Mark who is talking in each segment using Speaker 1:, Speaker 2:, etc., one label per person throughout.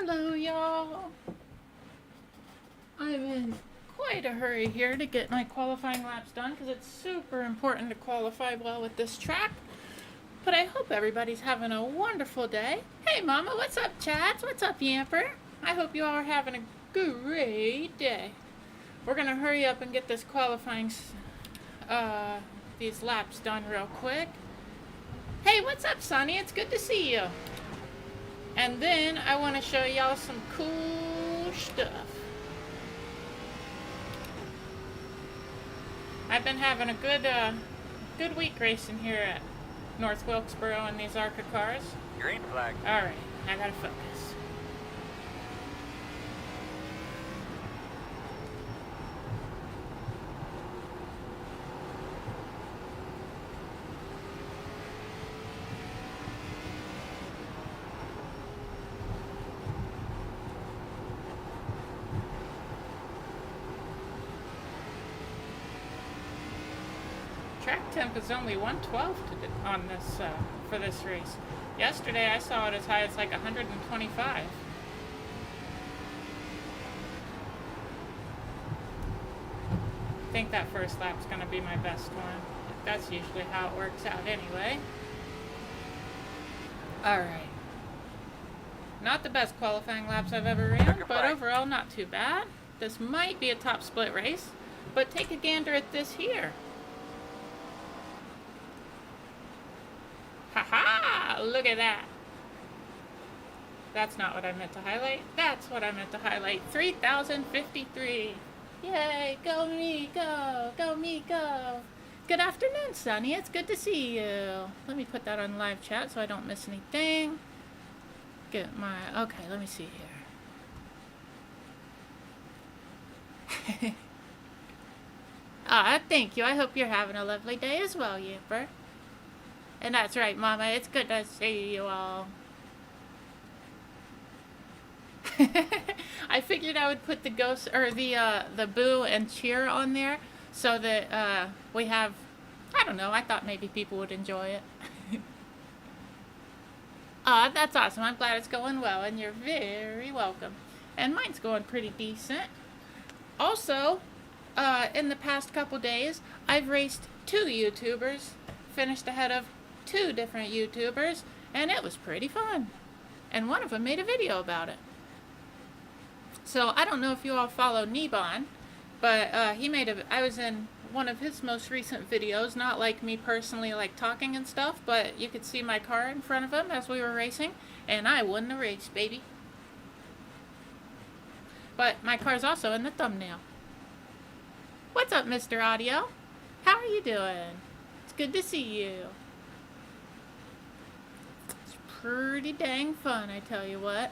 Speaker 1: Hello, y'all. I'm in quite a hurry here to get my qualifying laps done because it's super important to qualify well with this track. But I hope everybody's having a wonderful day. Hey, Mama, what's up, Chads? What's up, Yamper? I hope you all are having a great day. We're going to hurry up and get this qualifying, these laps done real quick. Hey, what's up, Sonny? It's good to see you. And then I want to show y'all some cool stuff. I've been having a good week racing here at North Wilkesboro in these ARCA cars.
Speaker 2: Green flag.
Speaker 1: All right, I gotta focus. Track temp is only 112 on this for this race. Yesterday I saw it as high as like 125. I think that first lap's gonna be my best one. That's usually how it works out anyway. Alright. Not the best qualifying laps I've ever ran, but overall not too bad. This might be a top split race, but take a gander at this here. Haha! Look at that. That's not what I meant to highlight. That's what I meant to highlight. 3,053. Yay! Go me, go! Go me, go! Good afternoon, Sonny. It's good to see you. Let me put that on live chat so I don't miss anything. Get my... Okay, let me see here. Thank you. I hope you're having a lovely day as well, Yipper. And that's right, Mama. It's good to see you all. I figured I would put the ghost or the boo and cheer on there so that we have. I don't know. I thought maybe people would enjoy it. That's awesome. I'm glad it's going well, and you're very welcome. And mine's going pretty decent. Also, in the past couple days, I've raced 2 YouTubers, finished ahead of 2 different YouTubers, and it was pretty fun. And one of them made a video about it. So I don't know if you all follow Nebon, but he made I was in one of his most recent videos, not like me personally like talking and stuff, but you could see my car in front of him as we were racing, and I won the race, baby. But my car's also in the thumbnail. What's up, Mr. Audio? How are you doing? It's good to see you. Pretty dang fun, I tell you what.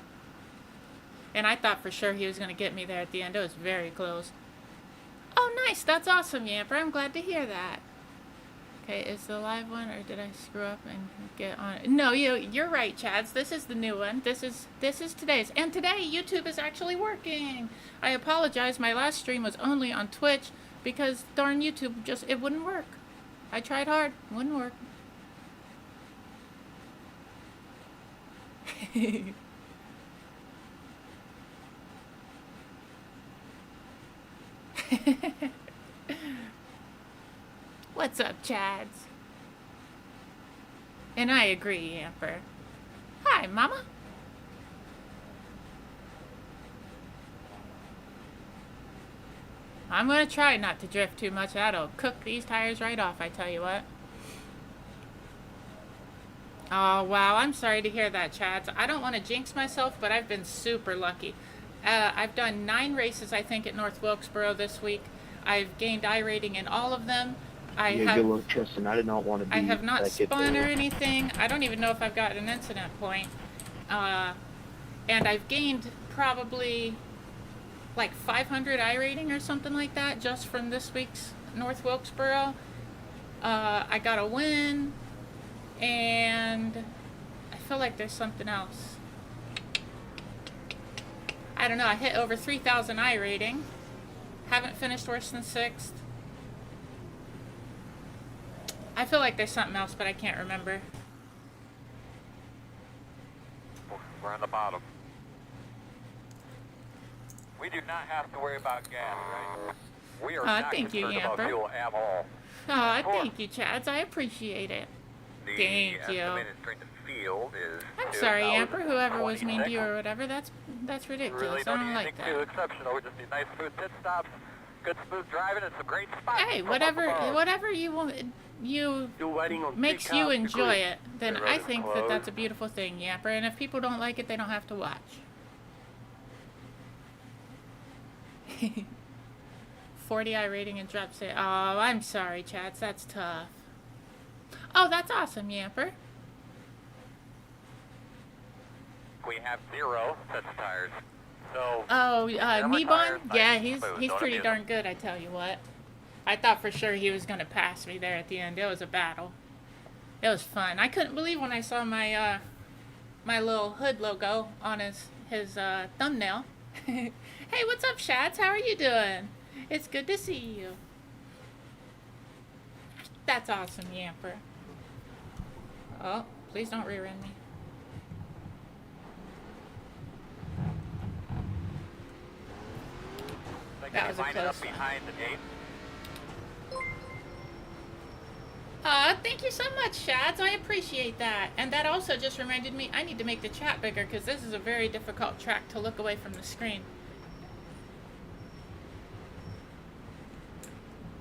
Speaker 1: And I thought for sure he was going to get me there at the end. It was very close. Oh, nice. That's awesome, Yamper. I'm glad to hear that. Okay, is the live one, or did I screw up and get on it? No, you're right, Chads. This is the new one. This is today's. And today, YouTube is actually working. I apologize. My last stream was only on Twitch because darn YouTube it wouldn't work. I tried hard. Wouldn't work. What's up, Chads? And I agree, Amper. Hi, Mama. I'm gonna try not to drift too much. That'll cook these tires right off, I tell you what. Oh, wow. I'm sorry to hear that, Chads. I don't want to jinx myself, but I've been super lucky. I've done 9 races, I think, at North Wilkesboro this week. I've gained I rating in all of them.
Speaker 3: Good luck, Tristan. I did not want to be.
Speaker 1: I have not spun or anything. I don't even know if I've got an incident point. And I've gained probably like 500 I rating or something like that just from this week's North Wilkesboro. I got a win. And I feel like there's something else. I don't know. I hit over 3,000 I rating. Haven't finished worse than 6th. I feel like there's something else, but I can't remember.
Speaker 2: We're on the bottom. We do not have to worry about gas, right? We are not
Speaker 1: thank you,
Speaker 2: concerned about
Speaker 1: Yamper.
Speaker 2: fuel at all.
Speaker 1: Thank you, Chads. I appreciate it.
Speaker 2: The
Speaker 1: Thank you.
Speaker 2: estimated strength of field is
Speaker 1: I'm sorry, Yamper. Whoever was
Speaker 2: 2026.
Speaker 1: mean to you or whatever, that's ridiculous.
Speaker 2: Really
Speaker 1: I
Speaker 2: don't
Speaker 1: don't
Speaker 2: need
Speaker 1: like
Speaker 2: anything too
Speaker 1: that.
Speaker 2: exceptional. We just need nice smooth pit stops, good smooth driving, and some great spots.
Speaker 1: Hey,
Speaker 2: from
Speaker 1: whatever
Speaker 2: up above.
Speaker 1: whatever you want, you
Speaker 3: You're waiting on
Speaker 1: makes
Speaker 3: three
Speaker 1: you
Speaker 3: cops to
Speaker 1: enjoy
Speaker 3: agree.
Speaker 1: it, then
Speaker 2: The
Speaker 1: I
Speaker 2: road is
Speaker 1: think that
Speaker 2: closed.
Speaker 1: that's a beautiful thing, Yamper. And if people don't like it, they don't have to watch. 40i rating and drop say, oh, I'm sorry, chats. That's tough. Oh, that's awesome, Yamper.
Speaker 2: We have 0 sets of tires. So,
Speaker 1: Oh,
Speaker 2: Hammer
Speaker 1: Nibon?
Speaker 2: tires,
Speaker 1: Yeah,
Speaker 2: nice
Speaker 1: he's
Speaker 2: smooth,
Speaker 1: he's
Speaker 2: don't
Speaker 1: pretty
Speaker 2: abuse
Speaker 1: darn
Speaker 2: them.
Speaker 1: good, I tell you what. I thought for sure he was gonna pass me there at the end. It was a battle. It was fun. I couldn't believe when I saw my my little hood logo on his thumbnail. Hey, what's up, Shads? How are you doing? It's good to see you. That's awesome, Yamper. Oh, please don't rear end me. That was a
Speaker 2: line it
Speaker 1: close
Speaker 2: up
Speaker 1: one.
Speaker 2: behind the gate.
Speaker 1: Thank you so much, Shads. I appreciate that. And that also just reminded me I need to make the chat bigger because this is a very difficult track to look away from the screen.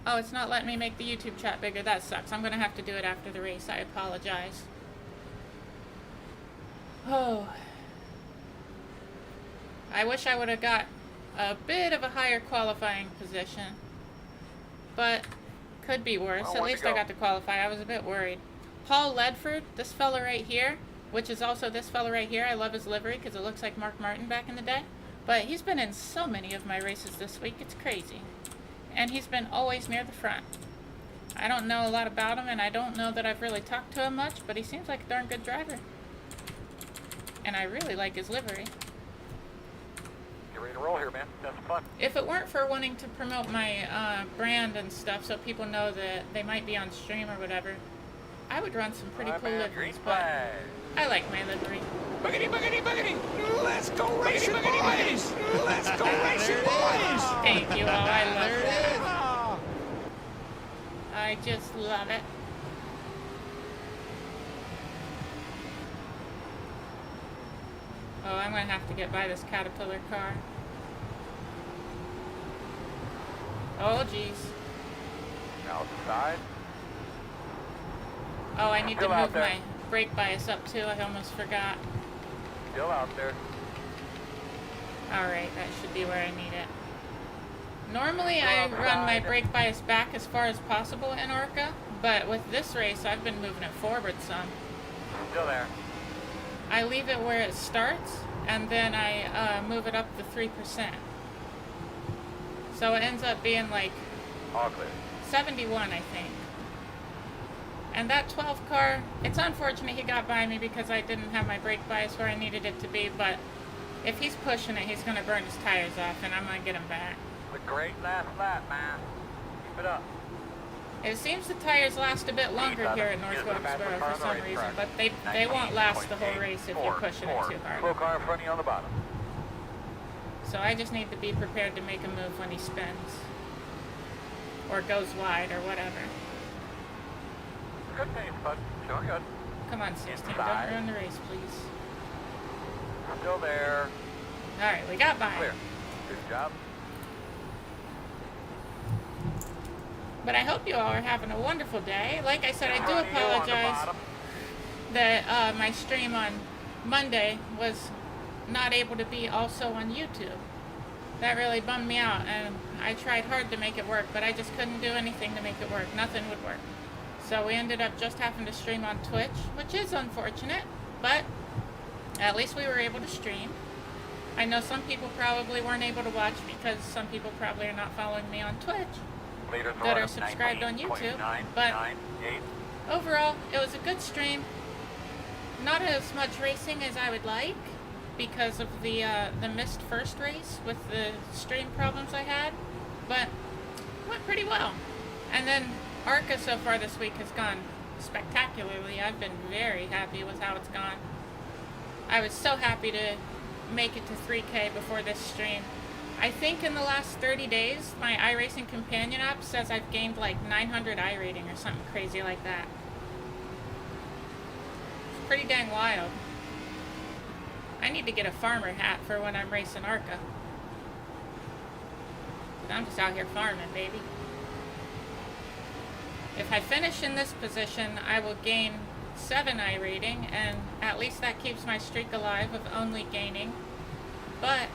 Speaker 1: Oh, it's not letting me make the YouTube chat bigger. That sucks. I'm going to have to do it after the race. I apologize. Oh. I wish I would have got a bit of a higher qualifying position. But could be worse.
Speaker 2: Well,
Speaker 1: At
Speaker 2: where'd
Speaker 1: least
Speaker 2: you
Speaker 1: I
Speaker 2: go?
Speaker 1: got to qualify. I was a bit worried. Paul Ledford, this fella right here, which is also this fella right here. I love his livery because it looks like Mark Martin back in the day. But he's been in so many of my races this week. It's crazy. And he's been always near the front. I don't know a lot about him, and I don't know that I've really talked to him much, but he seems like a darn good driver. And I really like his livery.
Speaker 2: Get ready to roll here, man. That's fun.
Speaker 1: If it weren't for wanting to promote my brand and stuff so people know that they might be on stream or whatever, I would run some pretty
Speaker 2: All right,
Speaker 1: cool
Speaker 2: man.
Speaker 1: liveries,
Speaker 2: Green
Speaker 1: but
Speaker 2: flag.
Speaker 1: I like my livery.
Speaker 4: Boogity, boogity, boogity! Let's go racing, boys! Let's go racing, boys!
Speaker 1: Thank you all. I love
Speaker 4: There it
Speaker 1: that.
Speaker 4: is!
Speaker 1: I just love it. Oh, I'm going to have to get by this Caterpillar car. Oh, jeez.
Speaker 2: Outside.
Speaker 1: Oh, I need to
Speaker 2: Still out
Speaker 1: move
Speaker 2: there.
Speaker 1: my brake bias up too. I almost forgot.
Speaker 2: Still out there.
Speaker 1: Alright, that should be where I need it. Normally I run my brake bias back as far as possible in ARCA, but with this race I've been moving it forward some.
Speaker 2: Still there.
Speaker 1: I leave it where it starts, and then I move it up to 3%. So it ends up being like
Speaker 2: All clear.
Speaker 1: 71, I think. And that 12 car, it's unfortunate he got by me because I didn't have my brake bias where I needed it to be, but if he's pushing it, he's going to burn his tires off, and I'm going to get him back.
Speaker 2: A great last lap, man. Keep it up.
Speaker 1: It seems the tires last a bit longer here at North Wilkesboro for some reason, but they won't last the whole race if you're pushing it too
Speaker 2: Slow
Speaker 1: hard.
Speaker 2: car in front of you on the bottom.
Speaker 1: So I just need to be prepared to make a move when he spins. Or goes wide, or whatever.
Speaker 2: Good pace, bud. Doing good.
Speaker 1: Come on, 16, don't
Speaker 2: Inside.
Speaker 1: ruin the race, please.
Speaker 2: Still there.
Speaker 1: Alright, we got by.
Speaker 2: Clear. Good job.
Speaker 1: But I hope you all are having a wonderful day. Like I said, I do
Speaker 2: Front of you on the
Speaker 1: apologize
Speaker 2: bottom.
Speaker 1: that my stream on Monday was not able to be also on YouTube. That really bummed me out, and I tried hard to make it work, but I just couldn't do anything to make it work. Nothing would work. So we ended up just having to stream on Twitch, which is unfortunate, but at least we were able to stream. I know some people probably weren't able to watch because some people probably are not following me on Twitch.
Speaker 2: Leaders
Speaker 1: that are
Speaker 2: running
Speaker 1: subscribed on YouTube,
Speaker 2: 19.998.
Speaker 1: but overall, it was a good stream. Not as much racing as I would like because of the missed first race with the stream problems I had, but went pretty well. And then ARCA so far this week has gone spectacularly. I've been very happy with how it's gone. I was so happy to make it to 3K before this stream. I think in the last 30 days, my iRacing companion app says I've gained like 900 iRating or something crazy like that. It's pretty dang wild. I need to get a farmer hat for when I'm racing ARCA. I'm just out here farming, baby. If I finish in this position, I will gain 7 iRating, and at least that keeps my streak alive of only gaining. But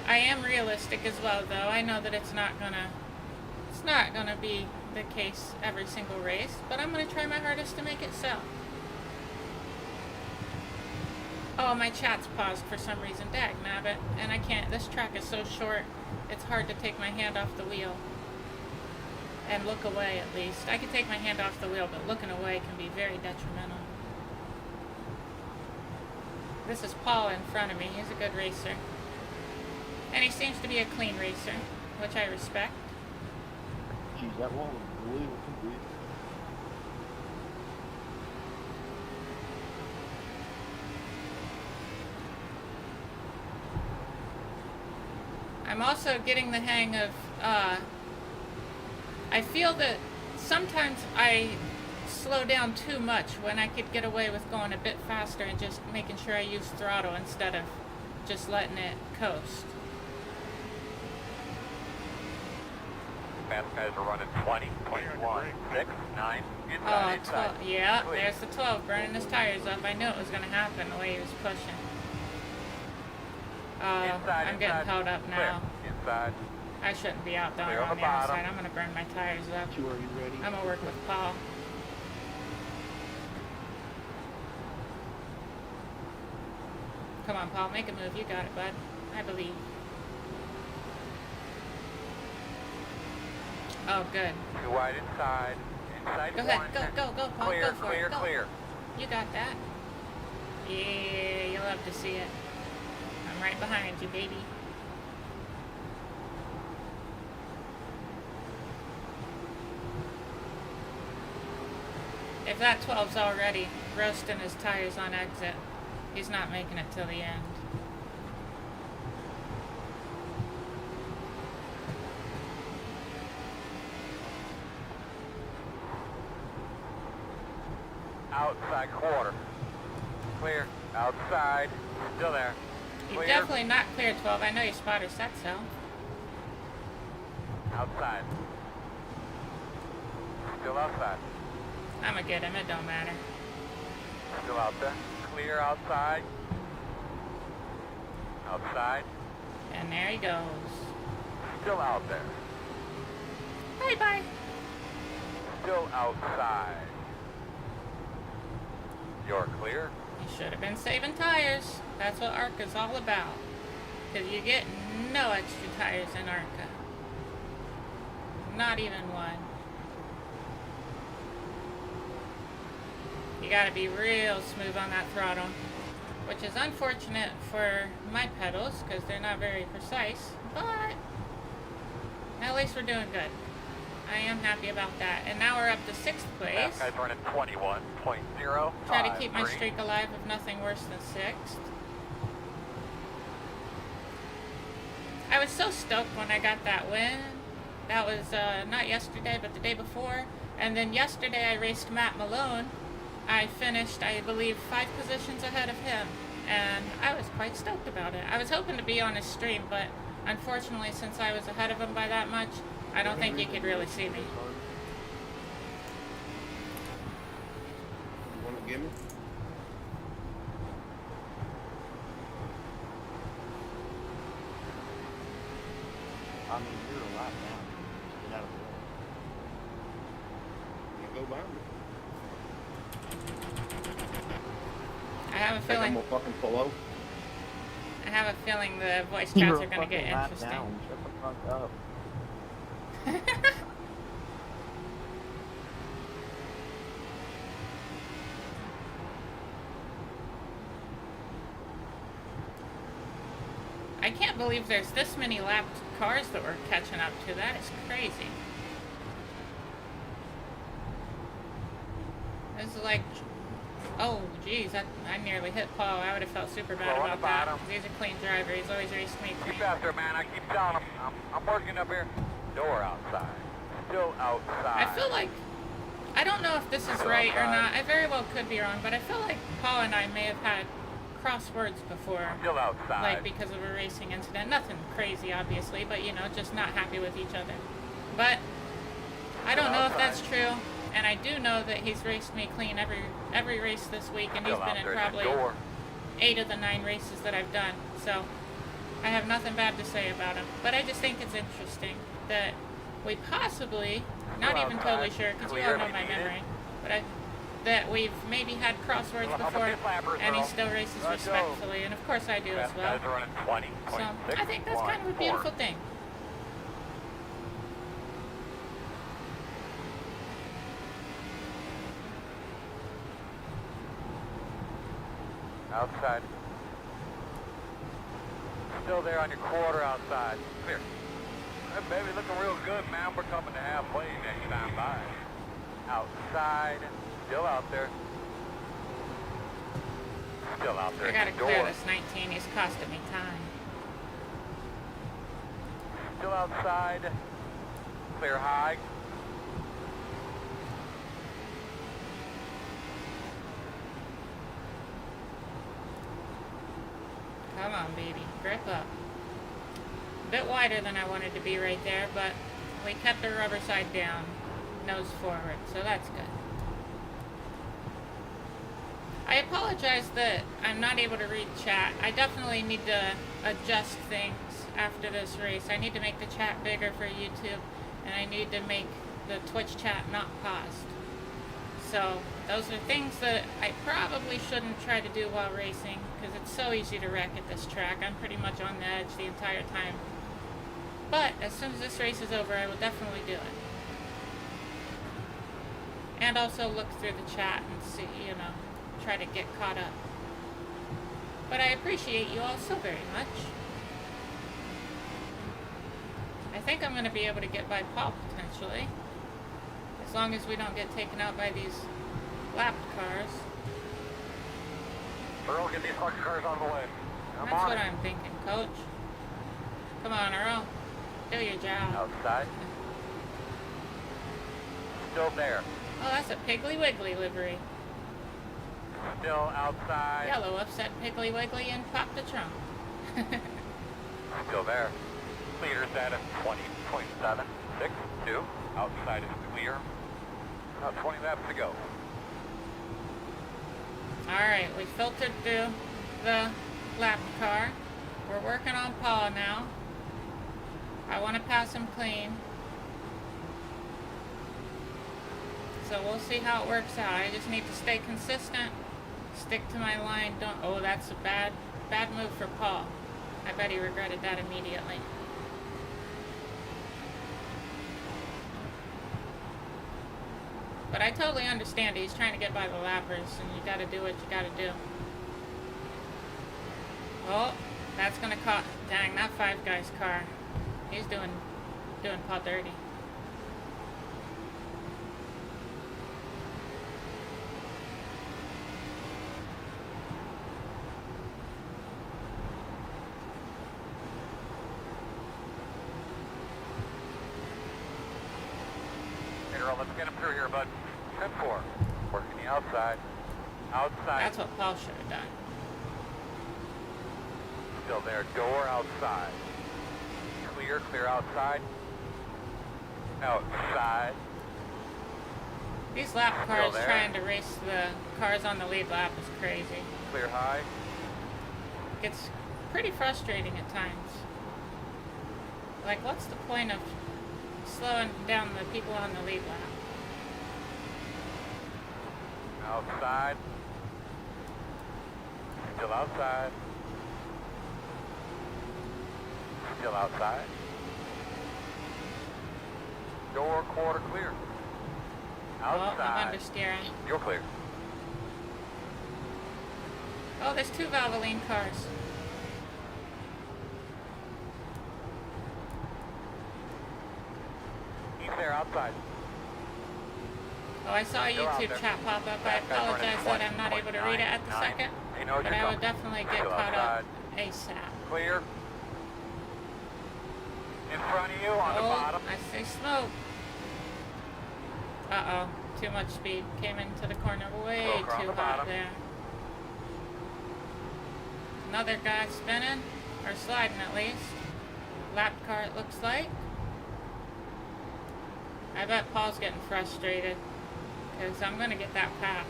Speaker 1: I am realistic as well, though. I know that it's not gonna be the case every single race, but I'm gonna try my hardest to make it so. Oh, my chat's paused for some reason. Dagnabbit. And I can't. This track is so short, it's hard to take my hand off the wheel. And look away, at least. I can take my hand off the wheel, but looking away can be very detrimental. This is Paul in front of me. He's a good racer. And he seems to be a clean racer, which I respect.
Speaker 3: Jeez, that wall is blue.
Speaker 1: I'm also getting the hang of, I feel that sometimes I slow down too much when I could get away with going a bit faster and just making sure I use throttle instead of just letting it coast.
Speaker 2: Fast guys are running 20, 21, 6, 9, inside,
Speaker 1: Oh,
Speaker 2: inside.
Speaker 1: 12, yeah,
Speaker 2: Clear.
Speaker 1: there's the 12 burning his tires up. I knew it was going to happen the way he was pushing.
Speaker 2: Inside,
Speaker 1: I'm getting
Speaker 2: inside.
Speaker 1: held up now.
Speaker 2: Clear. Inside.
Speaker 1: I shouldn't be out there
Speaker 2: Clear
Speaker 1: on
Speaker 2: on
Speaker 1: the
Speaker 2: the
Speaker 1: outside.
Speaker 2: bottom.
Speaker 1: I'm going to burn my tires up.
Speaker 3: Are you ready?
Speaker 1: I'm going to work with Paul. Come on, Paul, make a move. You got it, bud. I believe. Oh, good.
Speaker 2: Too wide inside. Inside
Speaker 1: Go
Speaker 2: one.
Speaker 1: ahead. Go, Paul.
Speaker 2: Clear,
Speaker 1: Go for
Speaker 2: clear,
Speaker 1: it. Go.
Speaker 2: clear.
Speaker 1: You got that. Yeah, you'll love to see it. I'm right behind you, baby. If that 12's already roasting his tires on exit, he's not making it till the end.
Speaker 2: Outside quarter. Clear. Outside. Still there.
Speaker 1: You're
Speaker 2: Clear.
Speaker 1: definitely not clear, 12. I know your spotter said so.
Speaker 2: Outside. Still outside.
Speaker 1: I'm gonna get him. It don't matter.
Speaker 2: Still out there. Clear outside. Outside.
Speaker 1: And there he goes.
Speaker 2: Still out there.
Speaker 1: Bye-bye.
Speaker 2: Still outside. You're clear.
Speaker 1: You should have been saving tires. That's what ARCA's all about. Because you get no extra tires in ARCA. Not even one. You gotta be real smooth on that throttle. Which is unfortunate for my pedals, because they're not very precise. But at least we're doing good. I am happy about that. And now we're up to 6th place.
Speaker 2: Fast guys running 21.0.
Speaker 1: Try to keep my streak alive of nothing worse than 6th. I was so stoked when I got that win. That was not yesterday, but the day before. And then yesterday I raced Matt Malone. I finished, I believe, 5 positions ahead of him. And I was quite stoked about it. I was hoping to be on his stream, but unfortunately, since I was ahead of him by that much, I don't think you could really see me.
Speaker 3: You want to give me? I mean, you're a lot down. Just get out of the way. You go by me.
Speaker 1: I have a
Speaker 3: Think I'm
Speaker 1: feeling.
Speaker 3: gonna fucking pull over?
Speaker 1: I have a feeling the voice
Speaker 3: You're
Speaker 1: chats
Speaker 3: a
Speaker 1: are going to get
Speaker 3: fucking lap
Speaker 1: interesting.
Speaker 3: down. Shut the fuck up.
Speaker 1: I can't believe there's this many lapped cars that we're catching up to. That is crazy. This is like Oh, geez, I nearly hit Paul. I would have felt super bad
Speaker 2: Slow on
Speaker 1: about
Speaker 2: the
Speaker 1: that.
Speaker 2: bottom.
Speaker 1: 'Cause he's a clean driver. He's always raced me clean.
Speaker 2: Keep faster, man. I keep telling him. I'm working up here. Door outside. Still outside.
Speaker 1: I feel like, I don't know if this is
Speaker 2: Still
Speaker 1: right or
Speaker 2: outside.
Speaker 1: not. I very well could be wrong, but I feel like Paul and I may have had crosswords before.
Speaker 2: Still outside.
Speaker 1: Like because of a racing incident. Nothing crazy, obviously, but you know, just not happy with each other. But I don't know if that's true, and I do know that he's raced me clean every race this week, and he's
Speaker 2: Still
Speaker 1: been
Speaker 2: out
Speaker 1: in
Speaker 2: there at the
Speaker 1: probably
Speaker 2: door.
Speaker 1: 8 of the 9 races that I've done. So I have nothing bad to say about him. But I just think it's interesting that we possibly, not
Speaker 2: Still
Speaker 1: even
Speaker 2: outside.
Speaker 1: totally sure, because you
Speaker 2: Clear
Speaker 1: all know
Speaker 2: if
Speaker 1: my
Speaker 2: you need it.
Speaker 1: memory, but that we've maybe had crosswords
Speaker 2: Well, how
Speaker 1: before,
Speaker 2: many flappers
Speaker 1: and he
Speaker 2: are
Speaker 1: still races
Speaker 2: Let's go.
Speaker 1: respectfully, and of course I do as
Speaker 2: Fast
Speaker 1: well.
Speaker 2: guys are running 20.6.
Speaker 1: So I think that's kind of a beautiful thing.
Speaker 2: Outside. Still there on your quarter outside. Come here. Hey, baby, looking real good, man. We're coming to halfway next time by. Outside. Still out there. Still out there
Speaker 1: I
Speaker 2: at
Speaker 1: gotta
Speaker 2: the
Speaker 1: clear
Speaker 2: door.
Speaker 1: this 19, he's costing me time.
Speaker 2: Still outside. Clear high.
Speaker 1: Come on, baby, grip up. A bit wider than I wanted to be right there, but we kept the rubber side down, nose forward, so that's good. I apologize that I'm not able to read chat. I definitely need to adjust things after this race. I need to make the chat bigger for YouTube, and I need to make the Twitch chat not paused. So those are things that I probably shouldn't try to do while racing, because it's so easy to wreck at this track. I'm pretty much on the edge the entire time. But as soon as this race is over, I will definitely do it. And also look through the chat and see, you know, try to get caught up. But I appreciate you all so very much. I think I'm going to be able to get by Paul potentially. As long as we don't get taken out by these lapped cars.
Speaker 2: Earl, get these fucking cars out of the way. I'm
Speaker 1: That's
Speaker 2: on
Speaker 1: what
Speaker 2: it.
Speaker 1: I'm thinking, Coach. Come on, Earl. Do your job.
Speaker 2: Outside. Still there.
Speaker 1: Oh, that's a Piggly Wiggly livery.
Speaker 2: Still outside.
Speaker 1: Yellow upset Piggly Wiggly and popped the trunk.
Speaker 2: Still there. Clear's at a 20.762. Outside is clear. About 20 laps to go.
Speaker 1: Alright, we filtered through the lapped car. We're working on Paul now. I want to pass him clean. So we'll see how it works out. I just need to stay consistent. Stick to my line. Don't. Oh, that's a bad move for Paul. I bet he regretted that immediately. But I totally understand. He's trying to get by the lappers, and you got to do what you got to do. Oh, that's gonna cost. Dang, that Five Guys car. He's doing Paul dirty.
Speaker 2: Hey, Earl, let's get him through here, bud. 10-4. Working the outside. Outside.
Speaker 1: That's what Paul should have done.
Speaker 2: Still there. Door outside. Clear, clear outside. Outside.
Speaker 1: These lap cars
Speaker 2: there.
Speaker 1: trying to race the cars on the lead lap is crazy.
Speaker 2: Clear high.
Speaker 1: It's pretty frustrating at times. Like, what's the point of slowing down the people on the lead lap?
Speaker 2: Outside. Still outside. Still outside. Door quarter clear.
Speaker 1: Oh, I'm
Speaker 2: Outside.
Speaker 1: understeering.
Speaker 2: You're clear.
Speaker 1: Oh, there's 2 Valvoline cars.
Speaker 2: He's there outside.
Speaker 1: Oh, I saw a
Speaker 2: Still out
Speaker 1: YouTube
Speaker 2: there.
Speaker 1: chat pop up. I
Speaker 2: Fast guy's running
Speaker 1: apologize that I'm not able to read it at the
Speaker 2: 20.99.
Speaker 1: second,
Speaker 2: He knows
Speaker 1: but
Speaker 2: you're
Speaker 1: I will
Speaker 2: coming.
Speaker 1: definitely get
Speaker 2: Still
Speaker 1: caught up
Speaker 2: outside.
Speaker 1: ASAP.
Speaker 2: Clear. In front of you on the
Speaker 1: Oh,
Speaker 2: bottom.
Speaker 1: I see smoke. Uh-oh, too much speed. Came into the corner way
Speaker 2: Smoke on
Speaker 1: too
Speaker 2: the
Speaker 1: hot
Speaker 2: bottom.
Speaker 1: there. Another guy spinning, or sliding at least. Lapped car it looks like. I bet Paul's getting frustrated, because I'm going to get that pass.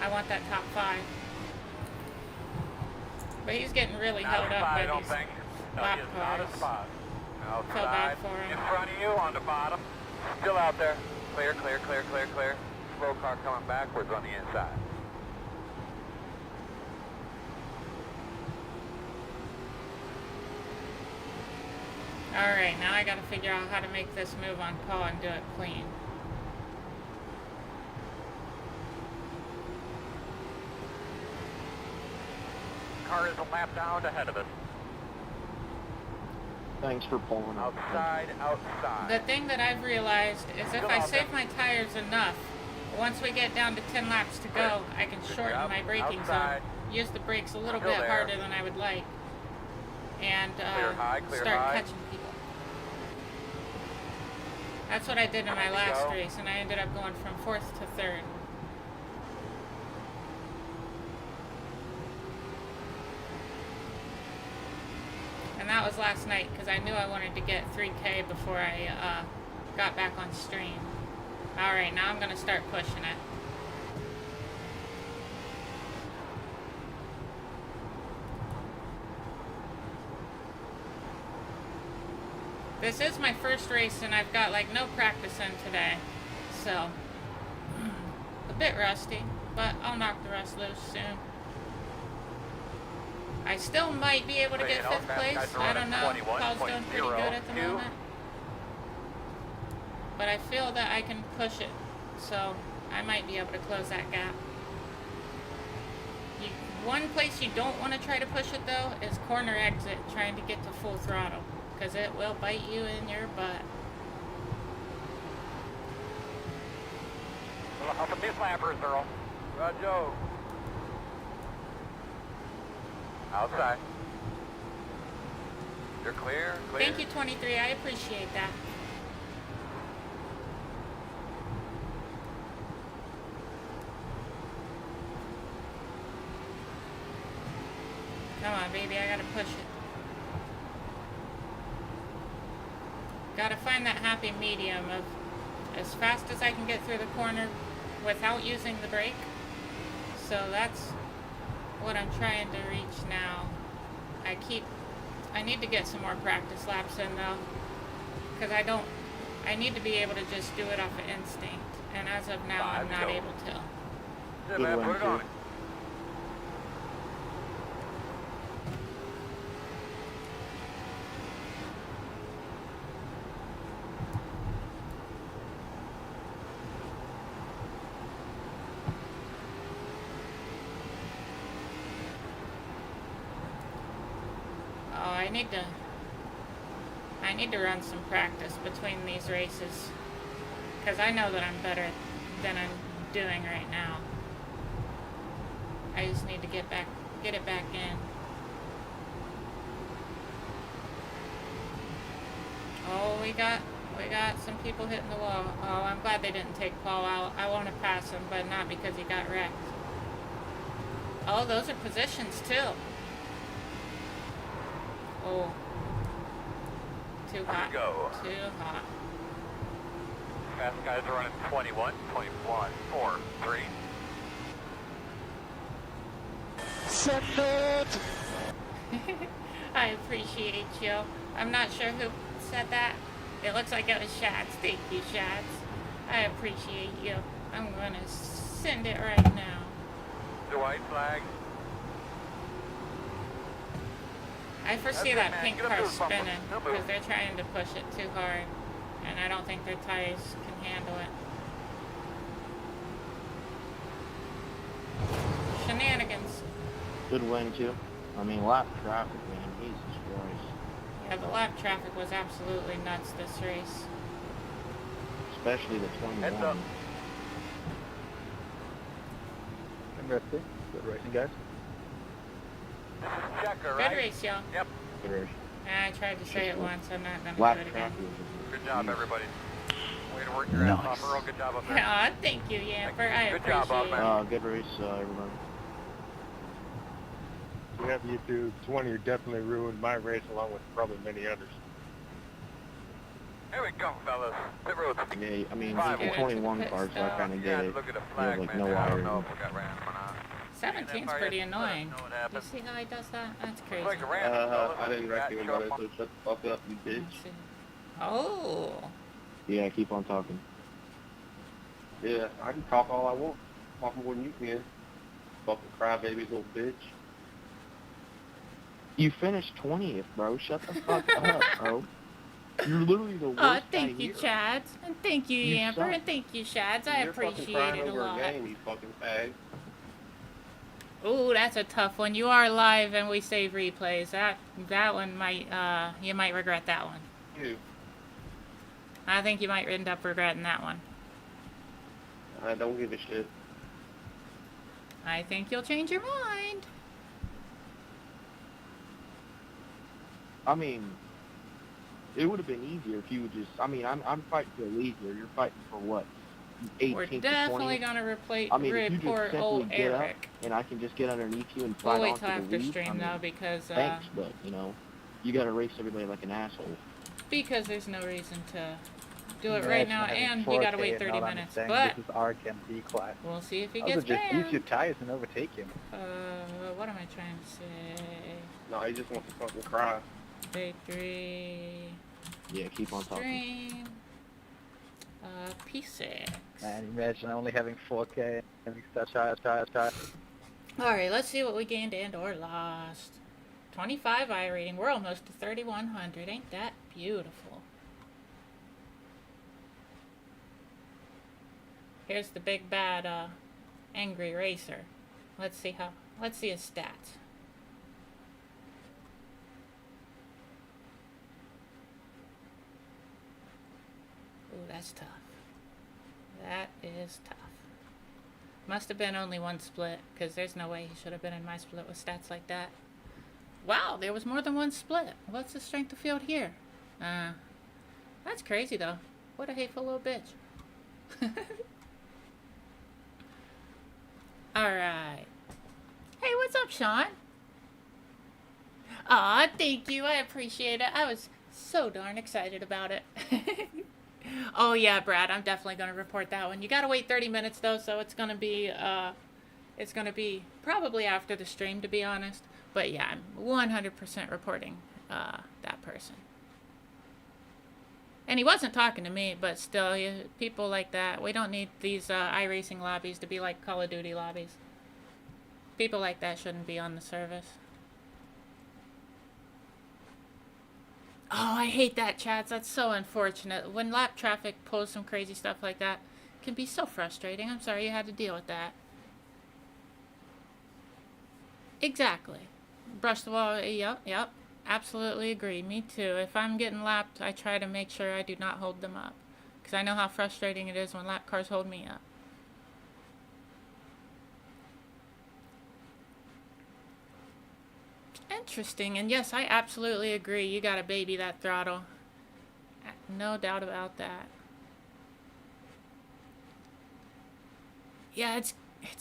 Speaker 1: I want that top 5. But he's getting really
Speaker 2: Not
Speaker 1: held
Speaker 2: a
Speaker 1: up
Speaker 2: spot,
Speaker 1: by
Speaker 2: I don't
Speaker 1: these
Speaker 2: think. No,
Speaker 1: lap
Speaker 2: he is not a
Speaker 1: cars.
Speaker 2: spot.
Speaker 1: Feel bad
Speaker 2: Outside.
Speaker 1: for him.
Speaker 2: In front of you on the bottom. Still out there. Clear, clear, clear, clear, clear. Slow car coming backwards on the inside.
Speaker 1: Alright, now I gotta figure out how to make this move on Paul and do it clean.
Speaker 2: Car is a lap down ahead of us.
Speaker 3: Thanks for pulling up.
Speaker 2: Outside, outside.
Speaker 1: The thing that I've realized is if I save my tires enough, once we get down to 10 laps to go, I can shorten
Speaker 2: job.
Speaker 1: my braking
Speaker 2: Outside.
Speaker 1: zone, use the brakes a little
Speaker 2: Still
Speaker 1: bit
Speaker 2: there.
Speaker 1: harder than I would like, and
Speaker 2: Clear high, clear
Speaker 1: start
Speaker 2: high.
Speaker 1: catching people. That's what I did in my
Speaker 2: Ready to
Speaker 1: last
Speaker 2: go.
Speaker 1: race, and I ended up going from 4th to 3rd. And that was last night, because I knew I wanted to get 3K before I got back on stream. Alright, now I'm going to start pushing it. This is my first race, and I've got like no practice in today, so a bit rusty, but I'll knock the rust loose soon. I still might be able to get 5th place. I don't know. Paul's doing pretty good at the moment, but I feel that I can push it, so I might be able to close that gap. One place you don't want to try to push it though is corner exit, trying to get to full throttle, because it will bite you in your butt.
Speaker 2: Well, help with these lappers, Earl. Joe. Outside. You're clear, clear.
Speaker 1: Thank you, 23. I appreciate that. Come on, baby. I gotta push it. Gotta find that happy medium of as fast as I can get through the corner without using the brake. So that's what I'm trying to reach now. I need to get some more practice laps in though, because I need to be able to just do it off of instinct, and as of now I'm not able to.
Speaker 2: Yeah,
Speaker 3: Good
Speaker 2: man,
Speaker 3: one,
Speaker 2: put it
Speaker 3: too.
Speaker 2: on it.
Speaker 1: Oh, I need to run some practice between these races, because I know that I'm better than I'm doing right now. I just need to get it back in. Oh, we got some people hitting the wall. Oh, I'm glad they didn't take Paul out. I want to pass him, but not because he got wrecked. Oh, those are positions too. Oh. Too hot.
Speaker 2: Go.
Speaker 1: Too hot.
Speaker 2: Fast guys are running 21.143.
Speaker 1: I appreciate you. I'm not sure who said that. It looks like it was Shads. Thank you, Shads. I appreciate you. I'm gonna send it right now.
Speaker 2: The white flag.
Speaker 1: I foresee
Speaker 2: That's it,
Speaker 1: that
Speaker 2: man.
Speaker 1: pink
Speaker 2: Get up
Speaker 1: car
Speaker 2: to the bumper.
Speaker 1: spinning
Speaker 2: No move.
Speaker 1: because they're trying to push it too hard, and I don't think their tires can handle it. Shenanigans.
Speaker 3: Good win, too. I mean, lap traffic, man. Jesus Christ.
Speaker 1: Yeah, the lap traffic was absolutely nuts this race.
Speaker 3: Especially the 21.
Speaker 2: Heads up.
Speaker 5: Mercy. Good racing, guys.
Speaker 2: This is Checker,
Speaker 1: Good
Speaker 2: right?
Speaker 1: race, y'all.
Speaker 2: Yep.
Speaker 3: Good race.
Speaker 1: I tried to say it once. I'm not gonna
Speaker 3: Lap
Speaker 1: do it again.
Speaker 3: traffic was
Speaker 2: Good job,
Speaker 3: huge.
Speaker 2: everybody. Way to work your ass off, Earl. Good job up there.
Speaker 1: Aw, thank you, Yamper. I
Speaker 2: Good job,
Speaker 1: appreciate
Speaker 2: Bob,
Speaker 1: it.
Speaker 3: Good race, everyone.
Speaker 6: Whenever you do 20, you definitely ruined my race along with probably many others.
Speaker 2: Here we go, fellas. Pit roads.
Speaker 3: Yeah, I mean,
Speaker 2: Five
Speaker 3: he's a
Speaker 1: points.
Speaker 3: 21 car, so I kind of
Speaker 2: You
Speaker 3: get
Speaker 2: guys
Speaker 3: it.
Speaker 2: look at the
Speaker 3: He has
Speaker 2: flag,
Speaker 3: like
Speaker 2: man.
Speaker 3: no
Speaker 2: I don't
Speaker 3: wires.
Speaker 2: know if we got random or not.
Speaker 1: 17's pretty annoying.
Speaker 2: Know what
Speaker 1: You
Speaker 2: happened.
Speaker 1: see how he does that? That's
Speaker 2: Looks
Speaker 1: crazy.
Speaker 2: like a random, fellas.
Speaker 3: I didn't
Speaker 2: Got
Speaker 3: reckon
Speaker 2: show
Speaker 3: about it,
Speaker 2: up
Speaker 3: so shut the fuck up, you bitch.
Speaker 1: Let's see. Oh.
Speaker 3: Yeah, keep on talking. Yeah, I can talk all I want. Talk more than you can. Fucking crybaby little bitch. You finished 20th, bro. Shut the fuck up, bro. You're literally the worst guy
Speaker 1: Thank you,
Speaker 3: here.
Speaker 1: Chads. And thank you,
Speaker 3: You
Speaker 1: Yamper.
Speaker 3: suck.
Speaker 1: And thank you, Chads. I
Speaker 3: You're fucking
Speaker 1: appreciate
Speaker 3: crying
Speaker 1: it a
Speaker 3: over
Speaker 1: lot.
Speaker 3: game, you fucking fag.
Speaker 1: Ooh, that's a tough one. You are live and we save replays. That one might, you might regret that one.
Speaker 3: You.
Speaker 1: I think you might end up regretting that one.
Speaker 3: I don't give a shit.
Speaker 1: I think you'll change your mind.
Speaker 3: I mean, it would have been easier if you would just. I mean, I'm fighting for a lead here. You're fighting for what? 18th
Speaker 1: We're
Speaker 3: to
Speaker 1: definitely
Speaker 3: 20th?
Speaker 1: gonna
Speaker 3: I mean, if you just
Speaker 1: report
Speaker 3: simply
Speaker 1: old
Speaker 3: get up
Speaker 1: Eric.
Speaker 3: and I can just get underneath you and
Speaker 1: We'll
Speaker 3: fight
Speaker 1: wait
Speaker 3: onto
Speaker 1: till
Speaker 3: the
Speaker 1: after
Speaker 3: lead,
Speaker 1: stream
Speaker 3: I mean,
Speaker 1: though, because
Speaker 3: thanks, but you know, you gotta race everybody like an asshole.
Speaker 1: there's no reason to do it right now, and we gotta wait 30 minutes. But
Speaker 5: This is ARCA and B class.
Speaker 1: we'll see if he
Speaker 5: I
Speaker 1: gets
Speaker 5: would just use your
Speaker 1: banned.
Speaker 5: tires and overtake him.
Speaker 1: What am I trying to say?
Speaker 3: No, he just wants to fucking cry.
Speaker 1: Victory.
Speaker 3: Yeah, keep on talking.
Speaker 1: Stream. P6.
Speaker 5: Man, imagine only having 4K and such tires.
Speaker 1: Alright, let's see what we gained and or lost. 25 I rating. We're almost to 3,100. Ain't that beautiful? Here's the big bad angry racer. Let's see his stats. Ooh, that's tough. That is tough. Must have been only one split, because there's no way he should have been in my split with stats like that. Wow, there was more than one split. What's the strength of field here? That's crazy though. What a hateful little bitch. Alright. Hey, what's up, Sean? Aw, thank you. I appreciate it. I was so darn excited about it. Oh yeah, Brad, I'm definitely gonna report that one. You gotta wait 30 minutes though, so it's gonna be probably after the stream, to be honest. But yeah, I'm 100% reporting that person. And he wasn't talking to me, but still, people like that. We don't need these iRacing lobbies to be like Call of Duty lobbies. People like that shouldn't be on the service. Oh, I hate that, Chats. That's so unfortunate. When lap traffic pulls some crazy stuff like that, it can be so frustrating. I'm sorry you had to deal with that. Exactly. Brush the wall. Yep. Absolutely agree. Me too. If I'm getting lapped, I try to make sure I do not hold them up. Because I know how frustrating it is when lap cars hold me up. Interesting. And yes, I absolutely agree. You gotta baby that throttle. No doubt about that. Yeah, it's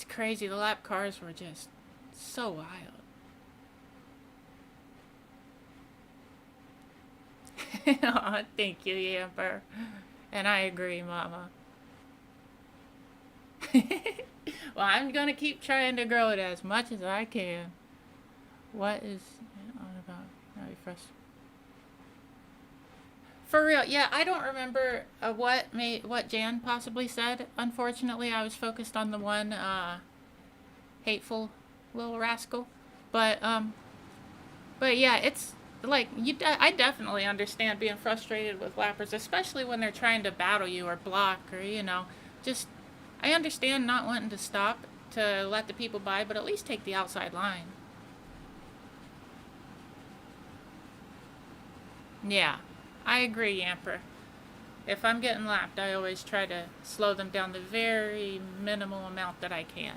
Speaker 1: crazy. The lap cars were just so wild. Aw, thank you, Yamper. And I agree, Mama. Well, I'm gonna keep trying to grow it as much as I can. What is it all about? Now refresh. For real, yeah, I don't remember what Jan possibly said. Unfortunately, I was focused on the one hateful little rascal. But yeah, it's like I definitely understand being frustrated with lappers, especially when they're trying to battle you or block or just I understand not wanting to stop to let the people by, but at least take the outside line. Yeah, I agree, Yamper. If I'm getting lapped, I always try to slow them down the very minimal amount that I can.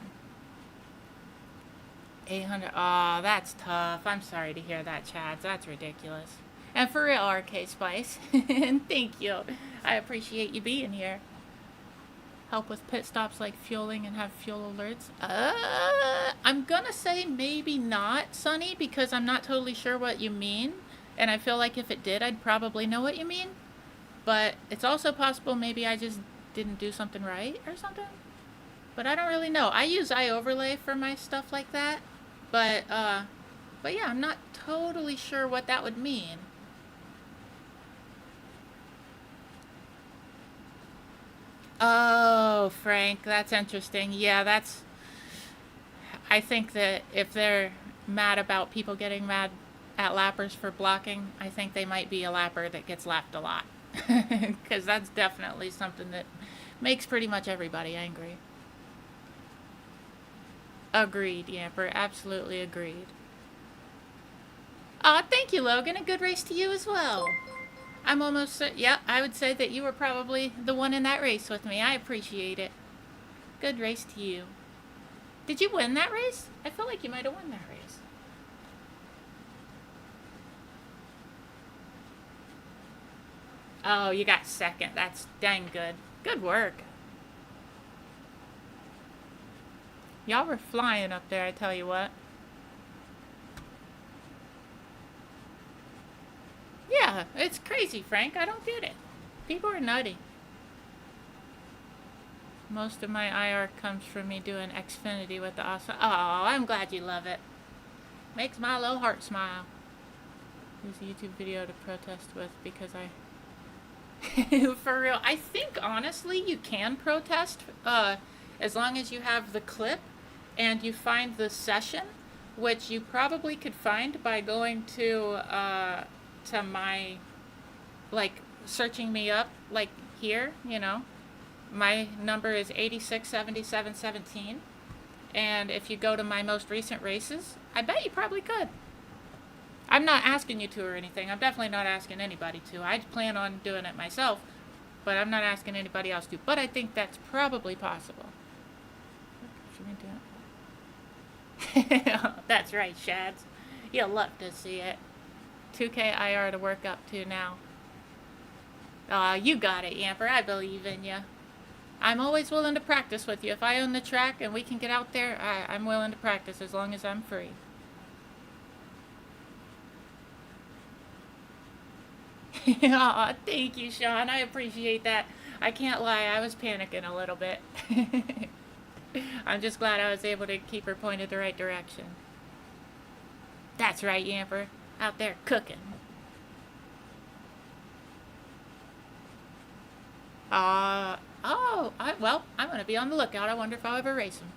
Speaker 1: 800. Oh, that's tough. I'm sorry to hear that, Chad. That's ridiculous. And for real, RK Spice. And thank you. I appreciate you being here. Help with pit stops like fueling and have fuel alerts. I'm gonna say maybe not, Sonny, because I'm not totally sure what you mean. And I feel like if it did, I'd probably know what you mean. But it's also possible maybe I just didn't do something right or something. But I don't really know. I use iOverlay for my stuff like that. But yeah, I'm not totally sure what that would mean. Oh, Frank, that's interesting. Yeah, that's... I think that if they're mad about people getting mad at lappers for blocking, I think they might be a lapper that gets lapped a lot. Because that's definitely something that makes pretty much everybody angry. Agreed, Yamper. Absolutely agreed. Aw, thank you, Logan. A good race to you as well. I'm almost... yeah, I would say that you were probably the one in that race with me. I appreciate it. Good race to you. Did you win that race? I feel like you might have won that race. Oh, you got second. That's dang good. Good work. Y'all were flying up there, I tell you what. Yeah, it's crazy, Frank. I don't get it. People are nutty. Most of my IR comes from me doing Xfinity with the awesome... Oh, I'm glad you love it. Makes my little heart smile. Use a YouTube video to protest with because I... For real. I think, honestly, you can protest as long as you have the clip and you find the session, which you probably could find by going to my, like, searching me up, like, here, you know. My number is 867717, and if you go to my most recent races, I bet you probably could. I'm not asking you to or anything. I'm definitely not asking anybody to. I plan on doing it myself, but I'm not asking anybody else to. But I think that's probably possible. That's right, Shads. You'll love to see it. 2K IR to work up to now. You got it, Yamper. I believe in you. I'm always willing to practice with you. If I own the track and we can get out there, I'm willing to practice as long as I'm free. Aw, thank you, Sean. I appreciate that. I can't lie, I was panicking a little bit. I'm just glad I was able to keep her pointed the right direction. That's right, Yamper. Out there cooking. Well, I'm going to be on the lookout. I wonder if I'll ever race him.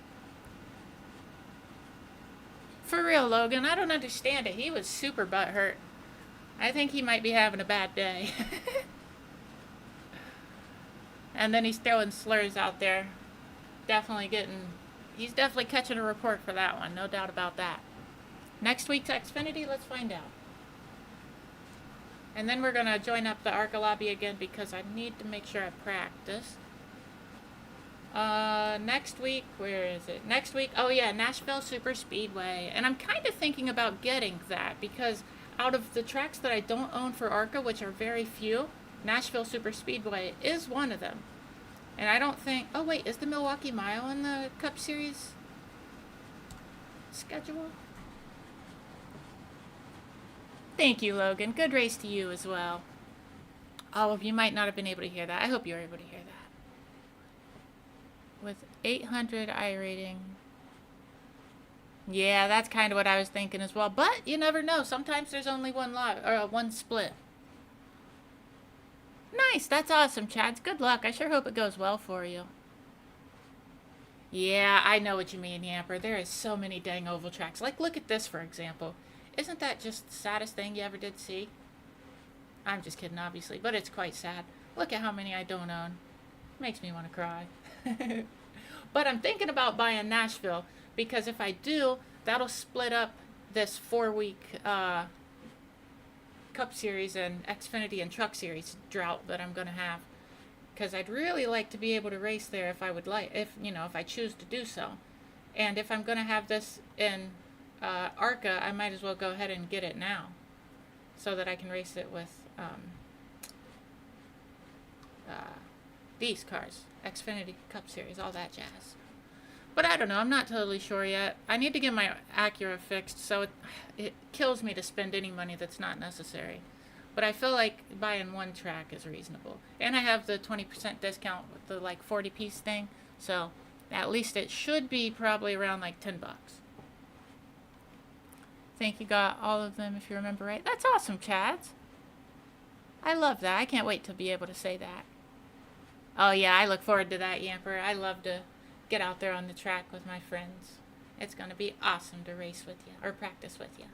Speaker 1: For real, Logan, I don't understand it. He was super butthurt. I think he might be having a bad day. And then he's throwing slurs out there. He's definitely catching a report for that one. No doubt about that. Next week's Xfinity, let's find out. And then we're going to join up the ARCA lobby again because I need to make sure I practice. Next week, where is it? Next week, oh yeah, Nashville Super Speedway. And I'm kind of thinking about getting that because out of the tracks that I don't own for ARCA, which are very few, Nashville Super Speedway is one of them. And I don't think... Oh wait, is the Milwaukee Mile in the Cup Series schedule? Thank you, Logan. Good race to you as well. Oh, you might not have been able to hear that. I hope you were able to hear that. With 800 iRating. Yeah, that's kind of what I was thinking as well. But you never know. Sometimes there's only one lot or one split. Nice. That's awesome, Chads. Good luck. I sure hope it goes well for you. Yeah, I know what you mean, Yamper. There is so many dang oval tracks. Like, look at this, for example. Isn't that just the saddest thing you ever did see? I'm just kidding, obviously, but it's quite sad. Look at how many I don't own. Makes me want to cry. But I'm thinking about buying Nashville, because if I do, that'll split up this 4-week Cup Series and Xfinity and Truck Series drought that I'm going to have. Because I'd really like to be able to race there if I would like, if I choose to do so. And if I'm going to have this in ARCA, I might as well go ahead and get it now, so that I can race it with these cars, Xfinity Cup Series, all that jazz. But I don't know, I'm not totally sure yet. I need to get my Acura fixed, so it kills me to spend any money that's not necessary. But I feel like buying one track is reasonable. And I have the 20% discount with the like 40-piece thing, so at least it should be probably around like $10. Think you got all of them if you remember right. That's awesome, Chads. I love that. I can't wait to be able to say that. Oh yeah, I look forward to that, Yamper. I love to get out there on the track with my friends. It's going to be awesome to race with you, or practice with you.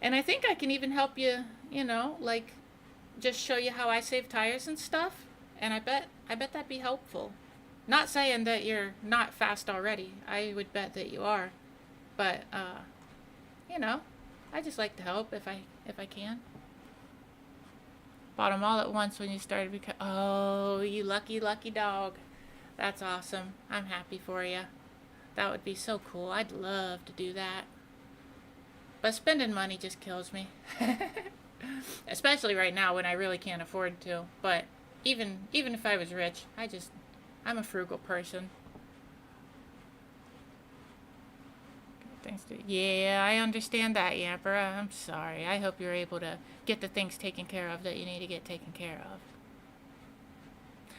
Speaker 1: And I think I can even help you, you know, like just show you how I save tires and stuff. And I bet that'd be helpful. Not saying that you're not fast already. I would bet that you are. But you know, I just like to help if I can. Bought them all at once when you started. Oh, you lucky dog. That's awesome. I'm happy for you. That would be so cool. I'd love to do that. But spending money just kills me. Especially right now when I really can't afford to. But even if I was rich, I'm a frugal person. Yeah, I understand that, Yamper. I'm sorry. I hope you're able to get the things taken care of that you need to get taken care of.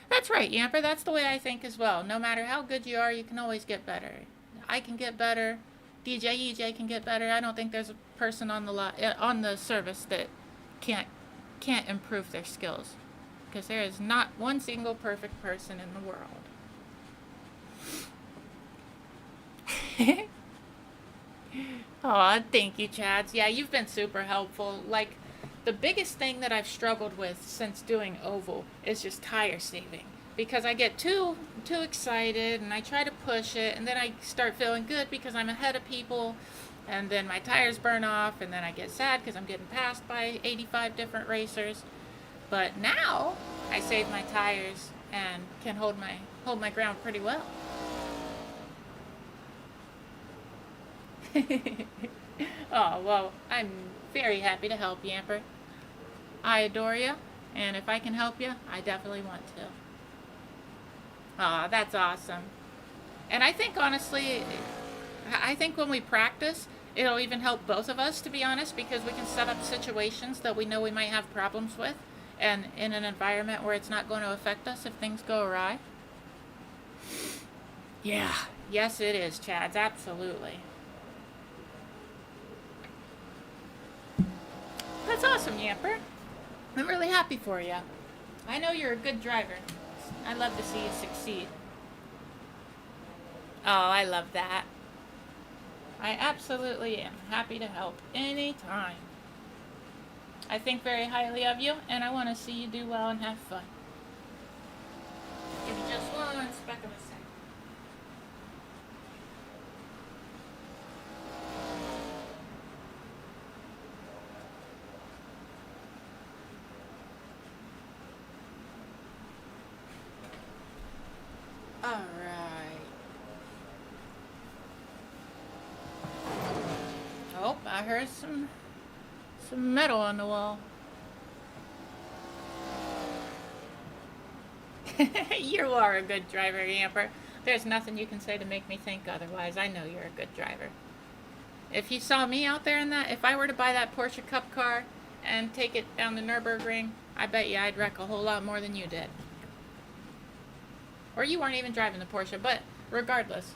Speaker 1: That's right, Yamper. That's the way I think as well. No matter how good you are, you can always get better. I can get better. DJ EJ can get better. I don't think there's a person on the service that can't improve their skills, because there is not one single perfect person in the world. Aw, thank you, Chads. Yeah, you've been super helpful. Like, the biggest thing that I've struggled with since doing oval is just tire saving. Because I get too excited and I try to push it, and then I start feeling good because I'm ahead of people, and then my tires burn off, and then I get sad because I'm getting passed by 85 different racers. But now I save my tires and can hold my ground pretty well. Oh, well, I'm very happy to help, Yamper. I adore you, and if I can help you, I definitely want to. Aw, that's awesome. And I think, honestly, when we practice, it'll even help both of us, to be honest, because we can set up situations that we know we might have problems with, and in an environment where it's not going to affect us if things go awry. Yeah, yes it is, Chads, absolutely. That's awesome, Yamper. I'm really happy for you. I know you're a good driver. I love to see you succeed. Oh, I love that. I absolutely am happy to help anytime. I think very highly of you, and I want to see you do well and have fun. Give me just one speck of a second. Alright. Oh, I heard some metal on the wall. You are a good driver, Yamper. There's nothing you can say to make me think otherwise. I know you're a good driver. If you saw me out there in that, if I were to buy that Porsche Cup car and take it down the Nürburgring, I bet you I'd wreck a whole lot more than you did. Or you weren't even driving the Porsche, but regardless,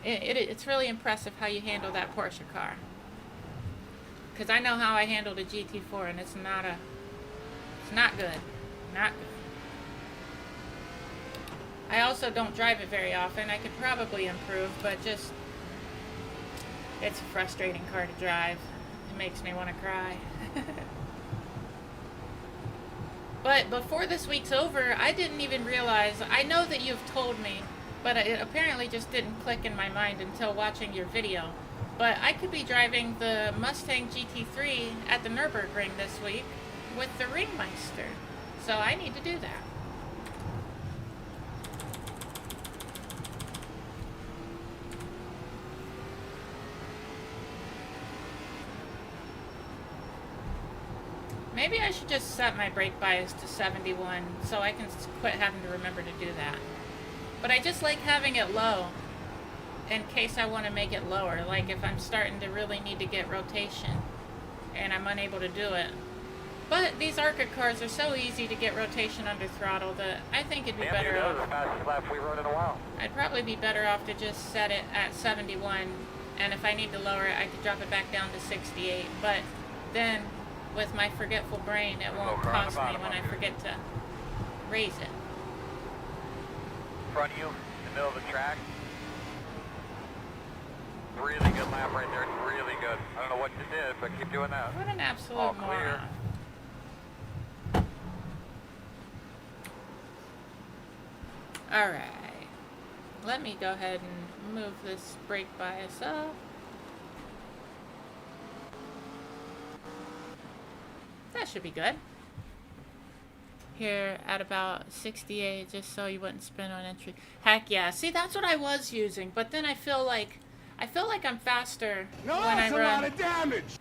Speaker 1: it's really impressive how you handle that Porsche car. Because I know how I handled a GT4, and it's not good. Not good. I also don't drive it very often. I could probably improve, but just, it's a frustrating car to drive. It makes me want to cry. But before this week's over, I didn't even realize, I know that you've told me, but it apparently just didn't click in my mind until watching your video. But I could be driving the Mustang GT3 at the Nürburgring this week with the Ringmeister. So I need to do that. Maybe I should just set my brake bias to 71 so I can quit having to remember to do that. But I just like having it low in case I want to make it lower. Like if I'm starting to really need to get rotation and I'm unable to do it. But these ARCA cars are so easy to get rotation under throttle that I think it'd be better
Speaker 2: That was
Speaker 1: off.
Speaker 2: the fastest lap we run in a while.
Speaker 1: I'd probably be better off to just set it at 71, and if I need to lower it, I could drop it back down to 68. But then, with my forgetful brain, it won't cost me when I forget to raise it.
Speaker 2: In front of you, in the middle of the track. Really good lap right there. It's really good. I don't know what you did, but keep doing that.
Speaker 1: What an absolute
Speaker 2: All clear.
Speaker 1: moron. Alright. Let me go ahead and move this brake bias up. That should be good. Here at about 68, just so you wouldn't spin on entry. Heck yeah. See, that's what I was using, but then I feel like I'm faster when I
Speaker 4: that's
Speaker 1: run.
Speaker 4: a lot of damage.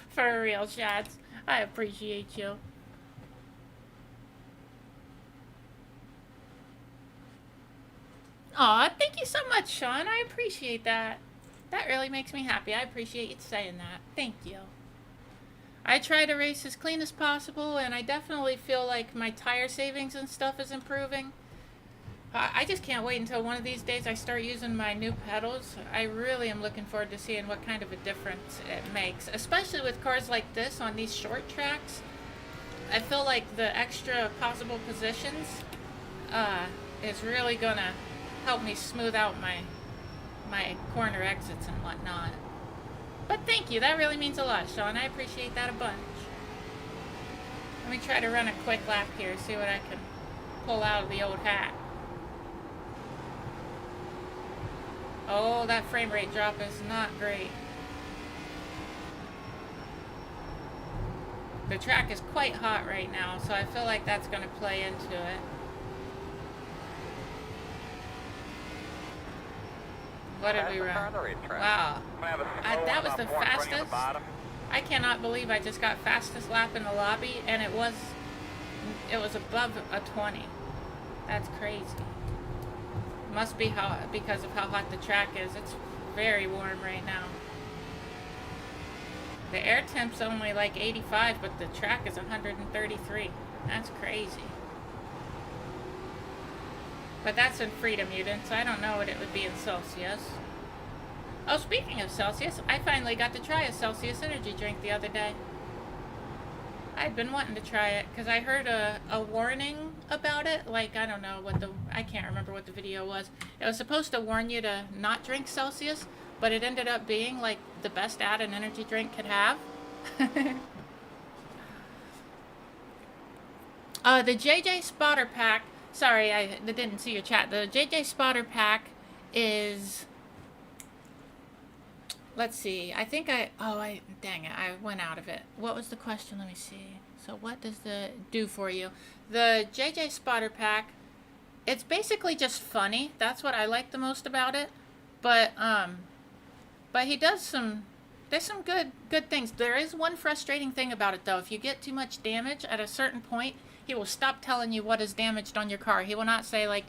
Speaker 1: For real, Shads. I appreciate you. Aw, thank you so much, Sean. I appreciate that. That really makes me happy. I appreciate you saying that. Thank you. I try to race as clean as possible, and I definitely feel like my tire savings and stuff is improving. I just can't wait until one of these days I start using my new pedals. I really am looking forward to seeing what kind of a difference it makes, especially with cars like this on these short tracks. I feel like the extra possible positions is really gonna help me smooth out my corner exits and whatnot. But thank you, that really means a lot, Sean. I appreciate that a bunch. Let me try to run a quick lap here, see what I can pull out of the old hat. Oh, that frame rate drop is not great. The track is quite hot right now, so I feel like that's going to play into it. What did we run? Wow. That was the fastest. I cannot believe I just got fastest lap in the lobby, and it was above a 20. That's crazy. Must be hot because of how hot the track is. It's very warm right now. The air temp's only like 85, but the track is 133. That's crazy. But that's in Freedom Mutant, so I don't know what it would be in Celsius. Oh, speaking of Celsius, I finally got to try a Celsius energy drink the other day. I'd been wanting to try it because I heard a warning about it. Like, I don't know what I can't remember what the video was. It was supposed to warn you to not drink Celsius, but it ended up being like the best ad an energy drink could have. The JJ Spotter Pack, sorry, I didn't see your chat. The JJ Spotter Pack is, let's see, I think dang it, I went out of it. What was the question? Let me see. So what does it do for you? The JJ Spotter Pack, it's basically just funny. That's what I like the most about it. But he does there's some good things. There is one frustrating thing about it though. If you get too much damage at a certain point, he will stop telling you what is damaged on your car. He will not say like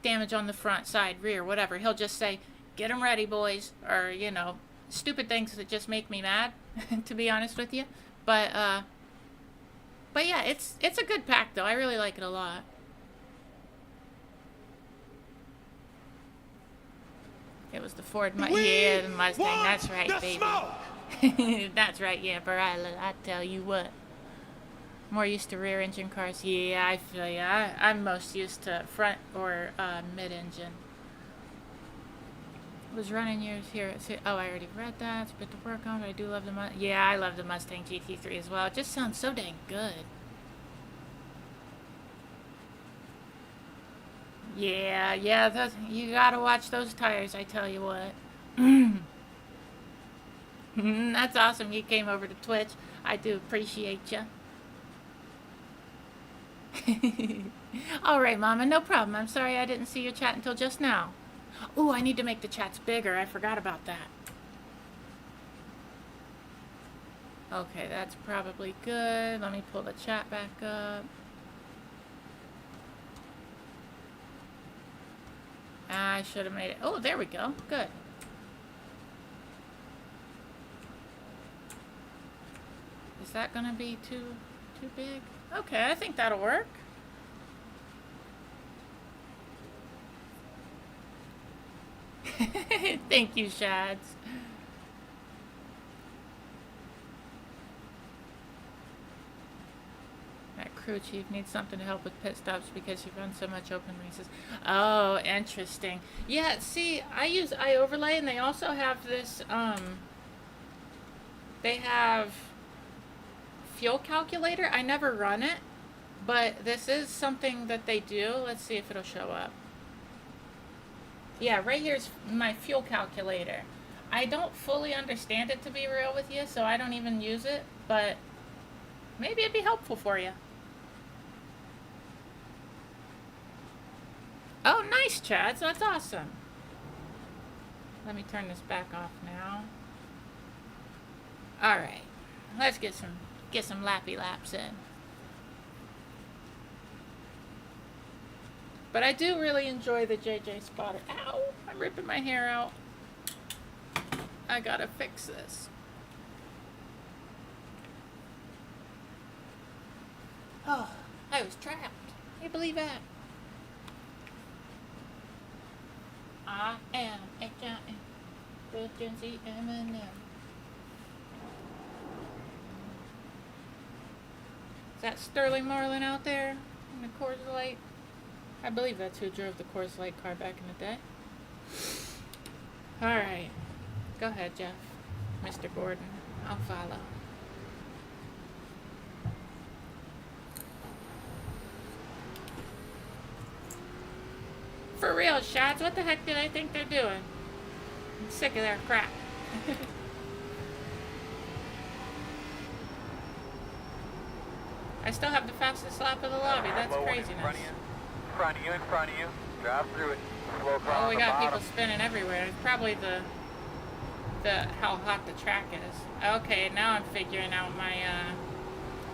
Speaker 1: damage on the front, side, rear, whatever. He'll just say, get them ready, boys, or, you know, stupid things that just make me mad, to be honest with you. But yeah, it's a good pack though. I really like it a lot. It was the Ford yeah, the Mustang. That's right, baby. That's right, yeah, Barilla. I tell you what. More used to rear engine cars. Yeah, I feel ya. I'm most used to front or mid-engine. Was running yours here. Oh, I already read that. It's a bit to work on, but I do love the yeah, I love the Mustang GT3 as well. It just sounds so dang good. Yeah, you gotta watch those tires, I tell you what. That's awesome. You came over to Twitch. I do appreciate you. Alright, Mama, no problem. I'm sorry I didn't see your chat until just now. Ooh, I need to make the chats bigger. I forgot about that. Okay, that's probably good. Let me pull the chat back up. I should have made it. Oh, there we go. Good. Is that gonna be too big? Okay, I think that'll work. Thank you, Shads. That crew chief needs something to help with pit stops because you run so much open races. Oh, interesting. Yeah, see, I use iOverlay, and they also have this, they have fuel calculator. I never run it, but this is something that they do. Let's see if it'll show up. Yeah, right here's my fuel calculator. I don't fully understand it, to be real with you, so I don't even use it, but maybe it'd be helpful for you. Oh, nice, Chad. So that's awesome. Let me turn this back off now. All right, let's get some lappy laps in. But I do really enjoy the JJ spotter. Ow! I'm ripping my hair out. I gotta fix this. Oh, I was trapped. Can you believe that? I am a giant. The Gen Z M&M. Is that Sterling Marlin out there in the Coors Light? I believe that's who drove the Coors Light car back in the day. Alright. Go ahead, Jeff. Mr. Gordon. I'll follow. For real, Shads, what the heck do they think they're doing? I'm sick of their crap. I still have the fastest lap of the lobby. That's craziness.
Speaker 2: In front of you. Drive through it. Slow car
Speaker 1: Oh,
Speaker 2: on
Speaker 1: we
Speaker 2: the
Speaker 1: got
Speaker 2: bottom.
Speaker 1: people spinning everywhere. It's probably the how hot the track is. Okay, now I'm figuring out my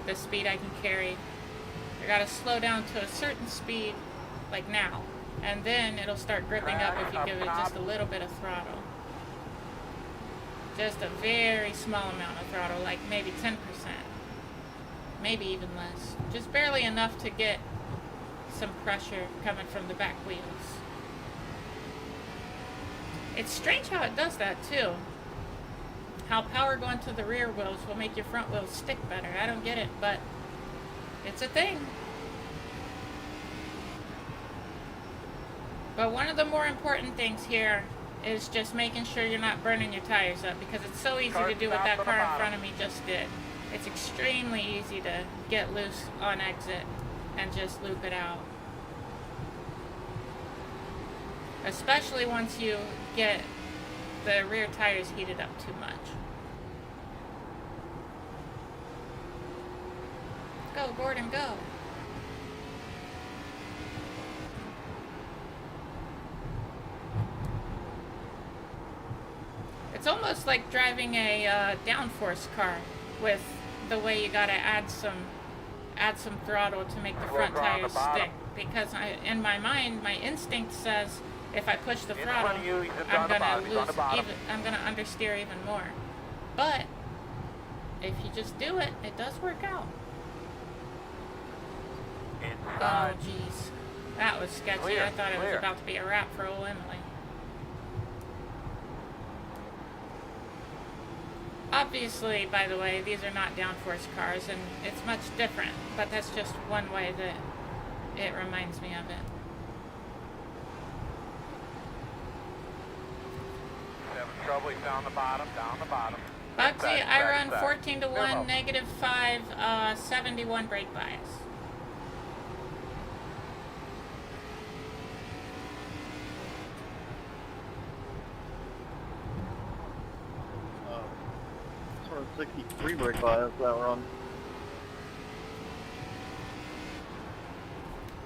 Speaker 1: the speed I can carry. I gotta slow down to a certain speed, like now, and then it'll start gripping up if you give it just a little bit of throttle. Just a very small amount of throttle, like maybe 10%. Maybe even less. Just barely enough to get some pressure coming from the back wheels. It's strange how it does that too. How power going to the rear wheels will make your front wheels stick better. I don't get it, but it's a thing. But one of the more important things here is just making sure you're not burning your tires up, because it's so easy to do what that car in front of me just did. It's extremely easy to get loose on exit and just loop it out. Especially once you get the rear tires heated up too much. Go, Gordon, go. It's almost like driving a downforce car with the way you gotta add some throttle to make the front tires stick. Because in my mind, my instinct says if I push the throttle, I'm gonna understeer even more. But if you just do it, it does work out. Oh jeez, that was sketchy.
Speaker 2: Clear,
Speaker 1: I thought it was
Speaker 2: clear.
Speaker 1: about to be a wrap for old Emily. Obviously, by the way, these are not downforce cars, and it's much different, but that's just one way that it reminds me of it.
Speaker 2: Having trouble, he's down the bottom,
Speaker 1: Bugsy, I run
Speaker 2: Backside.
Speaker 1: 14 to 1,
Speaker 2: Move up.
Speaker 1: -5, 71 brake bias.
Speaker 5: Sort of 63 brake bias that run.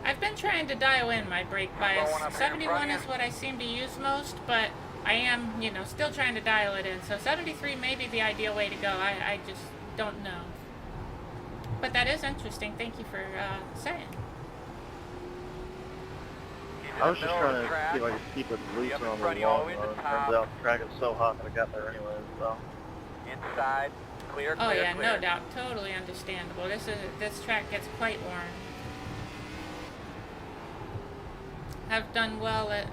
Speaker 1: I've been trying to dial in my brake bias.
Speaker 2: Going up here in
Speaker 1: 71
Speaker 2: front of
Speaker 1: is
Speaker 2: you.
Speaker 1: what I seem to use most, but I am, still trying to dial it in. So 73 may be the ideal way to go. I just don't know. But that is interesting. Thank you for saying.
Speaker 5: I was just trying to see if I could keep it loose on the long run. Turns out the track is so hot that I got there anyway, so.
Speaker 2: Inside, clear,
Speaker 1: Oh
Speaker 2: clear,
Speaker 1: yeah,
Speaker 2: clear.
Speaker 1: no doubt. Totally understandable. This track gets quite warm. I've done well at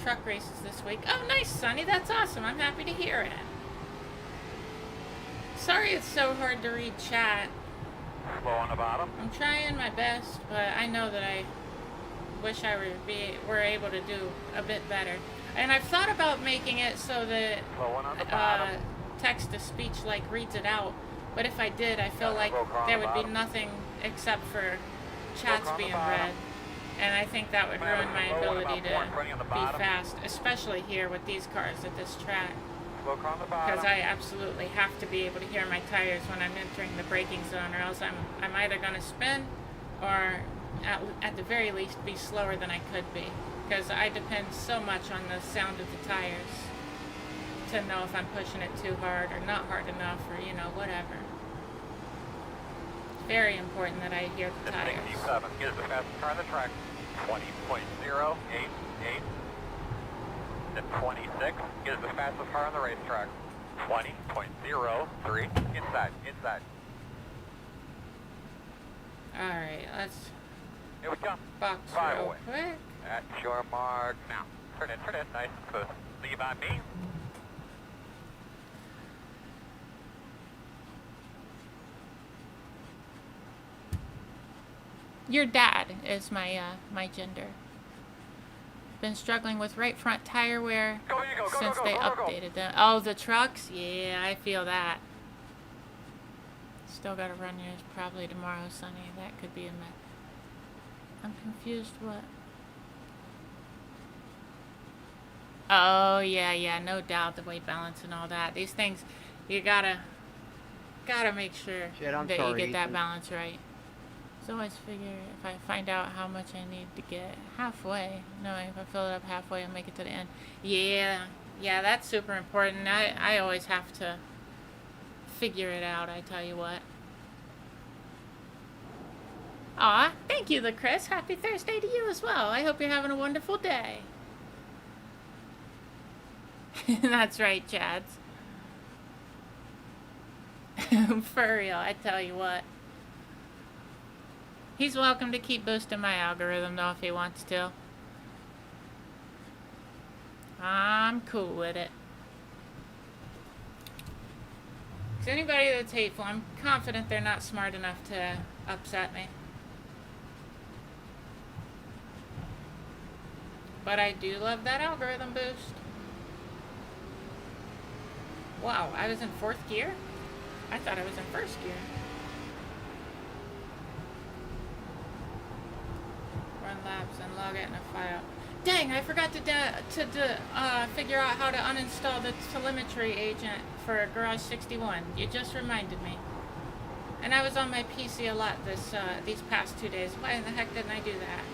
Speaker 1: truck races this week. Oh, nice, Sonny. That's awesome. I'm happy to hear it. Sorry it's so hard to read chat.
Speaker 2: Slow on the bottom.
Speaker 1: I'm trying my best, but I know that I wish I were able to do a bit better. And I've thought about making it so that
Speaker 2: Slow one on the bottom.
Speaker 1: text-to-speech like reads it out. But if I did, I feel like
Speaker 2: Slow car on
Speaker 1: there
Speaker 2: the
Speaker 1: would be
Speaker 2: bottom.
Speaker 1: nothing except for chats
Speaker 2: car on the
Speaker 1: being
Speaker 2: bottom.
Speaker 1: read. And I think that would ruin my
Speaker 2: Slow one
Speaker 1: ability
Speaker 2: about 420 on the
Speaker 1: to be
Speaker 2: bottom.
Speaker 1: fast, especially here with these cars at this track.
Speaker 2: Slow car on the bottom.
Speaker 1: Because I absolutely have to be able to hear my tires when I'm entering the braking zone, or else I'm either going to spin or at the very least be slower than I could be. Because I depend so much on the sound of the tires to know if I'm pushing it too hard or not hard enough, or whatever. It's very important that I hear the tires.
Speaker 2: 67. Gives the fastest car on the track. 20.088. The 26 gives the fastest car on the racetrack. 20.03. Inside.
Speaker 1: Alright, let's
Speaker 2: Here we come.
Speaker 1: box
Speaker 2: Five
Speaker 1: real
Speaker 2: away.
Speaker 1: quick.
Speaker 2: At your mark now. Turn in. Nice and smooth. Leave on me.
Speaker 1: Your dad is my my gender. Been struggling with right front tire wear
Speaker 2: Go, you go, go,
Speaker 1: since
Speaker 2: go,
Speaker 1: they
Speaker 2: go, go, go.
Speaker 1: updated them. Oh, the trucks? Yeah, I feel that. Still gotta run yours probably tomorrow, Sonny. That could be a mess. I'm confused. What? Oh yeah, no doubt the weight balance and all that. These things, you gotta make sure
Speaker 3: Shit, I'm
Speaker 1: that you
Speaker 3: sorry,
Speaker 1: get that
Speaker 3: Ethan.
Speaker 1: balance right. So always figure if I find out how much I need to get halfway, knowing if I fill it up halfway, I'll make it to the end. Yeah, that's super important. I always have to figure it out, I tell you what. Aw, thank you, the Chris. Happy Thursday to you as well. I hope you're having a wonderful day. That's right, Chads. For real, I tell you what. He's welcome to keep boosting my algorithm, though, if he wants to. I'm cool with it. 'Cause anybody that's hateful, I'm confident they're not smart enough to upset me. But I do love that algorithm boost. Wow, I was in 4th gear? I thought I was in 1st gear. Run laps and log it in a file. Dang, I forgot to figure out how to uninstall the telemetry agent for Garage 61. You just reminded me. And I was on my PC a lot these past 2 days. Why in the heck didn't I do that?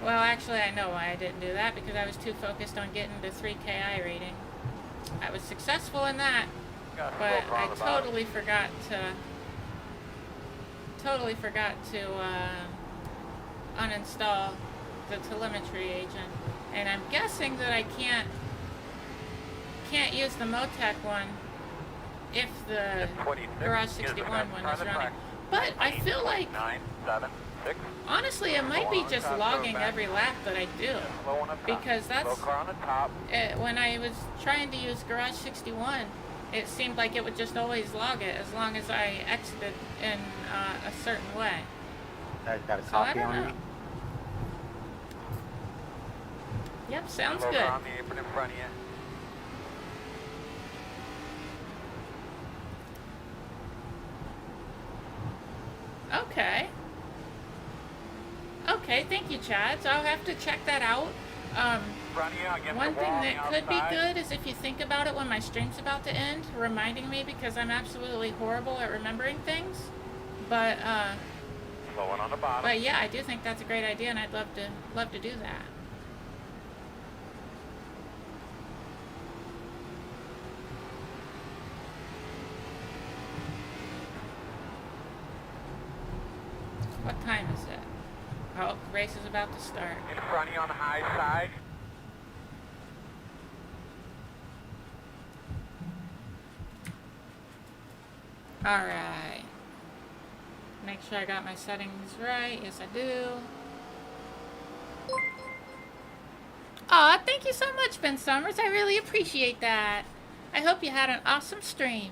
Speaker 1: Well, actually, I know why I didn't do that, because I was too focused on getting the 3KI rating. I was successful in that,
Speaker 2: Got a
Speaker 1: but
Speaker 2: slow car
Speaker 1: I
Speaker 2: on the bottom.
Speaker 1: totally forgot to uninstall the telemetry agent. And I'm guessing that I can't use the Motec one if the
Speaker 2: 26
Speaker 1: Garage
Speaker 2: gives the
Speaker 1: 61
Speaker 2: fastest
Speaker 1: one
Speaker 2: car on
Speaker 1: is
Speaker 2: the
Speaker 1: running.
Speaker 2: track.
Speaker 1: But I feel like,
Speaker 2: 9, 7, 6.
Speaker 1: honestly, it might be just logging every lap that I do.
Speaker 2: Slow on the top.
Speaker 1: Because
Speaker 2: Slow
Speaker 1: that's,
Speaker 2: car on the top.
Speaker 1: when I was trying to use Garage 61, it seemed like it would just always log it as long as I exited in a certain way.
Speaker 3: Guys got a
Speaker 1: So I
Speaker 3: copy
Speaker 1: don't
Speaker 3: on
Speaker 1: know.
Speaker 3: me?
Speaker 1: Yep, sounds
Speaker 2: Slow
Speaker 1: good.
Speaker 2: car on the apron in front of you.
Speaker 1: Okay, thank you, Chad. So I'll have to check that out.
Speaker 2: Front of you against
Speaker 1: One
Speaker 2: the
Speaker 1: thing
Speaker 2: wall on
Speaker 1: that
Speaker 2: the
Speaker 1: could be
Speaker 2: outside.
Speaker 1: good is if you think about it when my stream's about to end, reminding me, because I'm absolutely horrible at remembering things. But
Speaker 2: Slow one on the bottom.
Speaker 1: but yeah, I do think that's a great idea, and I'd love to do that. What time is it? Oh, the race is about to start.
Speaker 2: In front of you on the high side.
Speaker 1: Alright. Make sure I got my settings right. Yes, I do. Aw, thank you so much, Ben Summers. I really appreciate that. I hope you had an awesome stream.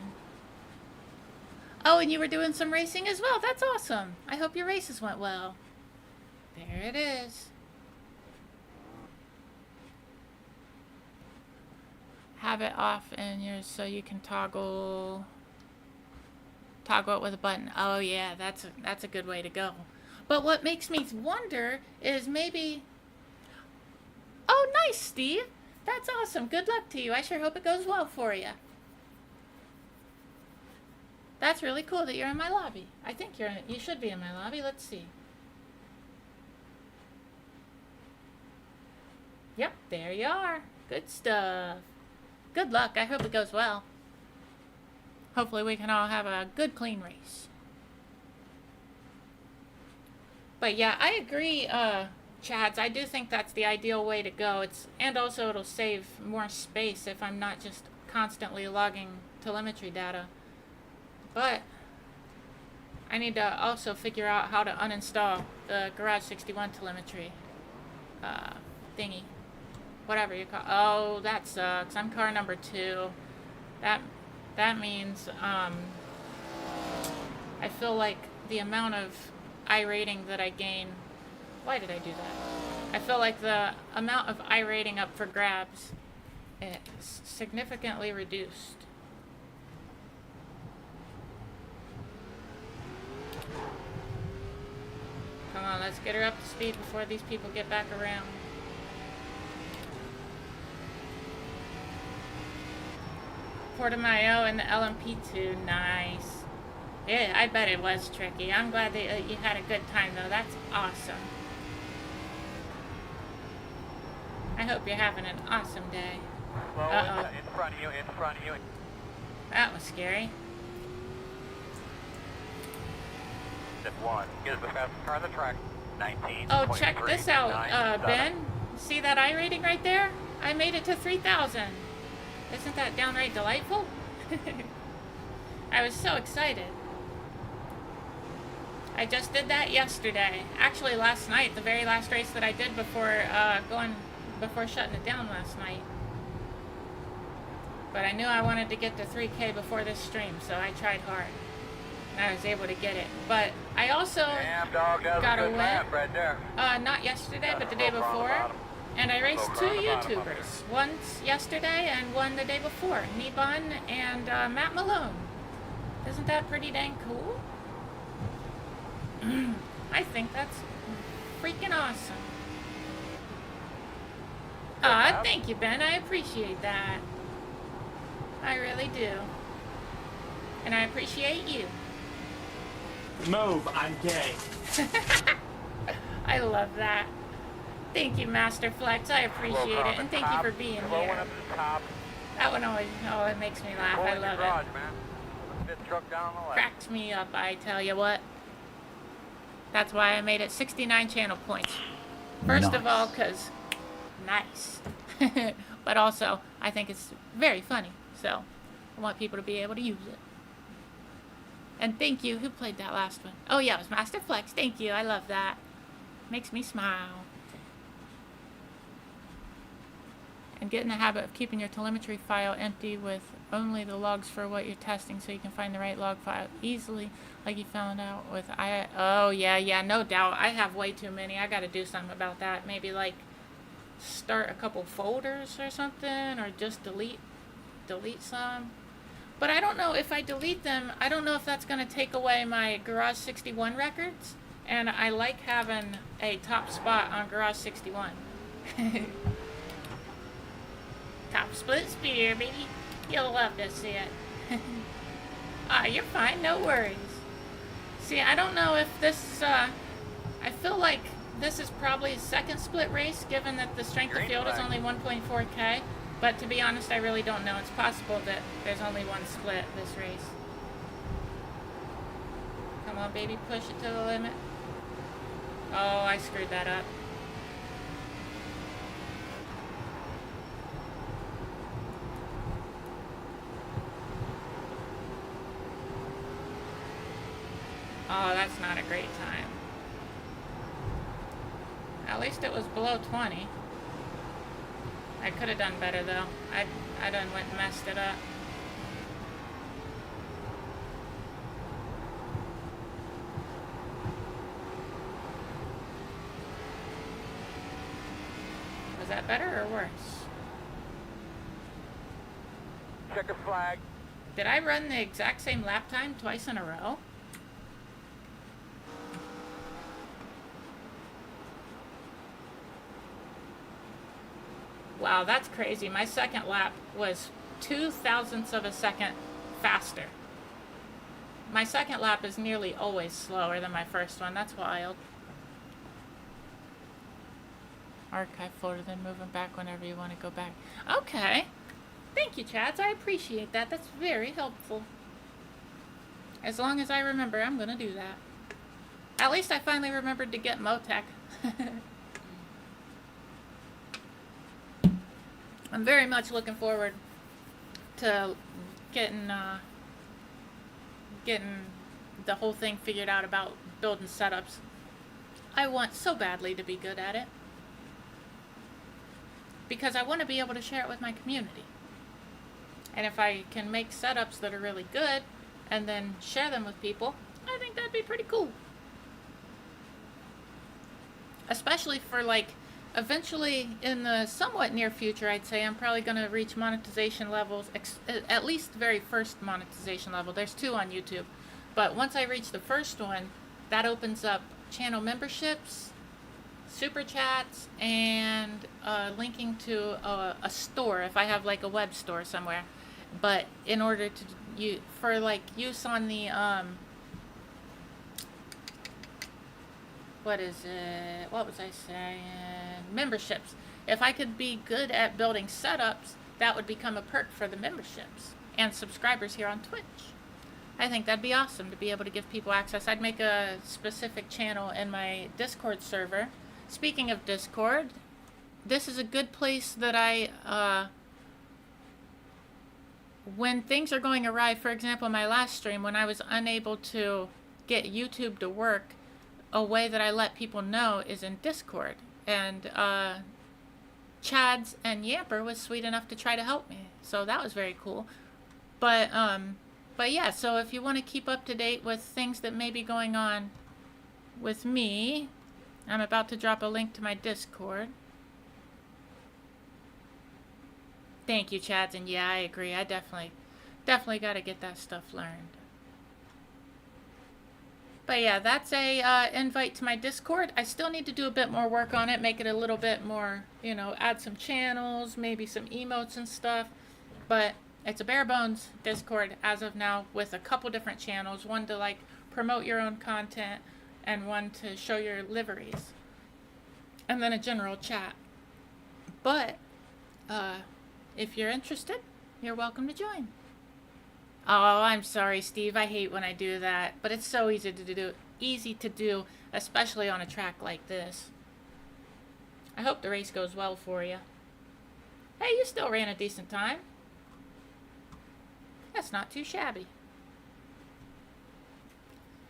Speaker 1: Oh, and you were doing some racing as well. That's awesome. I hope your races went well. There it is. Have it off in yours so you can toggle it with a button. Oh yeah, that's a good way to go. But what makes me wonder is maybe... Oh, nice, Steve. That's awesome. Good luck to you. I sure hope it goes well for you. That's really cool that you're in my lobby. I think you should be in my lobby. Let's see. Yep, there you are. Good stuff. Good luck. I hope it goes well. Hopefully we can all have a good, clean race. But yeah, I agree, Chads. I do think that's the ideal way to go. And also it'll save more space if I'm not just constantly logging telemetry data. But I need to also figure out how to uninstall the Garage 61 telemetry thingy. Whatever you call. Oh, that sucks. I'm car number 2. That means I feel like the amount of iRating that I gain. Why did I do that? I feel like the amount of iRating up for grabs is significantly reduced. Come on, let's get her up to speed before these people get back around. Porta Mayo and the LMP2, nice. Yeah, I bet it was tricky. I'm glad that you had a good time though. That's awesome. I hope you're having an awesome day. Uh-oh.
Speaker 2: In front of you, in front of you.
Speaker 1: That was scary.
Speaker 2: Step 1. Get us the fastest car on the track. 19.
Speaker 1: Oh, check this out, Ben. See that iRating right there? I made it to 3,000. Isn't that downright delightful? I was so excited. I just did that yesterday. Actually, last night, the very last race that I did before shutting it down last night. But I knew I wanted to get to 3K before this stream, so I tried hard. And I was able to get it. But I also got a win. Not yesterday, but the day before. And I raced 2 YouTubers. Once yesterday and one the day before. Nebun and Matt Malone. Isn't that pretty dang cool? I think that's freaking awesome. Thank you, Ben. I appreciate that. I really do. And I appreciate you.
Speaker 7: Move, I'm gay.
Speaker 1: I love that. Thank you, Master Flex. I appreciate it. And thank you for being here. That one always, it makes me laugh. I love it. Cracks me up, I tell you what. That's why I made it 69 channel points. First of all, because nice. But also, I think it's very funny. So, I want people to be able to use it. And thank you. Who played that last one? Oh, yeah, it was Master Flex. Thank you. I love that. Makes me smile. And get in the habit of keeping your telemetry file empty with only the logs for what you're testing so you can find the right log file easily, like you found out with oh yeah, no doubt. I have way too many. I got to do something about that. Maybe like start a couple folders or something, or just delete some. But I don't know if I delete them. I don't know if that's going to take away my Garage 61 records. And I like having a top spot on Garage 61. Top split spear, baby. You'll love to see it. You're fine, no worries. See, I don't know if this, I feel like this is probably a second split race, given that the strength of field is only 1.4K. But to be honest, I really don't know. It's possible that there's only one split this race. Come on, baby, push it to the limit. Oh, I screwed that up. Oh, that's not a great time. At least it was below 20. I could have done better though. I done went and messed it up. Was that better or worse?
Speaker 2: Checker flag.
Speaker 1: Did I run the exact same lap time twice in a row? Wow, that's crazy. My second lap was 0.02 of a second faster. My second lap is nearly always slower than my first one. That's wild. Archive folder, then moving back whenever you want to go back. Okay. Thank you, Chads. I appreciate that. That's very helpful. As long as I remember, I'm going to do that. At least I finally remembered to get Motec. I'm very much looking forward to getting the whole thing figured out about building setups. I want so badly to be good at it because I want to be able to share it with my community. And if I can make setups that are really good and then share them with people, I think that'd be pretty cool. Especially for like eventually in the somewhat near future, I'd say I'm probably going to reach monetization levels, at least the very first monetization level. There's 2 on YouTube. But once I reach the first one, that opens up channel memberships, super chats, and linking to a store if I have like a web store somewhere. But in order to for like use on the what was I saying? Memberships. If I could be good at building setups, that would become a perk for the memberships and subscribers here on Twitch. I think that'd be awesome to be able to give people access. I'd make a specific channel in my Discord server. Speaking of Discord, this is a good place that I, when things are going awry, for example, my last stream, when I was unable to get YouTube to work, a way that I let people know is in Discord. And Chads and Yamper was sweet enough to try to help me. So that was very cool. But yeah, so if you want to keep up to date with things that may be going on with me, I'm about to drop a link to my Discord. Thank you, Chads, and yeah, I agree. I definitely got to get that stuff learned. But yeah, that's a invite to my Discord. I still need to do a bit more work on it, make it a little bit more, you know, add some channels, maybe some emotes and stuff. But it's a bare bones Discord as of now with a couple different channels. One to like promote your own content and one to show your liveries. And then a general chat. But if you're interested, you're welcome to join. Oh, I'm sorry, Steve. I hate when I do that, but it's so easy to do, especially on a track like this. I hope the race goes well for you. Hey, you still ran a decent time. That's not too shabby.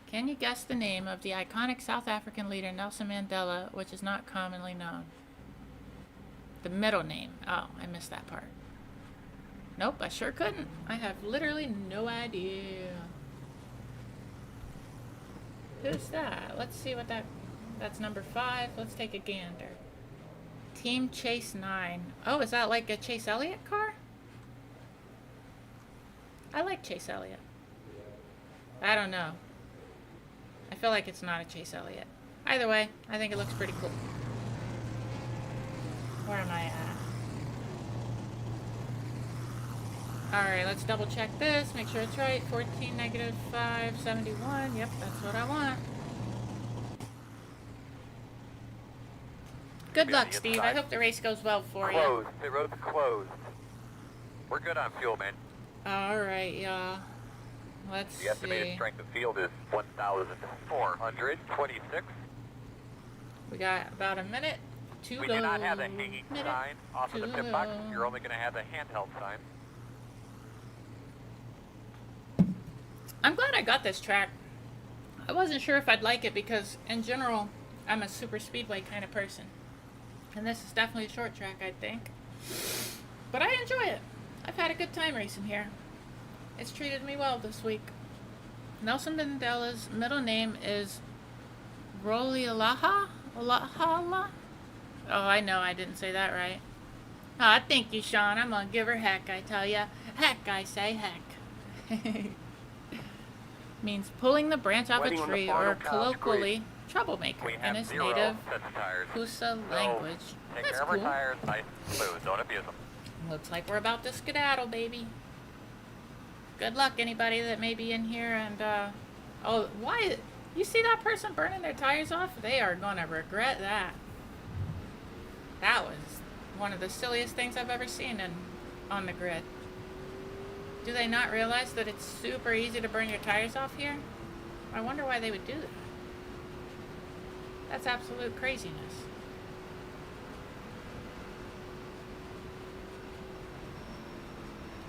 Speaker 1: Can you guess the name of the iconic South African leader Nelson Mandela, which is not commonly known? The middle name. Oh, I missed that part. Nope, I sure couldn't. I have literally no idea. Who's that? Let's see what that's number 5. Let's take a gander. Team Chase 9. Oh, is that like a Chase Elliott car? I like Chase Elliott. I don't know. I feel like it's not a Chase Elliott. Either way, I think it looks pretty cool. Where am I at? Alright, let's double check this, make sure it's right. 14, negative 5, 71. Yep, that's what I want. Good luck, Steve. I hope the race goes well for you.
Speaker 2: Closed. The road's closed. We're good on fuel, man.
Speaker 1: Alright, y'all. Let's see.
Speaker 2: The estimated strength of field is 1,426.
Speaker 1: We got about a minute to
Speaker 2: We
Speaker 1: go.
Speaker 2: do not have the hanging
Speaker 1: Minute
Speaker 2: sign off of the
Speaker 1: to
Speaker 2: pit box.
Speaker 1: go.
Speaker 2: You're only going to have the handheld sign.
Speaker 1: I'm glad I got this track. I wasn't sure if I'd like it because, in general, I'm a super speedway kind of person. And this is definitely a short track, I think. But I enjoy it. I've had a good time racing here. It's treated me well this week. Nelson Mandela's middle name is Rolialaha? Olahala? Oh, I know I didn't say that right. Ah, thank you, Sean. I'm gonna give her heck, I tell ya. Heck, I say heck. Means pulling the branch off a
Speaker 2: Waiting on the
Speaker 1: tree,
Speaker 2: final
Speaker 1: or
Speaker 2: count,
Speaker 1: colloquially, troublemaker
Speaker 2: We
Speaker 1: in
Speaker 2: have
Speaker 1: his
Speaker 2: 0
Speaker 1: native
Speaker 2: sets of tires.
Speaker 1: Husa
Speaker 2: So,
Speaker 1: language.
Speaker 2: take
Speaker 1: That's
Speaker 2: care of our
Speaker 1: cool.
Speaker 2: tires, nice and smooth. Don't abuse them.
Speaker 1: Looks like we're about to skedaddle, baby. Good luck, anybody that may be in here. And, oh, why? You see that person burning their tires off? They are gonna regret that. That was one of the silliest things I've ever seen on the grid. Do they not realize that it's super easy to burn your tires off here? I wonder why they would do that. That's absolute craziness.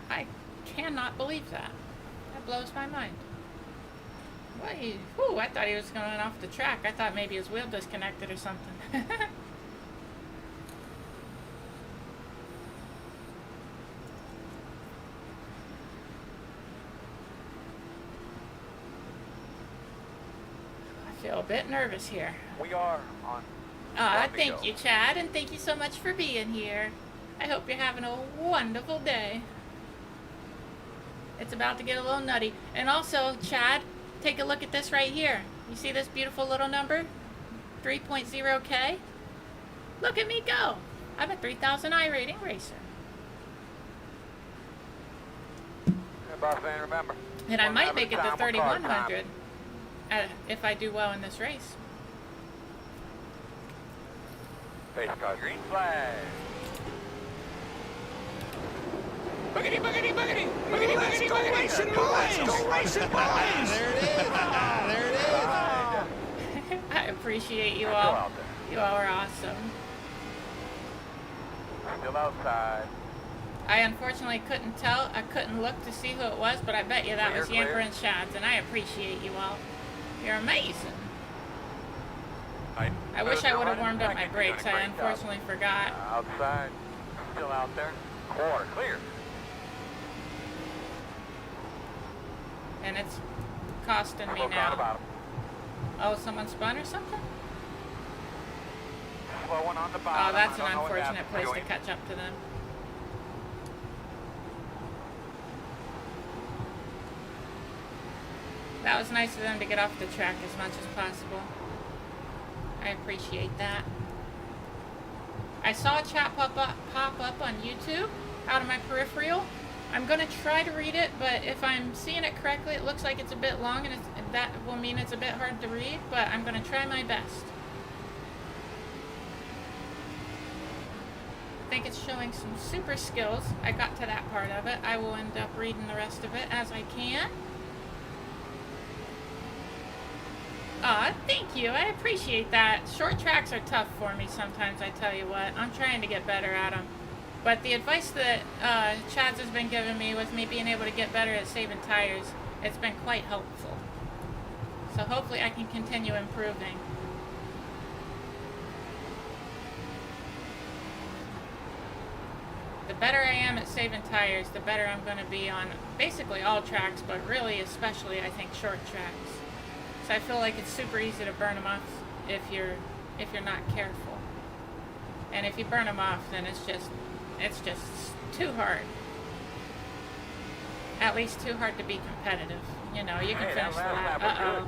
Speaker 1: I cannot believe that. That blows my mind. Whew, I thought he was going off the track. I thought maybe his wheel disconnected or something. I feel a bit nervous here.
Speaker 2: We are on.
Speaker 1: Thank you, Chad, and thank you so much for being here. I hope you're having a wonderful day. It's about to get a little nutty. And also, Chad, take a look at this right here. You see this beautiful little number? 3.0K? Look at me go. I'm a 3000 iRating racer.
Speaker 2: Hey, boss man, remember.
Speaker 1: And I
Speaker 2: one
Speaker 1: might
Speaker 2: lap
Speaker 1: make it
Speaker 2: at a
Speaker 1: to
Speaker 2: time, one car at a time.
Speaker 1: 3100 if I do well in this race.
Speaker 2: Face car, green flag.
Speaker 4: Boogity, boogity, boogity! Boogity, let's go racing, boys! Let's go racing, boys!
Speaker 8: There it is. There it is.
Speaker 1: I appreciate you
Speaker 2: Still
Speaker 1: all.
Speaker 2: out there.
Speaker 1: You all are awesome.
Speaker 2: Still outside.
Speaker 1: I unfortunately couldn't tell. I couldn't look to see who it was, but I bet you that
Speaker 2: Clear,
Speaker 1: was Yamper
Speaker 2: clear.
Speaker 1: and Shads, and I appreciate you all. You're amazing.
Speaker 2: Nice.
Speaker 1: I wish I would have
Speaker 2: Running
Speaker 1: warmed up my
Speaker 2: second. You're doing
Speaker 1: brakes.
Speaker 2: a
Speaker 1: I
Speaker 2: great job.
Speaker 1: unfortunately forgot.
Speaker 2: Outside. Still out there. Quarter, clear.
Speaker 1: And it's costing me
Speaker 2: Slow down
Speaker 1: now.
Speaker 2: about 'em.
Speaker 1: Oh, someone spun or something?
Speaker 2: Slow one on the bottom.
Speaker 1: Oh, that's
Speaker 2: I
Speaker 1: an
Speaker 2: don't know what
Speaker 1: unfortunate
Speaker 2: happened.
Speaker 1: place to
Speaker 2: Doing-
Speaker 1: catch up to them. That was nice of them to get off the track as much as possible. I appreciate that. I saw a chat pop up on YouTube out of my peripheral. I'm going to try to read it, but if I'm seeing it correctly, it looks like it's a bit long, and that will mean it's a bit hard to read, but I'm going to try my best. I think it's showing some super skills. I got to that part of it. I will end up reading the rest of it as I can. Aw, thank you. I appreciate that. Short tracks are tough for me sometimes, I tell you what. I'm trying to get better at them. But the advice that Chaz has been giving me with me being able to get better at saving tires, it's been quite helpful. So hopefully I can continue improving. The better I am at saving tires, the better I'm going to be on basically all tracks, but really especially I think short tracks. So I feel like it's super easy to burn them off if you're not careful. And if you burn them off, then it's just too hard. At least too hard to be competitive. You know, you can
Speaker 2: Hey,
Speaker 1: finish the
Speaker 2: that
Speaker 1: lap.
Speaker 2: lap was good.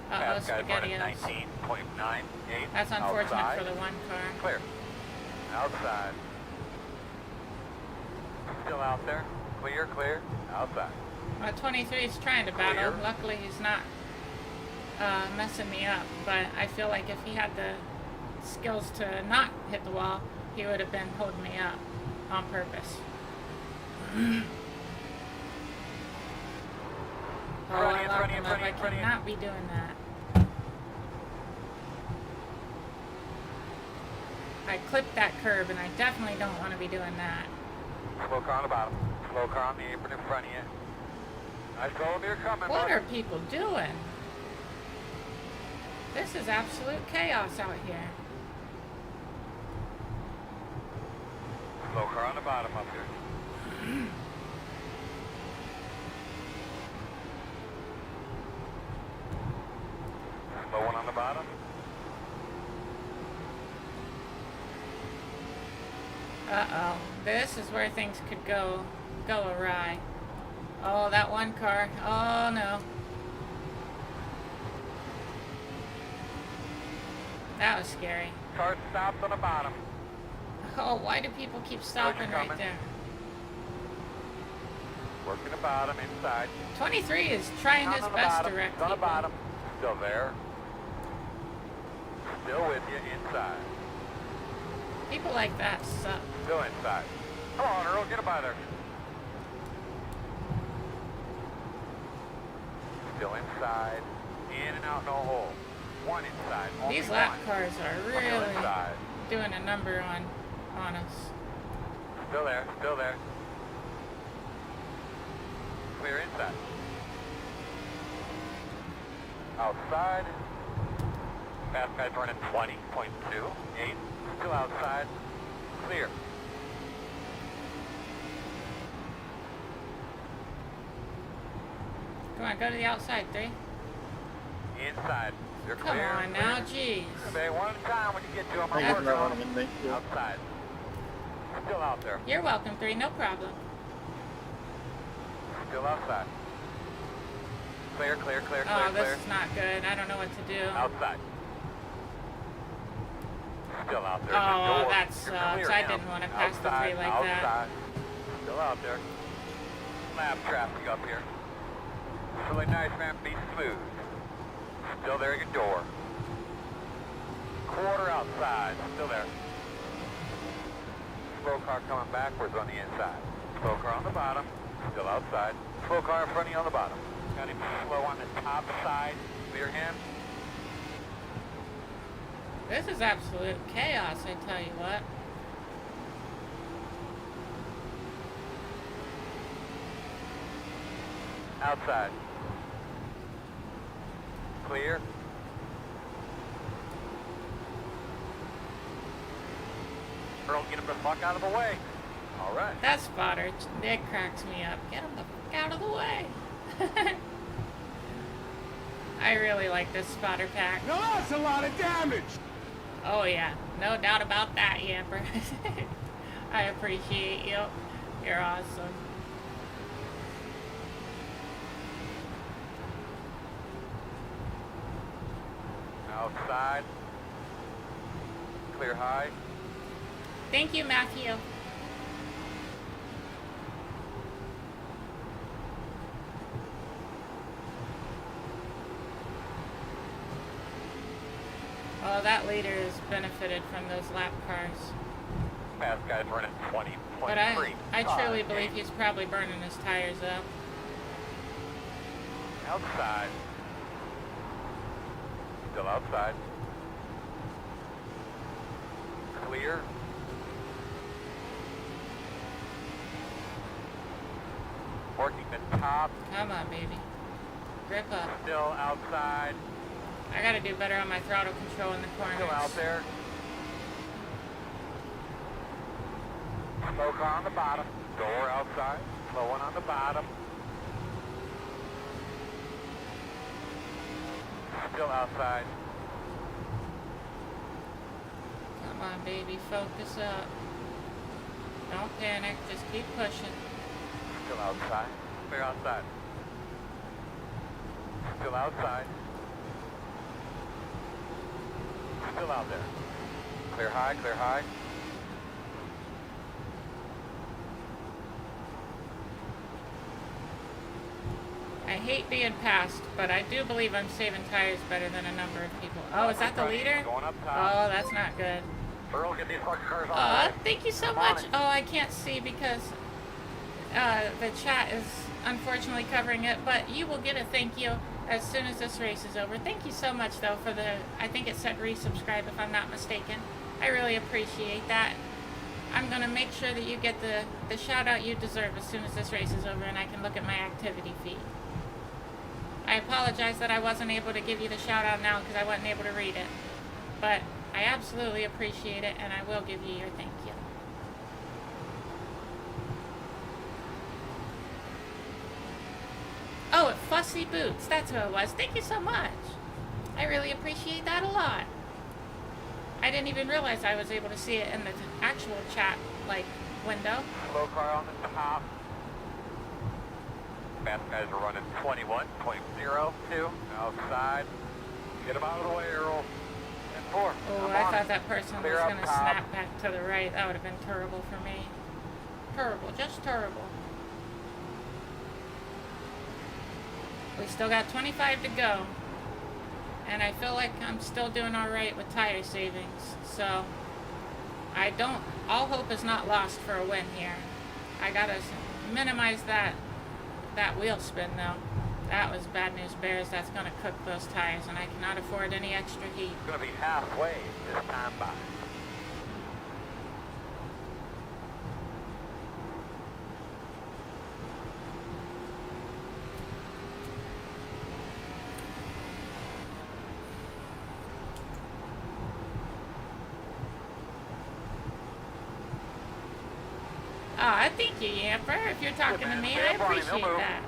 Speaker 2: Fast guys running
Speaker 1: SpaghettiOs.
Speaker 2: 19.98.
Speaker 1: That's unfortunate
Speaker 2: outside.
Speaker 1: for the one car.
Speaker 2: Clear. Outside. Still out there. Clear, clear. Outside.
Speaker 1: 23 is trying to battle.
Speaker 2: Clear.
Speaker 1: Luckily, he's not messing me up. But I feel like if he had the skills to not hit the wall, he would have been holding me up on purpose. Oh, I love him up. I cannot be doing that. I clipped that curb, and I definitely don't want to be doing that.
Speaker 2: Slow car on the bottom. Slow car on the apron in front of you. I told you you're coming,
Speaker 1: What
Speaker 2: bud.
Speaker 1: are people doing? This is absolute chaos out here.
Speaker 2: Slow car on the bottom up here. Slow one on the bottom.
Speaker 1: Uh-oh. This is where things could go awry. Oh, that one car. Oh, no. That was scary.
Speaker 2: Car stopped on the bottom.
Speaker 1: Oh, why do people keep stopping right
Speaker 2: coming.
Speaker 1: there?
Speaker 2: Working the bottom inside.
Speaker 1: 23 is trying his
Speaker 2: On the
Speaker 1: best
Speaker 2: bottom.
Speaker 1: to wreck
Speaker 2: It's on the
Speaker 1: people.
Speaker 2: bottom. Still there. Still with you inside.
Speaker 1: People like that suck.
Speaker 2: Still inside. Come on, Earl, get up out of there. Still inside. In and out, no hole. One inside. Only
Speaker 1: These lap
Speaker 2: one.
Speaker 1: cars are
Speaker 2: Still
Speaker 1: really
Speaker 2: inside.
Speaker 1: doing a number on us.
Speaker 2: Still there. Still there. Clear inside. Outside. Fast guy's running 20.28. Still outside. Clear.
Speaker 1: Come on, go to the outside, 3.
Speaker 2: Inside. You're
Speaker 1: Come
Speaker 2: clear.
Speaker 1: on now, jeez.
Speaker 2: Okay, one at a time when you get to them.
Speaker 5: Thank
Speaker 2: I'm
Speaker 5: you
Speaker 2: working
Speaker 5: for
Speaker 2: on
Speaker 5: letting
Speaker 2: them.
Speaker 5: me make you.
Speaker 2: Outside. Still out there.
Speaker 1: You're welcome, 3, no problem.
Speaker 2: Still outside. Clear, clear, clear, clear,
Speaker 1: Oh, this
Speaker 2: clear.
Speaker 1: is not good. I don't know what to do.
Speaker 2: Outside. Still out there.
Speaker 1: Oh,
Speaker 2: Good door.
Speaker 1: that
Speaker 2: You're
Speaker 1: sucks.
Speaker 2: clear
Speaker 1: I
Speaker 2: now.
Speaker 1: didn't want to pass the
Speaker 2: Outside,
Speaker 1: 3 like
Speaker 2: outside.
Speaker 1: that.
Speaker 2: Still out there. Lap traffic up here. Really nice, man. Be smooth. Still there at your door. Quarter outside. Still there. Slow car coming backwards on the inside. Slow car on the bottom. Still outside. Slow car in front of you on the bottom. Got him slow on the top side. Clear him.
Speaker 1: This is absolute chaos, I tell you what.
Speaker 2: Outside. Clear. Earl, get him the fuck out of the way. All right.
Speaker 1: That spotter, it cracks me up. Get him the fuck out of the way. I really like this spotter pack.
Speaker 4: Now that's a lot of damage.
Speaker 1: Oh yeah, no doubt about that, Yamper. I appreciate you. You're awesome.
Speaker 2: Outside. Clear high.
Speaker 1: Thank you, Matthew. Oh, that leader has benefited from those lap cars.
Speaker 2: Fast guy's running 20.3.
Speaker 1: But I truly believe he's probably burning his tires up.
Speaker 2: Outside. Still outside. Clear. Working the top.
Speaker 1: Come on, baby. Grip up.
Speaker 2: Still outside.
Speaker 1: I gotta do better on my throttle control in the corners.
Speaker 2: Still out there. Slow car on the bottom. Door outside. Slow one on the bottom. Still outside.
Speaker 1: Come on, baby. Focus up. Don't panic. Just keep pushing.
Speaker 2: Still outside. Clear outside. Still outside. Still out there. Clear high, clear high.
Speaker 1: I hate being passed, but I do believe I'm saving tires better than a number of people. Oh, is that the leader?
Speaker 2: Going up top.
Speaker 1: Oh, that's not good.
Speaker 2: Earl, get these fucking cars on.
Speaker 1: Thank you so
Speaker 2: Come on
Speaker 1: much.
Speaker 2: in.
Speaker 1: Oh, I can't see because the chat is unfortunately covering it, but you will get a thank you as soon as this race is over. Thank you so much, though, for the, I think it said resubscribe if I'm not mistaken. I really appreciate that. I'm going to make sure that you get the shout out you deserve as soon as this race is over and I can look at my activity feed. I apologize that I wasn't able to give you the shout out now because I wasn't able to read it. But I absolutely appreciate it and I will give you your thank you. Oh, Fussy Boots. That's who it was. Thank you so much. I really appreciate that a lot. I didn't even realize I was able to see it in the actual chat, window.
Speaker 2: Slow car on the top. Fast guys are running 21.02 outside. Get them out of the way, Earl. And 4.
Speaker 1: Oh, I thought that person was going to
Speaker 2: top.
Speaker 1: snap back to the right. That would have been terrible for me. Terrible, just terrible. We still got 25 to go. And I feel like I'm still doing alright with tire savings. So, all hope is not lost for a win here. I gotta minimize that wheel spin though. That was bad news bears. That's gonna cook those tires and I cannot afford any extra heat.
Speaker 2: It's gonna be halfway this time by.
Speaker 1: Thank you, Yamper. If you're talking to me, I appreciate that.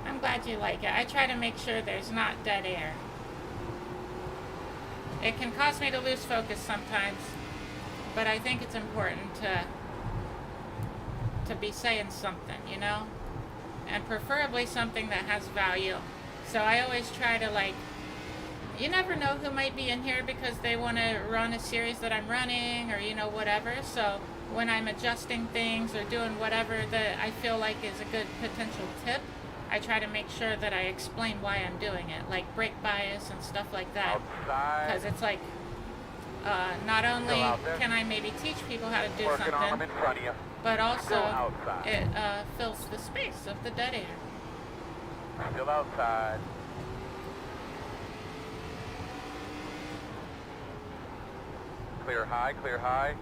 Speaker 1: I'm glad you like it. I try to make sure there's not dead air. It can cause me to lose focus sometimes, but I think it's important to be saying something, you know? And preferably something that has value. So I always try to you never know who might be in here because they want to run a series that I'm running or, whatever. So when I'm adjusting things or doing whatever that I feel like is a good potential tip, I try to make sure that I explain why I'm doing it, like brake bias and stuff like that. Because it's not only can I maybe teach people how to do something, but also it fills the space of the dead air.
Speaker 2: Still outside. Clear high, clear high.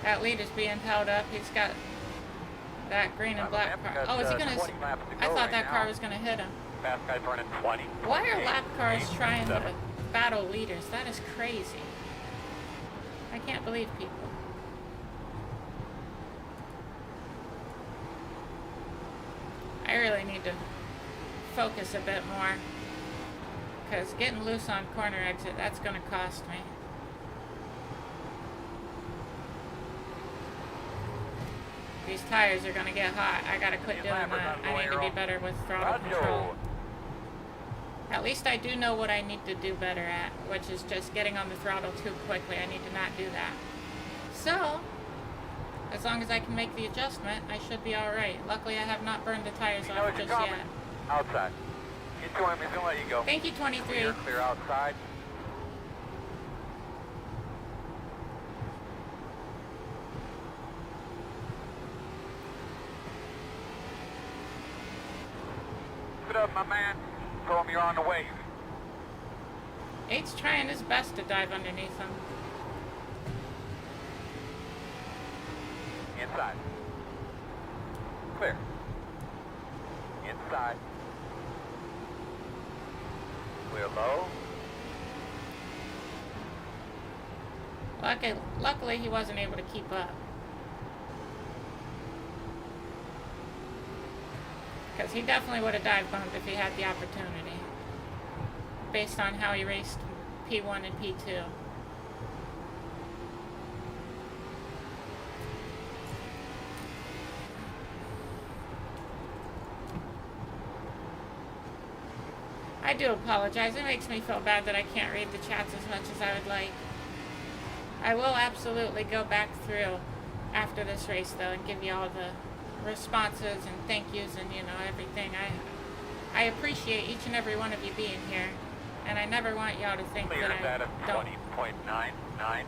Speaker 1: That lead is being held up. He's got that green and black car. Oh, is he going to... I thought that car was going to hit him.
Speaker 2: Fast guy's running 20.
Speaker 1: Why are lap cars trying to battle leaders? That is crazy. I can't believe people. I really need to focus a bit more. Because getting loose on corner exit, that's going to cost me. These tires are going to get hot. I got to quit doing that. I need to be better with throttle control. At least I do know what I need to do better at, which is just getting on the throttle too quickly. I need to not do that. So, as long as I can make the adjustment, I should be alright. Luckily, I have not burned the tires off just yet.
Speaker 2: Outside. Get to him, he's gonna let you go.
Speaker 1: Thank you, 23.
Speaker 2: Clear outside. Get up, my man. Tell him you're on the way.
Speaker 1: 8's trying his best to dive underneath him.
Speaker 2: Inside. Clear. Inside. Clear low.
Speaker 1: Luckily, he wasn't able to keep up. Because he definitely would have dive bombed if he had the opportunity. Based on how he raced P1 and P2. I do apologize. It makes me feel bad that I can't read the chats as much as I would like. I will absolutely go back through after this race, though, and give you all the responses and thank yous and, everything. I appreciate each and every one of you being here, and I never want y'all to think that I don't.
Speaker 2: 20.99.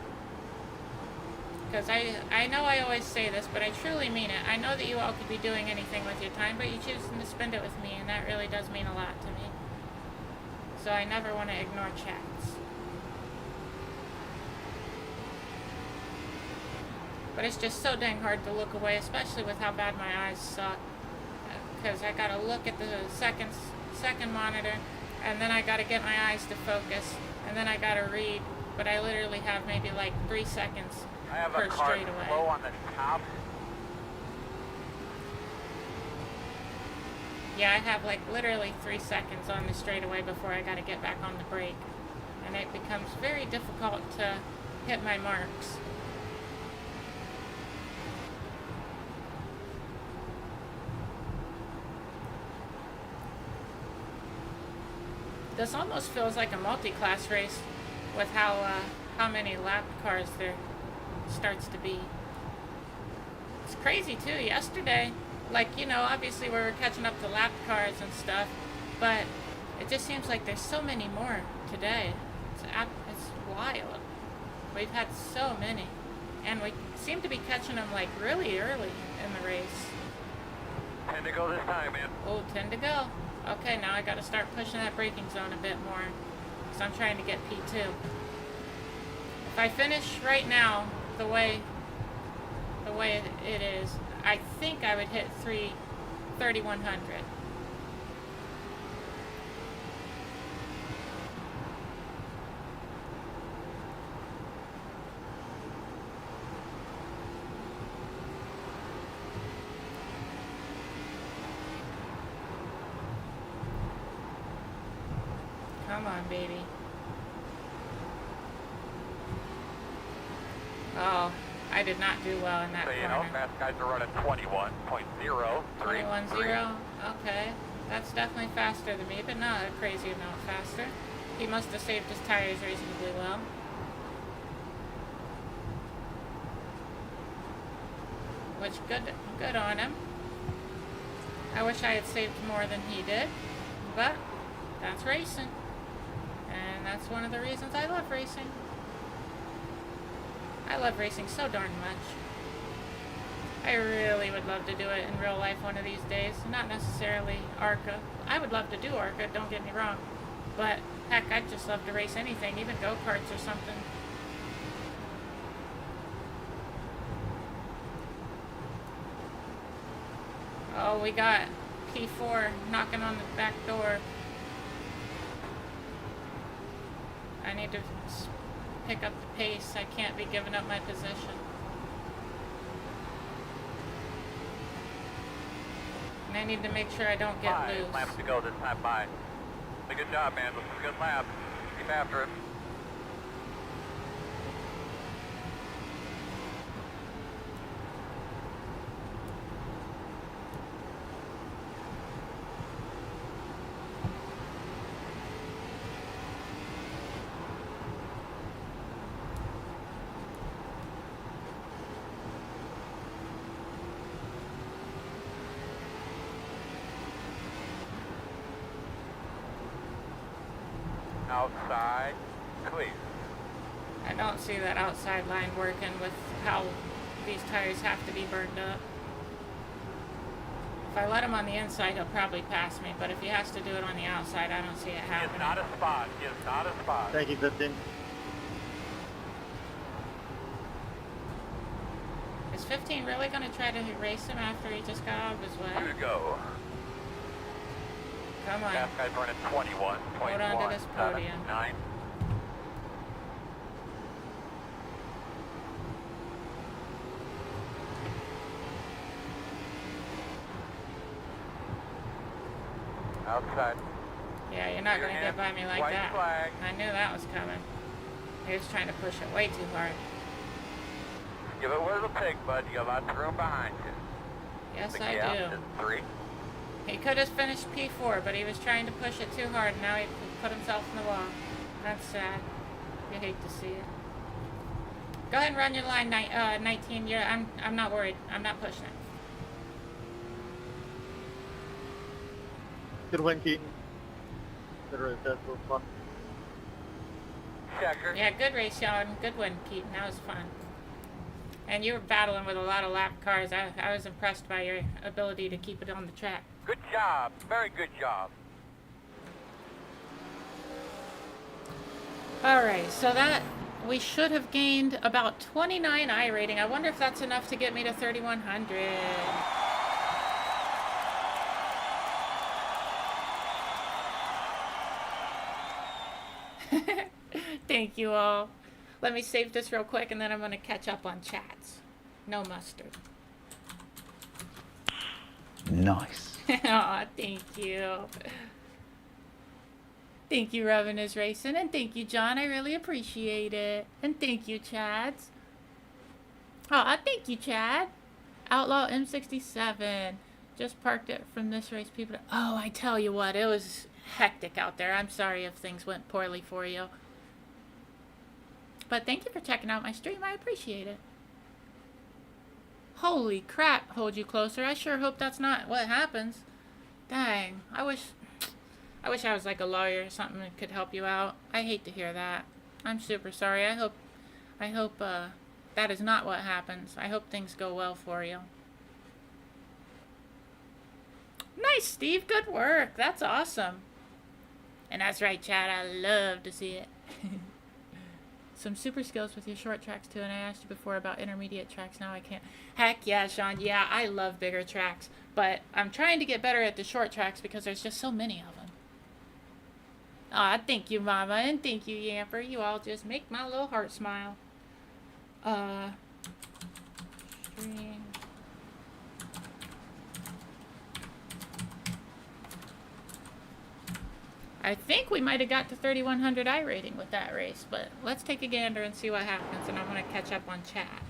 Speaker 1: Because I know I always say this, but I truly mean it. I know that you all could be doing anything with your time, but you're choosing to spend it with me, and that really does mean a lot to me. So I never want to ignore chats. But it's just so dang hard to look away, especially with how bad my eyes suck. Because I gotta look at the second monitor, and then I gotta get my eyes to focus, and then I gotta read. But I literally have maybe like 3 seconds
Speaker 2: I have
Speaker 1: per
Speaker 2: a car
Speaker 1: straightaway.
Speaker 2: slow on the top.
Speaker 1: Yeah, I have like literally 3 seconds on the straightaway before I gotta get back on the brake. And it becomes very difficult to hit my marks. This almost feels like a multi-class race with how many lap cars there starts to be. It's crazy too. Yesterday, like, you know, obviously we were catching up to lap cars and stuff, but it just seems like there's so many more today. It's wild. We've had so many, and we seem to be catching them like really early in the race.
Speaker 2: 10 to go this time, man.
Speaker 1: Oh, 10 to go. Okay, now I gotta start pushing that braking zone a bit more, because I'm trying to get P2. If I finish right now the way it is, I think I would hit 3,100. Come on, baby. Oh, I did not do well in that
Speaker 2: So, you know,
Speaker 1: corner.
Speaker 2: fast guys are running 21.0.
Speaker 1: 21.0. Okay. That's definitely faster than me, but not a crazy amount faster. He must have saved his tires reasonably well. Which, good on him. I wish I had saved more than he did, but that's racing. And that's one of the reasons I love racing. I love racing so darn much. I really would love to do it in real life one of these days. Not necessarily ARCA. I would love to do ARCA, don't get me wrong. But heck, I'd just love to race anything, even go-karts or something. Oh, we got P4 knocking on the back door. I need to pick up the pace. I can't be giving up my position. And I need to make sure I don't get
Speaker 2: 5
Speaker 1: loose.
Speaker 2: laps to go this time by. Good job, man. This is a good lap. Keep after it. Outside, clear.
Speaker 1: I don't see that outside line working with how these tires have to be burned up. If I let him on the inside, he'll probably pass me, but if he has to do it on the outside, I don't see it
Speaker 2: It's
Speaker 1: happening.
Speaker 2: not a spot. It's not a spot.
Speaker 5: Thank you, 15.
Speaker 1: Is 15 really going to try to race him after he just got out of his
Speaker 2: 2
Speaker 1: way?
Speaker 2: to go.
Speaker 1: Come on.
Speaker 2: Fast guys running 21.1.
Speaker 1: Hold on to this podium.
Speaker 2: 9. Outside.
Speaker 1: Yeah, you're not
Speaker 2: Clear
Speaker 1: going to
Speaker 2: him.
Speaker 1: get by me like
Speaker 2: White
Speaker 1: that.
Speaker 2: flag.
Speaker 1: I knew that was coming. He was trying to push it way too hard.
Speaker 2: Give it what it'll take, bud. You got lots of room behind you.
Speaker 1: Yes,
Speaker 2: The
Speaker 1: I
Speaker 2: gap
Speaker 1: do.
Speaker 2: is 3.
Speaker 1: He could have finished P4, but he was trying to push it too hard, and now he put himself in the wall. That's sad. You hate to see it. Go ahead and run your line, 19. I'm not worried. I'm not pushing it.
Speaker 5: Good win, Keaton. Good race, that's was fun.
Speaker 2: Checker.
Speaker 1: Yeah, good race, y'all, and good win, Keaton. That was fun. And you were battling with a lot of lap cars. I was impressed by your ability to keep it on the track.
Speaker 2: Good job. Very good job.
Speaker 1: Alright, so that we should have gained about 29 I rating. I wonder if that's enough to get me to 3100. Thank you all. Let me save this real quick and then I'm going to catch up on chats. No mustard.
Speaker 9: Nice.
Speaker 1: Aw, thank you. Thank you, Revan is Racing, and thank you, John. I really appreciate it. And thank you, Chads. Aw, thank you, Chad. Outlaw M67. Just parked it from this race, people. Oh, I tell you what, it was hectic out there. I'm sorry if things went poorly for you. But thank you for checking out my stream. I appreciate it. Holy crap, hold you closer. I sure hope that's not what happens. Dang, I wish I was like a lawyer or something that could help you out. I hate to hear that. I'm super sorry. I hope that is not what happens. I hope things go well for you. Nice, Steve. Good work. That's awesome. And that's right, Chad. I love to see it. Some super skills with your short tracks too, and I asked you before about intermediate tracks. Now I can't. Heck yeah, Sean. Yeah, I love bigger tracks, but I'm trying to get better at the short tracks because there's just so many of them. Aw, thank you, Mama, and thank you, Yamper. You all just make my little heart smile. Stream. I think we might have got to 3100 I rating with that race, but let's take a gander and see what happens, and I'm going to catch up on chat.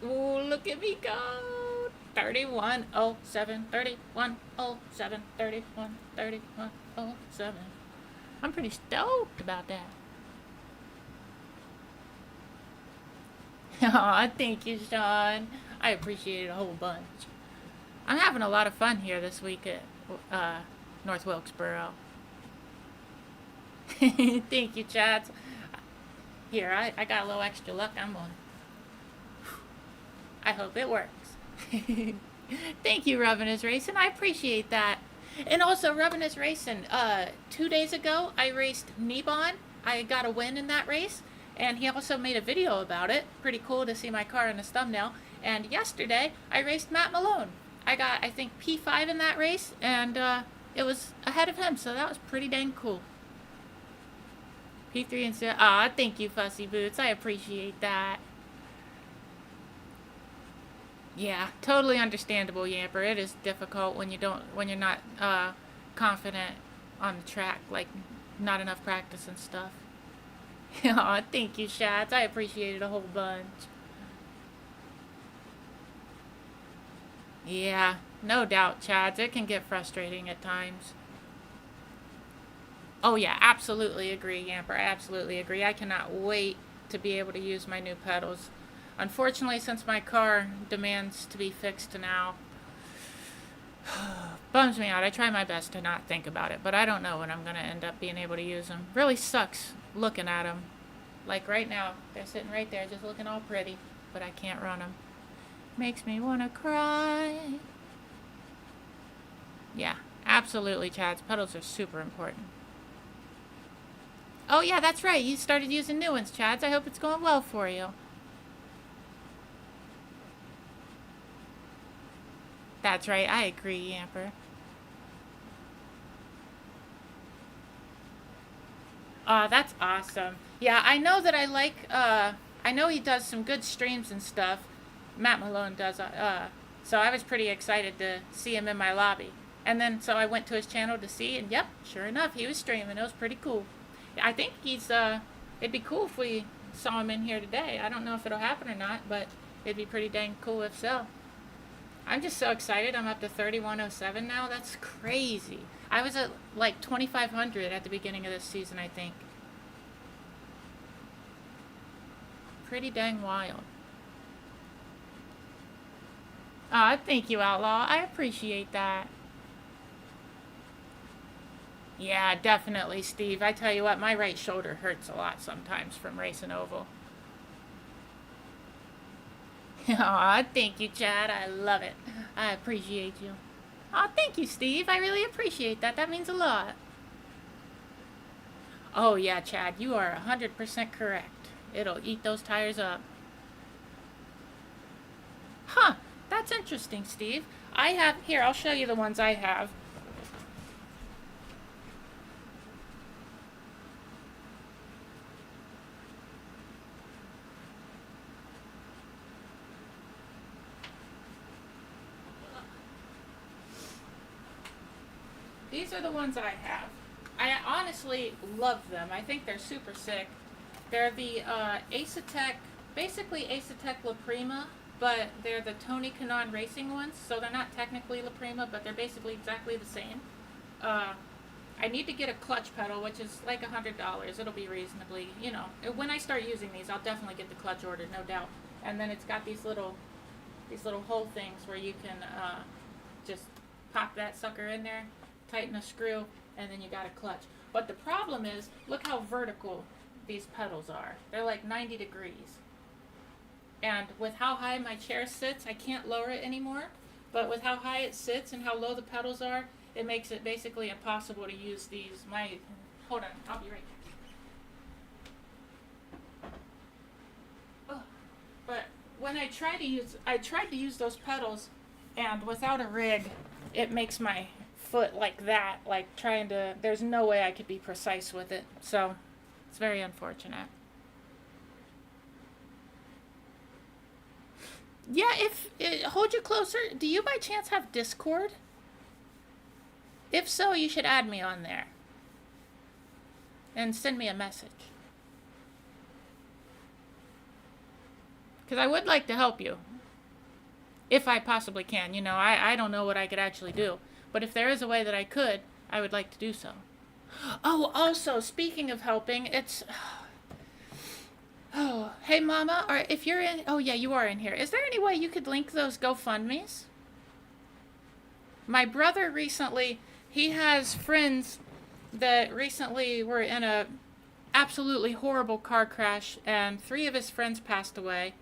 Speaker 1: Ooh, look at me go! 3107, 3107, 3107. I'm pretty stoked about that. Aw, thank you, Sean. I appreciate it a whole bunch. I'm having a lot of fun here this week at North Wilkesboro. Thank you, Chad. Here, I got a little extra luck. I hope it works. Thank you, Revan is Racing. I appreciate that. And also, Revan is Racing. 2 days ago, I raced Nebon. I got a win in that race. And he also made a video about it. Pretty cool to see my car in his thumbnail. And yesterday, I raced Matt Malone. I got, I think, P5 in that race, and it was ahead of him, so that was pretty dang cool. P3 and 0. Aw, thank you, Fussy Boots. I appreciate that. Yeah, totally understandable, Yamper. It is difficult when you're not confident on the track, like not enough practice and stuff. Aw, thank you, Shads. I appreciate it a whole bunch. Yeah, no doubt, Chads. It can get frustrating at times. Oh yeah, absolutely agree, Yamper. I absolutely agree. I cannot wait to be able to use my new pedals. Unfortunately, since my car demands to be fixed now, bums me out. I try my best to not think about it, but I don't know when I'm going to end up being able to use them. Really sucks looking at them. Like right now, they're sitting right there just looking all pretty, but I can't run them. Makes me want to cry. Yeah, absolutely, Chads. Pedals are super important. Oh yeah, that's right. You started using new ones, Chads. I hope it's going well for you. That's right. I agree, Yamper. That's awesome. Yeah, I know that I know he does some good streams and stuff. Matt Malone does, so I was pretty excited to see him in my lobby. And then, so I went to his channel to see, and yep, sure enough, he was streaming. It was pretty cool. I think it'd be cool if we saw him in here today. I don't know if it'll happen or not, but it'd be pretty dang cool if so. I'm just so excited. I'm up to 3107 now. That's crazy. I was at like 2500 at the beginning of this season, I think. Pretty dang wild. Thank you, Outlaw. I appreciate that. Yeah, definitely, Steve. I tell you what, my right shoulder hurts a lot sometimes from racing oval. Aw, thank you, Chad. I love it. I appreciate you. Aw, thank you, Steve. I really appreciate that. That means a lot. Oh yeah, Chad, you are 100% correct. It'll eat those tires up. Huh, that's interesting, Steve. I have, here, I'll show you the ones I have. These are the ones I have. I honestly love them. I think they're super sick. They're the Acetec, basically Acetec La Prima, but they're the Tony Kanaan racing ones, so they're not technically La Prima, but they're basically exactly the same. I need to get a clutch pedal, which is like $100. It'll be reasonably, you know, when I start using these, I'll definitely get the clutch ordered, no doubt. And then it's got these little hole things where you can just pop that sucker in there, tighten a screw, and then you got a clutch. But the problem is, look how vertical these pedals are. They're like 90 degrees. And with how high my chair sits, I can't lower it anymore. But with how high it sits and how low the pedals are, it makes it basically impossible to use these. Hold on, I'll be right back. Oh, but when I tried to use those pedals, and without a rig, it makes my foot like that, like there's no way I could be precise with it. So it's very unfortunate. Yeah, hold you closer. Do you by chance have Discord? If so, you should add me on there and send me a message. Because I would like to help you. If I possibly can. You know, I don't know what I could actually do. But if there is a way that I could, I would like to do so. Oh, also, speaking of helping, it's... Oh, hey Mama, or if you're in... Oh yeah, you are in here. Is there any way you could link those GoFundMes? My brother recently... He has friends that recently were in a absolutely horrible car crash, and 3 of his friends passed away.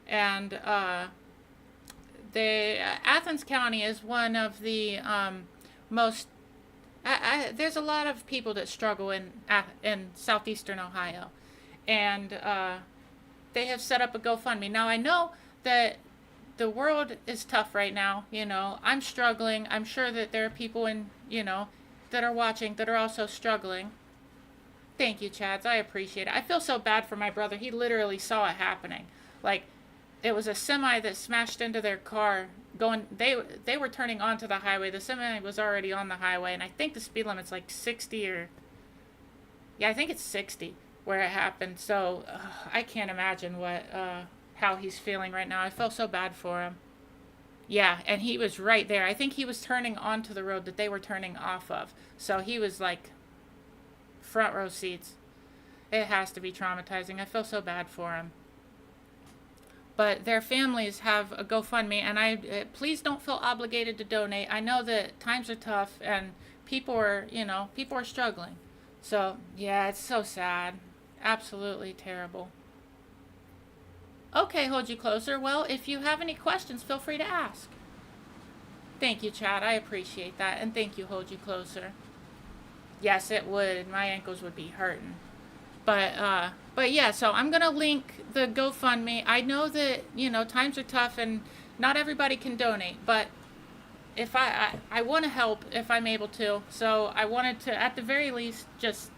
Speaker 1: And Athens County is one of the most... there's a lot of people that struggle in southeastern Ohio. And they have set up a GoFundMe. Now, I know that the world is tough right now. You know, I'm struggling. I'm sure that there are people that are watching that are also struggling. Thank you, Chads. I appreciate it. I feel so bad for my brother. He literally saw it happening. Like, it was a semi that smashed into their car going... They were turning onto the highway. The semi was already on the highway, and I think the speed limit's like 60 or... Yeah, I think it's 60 where it happened. So, I can't imagine how he's feeling right now. I felt so bad for him. Yeah, and he was right there. I think he was turning onto the road that they were turning off of. So he was like front row seats. It has to be traumatizing. I feel so bad for him. But their families have a GoFundMe, and please don't feel obligated to donate. I know that times are tough and people are struggling. So, yeah, it's so sad. Absolutely terrible. Okay, hold you closer. Well, if you have any questions, feel free to ask. Thank you, Chad. I appreciate that. And thank you, hold you closer. Yes, it would. My ankles would be hurting. But yeah, so I'm going to link the GoFundMe. I know that, times are tough and not everybody can donate, but if I want to help if I'm able to. So I wanted to, at the very least, just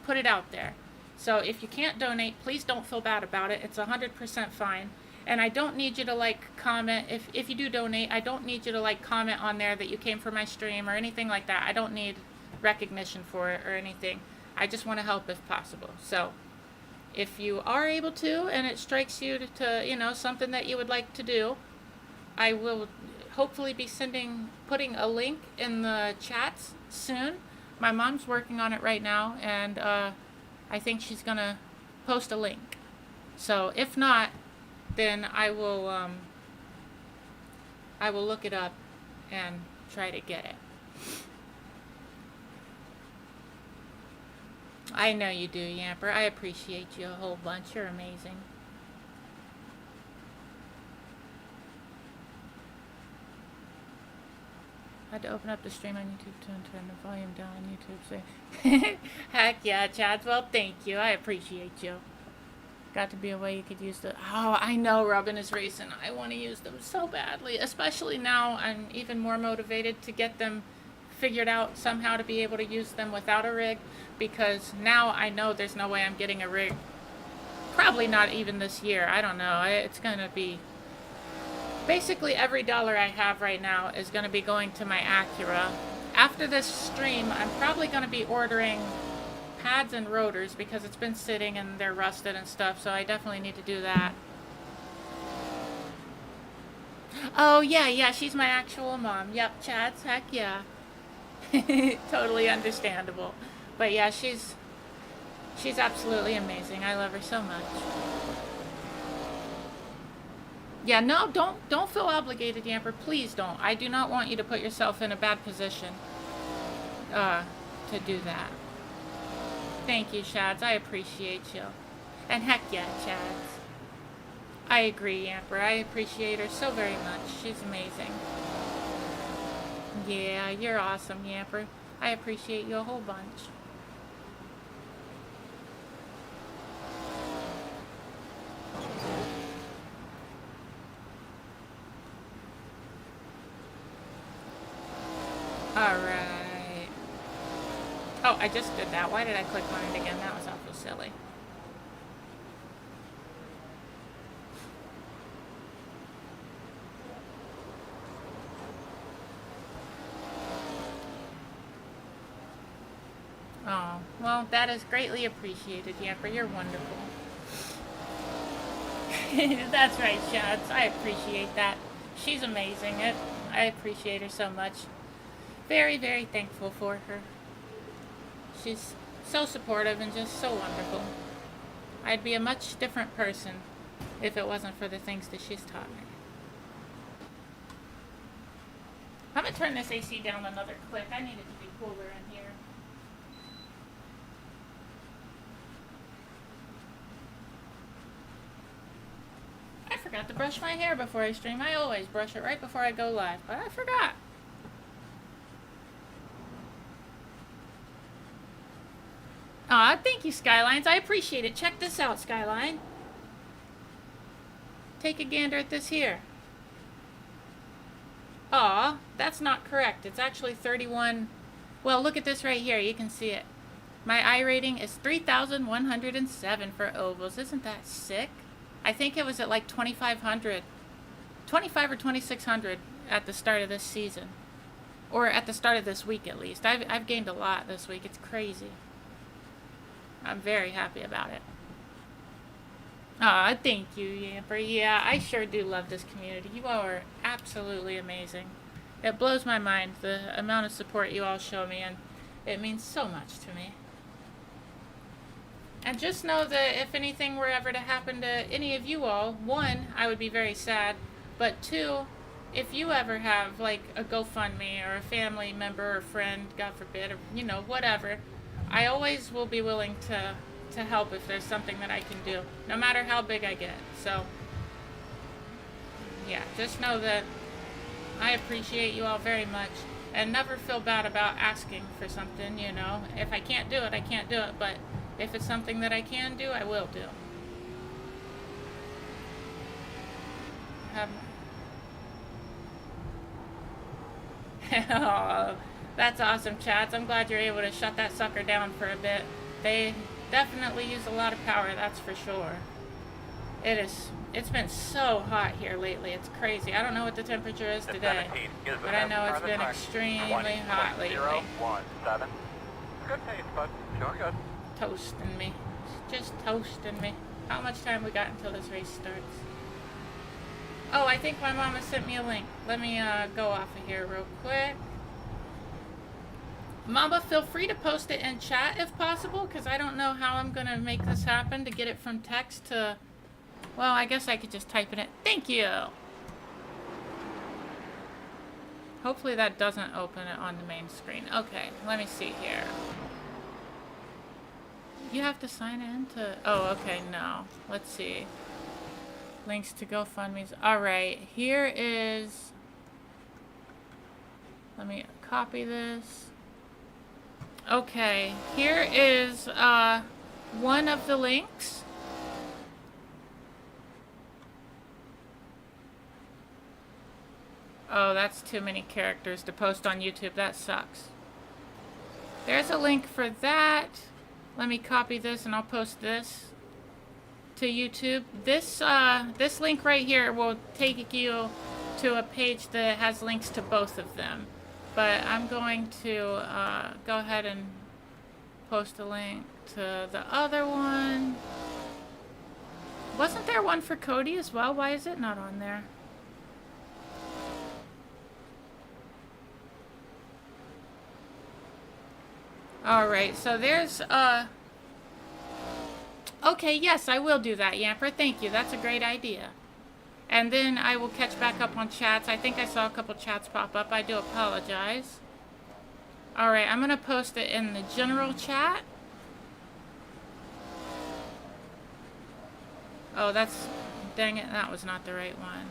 Speaker 1: put it out there. So if you can't donate, please don't feel bad about it. It's 100% fine. And I don't need you to comment. If you do donate, I don't need you to comment on there that you came for my stream or anything like that. I don't need recognition for it or anything. I just want to help if possible. So if you are able to and it strikes you to something that you would like to do, I will hopefully be putting a link in the chats soon. My mom's working on it right now, and I think she's going to post a link. So if not, then I will look it up and try to get it. I know you do, Yamper. I appreciate you a whole bunch. You're amazing. Had to open up the stream on YouTube to turn the volume down on YouTube. Say, heck yeah, Chad. Well, thank you. I appreciate you. Got to be a way you could use the... Oh, I know Robin is racing. I want to use them so badly. Especially now, I'm even more motivated to get them figured out somehow to be able to use them without a rig. Because now I know there's no way I'm getting a rig. Probably not even this year. I don't know. It's going to be... Basically, every dollar I have right now is going to be going to my Acura. After this stream, I'm probably going to be ordering pads and rotors because it's been sitting and they're rusted and stuff, so I definitely need to do that. Oh, yeah, she's my actual mom. Yep, Chad's, heck yeah. Totally understandable. But yeah, she's absolutely amazing. I love her so much. Yeah, no, don't feel obligated, Yamper. Please don't. I do not want you to put yourself in a bad position to do that. Thank you, Shads. I appreciate you. And heck yeah, Shads. I agree, Yamper. I appreciate her so very much. She's amazing. Yeah, you're awesome, Yamper. I appreciate you a whole bunch. Alright. Oh, I just did that. Why did I click on it again? That was awful silly. Oh, well, that is greatly appreciated, Yamper. You're wonderful. That's right, Shads. I appreciate that. She's amazing. I appreciate her so much. Very, very thankful for her. She's so supportive and just so wonderful. I'd be a much different person if it wasn't for the things that she's taught me. I'm going to turn this AC down another click. I need it to be cooler in here. I forgot to brush my hair before I stream. I always brush it right before I go live, but I forgot. Aw, thank you, Skylines. I appreciate it. Check this out, Skyline. Take a gander at this here. Aw, that's not correct. It's actually 31. Well, look at this right here. You can see it. My I rating is 3,107 for ovals. Isn't that sick? I think it was at like 2,500. 25 or 2,600 at the start of this season. Or at the start of this week, at least. I've gained a lot this week. It's crazy. I'm very happy about it. Aw, thank you, Yamper. Yeah, I sure do love this community. You all are absolutely amazing. It blows my mind, the amount of support you all show me, and it means so much to me. And just know that if anything were ever to happen to any of you all, one, I would be very sad, but two, if you ever have, like, a GoFundMe or a family member or friend, God forbid, or, you know, whatever, I always will be willing to help if there's something that I can do, no matter how big I get. So, yeah, just know that I appreciate you all very much, and never feel bad about asking for something, you know. If I can't do it, I can't do it, but if it's something that I can do, I will do. Oh, that's awesome, Chats. I'm glad you're able to shut that sucker down for a bit. They definitely use a lot of power, that's for sure. It's been so hot here lately. It's crazy. I don't know what the temperature is today, but I know it's been extremely hot lately.
Speaker 2: 17. Good pace, bud. Sure good.
Speaker 1: Toasting me. Just toasting me. How much time we got until this race starts? Oh, I think my mama sent me a link. Let me go off of here real quick. Mama, feel free to post it in chat if possible, because I don't know how I'm going to make this happen to get it from text to... Well, I guess I could just type in it. Thank you! Hopefully that doesn't open it on the main screen. Okay, let me see here. You have to sign in to... Oh, okay, no. Let's see. Links to GoFundMe's. Alright, here is... Let me copy this. Okay, here is one of the links. Oh, that's too many characters to post on YouTube. That sucks. There's a link for that. Let me copy this and I'll post this to YouTube. This link right here will take you to a page that has links to both of them. But I'm going to go ahead and post a link to the other one. Wasn't there one for Cody as well? Why is it not on there? Alright, so there's, okay, yes, I will do that, Yamper. Thank you. That's a great idea. And then I will catch back up on chats. I think I saw a couple chats pop up. I do apologize. Alright, I'm going to post it in the general chat. Oh, that's... Dang it, that was not the right one.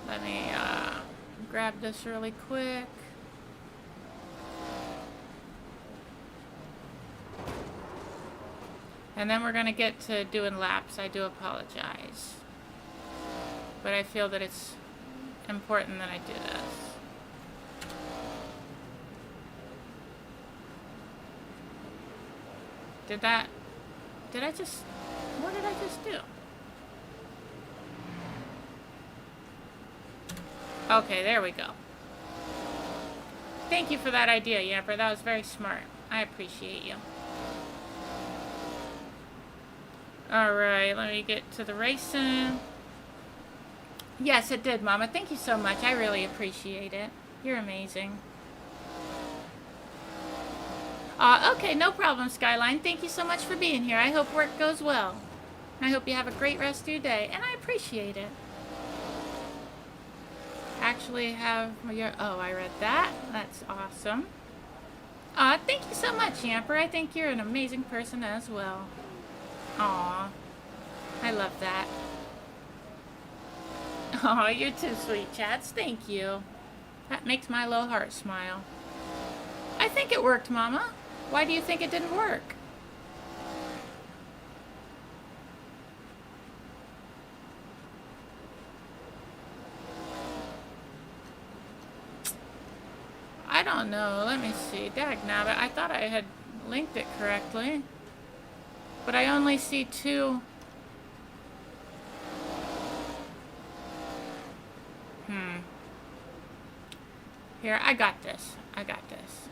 Speaker 1: Let me grab this really quick. And then we're going to get to doing laps. I do apologize. But I feel that it's important that I do this. What did I just do? Okay, there we go. Thank you for that idea, Yamper. That was very smart. I appreciate you. Alright, let me get to the racing. Yes, it did, Mama. Thank you so much. I really appreciate it. You're amazing. Okay, no problem, Skyline. Thank you so much for being here. I hope work goes well. I hope you have a great rest of your day, and I appreciate it. Actually have your... Oh, I read that. That's awesome. Thank you so much, Yamper. I think you're an amazing person as well. Aw, I love that. Aw, you're too sweet, Chats. Thank you. That makes my little heart smile. I think it worked, Mama. Why do you think it didn't work? I don't know. Let me see. Dagnabbit. I thought I had linked it correctly. But I only see two. Here, I got this. I got this.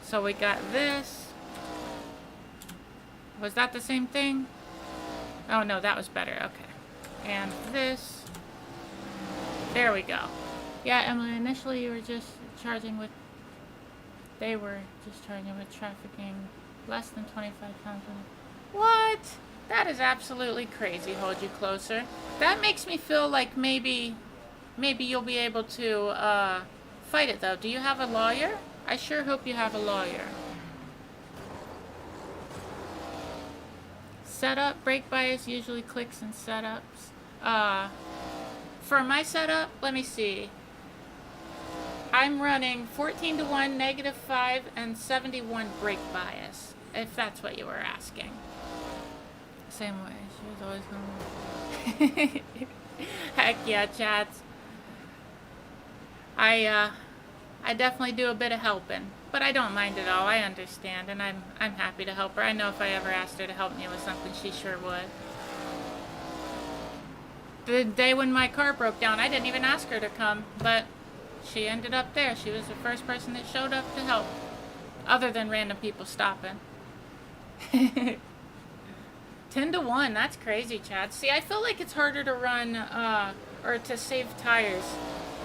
Speaker 1: So we got this. Was that the same thing? Oh no, that was better. Okay. And this. There we go. Yeah, Emily, initially you were just charging with... They were just charging with trafficking less than 25 pounds. What? That is absolutely crazy. Hold you closer. That makes me feel like maybe you'll be able to fight it though. Do you have a lawyer? I sure hope you have a lawyer. Setup, brake bias usually clicks in setups. For my setup, let me see. I'm running 14 to 1, -5, and 71 brake bias, if that's what you were asking. Same way. She was always going. Heck yeah, Chats. I definitely do a bit of helping, but I don't mind at all. I understand, and I'm happy to help her. I know if I ever asked her to help me with something, she sure would. The day when my car broke down, I didn't even ask her to come, but she ended up there. She was the first person that showed up to help, other than random people stopping. 10 to 1, that's crazy, Chad. See, I feel like it's harder to run, or to save tires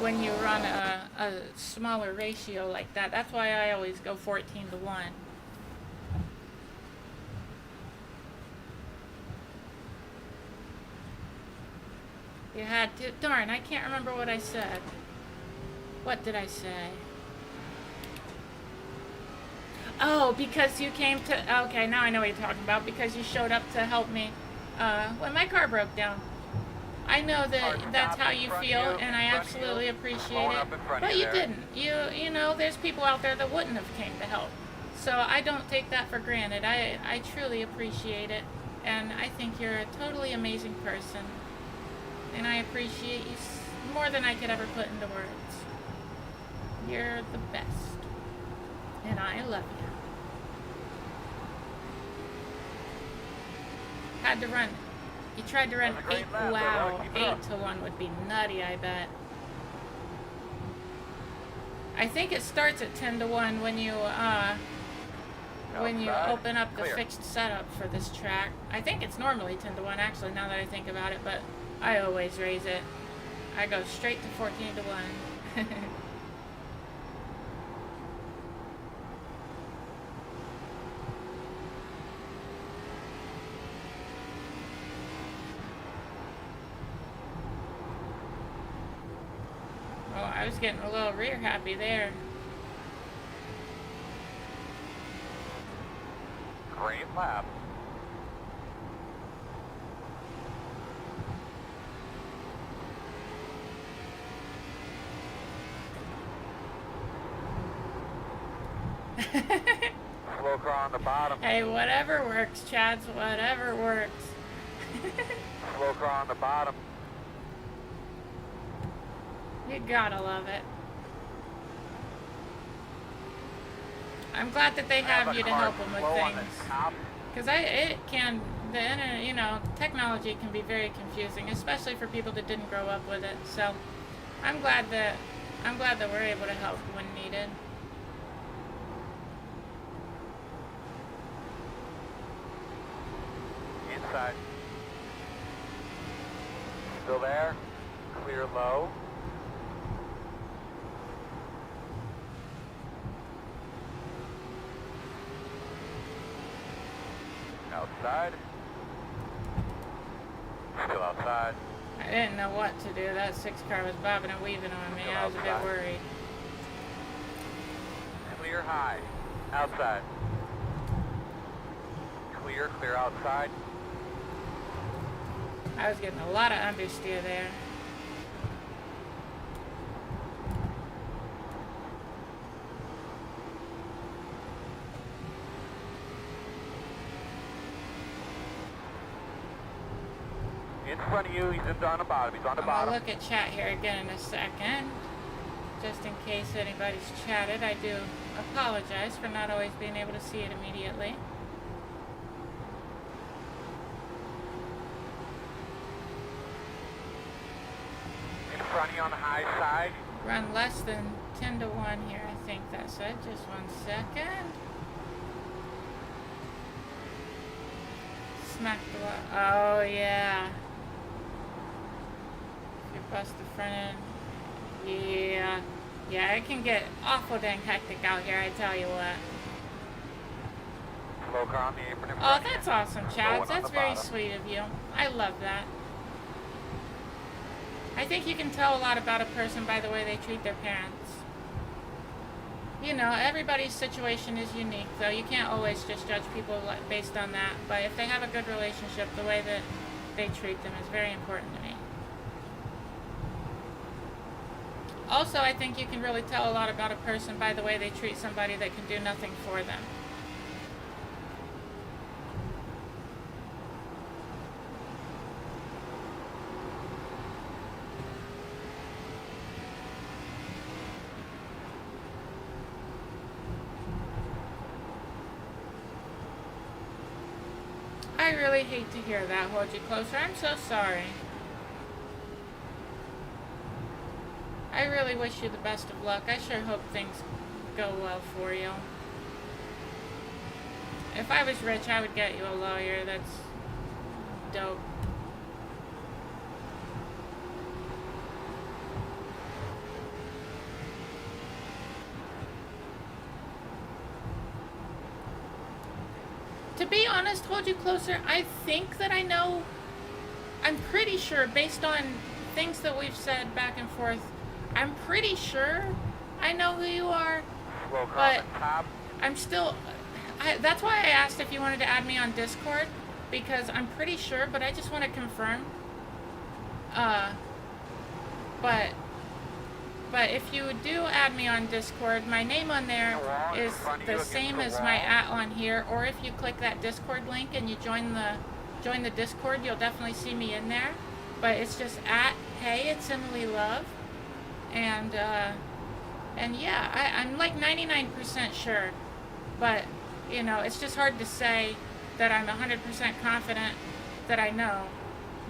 Speaker 1: when you run a smaller ratio like that. That's why I always go 14 to 1. You had to, darn, I can't remember what I said. What did I say? Oh, because you came to... Okay, now I know what you're talking about. Because you showed up to help me when my car broke down. I know that that's how you feel, and I absolutely appreciate it. But you didn't. You know, there's people out there that wouldn't have came to help. So I don't take that for granted. I truly appreciate it, and I think you're a totally amazing person. And I appreciate you more than I could ever put into words. You're the best, and I love you. Had to run. You tried to run 8. Wow, 8 to 1 would be nutty, I bet. I think it starts at 10 to 1 when you open up the fixed setup for this track. I think it's normally 10 to 1 actually, now that I think about it, but I always raise it. I go straight to 14 to 1. Oh, I was getting a little rear happy there.
Speaker 2: Great lap. Slow car on the bottom.
Speaker 1: Hey, whatever works, Chads, whatever works.
Speaker 2: Slow car on the bottom.
Speaker 1: You gotta love it. I'm glad that they have you to help them with things. Because technology can be very confusing, especially for people that didn't grow up with it. So I'm glad that we're able to help when needed.
Speaker 2: Inside. Still there. Clear low. Outside. Still outside.
Speaker 1: I didn't know what to do. That 6 car was bobbing and weaving on me. I was a bit worried.
Speaker 2: Clear high. Outside. Clear outside.
Speaker 1: I was getting a lot of understeer there.
Speaker 2: In front of you, he's on the bottom. He's on the
Speaker 1: I'm
Speaker 2: bottom.
Speaker 1: gonna look at chat here again in a second, just in case anybody's chatted. I do apologize for not always being able to see it immediately.
Speaker 2: In front of you on the high side.
Speaker 1: Run less than 10 to 1 here, I think that said. Just 1 second. Smack the wall. Oh, yeah. You bust the front end. Yeah. Yeah, it can get awful dang hectic out here, I tell you what.
Speaker 2: Slow car on the apron in
Speaker 1: Oh,
Speaker 2: front of
Speaker 1: that's
Speaker 2: you.
Speaker 1: awesome,
Speaker 2: Slow
Speaker 1: Chad.
Speaker 2: one on
Speaker 1: That's
Speaker 2: the
Speaker 1: very
Speaker 2: bottom.
Speaker 1: sweet of you. I love that. I think you can tell a lot about a person by the way they treat their parents. You know, everybody's situation is unique, though. You can't always just judge people based on that. But if they have a good relationship, the way that they treat them is very important to me. Also, I think you can really tell a lot about a person by the way they treat somebody that can do nothing for them. I really hate to hear that. Hold you closer. I'm so sorry. I really wish you the best of luck. I sure hope things go well for you. If I was rich, I would get you a lawyer. That's dope. To be honest, hold you closer, I think that I know, I'm pretty sure, based on things that we've said back and forth, I'm pretty sure I know who you are, but I'm still, that's why I asked if you wanted to add me on Discord, because I'm pretty sure, but I just want to confirm. But if you do add me on Discord, my name on there is the same as my @ on here. Or if you click that Discord link and you join the Discord, you'll definitely see me in there. But it's just hey, it's Emily Love, and yeah, I'm like 99% sure, but you know, it's just hard to say that I'm 100% confident that I know,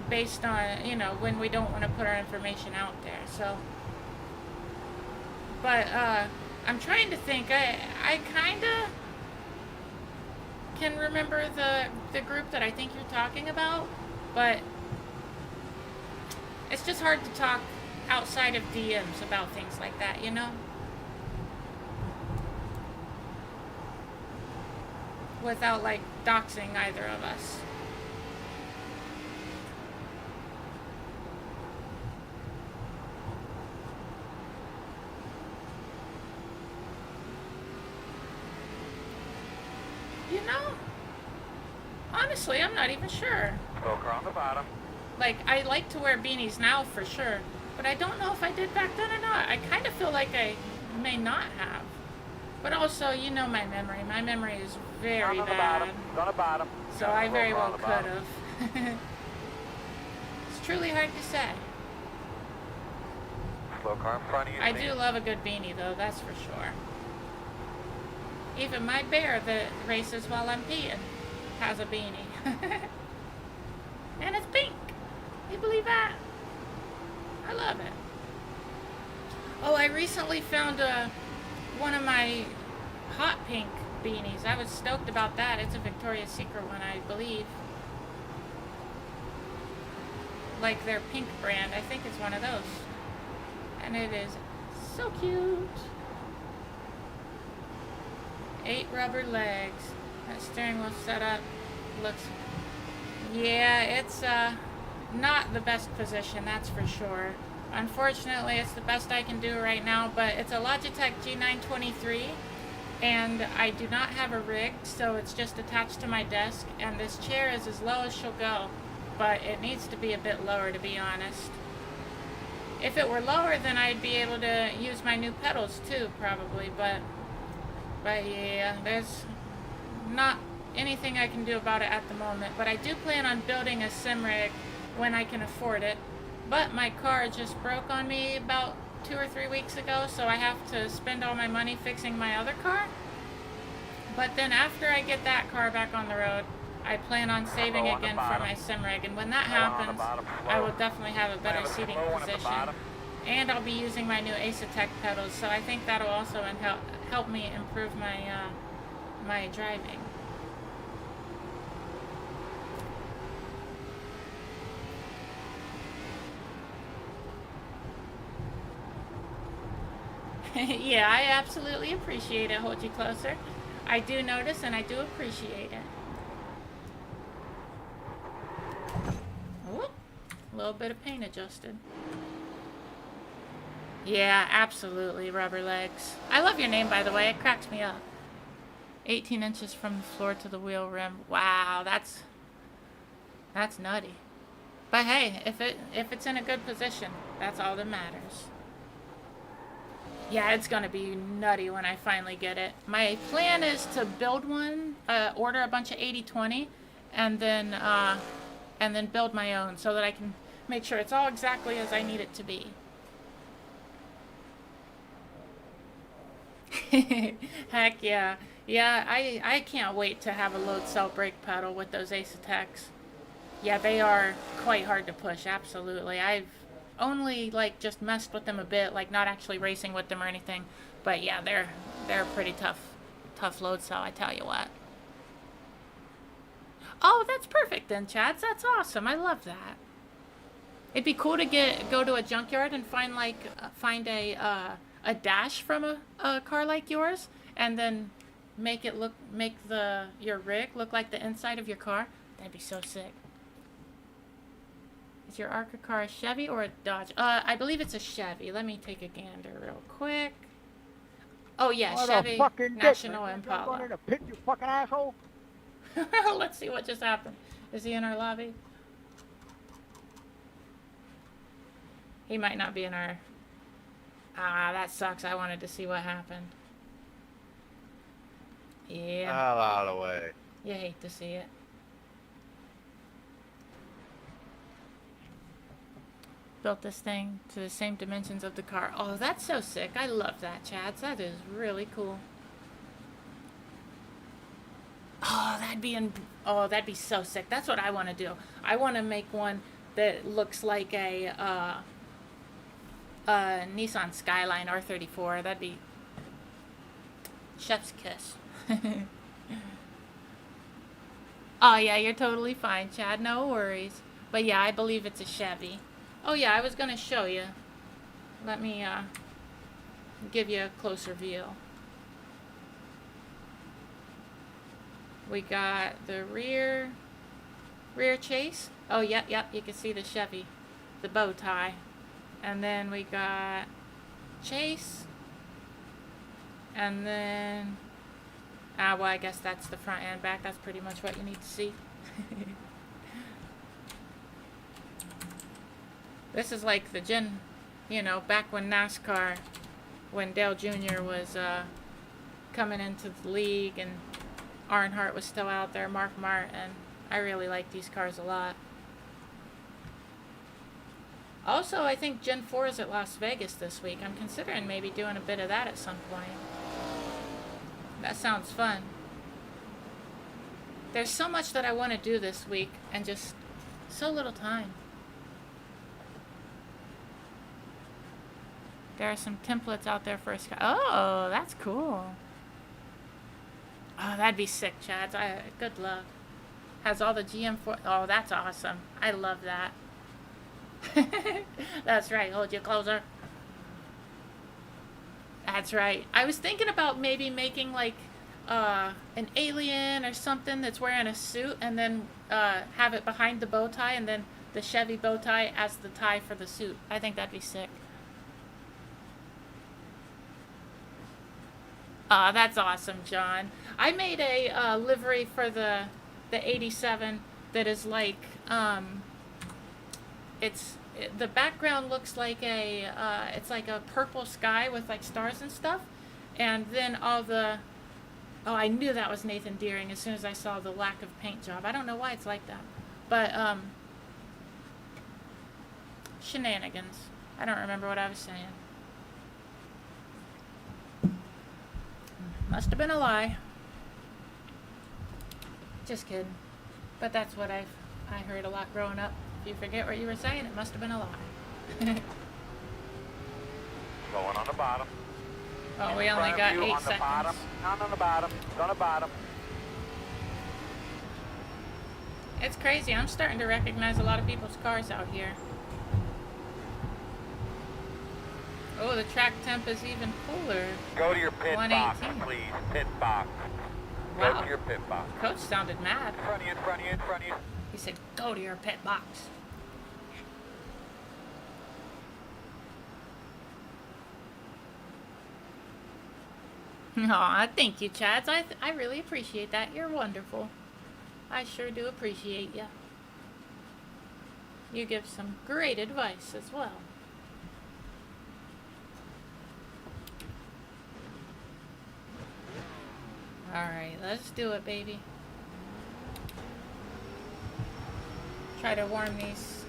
Speaker 1: based on, you know, when we don't want to put our information out there. So, but I'm trying to think. I kind of can remember the group that I think you're talking about, but it's just hard to talk outside of DMs about things like that, you know? Without, like, doxing either of us. You know, honestly, I'm not even sure.
Speaker 2: Poker on the bottom.
Speaker 1: Like, I like to wear beanies now for sure, but I don't know if I did back then or not. I kind of feel like I may not have. But also, you know my memory. My memory is very bad.
Speaker 2: On the bottom.
Speaker 1: So I very well could have. It's truly hard to say.
Speaker 2: Slow car in front of you.
Speaker 1: I do love a good beanie, though, that's for sure. Even my bear that races while I'm peeing has a beanie. And it's pink. You believe that? I love it. Oh, I recently found one of my hot pink beanies. I was stoked about that. It's a Victoria's Secret one, I believe. Like their pink brand. I think it's one of those. And it is so cute. 8 rubber legs. That steering wheel setup looks... Yeah, it's not the best position, that's for sure. Unfortunately, it's the best I can do right now, but it's a Logitech G923, and I do not have a rig, so it's just attached to my desk, and this chair is as low as she'll go, but it needs to be a bit lower, to be honest. If it were lower, then I'd be able to use my new pedals too, probably, but yeah, there's not anything I can do about it at the moment. But I do plan on building a sim rig when I can afford it. But my car just broke on me about 2 or 3 weeks ago, so I have to spend all my money fixing my other car. But then after I get that car back on the road, I plan on saving again for my sim rig, and when that happens, I will definitely have a better seating position. And I'll be using my new Ace-Tech pedals, so I think that'll also help me improve my my driving. Yeah, I absolutely appreciate it. Hold you closer. I do notice and I do appreciate it. Whoop. A little bit of paint adjusted. Yeah, absolutely, rubber legs. I love your name, by the way. It cracks me up. 18 inches from the floor to the wheel rim. Wow, that's nutty. But hey, if it's in a good position, that's all that matters. Yeah, it's gonna be nutty when I finally get it. My plan is to build one, order a bunch of 80/20, and then build my own so that I can make sure it's all exactly as I need it to be. Heck yeah. Yeah, I can't wait to have a load cell brake pedal with those Ace-Techs. Yeah, they are quite hard to push, absolutely. I've only like just messed with them a bit, like not actually racing with them or anything. But yeah, they're a pretty tough load cell, I tell you what. Oh, that's perfect then, Chads. That's awesome. I love that. It'd be cool to go to a junkyard and find a dash from a car like yours, and then make your rig look like the inside of your car. That'd be so sick. Is your ARCA car a Chevy or a Dodge? I believe it's a Chevy. Let me take a gander real quick. Oh yeah,
Speaker 6: What
Speaker 1: Chevy National Impala.
Speaker 6: Going in a pit, you fucking asshole.
Speaker 1: Let's see what just happened. Is he in our lobby? He might not be in our... Ah, that sucks. I wanted to see what happened. Yeah.
Speaker 5: Out of the way.
Speaker 1: You hate to see it. Built this thing to the same dimensions of the car. Oh, that's so sick. I love that, Chads. That is really cool. Oh, that'd be so sick. That's what I want to do. I want to make one that looks like a Nissan Skyline R34. That'd be chef's kiss. Oh yeah, you're totally fine, Chad. No worries. But yeah, I believe it's a Chevy. Oh yeah, I was gonna show you. Let me give you a closer view. We got the rear chase. Oh yep, you can see the Chevy, the bow tie. And then we got chase. And then well, I guess that's the front and back. That's pretty much what you need to see. This is like the back when NASCAR, when Dale Jr. was coming into the league and Earnhardt was still out there, Mark Martin. I really like these cars a lot. Also, I think Gen 4 is at Las Vegas this week. I'm considering maybe doing a bit of that at some point. That sounds fun. There's so much that I want to do this week and just so little time. There are some templates out there for a sky. Oh, that's cool. Oh, that'd be sick, Chads. Good luck. Has all the GM4. Oh, that's awesome. I love that. That's right. Hold you closer. That's right. I was thinking about maybe making like an alien or something that's wearing a suit and then have it behind the bow tie and then the Chevy bow tie as the tie for the suit. I think that'd be sick. That's awesome, John. I made a livery for the 87 that is like the background looks like it's like a purple sky with like stars and stuff, and then all the I knew that was Nathan Deering as soon as I saw the lack of paint job. I don't know why it's like that, but shenanigans. I don't remember what I was saying. Must have been a lie. Just kidding. But that's what I heard a lot growing up. If you forget what you were saying, it must have been a lie.
Speaker 2: Going on the bottom.
Speaker 1: Oh, we only got 8
Speaker 2: on
Speaker 1: seconds.
Speaker 2: The bottom. Not on the bottom. It's on the bottom.
Speaker 1: It's crazy. I'm starting to recognize a lot of people's cars out here. Oh, the track temp is even cooler.
Speaker 2: Go to your pit box, please. Pit box.
Speaker 1: Wow.
Speaker 2: Go to your pit box.
Speaker 1: Coach sounded mad.
Speaker 2: In front of you, in front of you, in front of you.
Speaker 1: He said, go to your pit box. Aw, thank you, Chads. I really appreciate that. You're wonderful. I sure do appreciate you. You give some great advice as well. Alright, let's do it, baby. Try to warm these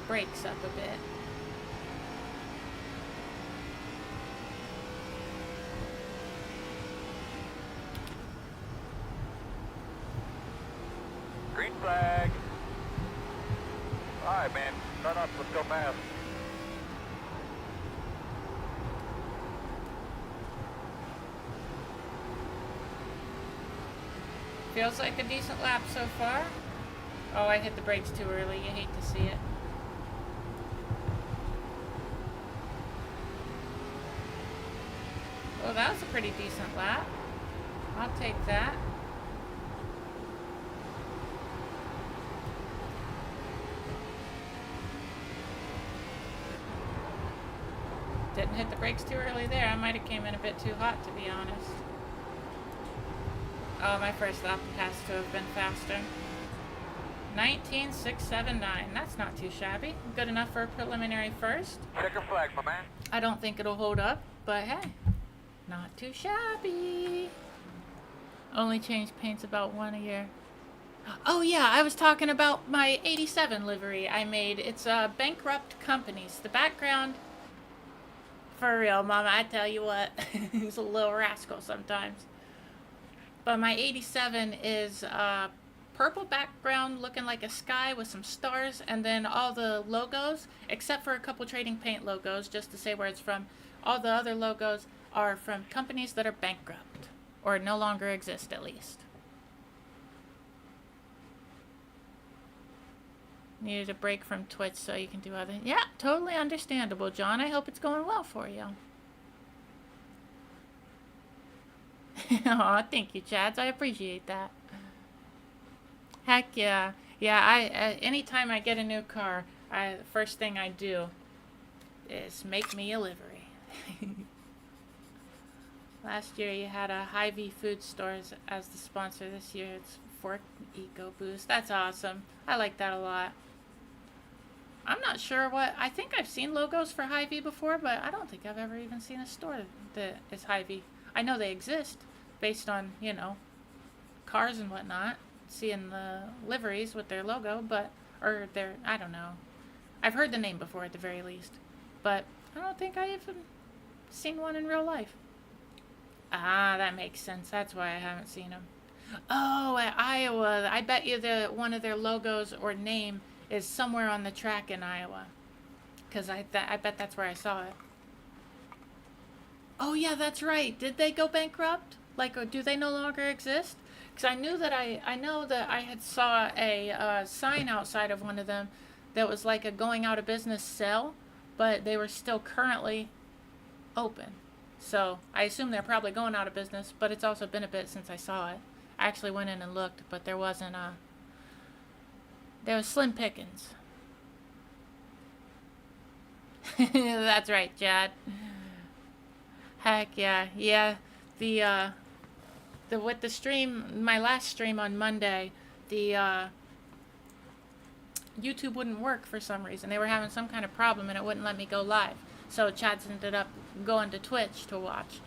Speaker 1: brakes up a bit.
Speaker 2: Green flag. Alright, man. Start up. Let's go fast.
Speaker 1: Feels like a decent lap so far. Oh, I hit the brakes too early. You hate to see it. Well, that was a pretty decent lap. I'll take that. Didn't hit the brakes too early there. I might have came in a bit too hot, to be honest. Oh, my first lap has to have been faster. 19679. That's not too shabby. Good enough for a preliminary first.
Speaker 2: Checker flag, my man.
Speaker 1: I don't think it'll hold up, but hey, not too shabby. Only change paints about one a year. Oh yeah, I was talking about my 87 livery I made. It's bankrupt companies. The background, for real, Mama, I tell you what, he's a little rascal sometimes. But my 87 is purple background looking like a sky with some stars, and then all the logos, except for a couple trading paint logos, just to say where it's from, all the other logos are from companies that are bankrupt, or no longer exist at least. Needed a break from Twitch so you can do other... Yeah, totally understandable, John. I hope it's going well for you. Aw, thank you, Chads. I appreciate that. Heck yeah. Yeah, anytime I get a new car, the first thing I do is make me a livery. Last year you had a Hy-Vee food stores as the sponsor. This year it's Fork Eco Boost. That's awesome. I like that a lot. I'm not sure what... I think I've seen logos for Hy-Vee before, but I don't think I've ever even seen a store that is Hy-Vee. I know they exist based on, you know, cars and whatnot. Seeing the liveries with their logo, but... Or their... I don't know. I've heard the name before at the very least. But I don't think I even seen one in real life. Ah, that makes sense. That's why I haven't seen them. Oh, at Iowa. I bet you one of their logos or name is somewhere on the track in Iowa. Because I bet that's where I saw it. Oh, yeah, that's right. Did they go bankrupt? Like, or do they no longer exist? Because I know that I had saw a sign outside of one of them that was like a going out of business sale, but they were still currently open. So I assume they're probably going out of business, but it's also been a bit since I saw it. I actually went in and looked, but there wasn't there was slim pickings. That's right, Chad. Heck yeah. Yeah, the with the stream, my last stream on Monday, the YouTube wouldn't work for some reason. They were having some kind of problem and it wouldn't let me go live. So Chad's ended up going to Twitch to watch.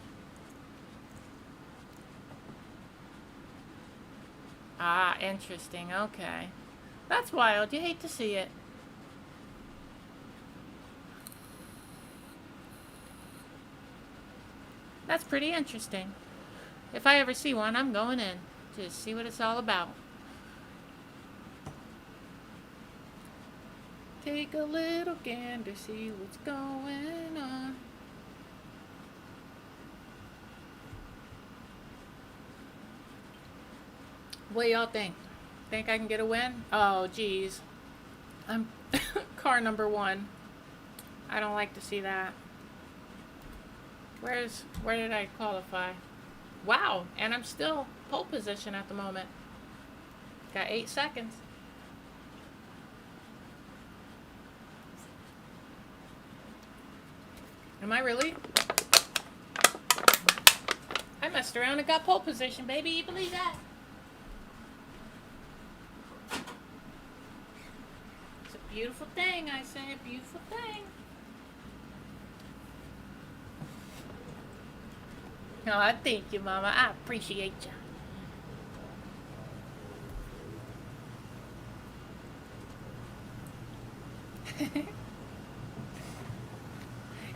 Speaker 1: Ah, interesting. Okay. That's wild. You hate to see it. That's pretty interesting. If I ever see one, I'm going in to see what it's all about. Take a little gander, see what's going on. What y'all think? Think I can get a win? Oh, geez. I'm car number 1. I don't like to see that. Where did I qualify? Wow, and I'm still pole position at the moment. Got 8 seconds. Am I really? I messed around and got pole position, baby. You believe that? It's a beautiful thing, I say. A beautiful thing. Oh, thank you, Mama. I appreciate you.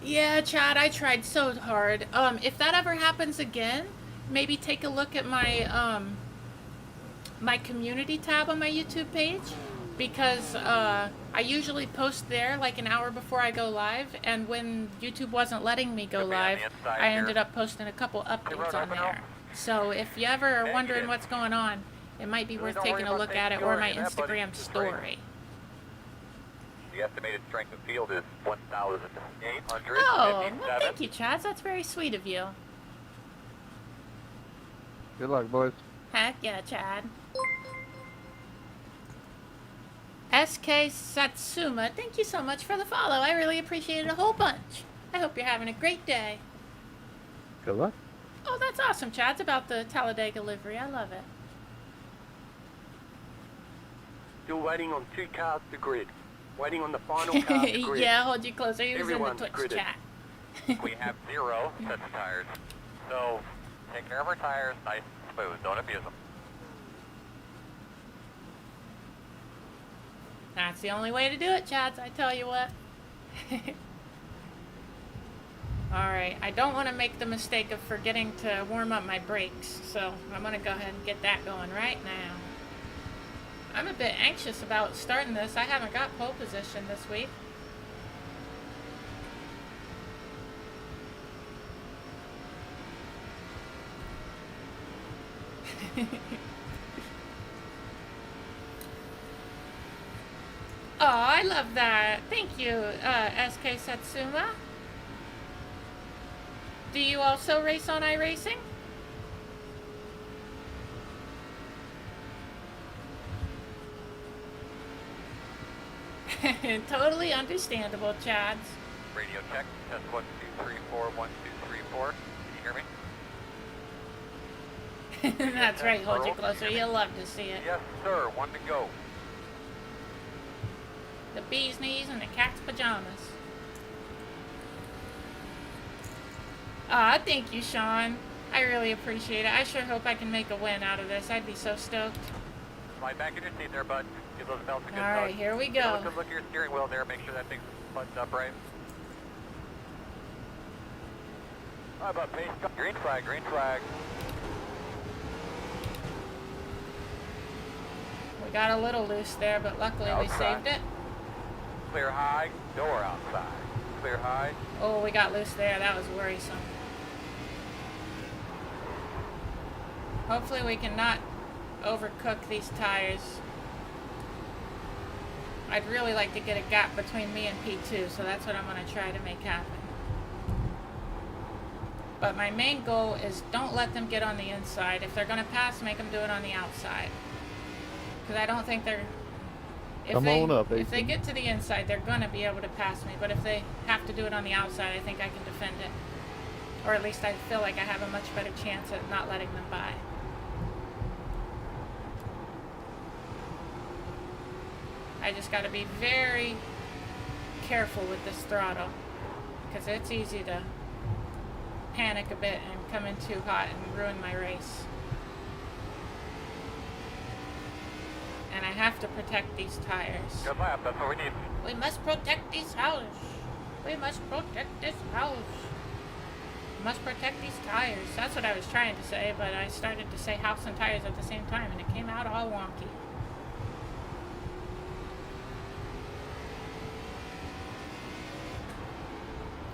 Speaker 1: Yeah, Chad, I tried so hard. If that ever happens again, maybe take a look at my my community tab on my YouTube page, because I usually post there like an hour before I go live, and when YouTube wasn't letting me go live, I ended up posting a couple updates on there. So if you ever are wondering what's going on, it might be worth taking a look at it, or my Instagram story.
Speaker 2: The estimated strength of field is 1,857.
Speaker 1: Oh, well, thank you, Chad. That's very sweet of you.
Speaker 6: Good luck, boys.
Speaker 1: Heck yeah, Chad. SK Satsuma, thank you so much for the follow. I really appreciate it a whole bunch. I hope you're having a great day.
Speaker 6: Good luck.
Speaker 1: Oh, that's awesome, Chad. It's about the Talladega livery. I love it.
Speaker 2: Still waiting on 2 cars to grid. Waiting on the final car to grid.
Speaker 1: Yeah, hold you closer. He was
Speaker 2: Everyone's
Speaker 1: in the Twitch
Speaker 2: gridded.
Speaker 1: chat.
Speaker 2: We have 0 sets of tires. So, take care of our tires nice and smooth. Don't abuse them.
Speaker 1: That's the only way to do it, Chads, I tell you what. Alright, I don't want to make the mistake of forgetting to warm up my brakes, so I'm going to go ahead and get that going right now. I'm a bit anxious about starting this. I haven't got pole position this week. Oh, I love that. Thank you, SK Satsuma. Do you also race on iRacing? Totally understandable, Chads.
Speaker 2: Radio check. Test 1, 2, 3, 4, 1, 2, 3, 4. Can you hear me?
Speaker 1: That's right, hold you closer. You'll love to see it.
Speaker 2: Yes, sir. 1 to go.
Speaker 1: The bee's knees and the cat's pajamas. Ah, thank you, Sean. I really appreciate it. I sure hope I can make a win out of this. I'd be so stoked.
Speaker 2: Slide back in your seat there, bud. Give those belts a good
Speaker 1: Alright,
Speaker 2: tug.
Speaker 1: here we
Speaker 2: Take a
Speaker 1: go.
Speaker 2: Good look at your steering wheel there. Make sure that thing's buttoned up right. How about pace? Green flag, green flag.
Speaker 1: We got a little loose there, but luckily we
Speaker 2: Outside.
Speaker 1: saved it.
Speaker 2: Clear high, door outside. Clear high.
Speaker 1: Oh, we got loose there. That was worrisome. Hopefully we can not overcook these tires. I'd really like to get a gap between me and P2, so that's what I'm going to try to make happen. But my main goal is don't let them get on the inside. If they're going to pass, make them do it on the outside. Because I don't think they're... If they get to the inside, they're going to be able to pass me. But if they have to do it on the outside, I think I can defend it. Or at least I feel like I have a much better chance at not letting them by. I just got to be very careful with this throttle. Because it's easy to panic a bit and come in too hot and ruin my race. And I have to protect these tires.
Speaker 2: Good lap, that's what we need.
Speaker 1: We must protect this house. We must protect this house. We must protect these tires. That's what I was trying to say, but I started to say house and tires at the same time, and it came out all wonky.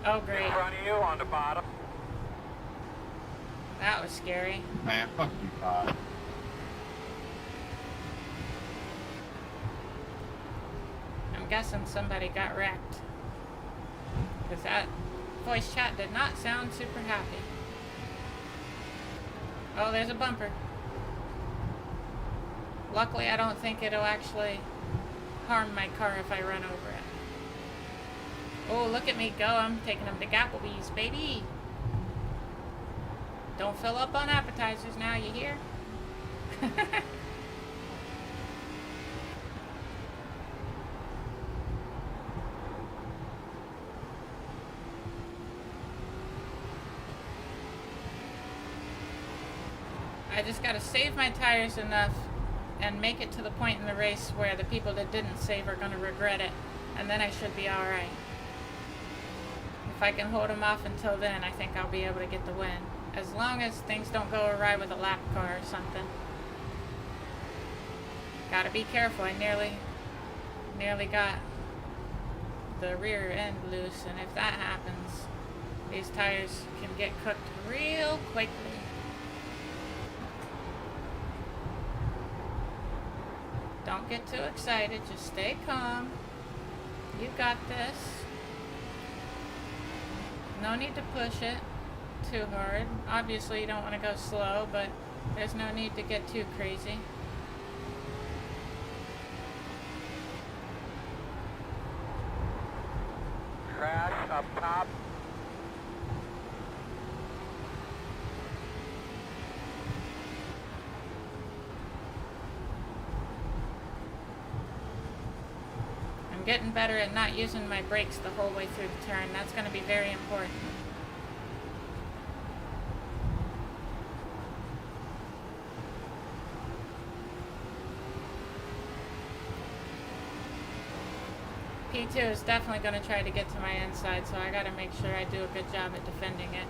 Speaker 1: Oh, great.
Speaker 2: In front of you on the bottom.
Speaker 1: That was scary.
Speaker 3: Man, fuck you, Todd.
Speaker 1: I'm guessing somebody got wrecked. Because that voice chat did not sound super happy. Oh, there's a bumper. Luckily, I don't think it'll actually harm my car if I run over it. Oh, look at me go. I'm taking them to Gapplebee's, baby. Don't fill up on appetizers now, you hear? I just gotta save my tires enough and make it to the point in the race where the people that didn't save are gonna regret it, and then I should be alright. If I can hold them off until then, I think I'll be able to get the win. As long as things don't go awry with a lap car or something. Gotta be careful. I nearly got the rear end loose, and if that happens, these tires can get cooked real quickly. Don't get too excited. Just stay calm. You got this. No need to push it too hard. Obviously, you don't want to go slow, but there's no need to get too crazy.
Speaker 2: Crash up top.
Speaker 1: I'm getting better at not using my brakes the whole way through the turn. That's going to be very important. P2 is definitely going to try to get to my inside, so I got to make sure I do a good job at defending it.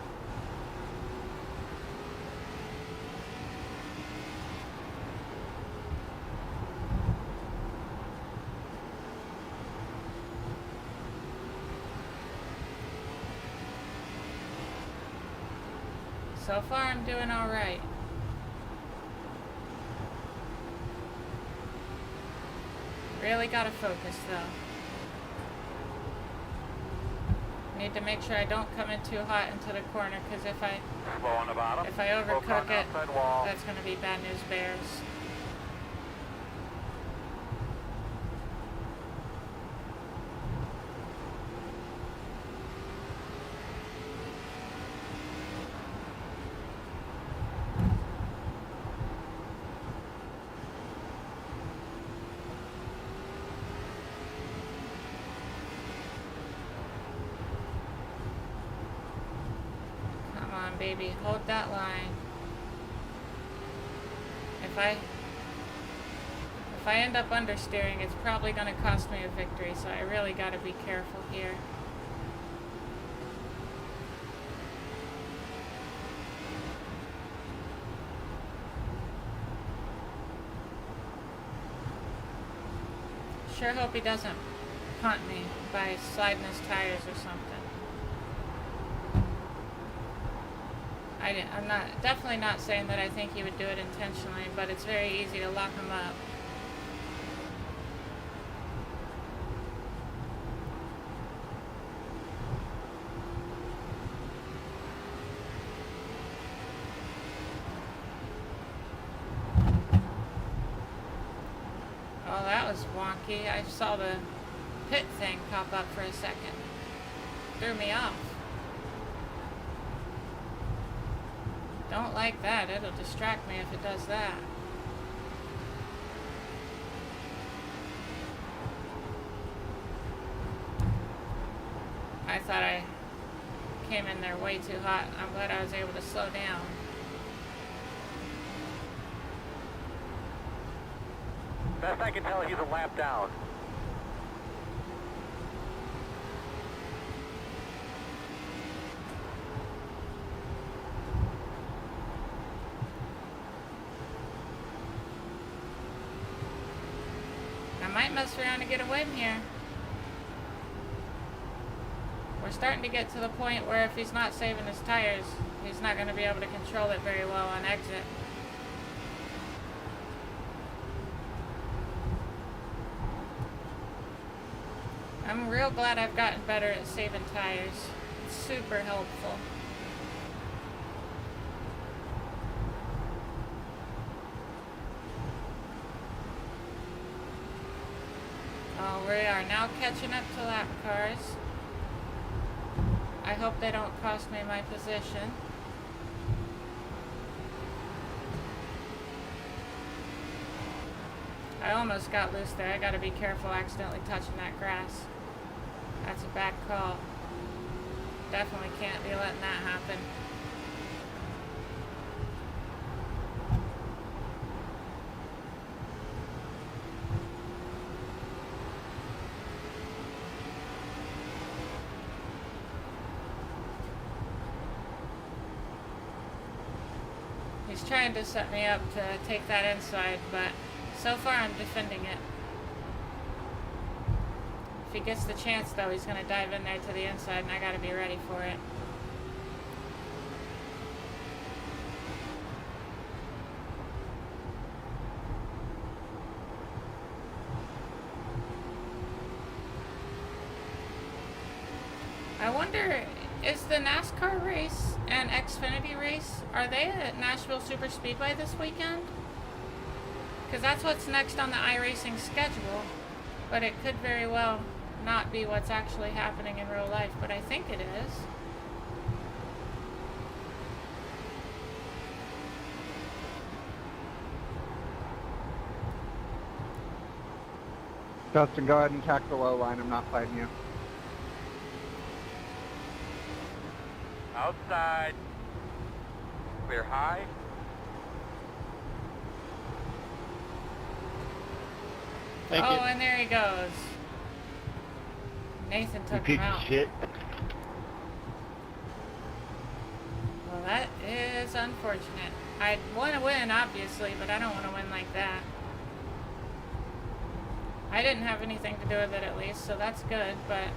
Speaker 1: So far, I'm doing all right. Really gotta focus, though. Need to make sure I don't come in too hot into the corner, because if I overcook it, that's gonna be bad news bears. Baby, hold that line. If I end up understeering, it's probably going to cost me a victory, so I really got to be careful here. Sure hope he doesn't punt me by sliding his tires or something. I'm definitely not saying that I think he would do it intentionally, but it's very easy to lock him up. Oh, that was wonky. I saw the pit thing pop up for a second. Threw me off. Don't like that. It'll distract me if it does that. I thought I came in there way too hot. I'm glad I was able to slow down.
Speaker 2: Best I can tell, he's a lap down.
Speaker 1: Might mess around and get a win here. We're starting to get to the point where if he's not saving his tires, he's not going to be able to control it very well on exit. I'm real glad I've gotten better at saving tires. It's super helpful. We are now catching up to lap cars. I hope they don't cost me my position. I almost got loose there. I gotta be careful accidentally touching that grass. That's a bad call. Definitely can't be letting that happen. He's trying to set me up to take that inside, but so far I'm defending it. If he gets the chance, though, he's going to dive in there to the inside, and I got to be ready for it. I wonder, is the NASCAR race and Xfinity race, are they at Nashville Super Speedway this weekend? Because that's what's next on the iRacing schedule, but it could very well not be what's actually happening in real life, but I think it is.
Speaker 9: Dustin, go ahead and attack the low line. I'm not fighting you.
Speaker 2: Outside. Clear high.
Speaker 8: Thank
Speaker 1: oh,
Speaker 8: you.
Speaker 1: and there he goes. Nathan
Speaker 3: You
Speaker 1: took him
Speaker 3: piece of
Speaker 1: out.
Speaker 3: shit.
Speaker 1: Well, that is unfortunate. I'd want to win, obviously, but I don't want to win like that. I didn't have anything to do with it, at least, so that's good, but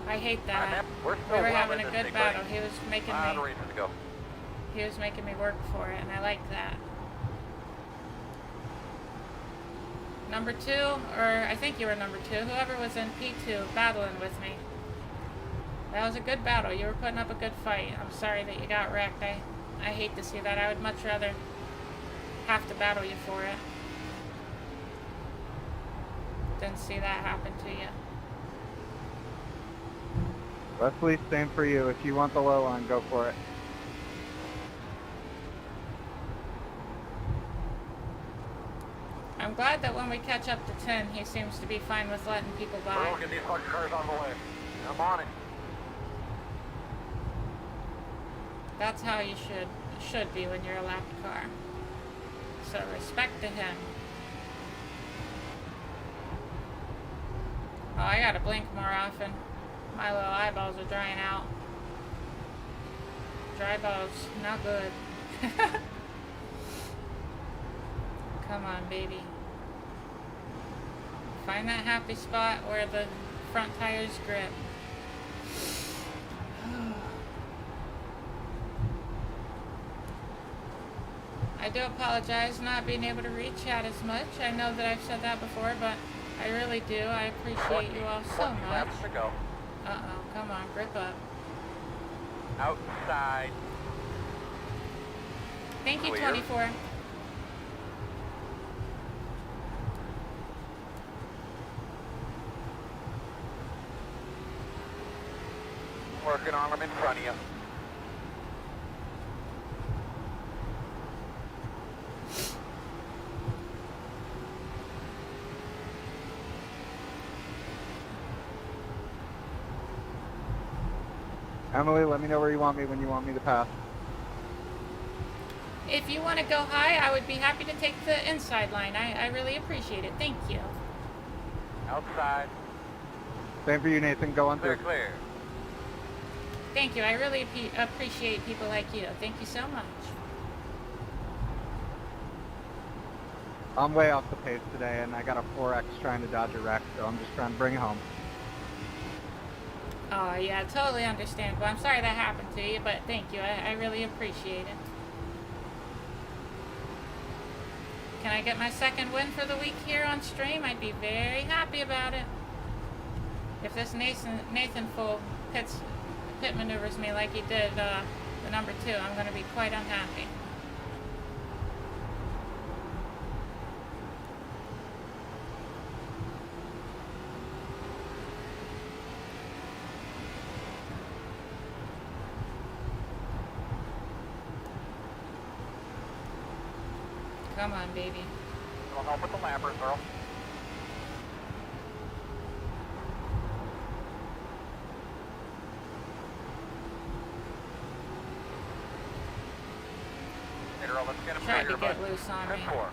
Speaker 1: I hate that.
Speaker 2: We're
Speaker 1: We
Speaker 2: still
Speaker 1: were
Speaker 2: well
Speaker 1: having
Speaker 2: in
Speaker 1: a
Speaker 2: this
Speaker 1: good
Speaker 2: thing,
Speaker 1: battle.
Speaker 2: buddy.
Speaker 1: He was making
Speaker 2: Lot of
Speaker 1: me,
Speaker 2: reason to go.
Speaker 1: he was making me work for it, and I like that. Number 2, or I think you were number 2, whoever was in P2 battling with me. That was a good battle. You were putting up a good fight. I'm sorry that you got wrecked. I hate to see that. I would much rather have to battle you for it than see that happen to you.
Speaker 9: Leslie, same for you. If you want the low line, go for it.
Speaker 1: I'm glad that when we catch up to 10, he seems to be fine with letting people by.
Speaker 2: Earl, get these fucking cars on the way. I'm on it.
Speaker 1: That's how you should be when you're a lapped car. So respect to him. Oh, I gotta blink more often. My little eyeballs are drying out. Dry balls, not good. Come on, baby. Find that happy spot where the front tires grip. I do apologize not being able to read chat as much. I know that I've said that before, but I really do. I appreciate you all so
Speaker 2: 20
Speaker 1: much.
Speaker 2: laps to go.
Speaker 1: Uh-oh, come on, grip up.
Speaker 2: Outside.
Speaker 1: Thank you,
Speaker 2: Clear.
Speaker 1: 24.
Speaker 2: Working on them in front of you.
Speaker 9: Emily, let me know where you want me when you want me to pass.
Speaker 1: If you want to go high, I would be happy to take the inside line. I really appreciate it. Thank you.
Speaker 2: Outside.
Speaker 9: Same for you, Nathan. Go on
Speaker 2: Clear,
Speaker 9: through.
Speaker 2: clear.
Speaker 1: Thank you. I really appreciate people like you. Thank you so much.
Speaker 9: I'm way off the pace today, and I got a 4X trying to dodge a wreck, so I'm just trying to bring it home.
Speaker 1: Oh, yeah, totally understandable. I'm sorry that happened to you, but thank you. I really appreciate it. Can I get my second win for the week here on stream? I'd be very happy about it. If this Nathan fool pit maneuvers me like he did the number 2, I'm going to be quite unhappy. Come on, baby.
Speaker 2: It'll help with the lappers, Earl. Hey, Earl, let's get him
Speaker 1: Tried
Speaker 2: through
Speaker 1: to
Speaker 2: here,
Speaker 1: get
Speaker 2: bud.
Speaker 1: loose on me.
Speaker 2: 10-4.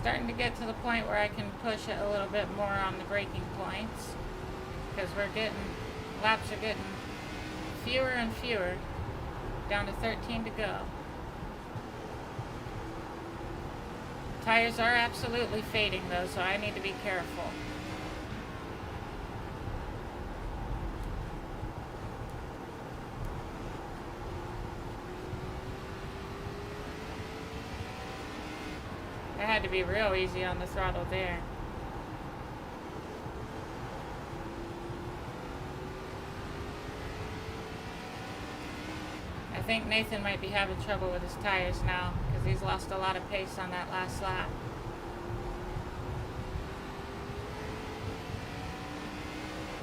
Speaker 1: Starting to get to the point where I can push it a little bit more on the braking points, because laps are getting fewer and fewer, down to 13 to go. Tires are absolutely fading though, so I need to be careful. I had to be real easy on the throttle there. I think Nathan might be having trouble with his tires now because he's lost a lot of pace on that last lap.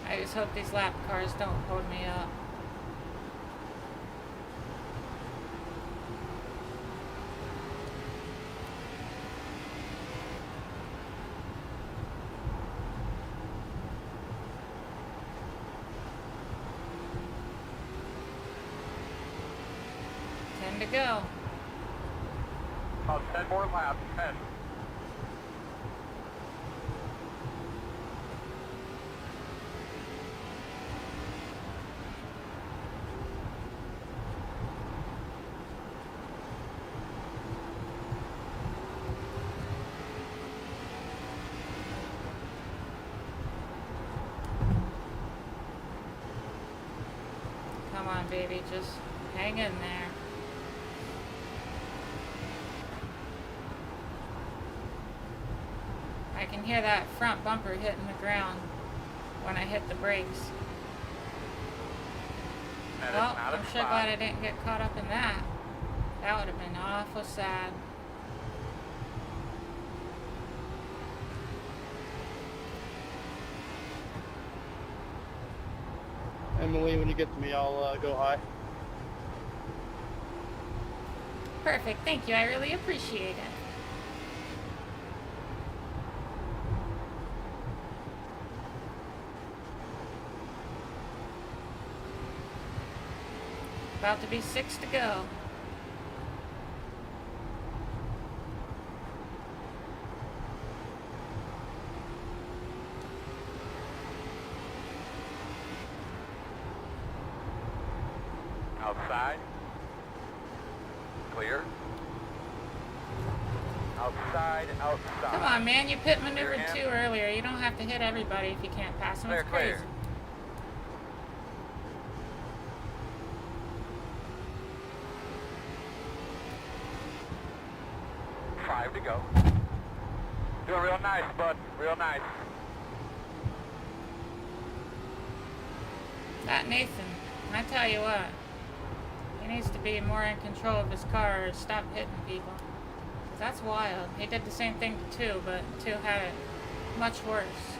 Speaker 1: I just hope these lap cars don't hold me up. To go.
Speaker 2: About 10 more laps. 10.
Speaker 1: Come on, baby, just hang in there. I can hear that front bumper hitting the ground when I hit the brakes. Well, I'm sure glad I didn't get caught up in that. That would have been awful sad.
Speaker 5: Emily, when you get to me, I'll go high.
Speaker 1: Perfect, thank you. I really appreciate it. About to be 6 to go.
Speaker 2: Outside. Clear. Outside, outside.
Speaker 1: Come on, man, you pit maneuvered too earlier. You don't have to hit everybody if you can't pass them. It's crazy.
Speaker 2: Clear. To go. Doing real nice, bud. Real nice.
Speaker 1: That Nathan, I tell you what, he needs to be more in control of his car or stop hitting people. 'Cause that's wild. He did the same thing to 2, but 2 had it much worse.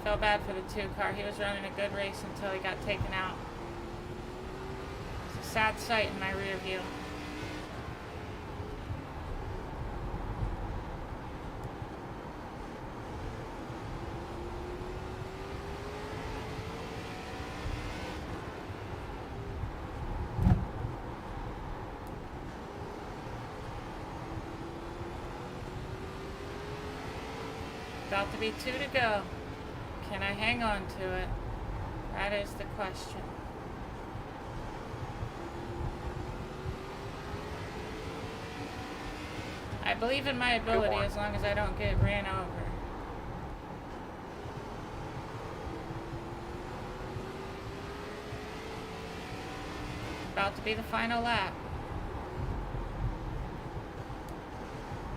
Speaker 1: Felt bad for the 2 car. He was running a good race until he got taken out. It's a sad sight in my rear view. About to be 2 to go. Can I hang on to it? That is the question. I believe in my ability as long as I don't get ran over. About to be the final lap.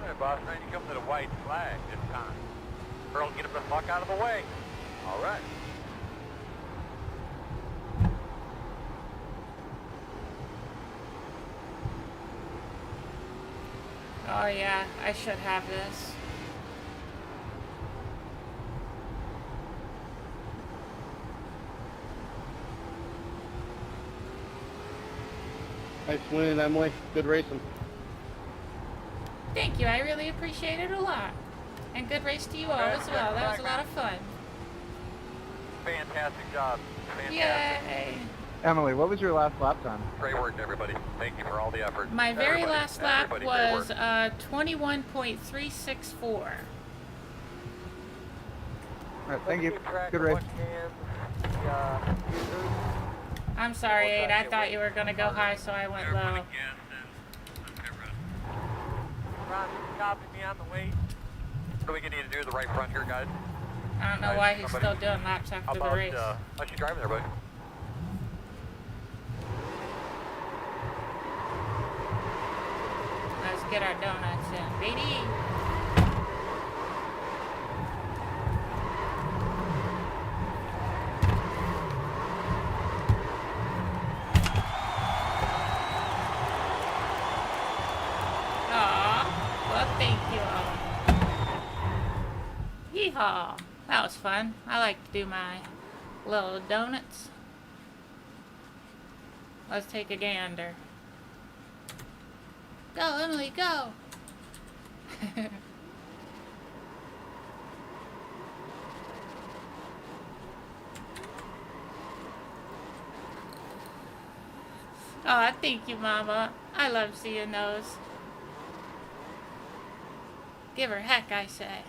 Speaker 2: Hey, boss man, you come to the white flag this time. Earl, get him the fuck out of the way. All right.
Speaker 1: Oh yeah, I should have this.
Speaker 5: Nice winning, Emily. Good racing.
Speaker 1: Thank you, I really appreciate it a lot. And good race to you all as well. That was a lot of fun.
Speaker 2: Fantastic job. Fantastic.
Speaker 1: Yay!
Speaker 9: Emily, what was your last lap time?
Speaker 2: Great work, everybody. Thank you for all the effort.
Speaker 1: My very
Speaker 2: Everybody.
Speaker 1: last lap
Speaker 2: Everybody,
Speaker 1: was
Speaker 2: great work.
Speaker 1: 21.364.
Speaker 9: All right, thank you. Good race.
Speaker 1: I'm sorry, Aid. I thought you were going to go high, so I went low.
Speaker 2: Ron, copy me on the way. What do we need to do? The right front here, guys.
Speaker 1: I don't know why he's still doing laps
Speaker 2: How
Speaker 1: after
Speaker 2: about,
Speaker 1: the race.
Speaker 2: how's you driving there, buddy?
Speaker 1: Let's get our donuts in, baby. Oh, that was fun. I like to do my little donuts. Let's take a gander. Go, Emily, go! Oh, thank you, Mama. I love seeing those. Give her heck, I say.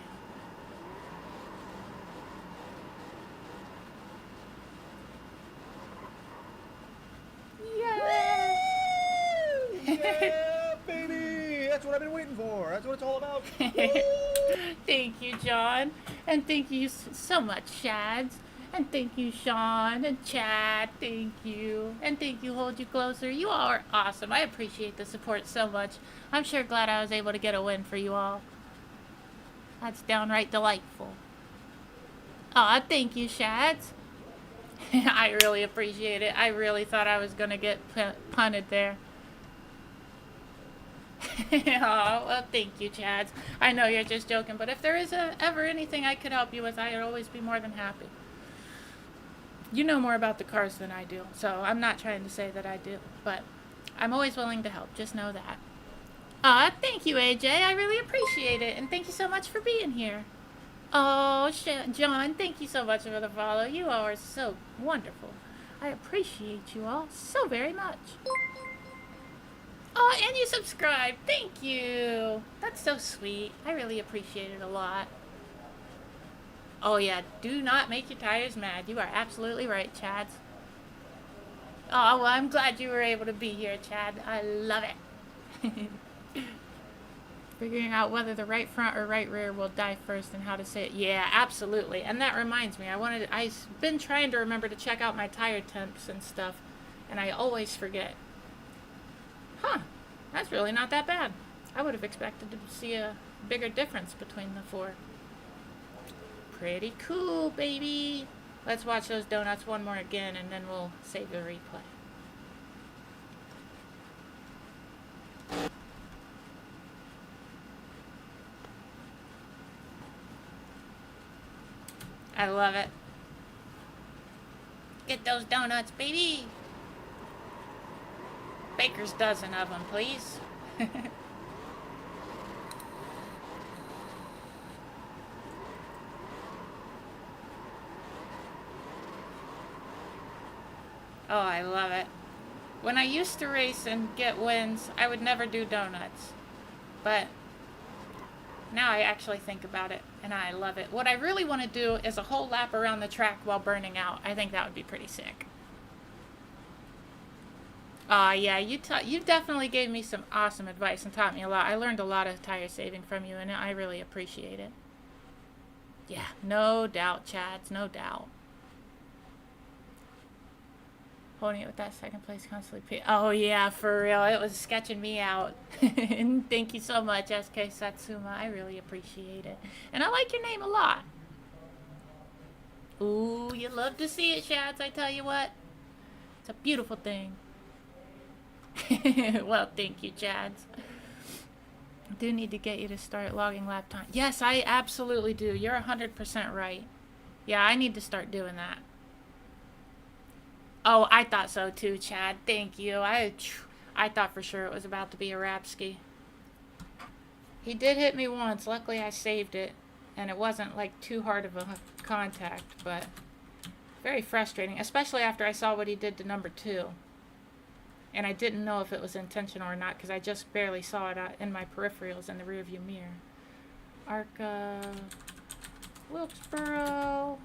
Speaker 8: Yeah, baby! That's what I've been waiting for. That's what it's all about.
Speaker 1: Thank you, John. And thank you so much, Shads. And thank you, Sean and Chad. Thank you. And thank you, Hold You Closer. You all are awesome. I appreciate the support so much. I'm sure glad I was able to get a win for you all. That's downright delightful. Aw, thank you, Shads. I really appreciate it. I really thought I was going to get punted there. Aw, well, thank you, Chads. I know you're just joking, but if there is ever anything I could help you with, I'd always be more than happy. You know more about the cars than I do, so I'm not trying to say that I do, but I'm always willing to help. Just know that. Aw, thank you, AJ. I really appreciate it, and thank you so much for being here. Oh, John, thank you so much for the follow. You all are so wonderful. I appreciate you all so very much. Oh, and you subscribe. Thank you. That's so sweet. I really appreciate it a lot. Oh, yeah. Do not make your tires mad. You are absolutely right, Chads. Oh, well, I'm glad you were able to be here, Chad. I love it. Figuring out whether the right front or right rear will die first and how to say it. Yeah, absolutely. And that reminds me, I've been trying to remember to check out my tire temps and stuff, and I always forget. Huh, that's really not that bad. I would have expected to see a bigger difference between the four. Pretty cool, baby. Let's watch those donuts one more again, and then we'll save the replay. I love it. Get those donuts, baby. Baker's dozen of them, please. Oh, I love it. When I used to race and get wins, I would never do donuts. But now I actually think about it, and I love it. What I really want to do is a whole lap around the track while burning out. I think that would be pretty sick. Yeah, you definitely gave me some awesome advice and taught me a lot. I learned a lot of tire saving from you, and I really appreciate it. Yeah, no doubt, Chads, no doubt. Holding it with that second place constantly. Oh, yeah, for real. It was sketching me out. And thank you so much, SK Satsuma. I really appreciate it. And I like your name a lot. Ooh, you love to see it, Shads, I tell you what. It's a beautiful thing. Well, thank you, Chads. I do need to get you to start logging lap time. Yes, I absolutely do. You're 100% right. Yeah, I need to start doing that. Oh, I thought so too, Chad. Thank you. I thought for sure it was about to be a Rapsky. He did hit me once. Luckily, I saved it. And it wasn't like too hard of a contact, but very frustrating, especially after I saw what he did to number 2. And I didn't know if it was intentional or not because I just barely saw it in my peripherals in the rearview mirror. ARCA, Wilkesboro.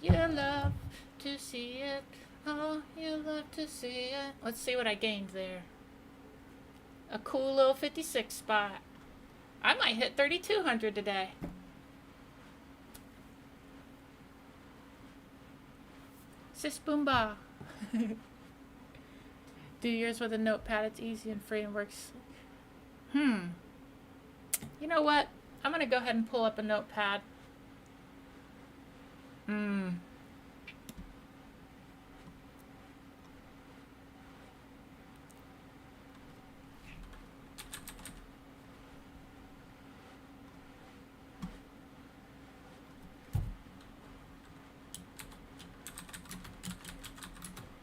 Speaker 1: You love to see it. Oh, you love to see it. Let's see what I gained there. A cool little 56 spot. I might hit 3,200 today. Sis Boomba. Do yours with a notepad. It's easy and free and works. You know what? I'm gonna go ahead and pull up a notepad.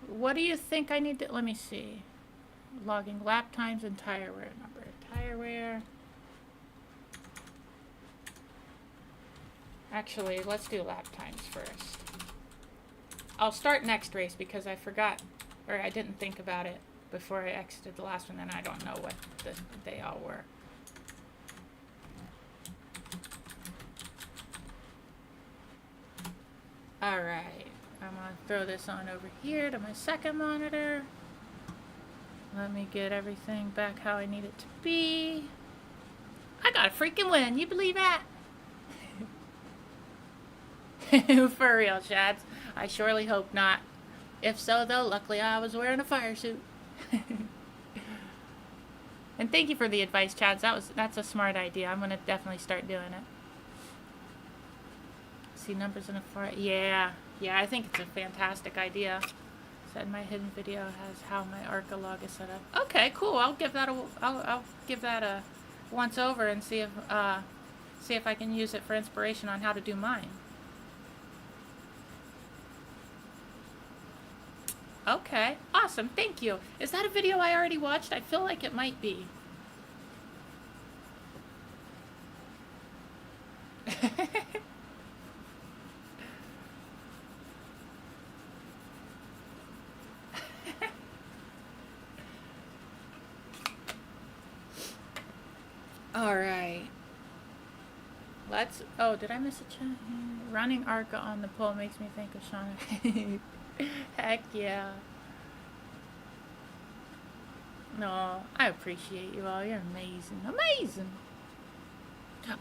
Speaker 1: What do you think I need to, let me see. Logging lap times and tire wear number. Tire wear. Actually, let's do lap times first. I'll start next race because I forgot, or I didn't think about it before I exited the last one, and I don't know what they all were. Alright, I'm gonna throw this on over here to my second monitor. Let me get everything back how I need it to be. I got a freaking win, you believe that? For real, Shads. I surely hope not. If so, though, luckily I was wearing a fire suit. And thank you for the advice, Chads. That's a smart idea. I'm gonna definitely start doing it. See numbers in a far. Yeah, I think it's a fantastic idea. Said my hidden video has how my ARCA log is set up. Okay, cool. I'll give that a once over and see if I can use it for inspiration on how to do mine. Okay, awesome. Thank you. Is that a video I already watched? I feel like it might be. All right. Let's. Oh, did I miss a chat? Running ARCA on the pole makes me think of Shauna. Heck yeah. No, I appreciate you all. You're amazing. Amazing.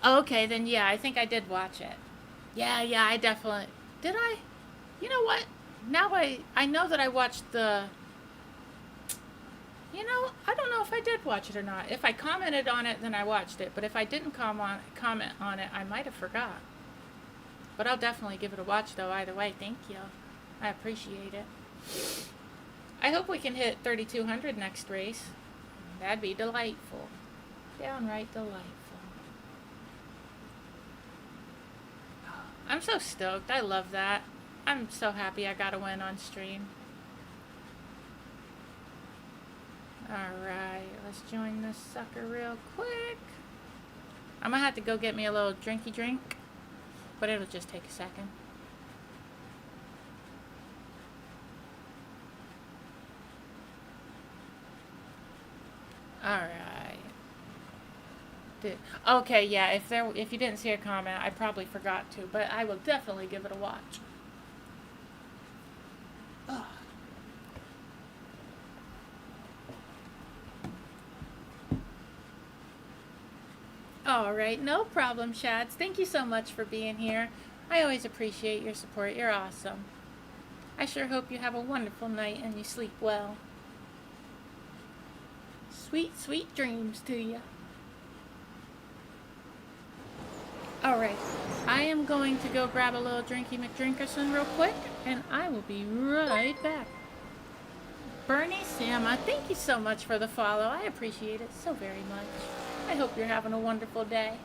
Speaker 1: Okay, then yeah, I think I did watch it. Yeah, I definitely... Did I? You know what? Now I know that I watched the... You know, I don't know if I did watch it or not. If I commented on it, then I watched it. But if I didn't comment on it, I might have forgot. But I'll definitely give it a watch, though, either way. Thank you. I appreciate it. I hope we can hit 3,200 next race. That'd be delightful. Downright delightful. I'm so stoked. I love that. I'm so happy I got a win on stream. Alright, let's join this sucker real quick. I'm gonna have to go get me a little drinky drink, but it'll just take a second. Alright. Okay, yeah, if you didn't see a comment, I probably forgot to, but I will definitely give it a watch. Ugh. Alright, no problem, Shads. Thank you so much for being here. I always appreciate your support. You're awesome. I sure hope you have a wonderful night and you sleep well. Sweet, sweet dreams to you. Alright, I am going to go grab a little Drinky McDrinkerson real quick, and I will be right back. Bernie Sama, thank you so much for the follow. I appreciate it so very much. I hope you're having a wonderful day.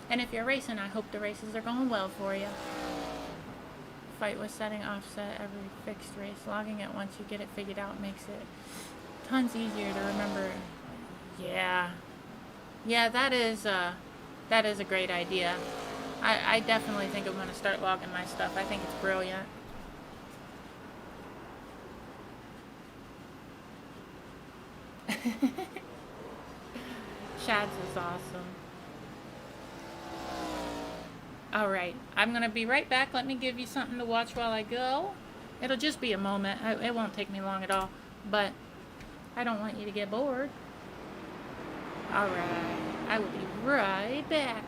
Speaker 1: And if you're racing, I hope the races are going well for you. Fight with setting offset every fixed race. Logging it once you get it figured out makes it tons easier to remember. Yeah, that is a great idea. I definitely think I'm going to start logging my stuff. I think it's brilliant. Shads is awesome. Alright, I'm going to be right back. Let me give you something to watch while I go. It'll just be a moment. It won't take me long at all. But I don't want you to get bored. Alright, I will be right back.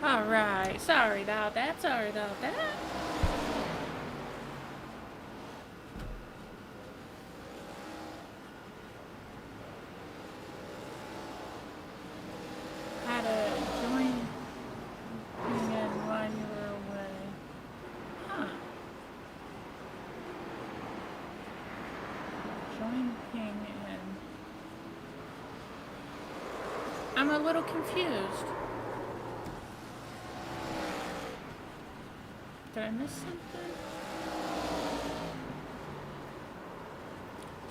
Speaker 1: Alright, sorry about that, sorry about that. How to join again while you were away. Huh. Join ping in. I'm a little confused. Did I miss something?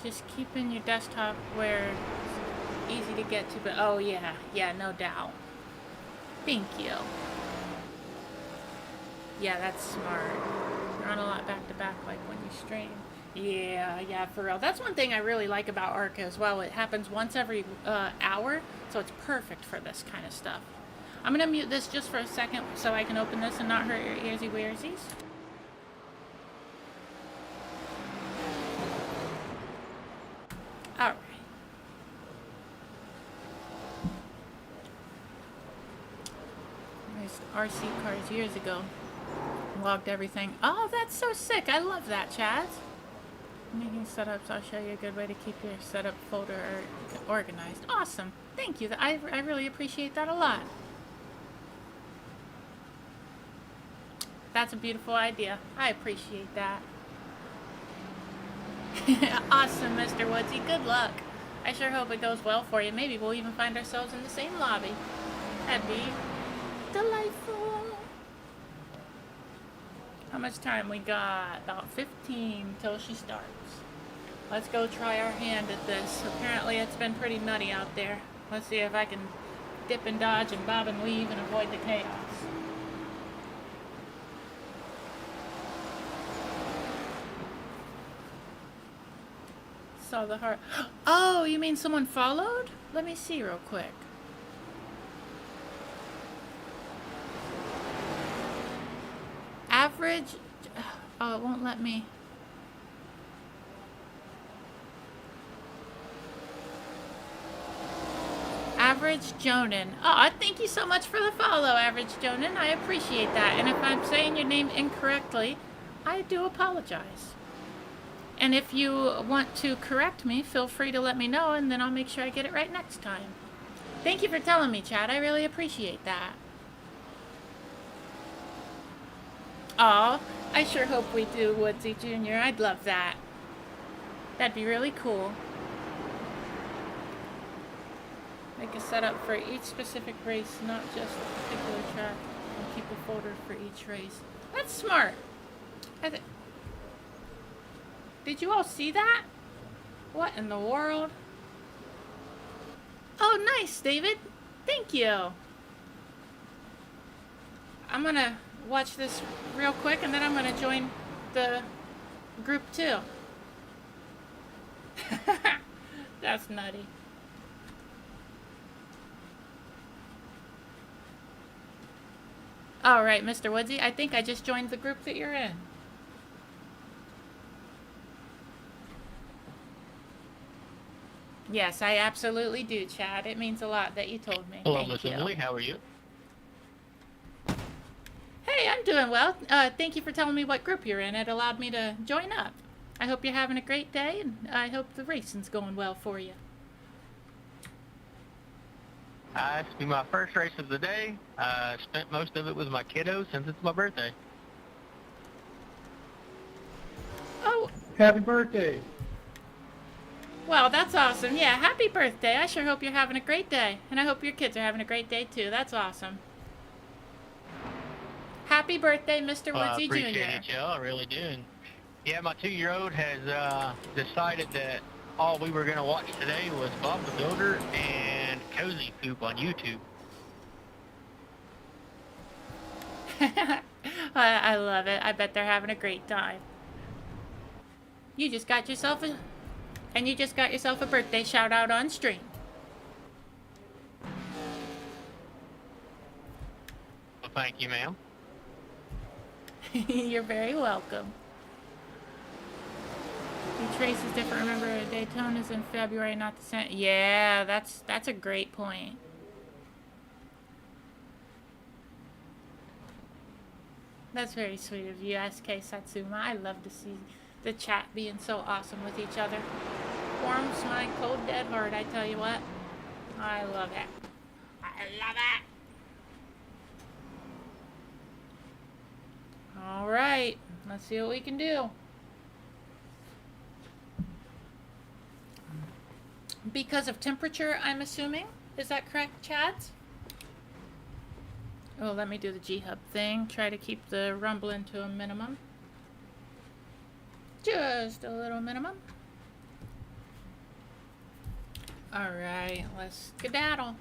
Speaker 1: Just keeping your desktop where it's easy to get to, but oh yeah, no doubt. Thank you. Yeah, that's smart. Run a lot back to back like when you stream. Yeah, for real. That's one thing I really like about ARCA as well. It happens once every hour, so it's perfect for this kind of stuff. I'm gonna mute this just for a second so I can open this and not hurt your earsy wearsies. Alright. There's RC cars years ago. Logged everything. Oh, that's so sick. I love that, Chaz. Making setups, I'll show you a good way to keep your setup folder organized. Awesome. Thank you. I really appreciate that a lot. That's a beautiful idea. I appreciate that. Awesome, Mr. Woodsy. Good luck. I sure hope it goes well for you. Maybe we'll even find ourselves in the same lobby. That'd be delightful. How much time we got? About 15 till she starts. Let's go try our hand at this. Apparently it's been pretty nutty out there. Let's see if I can dip and dodge and bob and weave and avoid the chaos. Saw the heart. Oh, you mean someone followed? Let me see real quick. Average. Oh, it won't let me. Average Jonan. Oh, thank you so much for the follow, Average Jonan. I appreciate that. And if I'm saying your name incorrectly, I do apologize. And if you want to correct me, feel free to let me know, and then I'll make sure I get it right next time. Thank you for telling me, Chad. I really appreciate that. Aw, I sure hope we do, Woodsy Jr. I'd love that. That'd be really cool. Make a setup for each specific race, not just a particular track, and keep a folder for each race. That's smart. Did you all see that? What in the world? Oh, nice, David. Thank you. I'm gonna watch this real quick, and then I'm gonna join the group too. That's nutty. All right, Mr. Woodsy, I think I just joined the group that you're in. Yes, I absolutely do, Chad. It means a lot that you told me.
Speaker 10: Hello,
Speaker 1: Thank
Speaker 10: Miss
Speaker 1: you.
Speaker 10: Emily. How are you?
Speaker 1: Hey, I'm doing well. Thank you for telling me what group you're in. It allowed me to join up. I hope you're having a great day, and I hope the racing's going well for you.
Speaker 10: This will be my first race of the day. I spent most of it with my kiddos since it's my birthday.
Speaker 1: Oh,
Speaker 6: Happy birthday.
Speaker 1: well, that's awesome. Yeah, happy birthday. I sure hope you're having a great day. And I hope your kids are having a great day, too. That's awesome. Happy birthday, Mr. Woodsy Jr.
Speaker 10: I appreciate it, y'all. I really do. And yeah, my 2-year-old has decided that all we were going to watch today was Bob the Builder and Cozy Poop on YouTube.
Speaker 1: I love it. I bet they're having a great time. You just got yourself a birthday shout out on stream.
Speaker 10: Well, thank you, ma'am.
Speaker 1: You're very welcome. Each race is different. Remember, Daytona's in February, not the same. Yeah, that's a great point. That's very sweet of you, SK Satsuma. I love to see the chat being so awesome with each other. Warms my cold dead heart, I tell you what. I love it. I love it. Alright, let's see what we can do. Because of temperature, I'm assuming? Is that correct, Chads? Oh, let me do the G-Hub thing. Try to keep the rumbling to a minimum. Just a little minimum. Alright, let's skedaddle.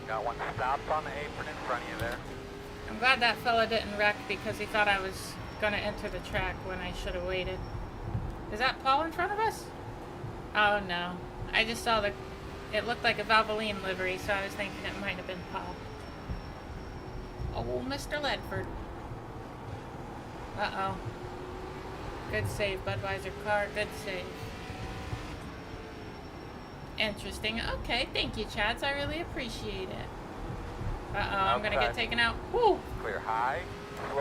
Speaker 2: Got one stopped on the apron in front of you there.
Speaker 1: I'm glad that fella didn't wreck because he thought I was gonna enter the track when I should have waited. Is that Paul in front of us? Oh no. I just saw it looked like a Valvoline livery, so I was thinking it might have been Paul. Oh, Mr. Ledford. Uh-oh. Good save, Budweiser car. Good save. Interesting. Okay, thank you, Chads. I really appreciate it. Uh-oh, I'm gonna get taken out. Woo!
Speaker 2: Clear high.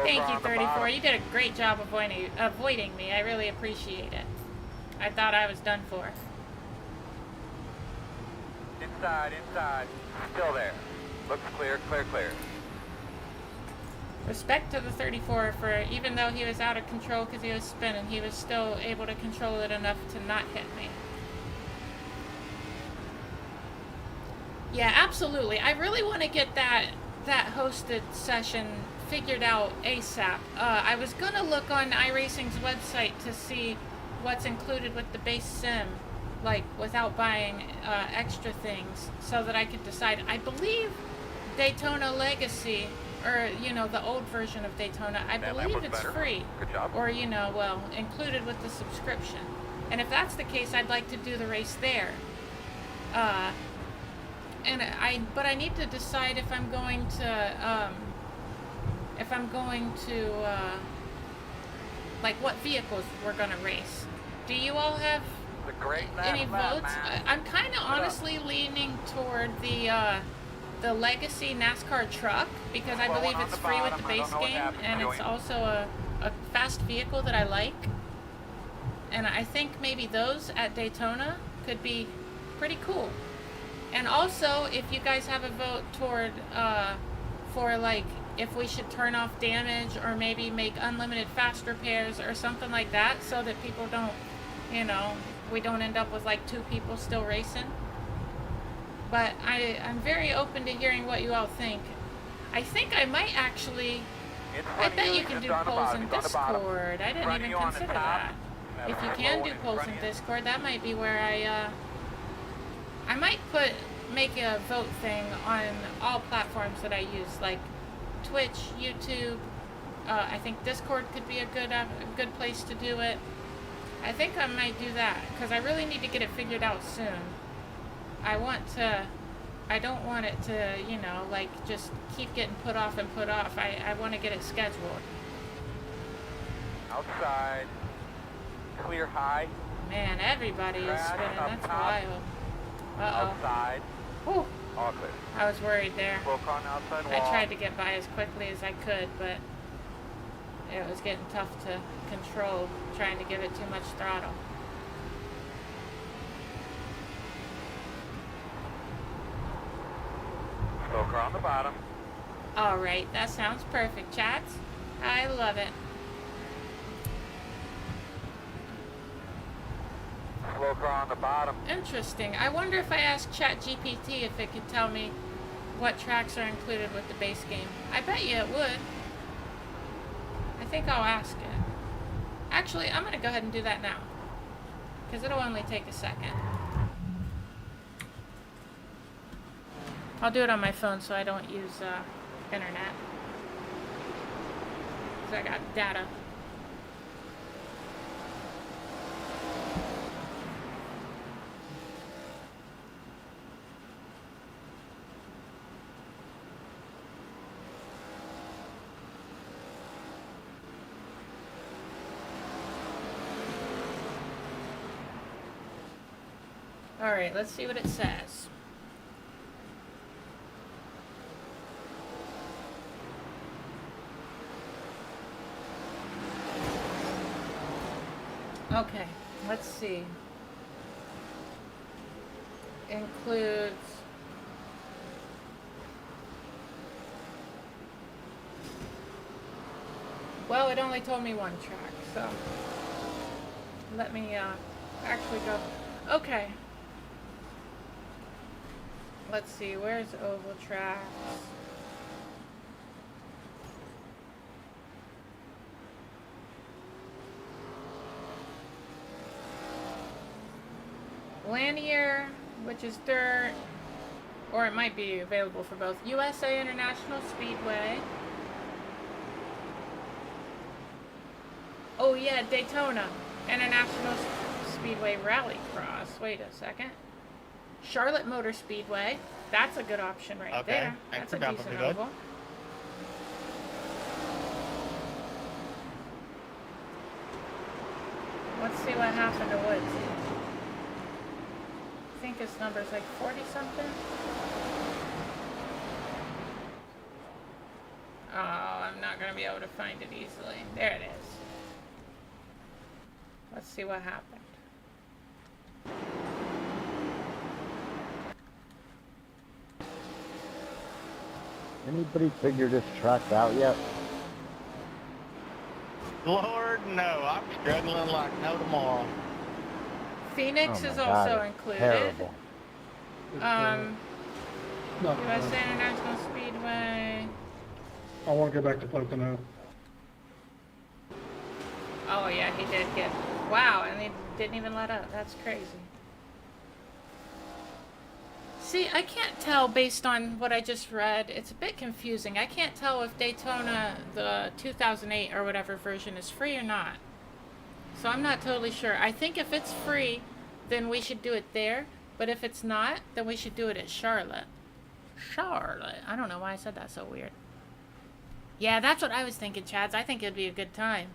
Speaker 1: Thank you, 34. You did a great job avoiding me. I really appreciate it. I thought I was done for.
Speaker 2: Inside. Still there. Looks clear.
Speaker 1: Respect to the 34 for, even though he was out of control because he was spinning, he was still able to control it enough to not hit me. Yeah, absolutely. I really want to get that hosted session figured out ASAP. I was going to look on iRacing's website to see what's included with the base sim, like without buying extra things, so that I could decide. I believe Daytona Legacy, or, you know, the old version of Daytona, I believe it's free.
Speaker 2: Good job.
Speaker 1: Or, you know, well, included with the subscription. And if that's the case, I'd like to do the race there. But I need to decide if I'm going to, like what vehicles we're gonna race. Do you all have any votes? I'm kind of honestly leaning toward the Legacy NASCAR truck because I believe it's free with the base game, and it's also a fast vehicle that I like. And I think maybe those at Daytona could be pretty cool. And also, if you guys have a vote toward, for like, if we should turn off damage or maybe make unlimited fast repairs or something like that so that people don't, you know, we don't end up with like 2 people still racing. But I'm very open to hearing what you all think. I think I might actually, I bet you can do polls in Discord. I didn't even consider that. If you can do polls in Discord, that might be where I might make a vote thing on all platforms that I use, like Twitch, YouTube. I think Discord could be a good place to do it. I think I might do that because I really need to get it figured out soon. I don't want it to, you know, like just keep getting put off and put off. I want to get it scheduled.
Speaker 2: Outside. Clear high.
Speaker 1: Man, everybody is spinning. That's wild. Uh-oh.
Speaker 2: Outside.
Speaker 1: Whew.
Speaker 2: All clear.
Speaker 1: I was worried there.
Speaker 2: Spoke on outside wall.
Speaker 1: I tried to get by as quickly as I could, but it was getting tough to control, trying to give it too much throttle.
Speaker 2: Spoke on the bottom.
Speaker 1: Alright, that sounds perfect, chats. I love it.
Speaker 2: Spoke on the bottom.
Speaker 1: Interesting. I wonder if I asked ChatGPT if it could tell me what tracks are included with the base game. I bet you it would. I think I'll ask it. Actually, I'm going to go ahead and do that now, because it'll only take a second. I'll do it on my phone so I don't use internet, because I got data. Alright, let's see what it says. Okay, let's see. Includes well, it only told me one track, so let me actually go. Okay. Let's see, where's oval tracks? Lanier, which is dirt, or it might be available for both. USA International Speedway. Oh yeah, Daytona International Speedway Rallycross. Wait a second. Charlotte Motor Speedway. That's a good option right there. That's a decent oval. Let's see what happened to Woods. I think his number's like 40 something. Oh, I'm not going to be able to find it easily. There it is. Let's see what happened.
Speaker 11: Anybody figure this track out yet?
Speaker 10: Lord, no. I'm struggling like no tomorrow.
Speaker 1: Phoenix
Speaker 11: Oh
Speaker 1: is
Speaker 11: my
Speaker 1: also
Speaker 11: God,
Speaker 1: included.
Speaker 11: terrible.
Speaker 1: USA International Speedway.
Speaker 12: I want to go back to Pocono.
Speaker 1: Oh yeah, he did get. Wow, and they didn't even let up. That's crazy. See, I can't tell based on what I just read. It's a bit confusing. I can't tell if Daytona, the 2008 or whatever version, is free or not. So I'm not totally sure. I think if it's free, then we should do it there. But if it's not, then we should do it at Charlotte. Charlotte. I don't know why I said that so weird. Yeah, that's what I was thinking, Chads. I think it'd be a good time.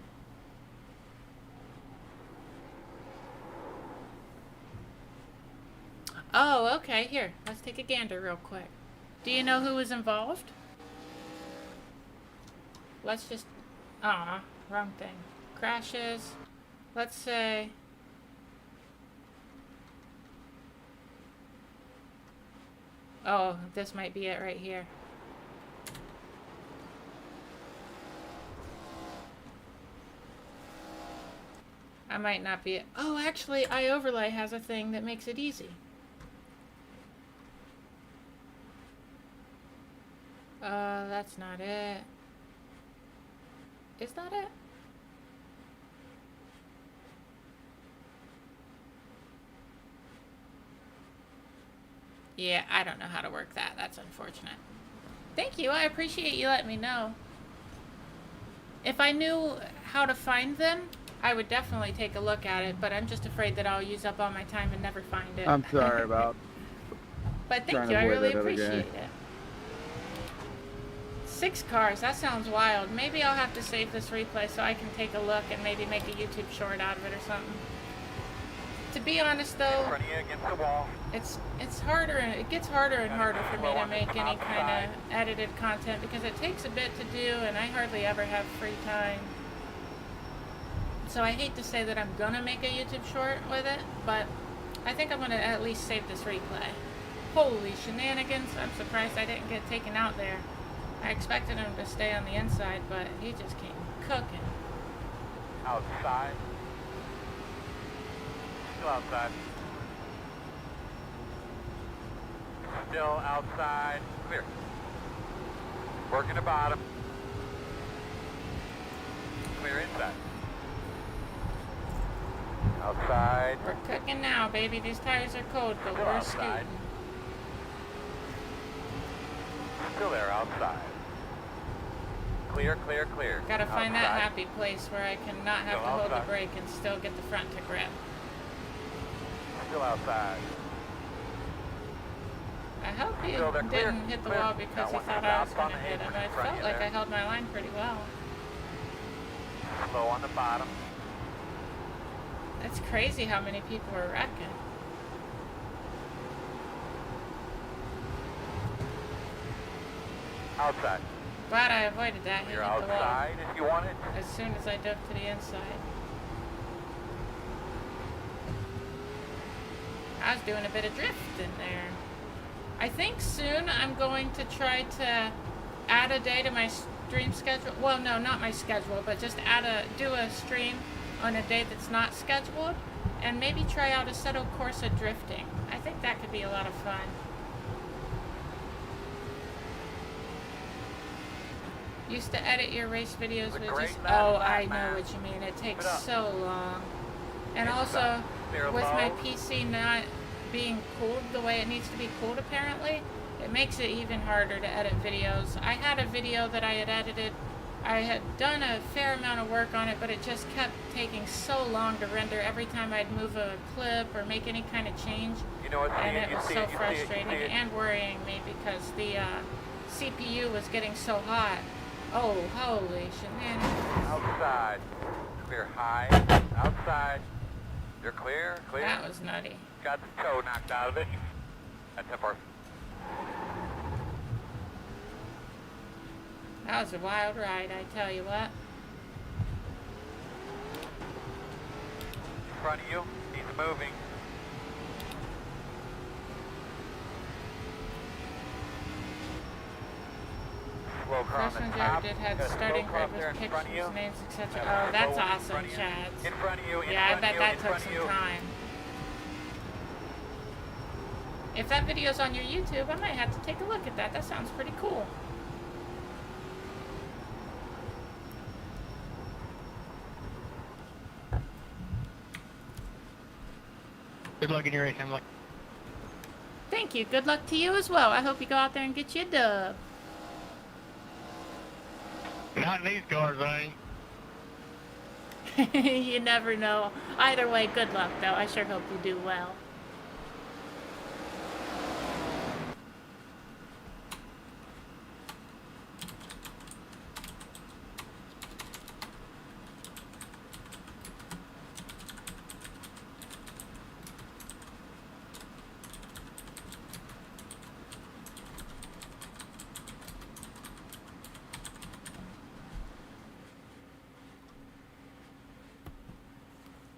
Speaker 1: Oh, okay. Here, let's take a gander real quick. Do you know who was involved? Let's just... wrong thing. Crashes. Let's say... Oh, this might be it right here. I might not be it. Oh, actually, iOverlay has a thing that makes it easy. That's not it. Is that it? Yeah, I don't know how to work that. That's unfortunate. Thank you. I appreciate you letting me know. If I knew how to find them, I would definitely take a look at it, but I'm just afraid that I'll use up all my time and never find it.
Speaker 9: I'm sorry about
Speaker 1: But thank you. I really appreciate it. 6 cars. That sounds wild. Maybe I'll have to save this replay so I can take a look and maybe make a YouTube short out of it or something. To be honest though, it's harder and it gets harder and harder for me to make any kind of edited content because it takes a bit to do and I hardly ever have free time. So I hate to say that I'm gonna make a YouTube short with it, but I think I'm gonna at least save this replay. Holy shenanigans, I'm surprised I didn't get taken out there. I expected him to stay on the inside, but he just came cooking.
Speaker 2: Outside. Still outside. Still outside. Clear. Working the bottom. Clear inside. Outside.
Speaker 1: We're cooking now, baby. These tires are cold, but
Speaker 2: Still
Speaker 1: we're
Speaker 2: outside.
Speaker 1: scooting.
Speaker 2: Still there, outside. Clear, clear, clear.
Speaker 1: Gotta find that
Speaker 2: Outside.
Speaker 1: happy place where I can not have
Speaker 2: Still
Speaker 1: to hold the
Speaker 2: outside.
Speaker 1: brake and still get the front to grip.
Speaker 2: Still outside.
Speaker 1: I hope he
Speaker 2: Still there, clear,
Speaker 1: didn't hit the
Speaker 2: clear.
Speaker 1: wall because
Speaker 2: Got
Speaker 1: he
Speaker 2: one
Speaker 1: thought
Speaker 2: more
Speaker 1: I was
Speaker 2: bounce on
Speaker 1: gonna
Speaker 2: the
Speaker 1: hit him.
Speaker 2: apron
Speaker 1: It
Speaker 2: in front
Speaker 1: felt
Speaker 2: of you
Speaker 1: like I
Speaker 2: there.
Speaker 1: held my line pretty well.
Speaker 2: Slow on the bottom.
Speaker 1: It's crazy how many people are wrecking.
Speaker 2: Outside.
Speaker 1: Glad I avoided that.
Speaker 2: You're
Speaker 1: Hitting the wall
Speaker 2: outside if you want it.
Speaker 1: as soon as I dove to the inside. I was doing a bit of drifting there. I think soon I'm going to try to add a day to my stream schedule. Well, no, not my schedule, but just do a stream on a day that's not scheduled, and maybe try out a settled course of drifting. I think that could be a lot of fun. Used to edit your race videos with just, oh, I know what you mean. It takes so long. And also, with my PC not being cooled the way it needs to be cooled apparently, it makes it even harder to edit videos. I had a video that I had edited. I had done a fair amount of work on it, but it just kept taking so long to render every time I'd move a clip or make any kind of change.
Speaker 2: You know what?
Speaker 1: And it was so frustrating and worrying me because the CPU was getting so hot. Oh, holy shenanigans.
Speaker 2: Outside. Clear high. Outside. You're clear. Clear.
Speaker 1: That was nutty.
Speaker 2: Got the toe knocked out of it. That's a part.
Speaker 1: That was a wild ride, I tell you what.
Speaker 2: In front of you. He's moving.
Speaker 1: First ones I ever did had starting grid with pictures, names, etc. Oh, that's awesome, Chads.
Speaker 2: In front of you.
Speaker 1: Yeah, I bet that took some time. If that video's on your YouTube, I might have to take a look at that. That sounds pretty cool.
Speaker 10: Good luck in your race, Emily.
Speaker 1: Thank you. Good luck to you as well. I hope you go out there and get you a dub.
Speaker 10: Not in these cars, I ain't.
Speaker 1: You never know. Either way, good luck, though. I sure hope you do well.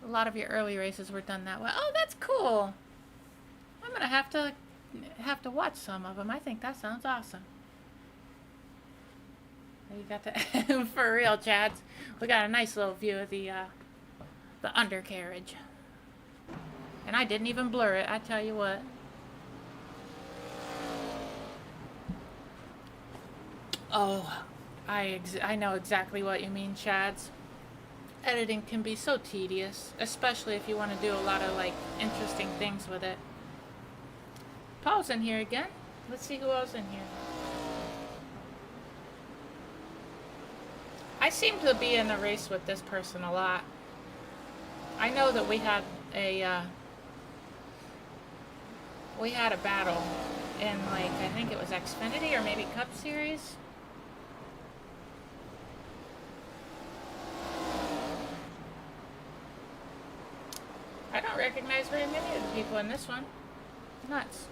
Speaker 1: A lot of your early races were done that way. Oh, that's cool. I'm gonna have to watch some of them. I think that sounds awesome. You got the for real, Chads. We got a nice little view of the undercarriage, and I didn't even blur it. I tell you what. Oh, I know exactly what you mean, Chads. Editing can be so tedious, especially if you want to do a lot of like interesting things with it. Paul's in here again. Let's see who else in here. I seem to be in a race with this person a lot. I know that we had a battle in like I think it was Xfinity or maybe Cup Series. I don't recognize very many of the people in this one. Nuts.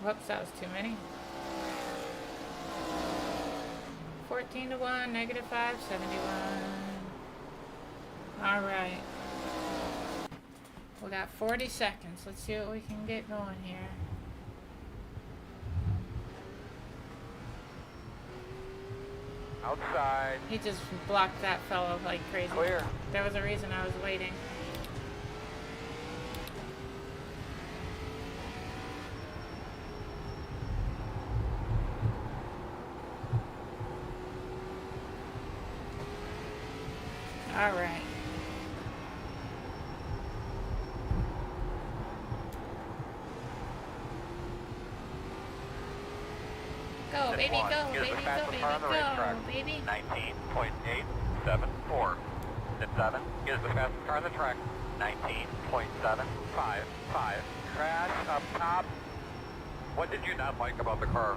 Speaker 1: Whoops, that was too many. 14 to 1, negative 5, 71. Alright. We got 40 seconds. Let's see what we can get going here.
Speaker 2: Outside.
Speaker 1: He just blocked that fellow like crazy.
Speaker 2: Clear.
Speaker 1: There was a reason I was waiting. All right. Go, baby, go, baby, go, baby,
Speaker 2: 19.874. At 7. Is the fastest car on the track. 19.755. Crash up top. What did you not like about the car?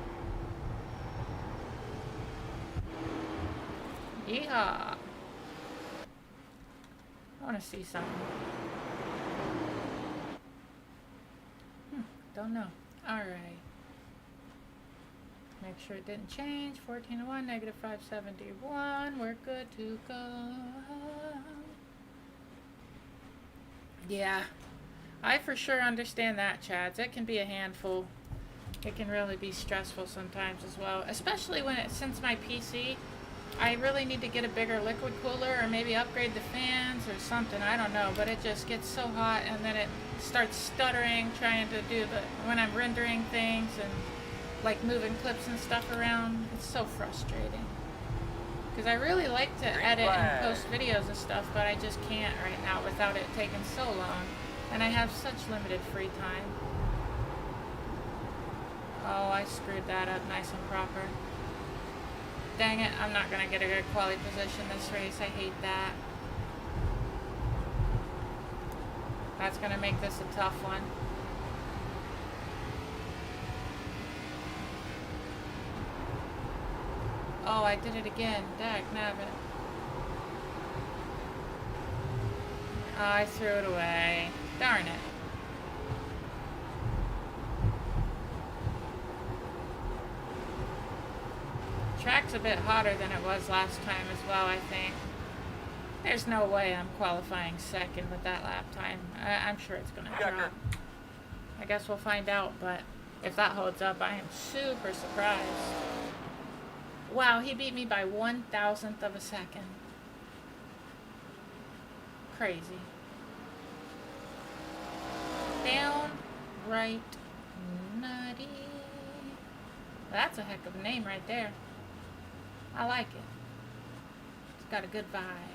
Speaker 1: Yeehaw. I want to see something. Don't know. Alright. Make sure it didn't change. 1401, negative 571. We're good to go. Yeah, I for sure understand that, Chads. It can be a handful. It can really be stressful sometimes as well, especially when since my PC, I really need to get a bigger liquid cooler or maybe upgrade the fans or something. I don't know, but it just gets so hot and then it starts stuttering trying to do when I'm rendering things and like moving clips and stuff around. It's so frustrating. Because I really like to edit and post videos and stuff, but I just can't right now without it taking so long. And I have such limited free time. Oh, I screwed that up nice and proper. Dang it, I'm not going to get a good quality position this race. I hate that. That's going to make this a tough one. Oh, I did it again. Dag nabbit. Oh, I threw it away. Darn it. Track's a bit hotter than it was last time as well, I think. There's no way I'm qualifying second with that lap time. I'm sure it's going to drop. I guess we'll find out, but if that holds up, I am super surprised. Wow, he beat me by 1,000th of a second. Crazy. Downright nutty. That's a heck of a name right there. I like it. It's got a good vibe.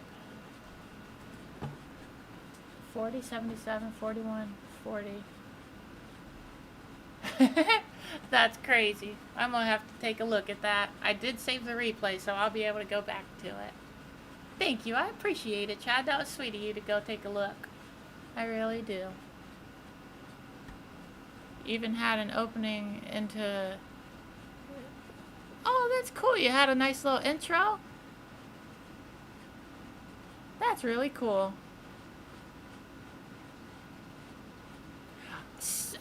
Speaker 1: 40, 77, 41, 40. That's crazy. I'm gonna have to take a look at that. I did save the replay, so I'll be able to go back to it. Thank you. I appreciate it, Chad. That was sweet of you to go take a look. I really do. Even had an opening into... Oh, that's cool. You had a nice little intro. That's really cool.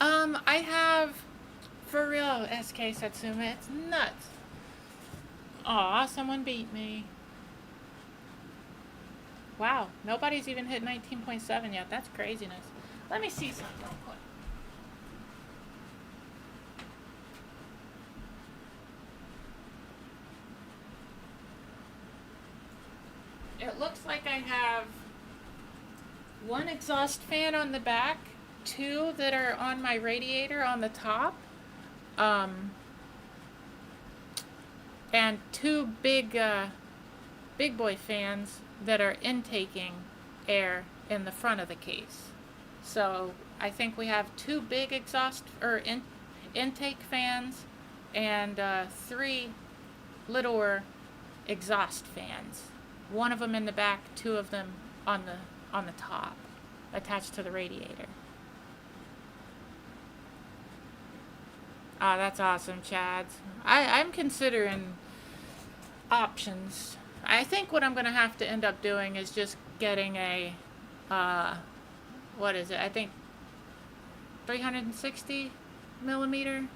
Speaker 1: I have... For real, SK Satsuma, it's nuts. Aw, someone beat me. Wow, nobody's even hit 19.7 yet. That's craziness. Let me see something real quick. It looks like I have one exhaust fan on the back, two that are on my radiator on the top, and two big boy fans that are intaking air in the front of the case. So I think we have two big exhaust or intake fans and three littler exhaust fans. One of them in the back, two of them on the top, attached to the radiator. Ah, that's awesome, Chads. I'm considering options. I think what I'm going to have to end up doing is just getting a, what is it? I think 360 millimeter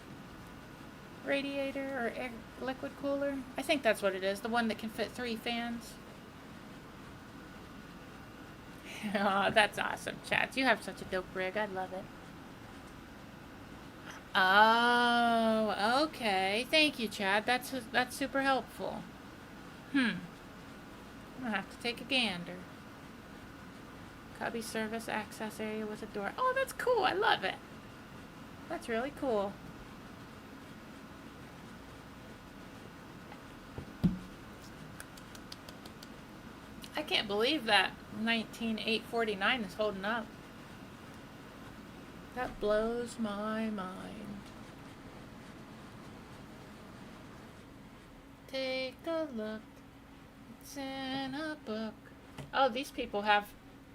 Speaker 1: radiator or air, liquid cooler. I think that's what it is. The one that can fit 3 fans. Oh, that's awesome, Chads. You have such a dope rig. I love it. Oh, okay. Thank you, Chad. That's super helpful. I'm gonna have to take a gander. Cubby service access area with a door. Oh, that's cool. I love it. That's really cool. I can't believe that 19849 is holding up. That blows my mind. Take a look. It's in a book. Oh, these people have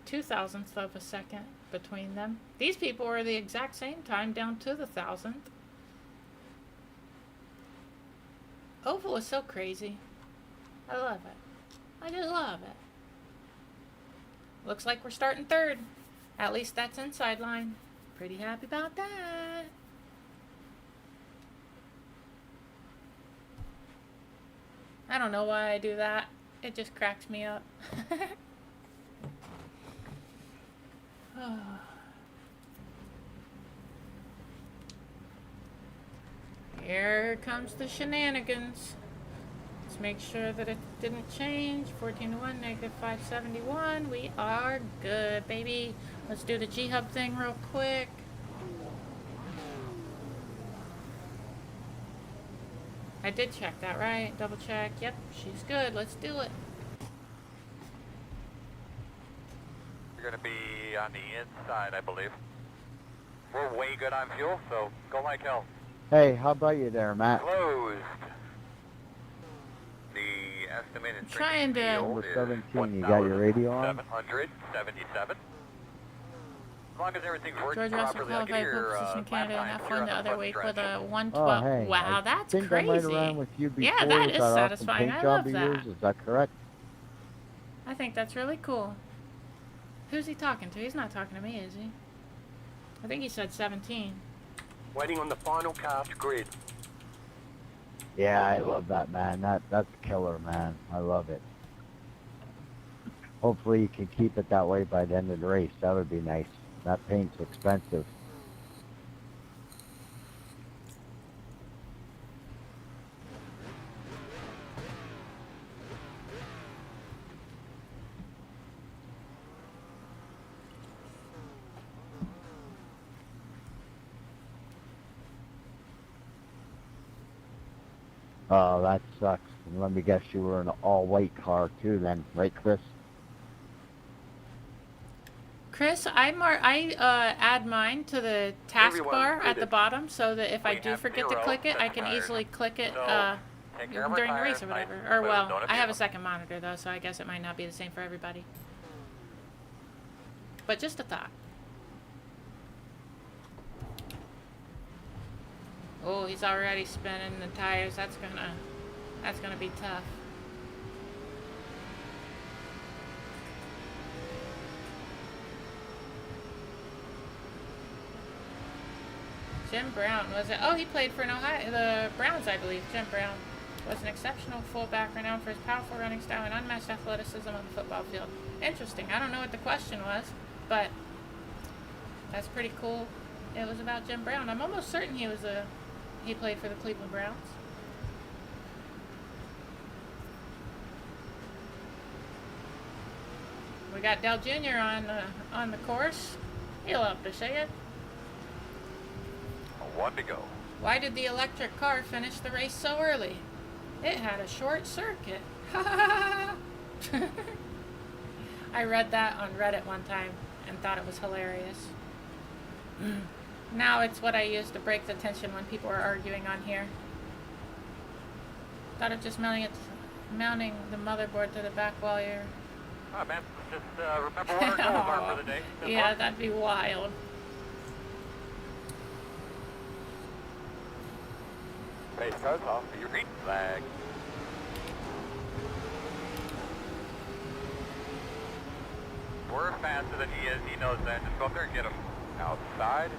Speaker 1: 2,000ths of a second between them. These people are the exact same time down to the 1,000th. Oval is so crazy. I love it. I just love it. Looks like we're starting third. At least that's inside line. Pretty happy about that. I don't know why I do that. It just cracks me up. Oh. Here comes the shenanigans. Let's make sure that it didn't change. 14 to 1, negative 571. We are good, baby. Let's do the G-Hub thing real quick. I did check that, right? Double check. Yep, she's good. Let's do it.
Speaker 2: You're gonna be on the inside, I believe. We're way good on fuel, so go like hell.
Speaker 11: Hey, how about you there, Matt?
Speaker 2: Closed. The estimated
Speaker 1: Trying to.
Speaker 11: Number 17, you got your radio on?
Speaker 2: 777. As long as everything's working
Speaker 1: George Russell
Speaker 2: properly, I can
Speaker 1: qualified
Speaker 2: hear
Speaker 1: pole position Canada and
Speaker 2: lap
Speaker 1: F1
Speaker 2: times
Speaker 1: the
Speaker 2: here on
Speaker 1: other
Speaker 2: front
Speaker 1: week
Speaker 2: stretch.
Speaker 1: with a
Speaker 11: Oh,
Speaker 1: 112.
Speaker 11: hey,
Speaker 1: Wow,
Speaker 11: I
Speaker 1: that's
Speaker 11: think
Speaker 1: crazy.
Speaker 11: I might have ran with you before.
Speaker 1: Yeah, that is
Speaker 11: off the
Speaker 1: satisfying.
Speaker 11: paint
Speaker 1: I
Speaker 11: job
Speaker 1: love
Speaker 11: of
Speaker 1: that.
Speaker 11: yours. Is that correct?
Speaker 1: I think that's really cool. Who's he talking to? He's not talking to me, is he? I think he said 17.
Speaker 2: Waiting on the final cast grid.
Speaker 11: Yeah, I love that, man. That's killer, man. I love it. Hopefully you can keep it that way by the end of the race. That would be nice. That paint's expensive. Oh, that sucks. And let me guess, you were in an all-white car too then, right, Chris?
Speaker 1: Chris, I add mine to the taskbar at the bottom so that if I do forget to click it, I can easily click it during the race or whatever. Or, well, I have a second monitor though, so I guess it might not be the same for everybody. But just a thought. Oh, he's already spinning the tires. That's gonna be tough. Jim Brown was it? Oh, he played for the Browns, I believe. Jim Brown was an exceptional fullback renowned for his powerful running style and unmatched athleticism on the football field. Interesting. I don't know what the question was, but that's pretty cool. It was about Jim Brown. I'm almost certain he played for the Cleveland Browns. We got Dell Jr. on the course. He'll have to say it.
Speaker 2: One to go.
Speaker 1: Why did the electric car finish the race so early? It had a short circuit. I read that on Reddit one time and thought it was hilarious. Now it's what I use to break the tension when people are arguing on here. Thought of just mounting the motherboard to the back while you're...
Speaker 2: Oh man, just remember what our goals are for the day.
Speaker 1: Yeah, that'd be wild.
Speaker 2: Race cars off for your green flag. We're faster than he is. He knows that. Just go up there and get him. Outside.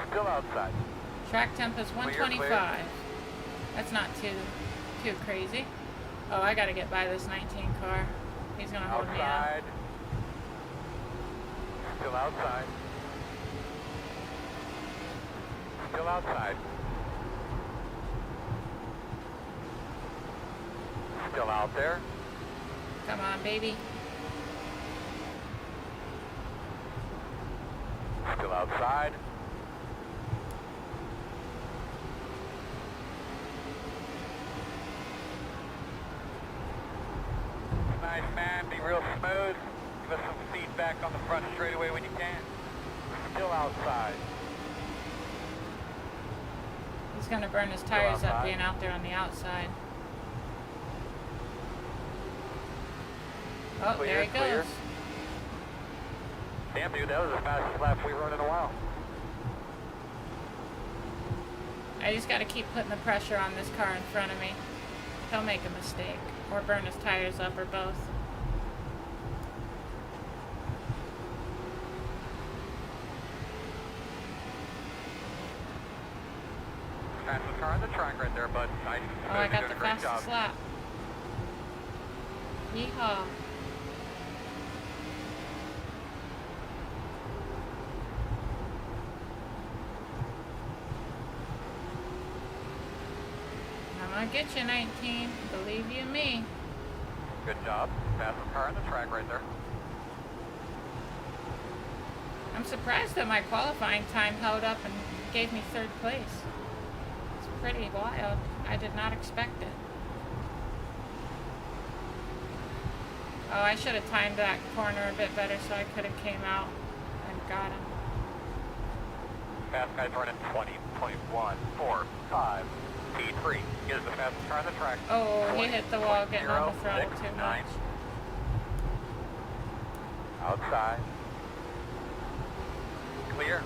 Speaker 2: Still outside.
Speaker 1: Track temp is 125. That's not too crazy. Oh, I gotta get by this 19 car. He's gonna hold me up.
Speaker 2: Still outside. Still outside. Still out there.
Speaker 1: Come on, baby.
Speaker 2: Still outside. Nice, man. Be real smooth. Give us some feedback on the front straightaway when you can. Still outside.
Speaker 1: He's gonna burn his tires up being out there on the outside. Oh,
Speaker 2: Clear,
Speaker 1: there he
Speaker 2: clear.
Speaker 1: goes.
Speaker 2: Damn, dude, that was the fastest lap we've run in a while.
Speaker 1: I just gotta keep putting the pressure on this car in front of me. He'll make a mistake. Or burn his tires up, or both.
Speaker 2: Fastest car on the track right there, bud. Nice.
Speaker 1: Oh, I got the fastest lap. Yeehaw. I'm gonna get you, 19. Believe you me.
Speaker 2: Good job. Fastest car on the track right there.
Speaker 1: I'm surprised that my qualifying time held up and gave me 3rd place. It's pretty wild. I did not expect it. Oh, I should have timed that corner a bit better so I could have came out and got him.
Speaker 2: Fast guy's running 20.145. P3 is the fastest car on the track.
Speaker 1: Oh, he hit the wall getting on the throttle too much.
Speaker 2: Outside. Clear.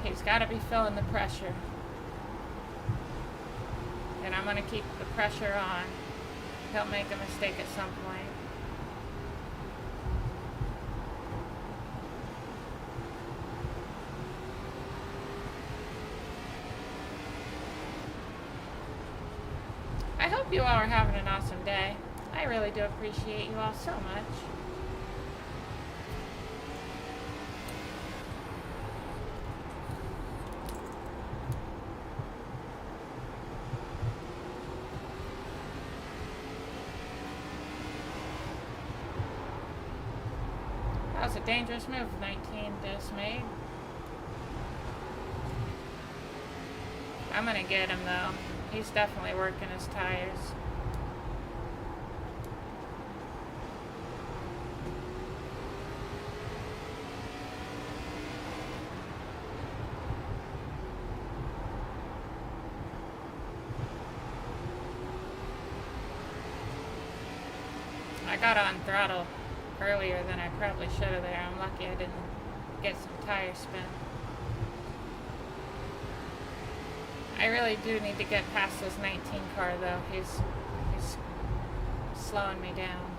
Speaker 1: He's got to be feeling the pressure. And I'm going to keep the pressure on. He'll make a mistake at some point. I hope you all are having an awesome day. I really do appreciate you all so much. That was a dangerous move 19 just made. I'm gonna get him though. He's definitely working his tires. I got on throttle earlier than I probably should have there. I'm lucky I didn't get some tire spin. I really do need to get past this 19 car though. He's slowing me down.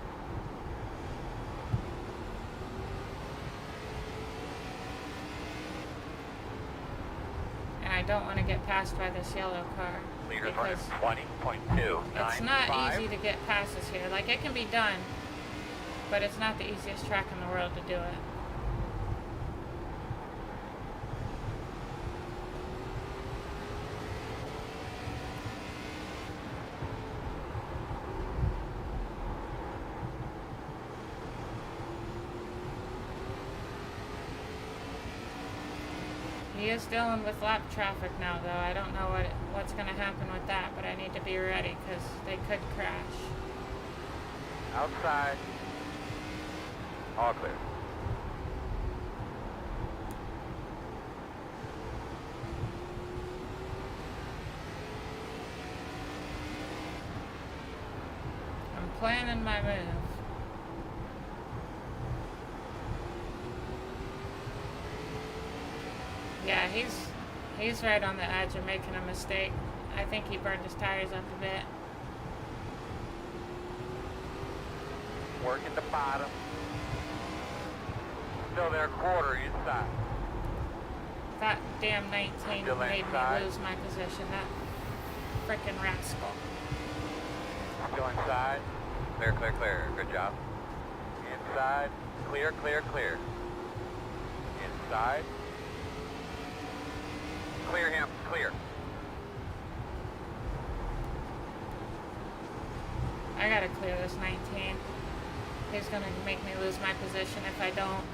Speaker 1: And I don't want to get passed by this yellow car.
Speaker 2: Leader's running 20.295.
Speaker 1: It's not easy to get past this here. Like, it can be done, but it's not the easiest track in the world to do it. He is dealing with lap traffic now, though. I don't know what's going to happen with that, but I need to be ready because they could crash.
Speaker 2: Outside. All clear.
Speaker 1: I'm planning my move. Yeah, he's right on the edge of making a mistake. I think he burned his tires up a bit.
Speaker 2: Working the bottom. Still there, quarter inside.
Speaker 1: That damn 19
Speaker 2: Still
Speaker 1: made
Speaker 2: inside.
Speaker 1: me lose my position. That frickin' rascal.
Speaker 2: Still inside. Clear, clear, clear. Good job. Inside. Clear, clear, clear. Inside. Clear him. Clear.
Speaker 1: I gotta clear this 19. He's gonna make me lose my position if I don't.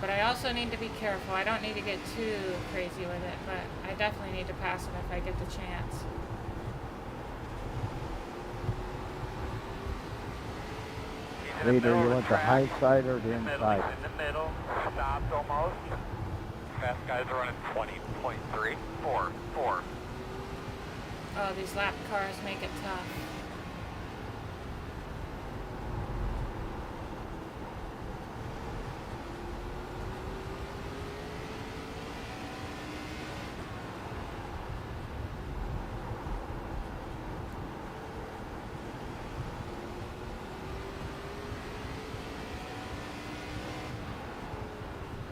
Speaker 1: But I also need to be careful. I don't need to get too crazy with it, but I definitely need to pass him if I get the chance.
Speaker 11: Leader, you want the high side or the inside?
Speaker 2: In the middle. Stopped almost. Fast guys are running 20.344.
Speaker 1: Oh, these lap cars make it tough.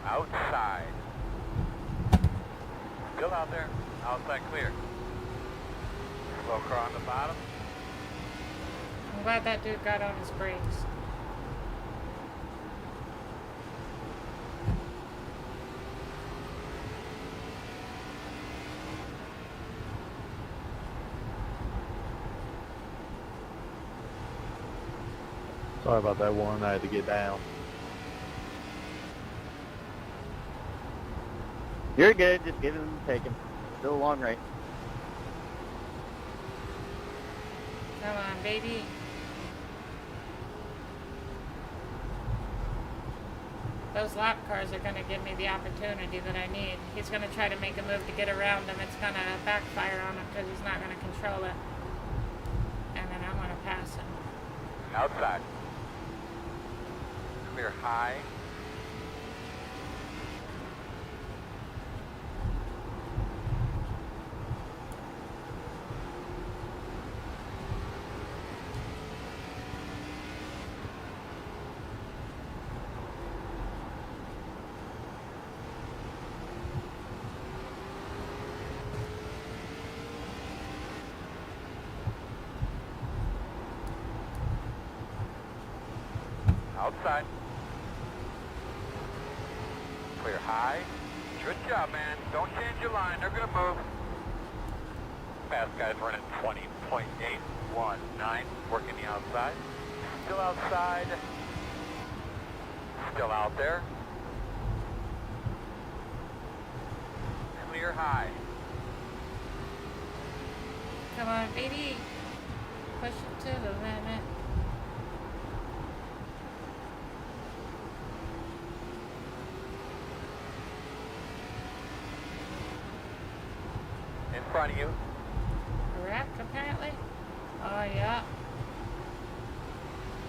Speaker 2: Outside. Still out there. Outside clear. Slow car on the bottom.
Speaker 1: I'm glad that dude got on his brakes.
Speaker 5: Sorry about that one. I had to get down. You're good. Just give him and take him. Still a long range.
Speaker 1: Come on, baby. Those lap cars are going to give me the opportunity that I need. He's going to try to make a move to get around them. It's going to backfire on him because he's not going to control it. And then I'm going to pass him.
Speaker 2: Outside. Clear high. Outside. Clear high. Good job, man. Don't change your line. They're going to move. Fast guys running 20.819. Working the outside. Still outside. Still out there. Clear high.
Speaker 1: Come on, baby. Push it to the limit.
Speaker 2: In front of you.
Speaker 1: Wrecked, apparently. Oh, yeah.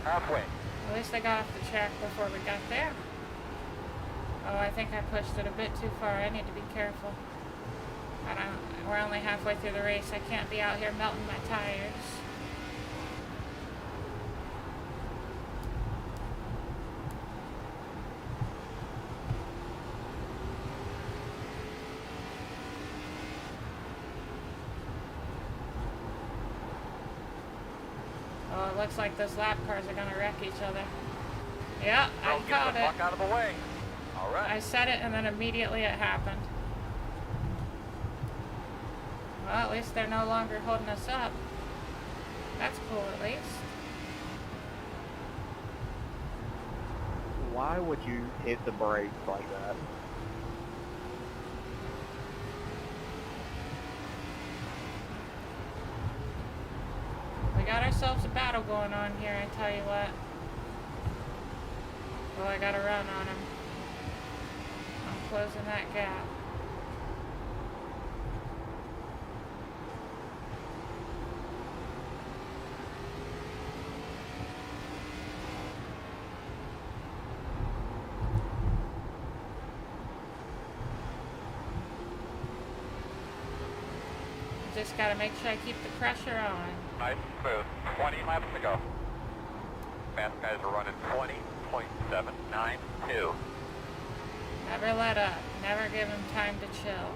Speaker 2: Halfway.
Speaker 1: At least I got off the track before we got there. Oh, I think I pushed it a bit too far. I need to be careful. We're only halfway through the race. I can't be out here melting my tires. Oh, it looks like those lap cars are gonna wreck each other. Yeah, I caught it.
Speaker 2: Get the fuck out of the way. All right.
Speaker 1: I said it and then immediately it happened. Well, at least they're no longer holding us up. That's cool, at least.
Speaker 9: Why would you hit the brakes like that?
Speaker 1: We got ourselves a battle going on here, I tell you what. Well, I gotta run on him. I'm closing that gap. Just gotta make sure I keep the pressure on.
Speaker 2: Nice smooth. 20 laps to go. Fast guys are running 20.792.
Speaker 1: Never let up. Never give him time to chill.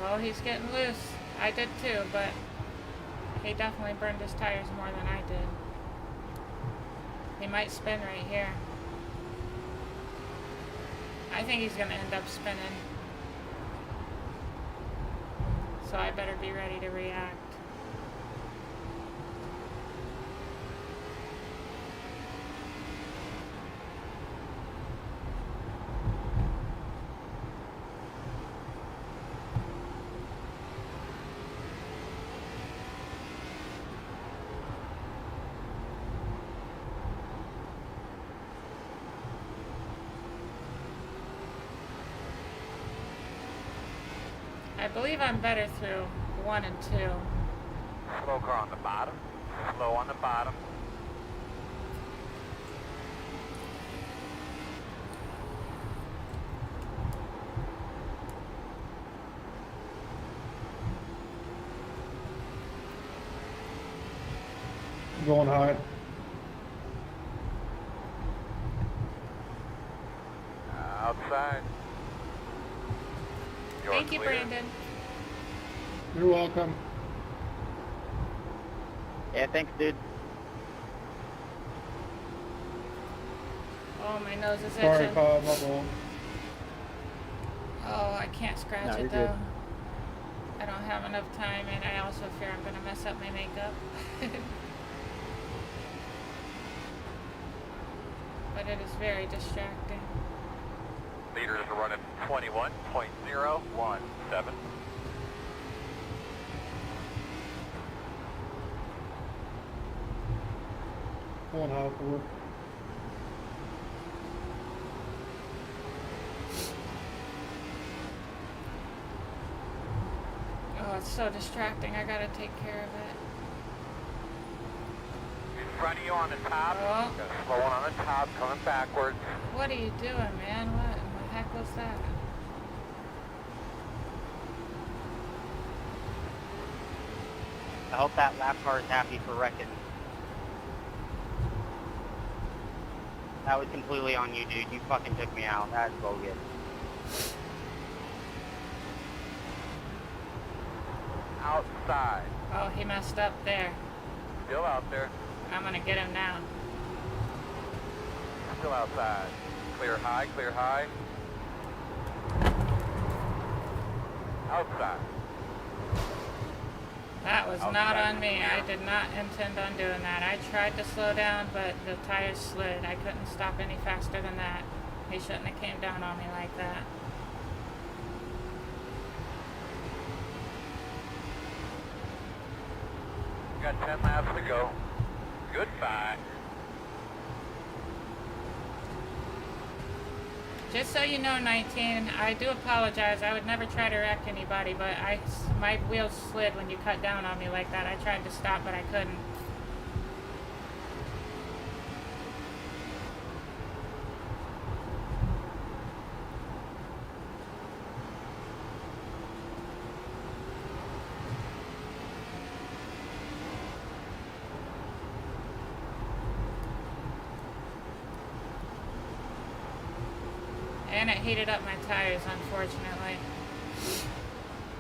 Speaker 1: Well, he's getting loose. I did too, but he definitely burned his tires more than I did. He might spin right here. I think he's gonna end up spinning. So I better be ready to react. I believe I'm better through 1 and 2.
Speaker 2: Slow car on the bottom. Slow on the bottom.
Speaker 12: going high.
Speaker 2: Outside. You're
Speaker 1: Thank you,
Speaker 2: clear.
Speaker 1: Brandon.
Speaker 12: You're welcome.
Speaker 5: Yeah, thanks, dude.
Speaker 1: Oh, my nose is
Speaker 12: Sorry,
Speaker 1: itching.
Speaker 12: Bob, my fault.
Speaker 1: Oh, I can't scratch
Speaker 5: No,
Speaker 1: it
Speaker 5: you're
Speaker 1: though.
Speaker 5: good.
Speaker 1: I don't have enough time, and I also fear I'm gonna mess up my makeup. But it is very distracting.
Speaker 2: Leaders are running 21.017.
Speaker 12: Going high for.
Speaker 1: Oh, it's so distracting. I gotta take care of it.
Speaker 2: In front of you on the top.
Speaker 1: Oh.
Speaker 2: Got a slow one on the top, coming backwards.
Speaker 1: What are you doing, man? What in the heck was that?
Speaker 5: I hope that lap car is happy for wrecking. That was completely on you, dude. You fucking took me out. That's bogus.
Speaker 2: Outside.
Speaker 1: Oh, he messed up there.
Speaker 2: Still out there.
Speaker 1: I'm gonna get him now.
Speaker 2: Still outside. Clear high, clear high. Outside.
Speaker 1: That was not on me. I did not intend on doing that. I tried to slow down, but the tires slid. I couldn't stop any faster than that. He shouldn't have came down on me like that.
Speaker 2: Got 10 laps to go. Goodbye.
Speaker 1: Just so you know, 19, I do apologize. I would never try to wreck anybody, but my wheels slid when you cut down on me like that. I tried to stop, but I couldn't. And it heated up my tires, unfortunately.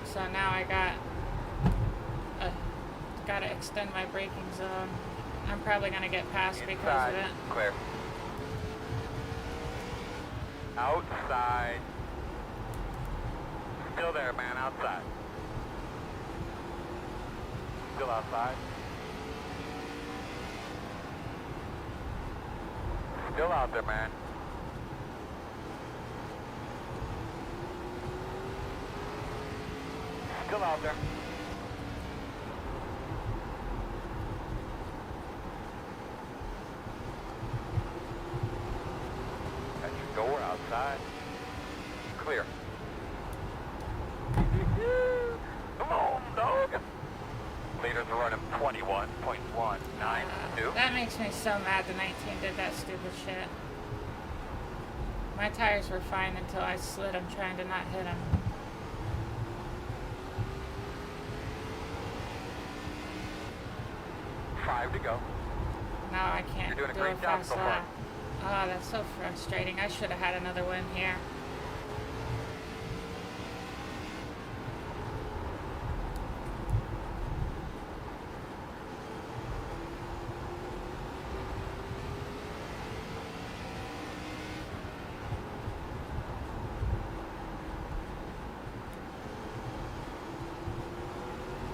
Speaker 1: So now I gotta extend my braking zone. I'm probably gonna get passed because of it.
Speaker 2: Clear. Outside. Still there, man, outside. Still outside. Still out there, man. Still out there. Got your door outside. Clear. Come on, dog. Leaders are running 21.192.
Speaker 1: That makes me so mad the 19 did that stupid shit. My tires were fine until I slid them trying to not hit them.
Speaker 2: Five to go.
Speaker 1: Now I can't
Speaker 2: You're doing a
Speaker 1: do
Speaker 2: great
Speaker 1: a
Speaker 2: job
Speaker 1: fast
Speaker 2: so far.
Speaker 1: lap. Oh, that's so frustrating. I should have had another win here.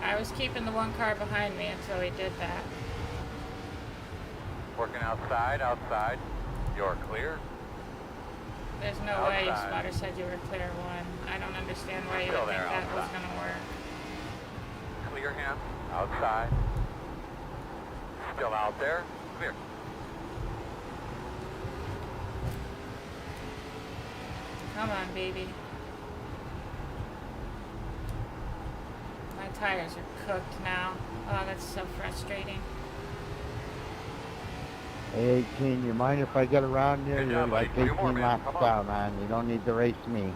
Speaker 1: I was keeping the one car behind me until he did that.
Speaker 2: Working outside, outside. You're clear.
Speaker 1: There's no way your spotter said you were clear one. I don't understand why you would think that was going to work.
Speaker 2: Clear him. Outside. Still out there. Clear.
Speaker 1: Come on, baby. My tires are cooked now. Oh, that's so frustrating.
Speaker 11: Hey, 18, you mind if I get around here?
Speaker 2: Good
Speaker 11: You're
Speaker 2: job,
Speaker 11: like
Speaker 2: buddy.
Speaker 11: 18
Speaker 2: Two more, man.
Speaker 11: laps
Speaker 2: Come on.
Speaker 11: down, man. You don't need to race me.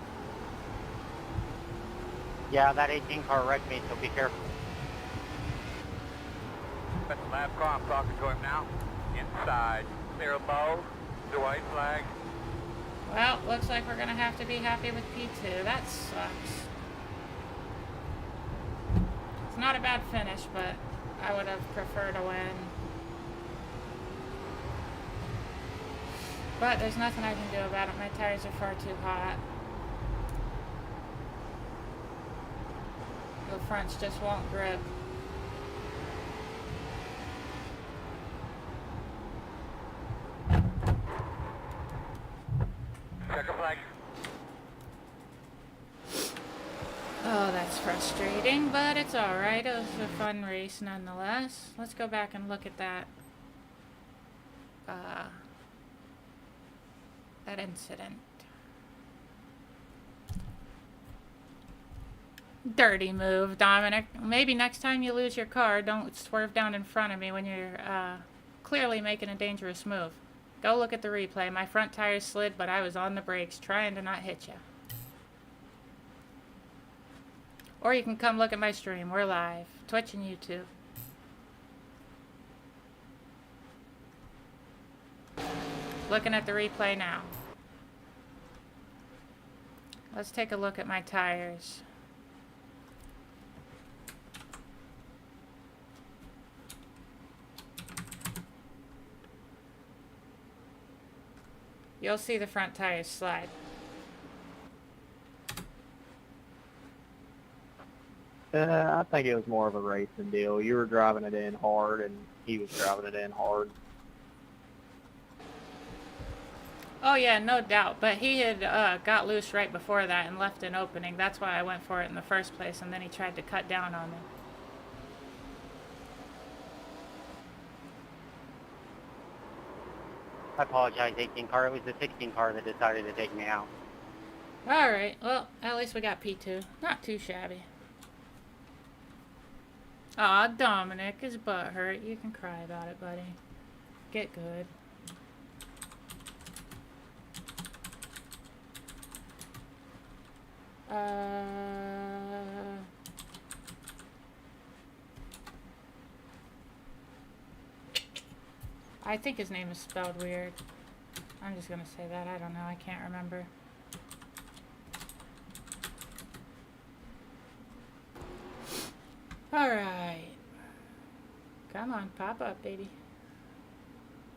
Speaker 5: Yeah, that 18 car wrecked me, so be careful.
Speaker 2: That's the last car I'm talking to him now. Inside. Clear of bow. The white flag.
Speaker 1: Well, looks like we're gonna have to be happy with P2. That sucks. It's not a bad finish, but I would have preferred a win. But there's nothing I can do about it. My tires are far too hot. The fronts just won't grip.
Speaker 2: Checker flag.
Speaker 1: Oh, that's frustrating, but it's alright. It was a fun race nonetheless. Let's go back and look at that incident. Dirty move, Dominic. Maybe next time you lose your car, don't swerve down in front of me when you're clearly making a dangerous move. Go look at the replay. My front tires slid, but I was on the brakes trying to not hit you. Or you can come look at my stream. We're live. Twitch and YouTube. Looking at the replay now. Let's take a look at my tires. You'll see the front tires slide.
Speaker 5: I think it was more of a racing deal. You were driving it in hard, and he was driving it in hard.
Speaker 1: Oh yeah, no doubt. But he had got loose right before that and left an opening. That's why I went for it in the first place, and then he tried to cut down on me.
Speaker 13: I apologize, 18 car. It was the 16 car that decided to take me out.
Speaker 1: Alright, well, at least we got P2. Not too shabby. Aw, Dominic, his butt hurt. You can cry about it, buddy. Get good. I think his name is spelled weird. I'm just gonna say that. I don't know. I can't remember. Alright. Come on, pop up, baby.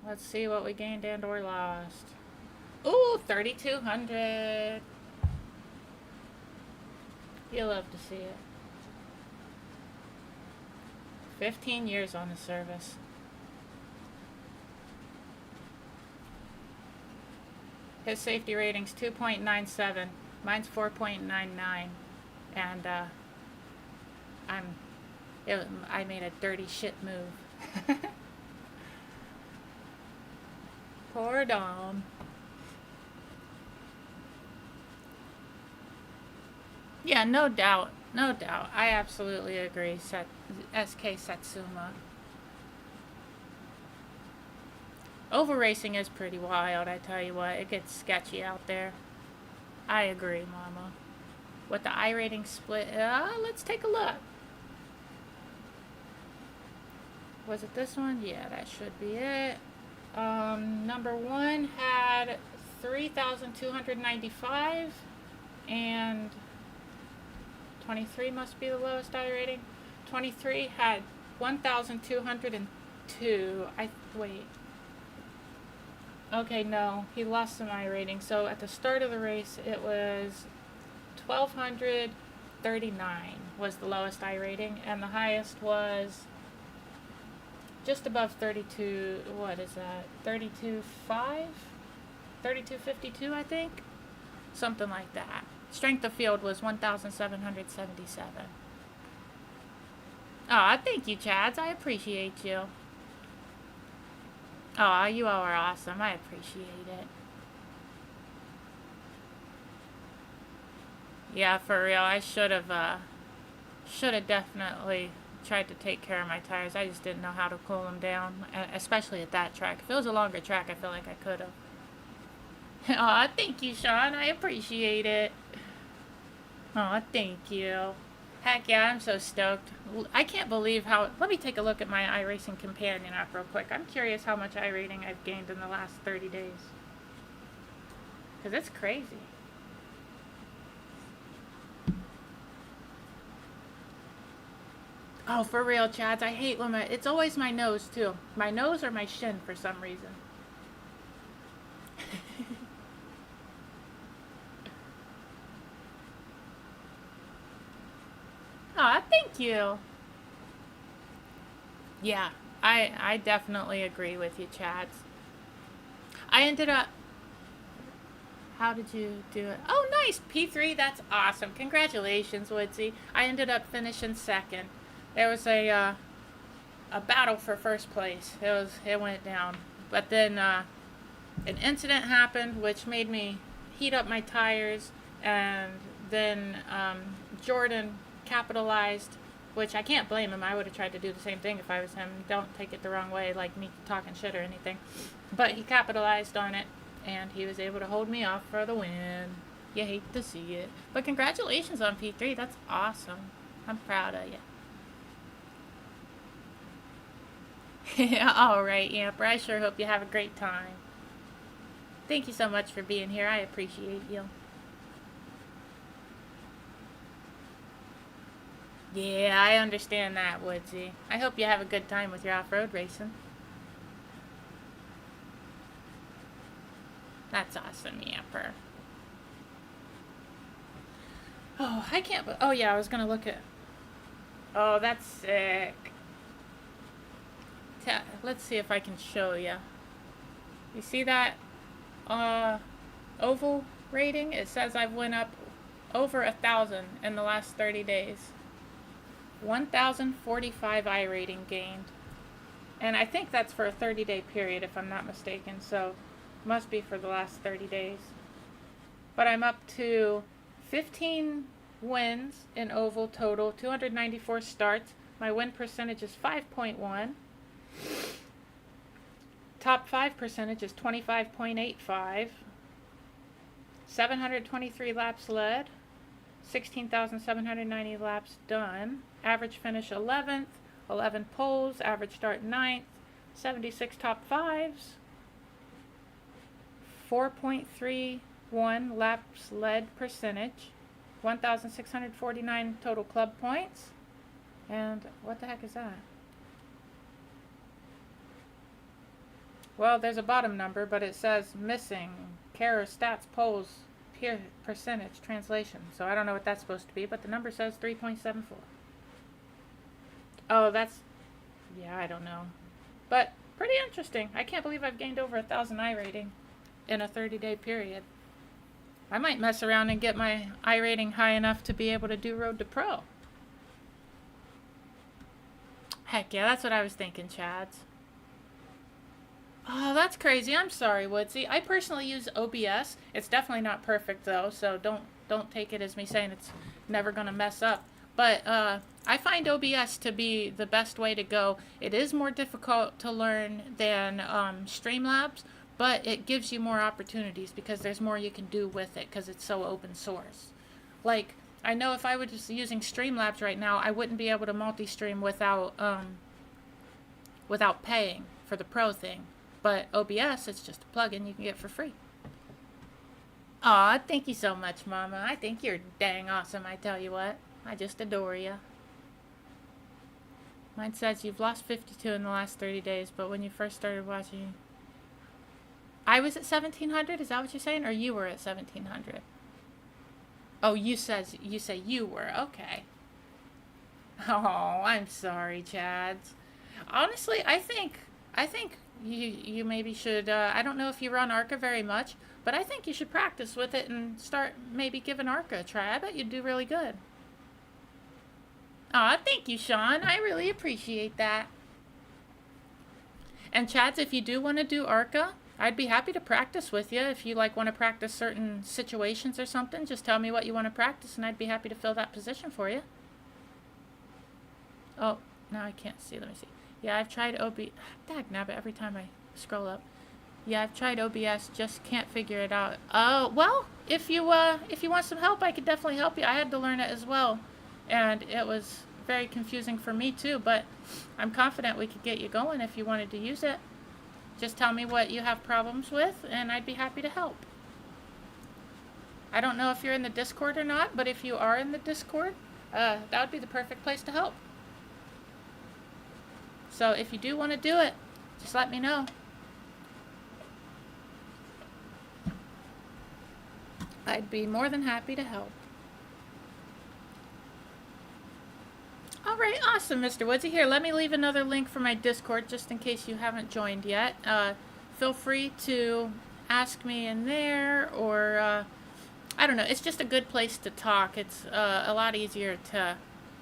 Speaker 1: Let's see what we gained and or lost. Ooh, 3,200. You love to see it. 15 years on the service. His safety rating's 2.97. Mine's 4.99. And I made a dirty shit move. Poor Dom. Yeah, no doubt. No doubt. I absolutely agree, SK Satsuma. Over racing is pretty wild, I tell you what. It gets sketchy out there. I agree, Mama. With the I rating split, let's take a look. Was it this one? Yeah, that should be it. Number one had 3,295, and 23 must be the lowest I rating. 23 had 1,202. Wait. Okay, no, he lost some I rating. So at the start of the race, it was 1,239 was the lowest I rating, and the highest was just above 32. What is that? 32.5? 32.52, I think. Something like that. Strength of field was 1,777. Aw, thank you, Chads. I appreciate you. Aw, you all are awesome. I appreciate it. Yeah, for real. I should have definitely tried to take care of my tires. I just didn't know how to cool them down, especially at that track. If it was a longer track, I feel like I could have. Aw, thank you, Sean. I appreciate it. Aw, thank you. Heck yeah, I'm so stoked. I can't believe how... Let me take a look at my iRacing companion app real quick. I'm curious how much iRating I've gained in the last 30 days. Because it's crazy. Oh, for real, Chads. I hate when it's always my nose, too. My nose or my shin for some reason. Aw, thank you. Yeah, I definitely agree with you, Chads. I ended up... How did you do it? Oh, nice! P3, that's awesome. Congratulations, Woodsy. I ended up finishing second. There was a battle for first place. It went down. But then an incident happened which made me heat up my tires, and then Jordan capitalized, which I can't blame him. I would have tried to do the same thing if I was him. Don't take it the wrong way, like me talking shit or anything. But he capitalized on it, and he was able to hold me off for the win. You hate to see it. But congratulations on P3. That's awesome. I'm proud of you. Alright, Amber. I sure hope you have a great time. Thank you so much for being here. I appreciate you. Yeah, I understand that, Woodsy. I hope you have a good time with your off-road racing. That's awesome, Yamper. Oh, I can't... Oh, yeah, I was going to look at... Oh, that's sick. Let's see if I can show you. You see that oval rating? It says I've went up over 1,000 in the last 30 days. 1,045 iRating gained. And I think that's for a 30-day period, if I'm not mistaken. So, must be for the last 30 days. But I'm up to 15 wins in oval total, 294 starts. My win percentage is 5.1. Top 5 percentage is 25.85. 723 laps led. 16,790 laps done. Average finish 11th. 11 poles. Average start 9th. 76 top 5s. 4.31 laps led percentage. 1,649 total club points. And what the heck is that? Well, there's a bottom number, but it says missing. Care stats polls percentage translation. So I don't know what that's supposed to be, but the number says 3.74. Oh, that's... Yeah, I don't know. But pretty interesting. I can't believe I've gained over 1,000 iRating in a 30-day period. I might mess around and get my iRating high enough to be able to do Road to Pro. Heck yeah, that's what I was thinking, Chads. Oh, that's crazy. I'm sorry, Woodsy. I personally use OBS. It's definitely not perfect, though, so don't take it as me saying it's never going to mess up. But I find OBS to be the best way to go. It is more difficult to learn than Streamlabs, but it gives you more opportunities because there's more you can do with it because it's so open source. Like, I know if I were just using Streamlabs right now, I wouldn't be able to multi-stream without paying for the pro thing. But OBS, it's just a plugin you can get for free. Aw, thank you so much, Mama. I think you're dang awesome, I tell you what. I just adore you. Mine says you've lost 52 in the last 30 days, but when you first started watching... I was at 1,700? Is that what you're saying? Or you were at 1,700? Oh, you say you were. Okay. Oh, I'm sorry, Chads. Honestly, I think you maybe should, I don't know if you run ARCA very much, but I think you should practice with it and start maybe giving ARCA a try. I bet you'd do really good. Aw, thank you, Sean. I really appreciate that. And Chads, if you do want to do ARCA, I'd be happy to practice with you. If you like want to practice certain situations or something, just tell me what you want to practice and I'd be happy to fill that position for you. Oh, now I can't see. Let me see. Yeah, I've tried OBS. Dagnabbit, every time I scroll up. Yeah, I've tried OBS, just can't figure it out. Well, if you want some help, I could definitely help you. I had to learn it as well. and it was very confusing for me too, but I'm confident we could get you going if you wanted to use it. Just tell me what you have problems with, and I'd be happy to help. I don't know if you're in the Discord or not, but if you are in the Discord, that would be the perfect place to help. So if you do want to do it, just let me know. I'd be more than happy to help. Alright, awesome, Mr. Woodsy. Here, let me leave another link for my Discord just in case you haven't joined yet. Feel free to ask me in there, or I don't know. It's just a good place to talk. It's a lot easier to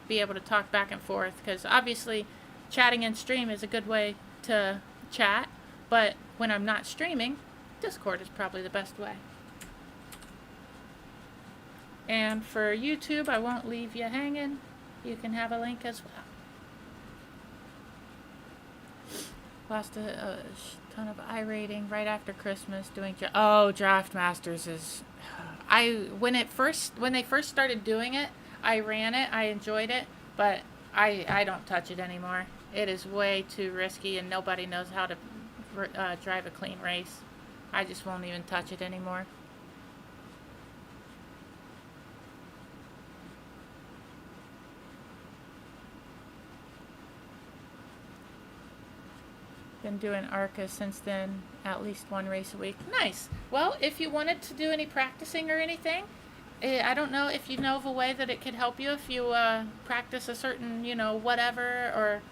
Speaker 1: be able to talk back and forth, because obviously chatting in stream is a good way to chat, but when I'm not streaming, Discord is probably the best way. And for YouTube, I won't leave you hanging. You can have a link as well. Lost a ton of iRating right after Christmas doing Draft Masters is when they first started doing it, I ran it, I enjoyed it, but I don't touch it anymore. It is way too risky, and nobody knows how to drive a clean race. I just won't even touch it anymore. Been doing ARCA since then, at least one race a week. Nice. Well, if you wanted to do any practicing or anything, I don't know if you know of a way that it could help you if you practice a certain, whatever, or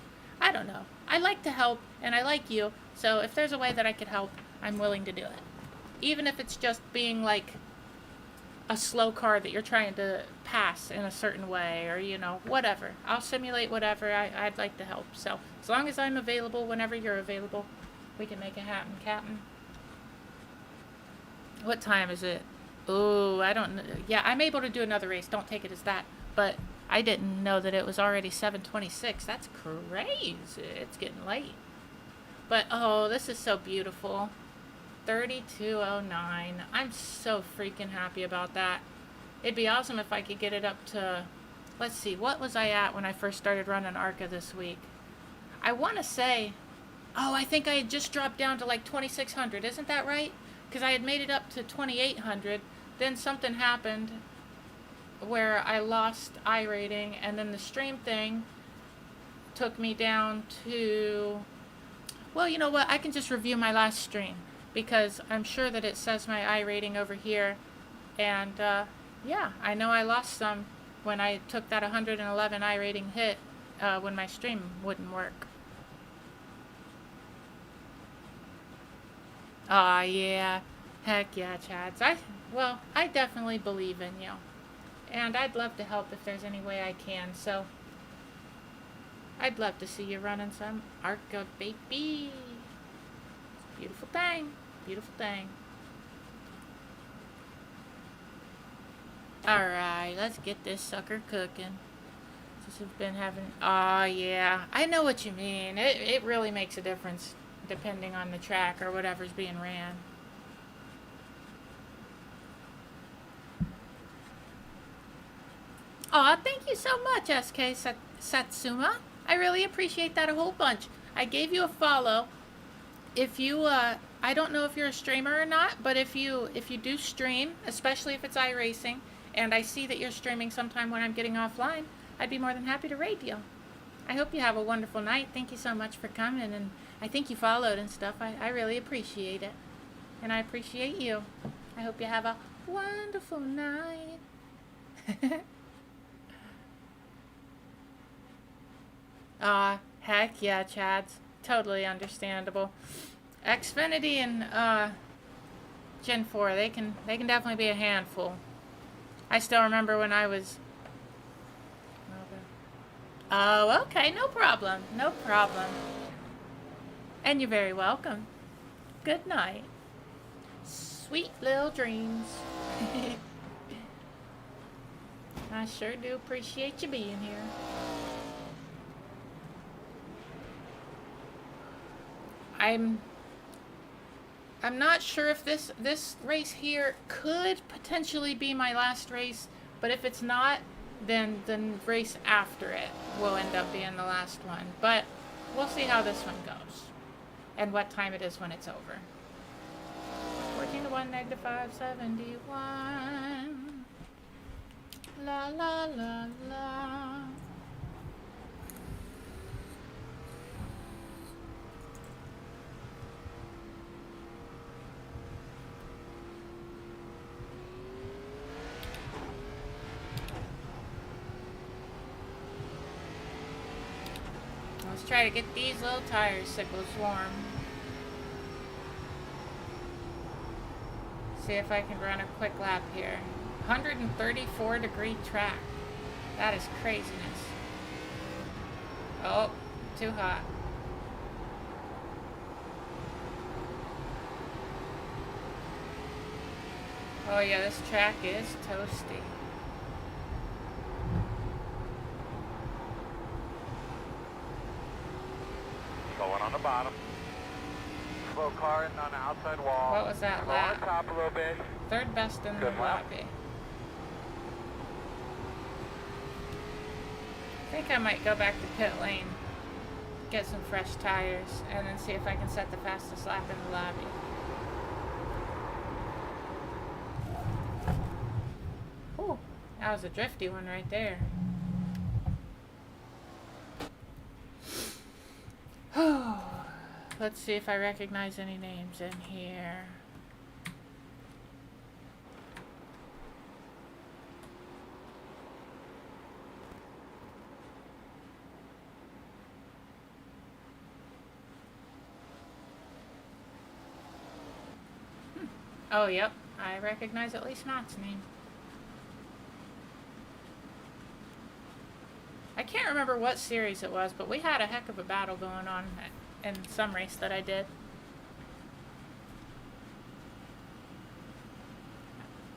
Speaker 1: I don't know. I like to help, and I like you, so if there's a way that I could help, I'm willing to do it. Even if it's just being like a slow car that you're trying to pass in a certain way, or whatever. I'll simulate whatever. I'd like to help. So as long as I'm available whenever you're available, we can make it happen, Captain. What time is it? Oh, I don't know. Yeah, I'm able to do another race. Don't take it as that. But I didn't know that it was already 7:26. That's crazy. It's getting late. But oh, this is so beautiful. 3209. I'm so freaking happy about that. It'd be awesome if I could get it up to, let's see, what was I at when I first started running ARCA this week? I want to say, I think I had just dropped down to like 2600. Isn't that right? Because I had made it up to 2800. Then something happened where I lost iRating, and then the stream thing took me down to, well, you know what? I can just review my last stream, because I'm sure that it says my iRating over here, and yeah, I know I lost some when I took that 111 iRating hit when my stream wouldn't work. Aw, yeah. Heck yeah, Chads. I definitely believe in you. And I'd love to help if there's any way I can, so I'd love to see you running some ARCA, baby. It's a beautiful thing. Beautiful thing. Alright, let's get this sucker cooking. Just have been having... yeah. I know what you mean. It really makes a difference depending on the track or whatever's being ran. Aw, thank you so much, SK Satsuma. I really appreciate that a whole bunch. I gave you a follow. If you, I don't know if you're a streamer or not, but if you do stream, especially if it's iRacing, and I see that you're streaming sometime when I'm getting offline, I'd be more than happy to raid you. I hope you have a wonderful night. Thank you so much for coming, and I think you followed and stuff. I really appreciate it. And I appreciate you. I hope you have a wonderful night. Heck yeah, Chads. Totally understandable. Xfinity and Gen 4, they can definitely be a handful. I still remember when I was... Oh, okay, no problem. No problem. And you're very welcome. Good night. Sweet little dreams. I sure do appreciate you being here. I'm not sure if this race here could potentially be my last race, but if it's not, then the race after it will end up being the last one. But we'll see how this one goes and what time it is when it's over. 14 to 1, negative 571. La la la la. Let's try to get these little tire sickles warm. See if I can run a quick lap here. 134 degree track. That is craziness. Oh, too hot. Oh yeah, this track is toasty.
Speaker 2: Going on the bottom. Slow car in on the outside wall.
Speaker 1: What was that
Speaker 2: Go
Speaker 1: lap?
Speaker 2: on top a little bit.
Speaker 1: Third best in the
Speaker 2: Good lap.
Speaker 1: lobby. I think I might go back to pit lane, get some fresh tires, and then see if I can set the fastest lap in the lobby. Ooh, that was a drifty one right there. Let's see if I recognize any names in here. Oh, yep. I recognize at least Matt's name. I can't remember what series it was, but we had a heck of a battle going on in some race that I did.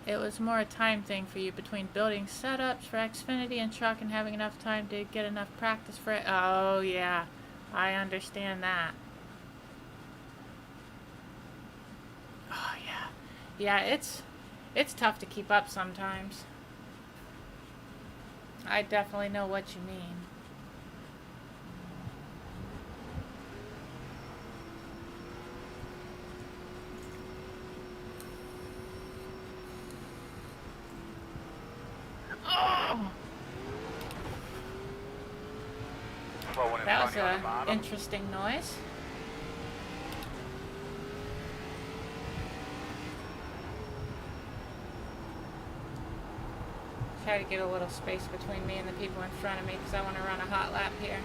Speaker 1: It was more a time thing for you between building setups for Xfinity and truck and having enough time to get enough practice for it. Oh, yeah. I understand that. Oh, yeah. Yeah, it's tough to keep up sometimes. I definitely know what you mean. That was an interesting noise. Try to get a little space between me and the people in front of me because I want to run a hot lap here.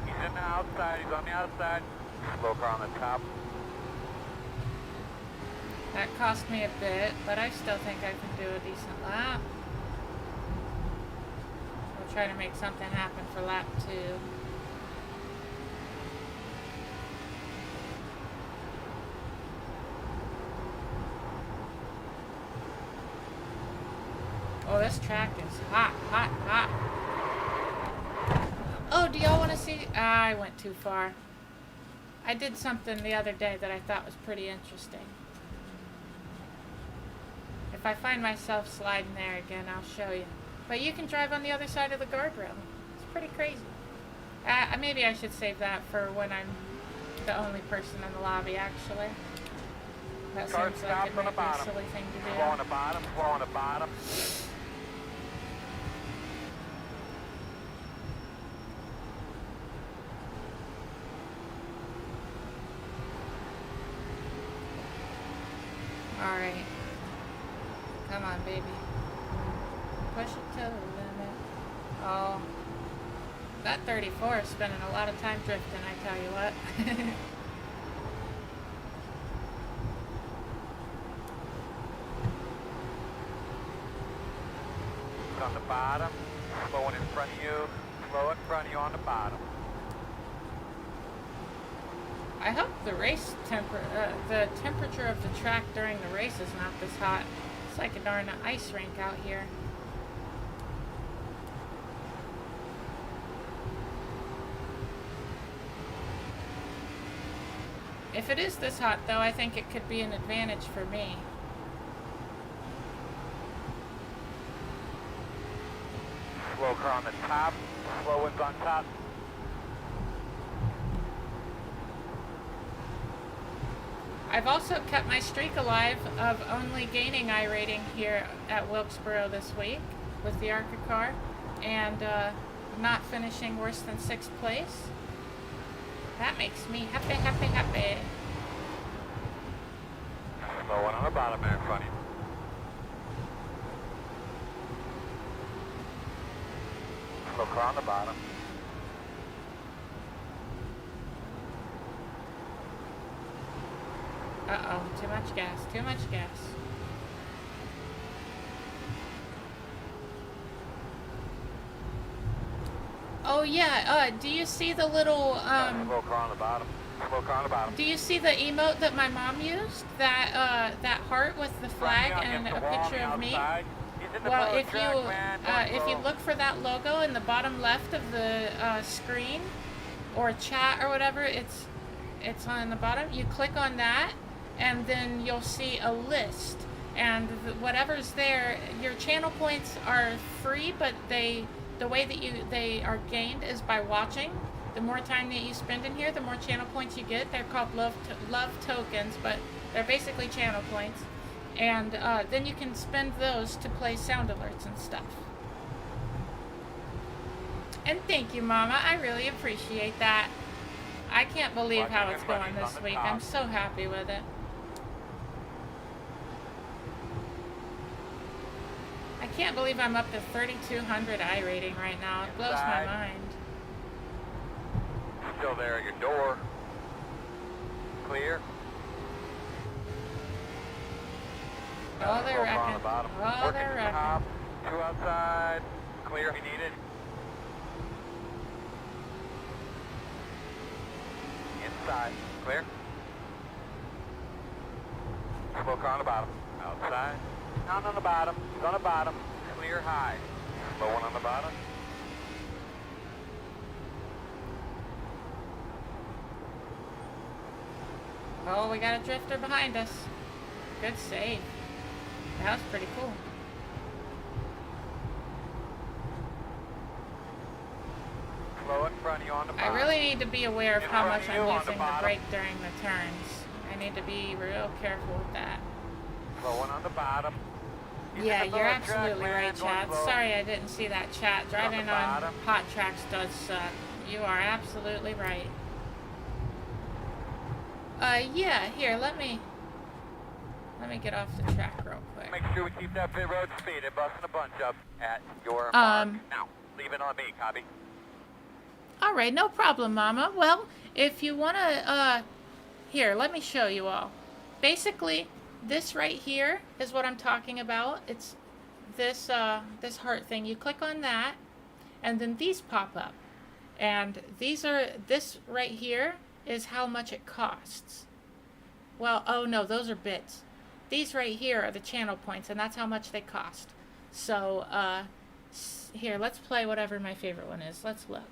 Speaker 2: He's in the outside. He's on the outside. Slow car on the top.
Speaker 1: That cost me a bit, but I still think I can do a decent lap. We'll try to make something happen for lap 2. Oh, this track is hot, hot, hot. Oh, do y'all want to see? I went too far. I did something the other day that I thought was pretty interesting. If I find myself sliding there again, I'll show you. But you can drive on the other side of the guardrail. It's pretty crazy. Maybe I should save that for when I'm the only person in the lobby, actually. That seems like it might be a silly thing to do.
Speaker 2: Slow on the bottom, slow on the bottom.
Speaker 1: Alright. Come on, baby. Push it to the limit. Oh. That 34 is spending a lot of time drifting, I tell you what.
Speaker 2: On the bottom, slow in front of you, slow in front of you on the bottom.
Speaker 1: I hope the the temperature of the track during the race is not this hot. It's like a darn ice rink out here. If it is this hot, though, I think it could be an advantage for me.
Speaker 2: Smoker on the top. Slow ones on top.
Speaker 1: I've also kept my streak alive of only gaining I rating here at Wilkesboro this week with the ARCA car, and not finishing worse than 6th place. That makes me happy, happy, happy.
Speaker 2: Slow one on the bottom there in front of you. Slow car on the bottom.
Speaker 1: Uh-oh, too much gas, too much gas. Oh yeah, do you see the little,
Speaker 2: Slow car on the bottom. Slow car on the bottom.
Speaker 1: do you see the emote that my mom used? That heart with the flag and a picture of me? Well, if you look for that logo in the bottom left of the screen, or chat or whatever, it's on the bottom. You click on that, and then you'll see a list, and whatever's there, your channel points are free, but the way that they are gained is by watching. The more time that you spend in here, the more channel points you get. They're called love tokens, but they're basically channel points. And then you can spend those to play sound alerts and stuff. And thank you, Mama. I really appreciate that. I can't believe how it's going this week. I'm so happy with it. I can't believe I'm up to 3,200 I rating right now. It blows my mind.
Speaker 2: Still there at your door. Clear.
Speaker 1: Oh, they're wrecking. Oh, they're wrecking.
Speaker 2: 2 outside. Clear if you need it. Inside. Clear. Smoke on the bottom. Outside. Down on the bottom. He's on the bottom. Clear high. Low one on the bottom.
Speaker 1: Oh, we got a drifter behind us. Good save. That was pretty cool.
Speaker 2: Slow in front of you on the bottom.
Speaker 1: I really need to be aware of how much I'm using the brake during the turns. I need to be real careful with that.
Speaker 2: Slow one on the bottom.
Speaker 1: Yeah, you're absolutely right, Chad. Sorry I didn't see that chat. Driving on hot tracks does suck. You are absolutely right. Yeah, here, let me get off the track real quick.
Speaker 2: Make sure we keep that pit road speed and busting a bunch up at your mark. Now, leave it on me, copy.
Speaker 1: Alright, no problem, Mama. Well, if you wanna, here, let me show you all. Basically, this right here is what I'm talking about. It's this, this heart thing. You click on that, and then these pop up. And this right here is how much it costs. Well, oh no, those are bits. These right here are the channel points, and that's how much they cost. So, here, let's play whatever my favorite one is. Let's look.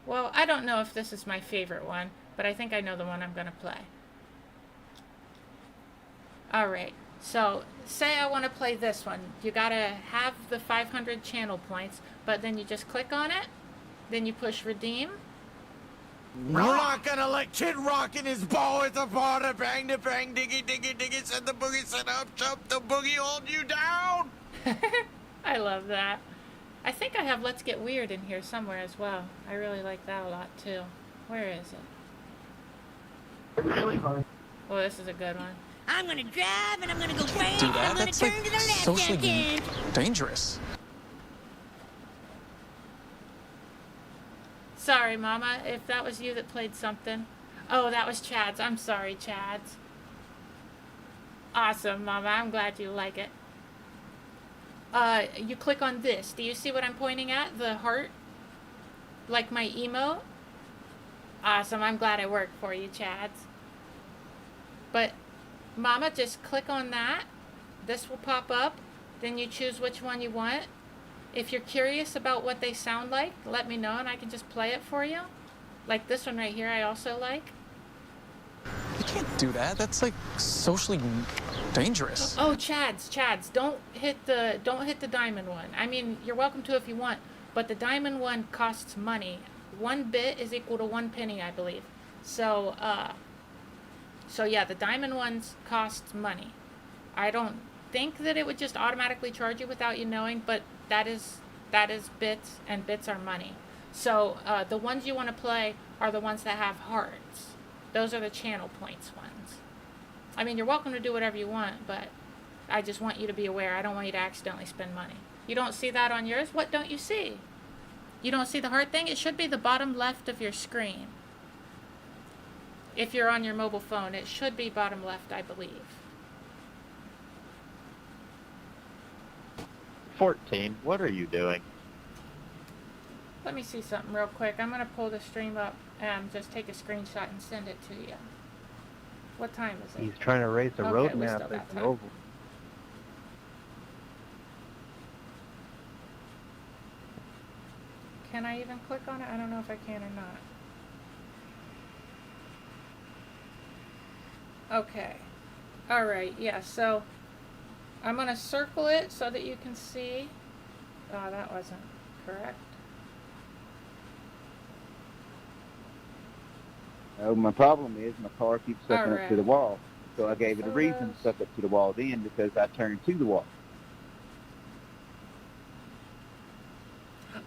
Speaker 1: Well, I don't know if this is my favorite one, but I think I know the one I'm going to play. Alright, so say I want to play this one. You got to have the 500 channel points, but then you just click on it, then you push redeem.
Speaker 8: We're not gonna let Kid Rock and his boys apart. Bang the bang, diggy, diggy, diggy, send the boogie, set up, jump the boogie, hold you down.
Speaker 1: I love that. I think I have Let's Get Weird in here somewhere as well. I really like that a lot too. Where is it?
Speaker 11: Really hard.
Speaker 1: Oh, this is a good one.
Speaker 14: I'm gonna drive and I'm gonna go right.
Speaker 4: Do that?
Speaker 14: I'm gonna
Speaker 4: That's
Speaker 14: turn
Speaker 4: like
Speaker 14: to the left,
Speaker 4: socially
Speaker 14: Captain.
Speaker 4: dangerous.
Speaker 1: Sorry, Mama, if that was you that played something. Oh, that was Chad's. I'm sorry, Chad's. Awesome, Mama. I'm glad you like it. You click on this. Do you see what I'm pointing at? The heart? Like my emote? Awesome. I'm glad it worked for you, Chad's. But, Mama, just click on that. This will pop up. Then you choose which one you want. If you're curious about what they sound like, let me know and I can just play it for you. Like this one right here, I also like.
Speaker 4: You can't do that. That's like socially dangerous.
Speaker 1: Oh, Chads, don't hit the diamond one. I mean, you're welcome to if you want, but the diamond one costs money. 1 bit is equal to 1 penny, I believe. So, so yeah, the diamond ones cost money. I don't think that it would just automatically charge you without you knowing, but that is bits, and bits are money. So, the ones you want to play are the ones that have hearts. Those are the channel points ones. I mean, you're welcome to do whatever you want, but I just want you to be aware. I don't want you to accidentally spend money. You don't see that on yours? What don't you see? You don't see the heart thing? It should be the bottom left of your screen. If you're on your mobile phone, it should be bottom left, I believe.
Speaker 5: 14, what are you doing?
Speaker 1: Let me see something real quick. I'm going to pull the stream up and just take a screenshot and send it to you. What time is it?
Speaker 5: He's trying to race a road
Speaker 1: we
Speaker 5: map
Speaker 1: still got
Speaker 5: at the
Speaker 1: time.
Speaker 5: oval.
Speaker 1: Can I even click on it? I don't know if I can or not. Okay. Alright, yeah, so I'm going to circle it so that you can see. Oh, that wasn't correct.
Speaker 11: Oh, my problem is my car keeps sucking up to the wall. So I gave it a reason to suck up to the wall then because I turned to the wall.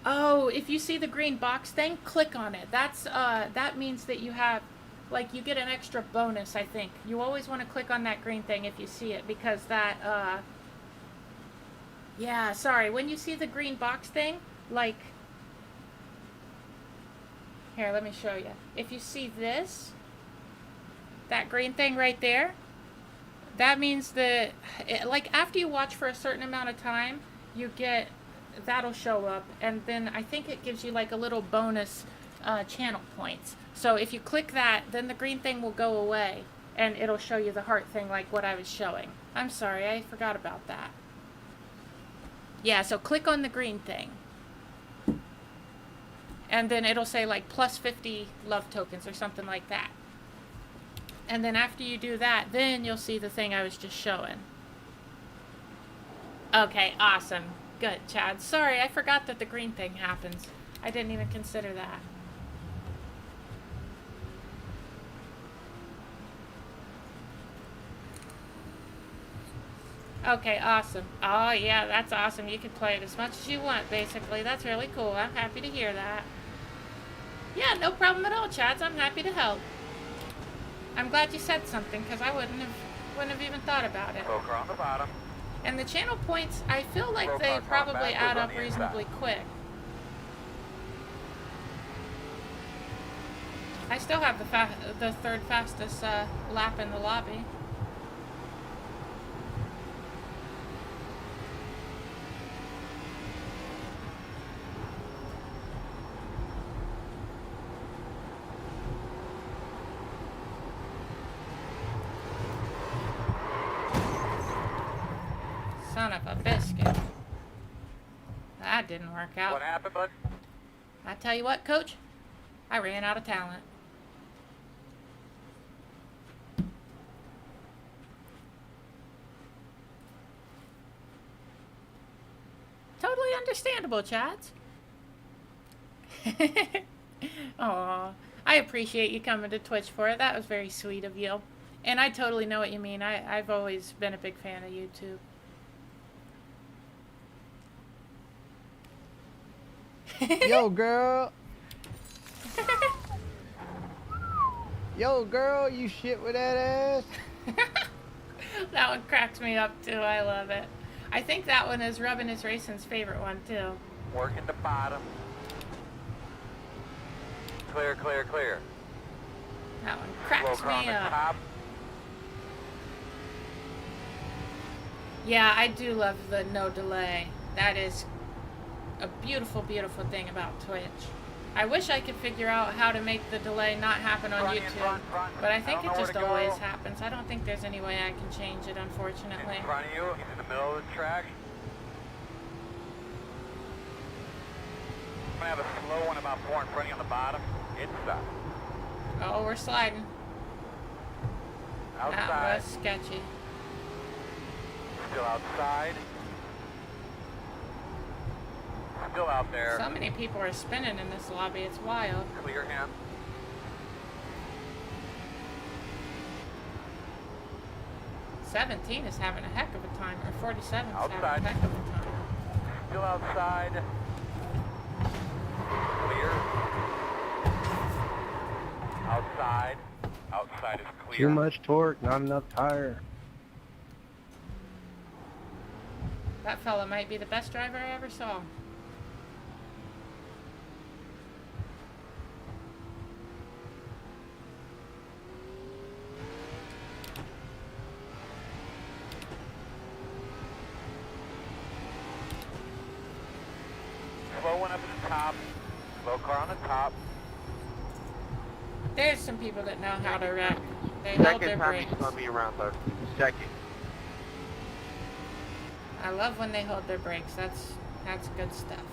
Speaker 1: Oh, if you see the green box thing, click on it. That's that means that you have, like, you get an extra bonus, I think. You always want to click on that green thing if you see it, because that, yeah, sorry, when you see the green box thing, like, here, let me show you. If you see this, that green thing right there, that means that, like, after you watch for a certain amount of time, you get, that'll show up, and then I think it gives you like a little bonus channel points. So if you click that, then the green thing will go away, and it'll show you the heart thing like what I was showing. I'm sorry, I forgot about that. Yeah, so click on the green thing. And then it'll say like plus 50 love tokens or something like that. And then after you do that, then you'll see the thing I was just showing. Okay, awesome. Good, Chad. Sorry, I forgot that the green thing happens. I didn't even consider that. Okay, awesome. Oh, yeah, that's awesome. You can play it as much as you want, basically. That's really cool. I'm happy to hear that. Yeah, no problem at all, Chads. I'm happy to help. I'm glad you said something, because I wouldn't have even thought about it.
Speaker 2: Poker on the bottom.
Speaker 1: And the channel points, I feel like they probably add up reasonably quick. I still have the third fastest lap in the lobby. Son of a biscuit. That didn't work out.
Speaker 2: What happened, bud?
Speaker 1: I tell you what, Coach, I ran out of talent. Totally understandable, Chads. Aw, I appreciate you coming to Twitch for it. That was very sweet of you. And I totally know what you mean. I've always been a big fan of YouTube.
Speaker 9: Yo, girl. Yo, girl, you shit with that ass.
Speaker 1: That one cracks me up, too. I love it. I think that one is Rubbin' His Racing's favorite one, too.
Speaker 2: Working the bottom. Clear, clear, clear.
Speaker 1: That one cracks me up.
Speaker 2: Top.
Speaker 1: Yeah, I do love the no delay. That is a beautiful, beautiful thing about Twitch. I wish I could figure out how to make the delay not happen on YouTube, but I think it just always happens. I don't think there's any way I can change it, unfortunately.
Speaker 2: In front of you, in the middle of the track. I'm gonna have a slow one about 4 in front of you on the bottom. Inside.
Speaker 1: Oh, we're sliding. That
Speaker 2: Outside.
Speaker 1: was sketchy.
Speaker 2: Still outside. Still out there.
Speaker 1: So many people are spinning in this lobby. It's wild.
Speaker 2: Clear him.
Speaker 1: '17 is having a heck of a time, or 47 is having
Speaker 2: Outside.
Speaker 1: a heck of a time.
Speaker 2: Still outside. Clear. Outside. Outside is clear.
Speaker 5: Too much torque, not enough tire.
Speaker 1: That fella might be the best driver I ever saw.
Speaker 2: Slow one up at the top. Slow car on the top.
Speaker 1: There's some people that know how to wreck. They hold their
Speaker 5: Second time
Speaker 1: brakes.
Speaker 5: he's gonna be around 30. Second.
Speaker 1: I love when they hold their brakes. That's good stuff.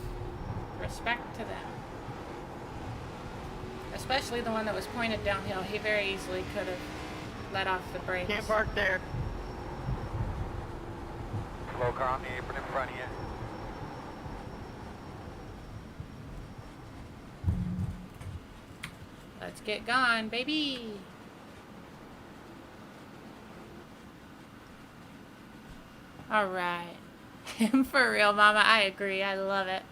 Speaker 1: Respect to them. Especially the one that was pointed downhill. He very easily could have let off the brakes.
Speaker 10: Can't park there.
Speaker 2: Slow car on the apron in front of you.
Speaker 1: Let's get gone, baby. All right. For real, Mama, I agree. I love it.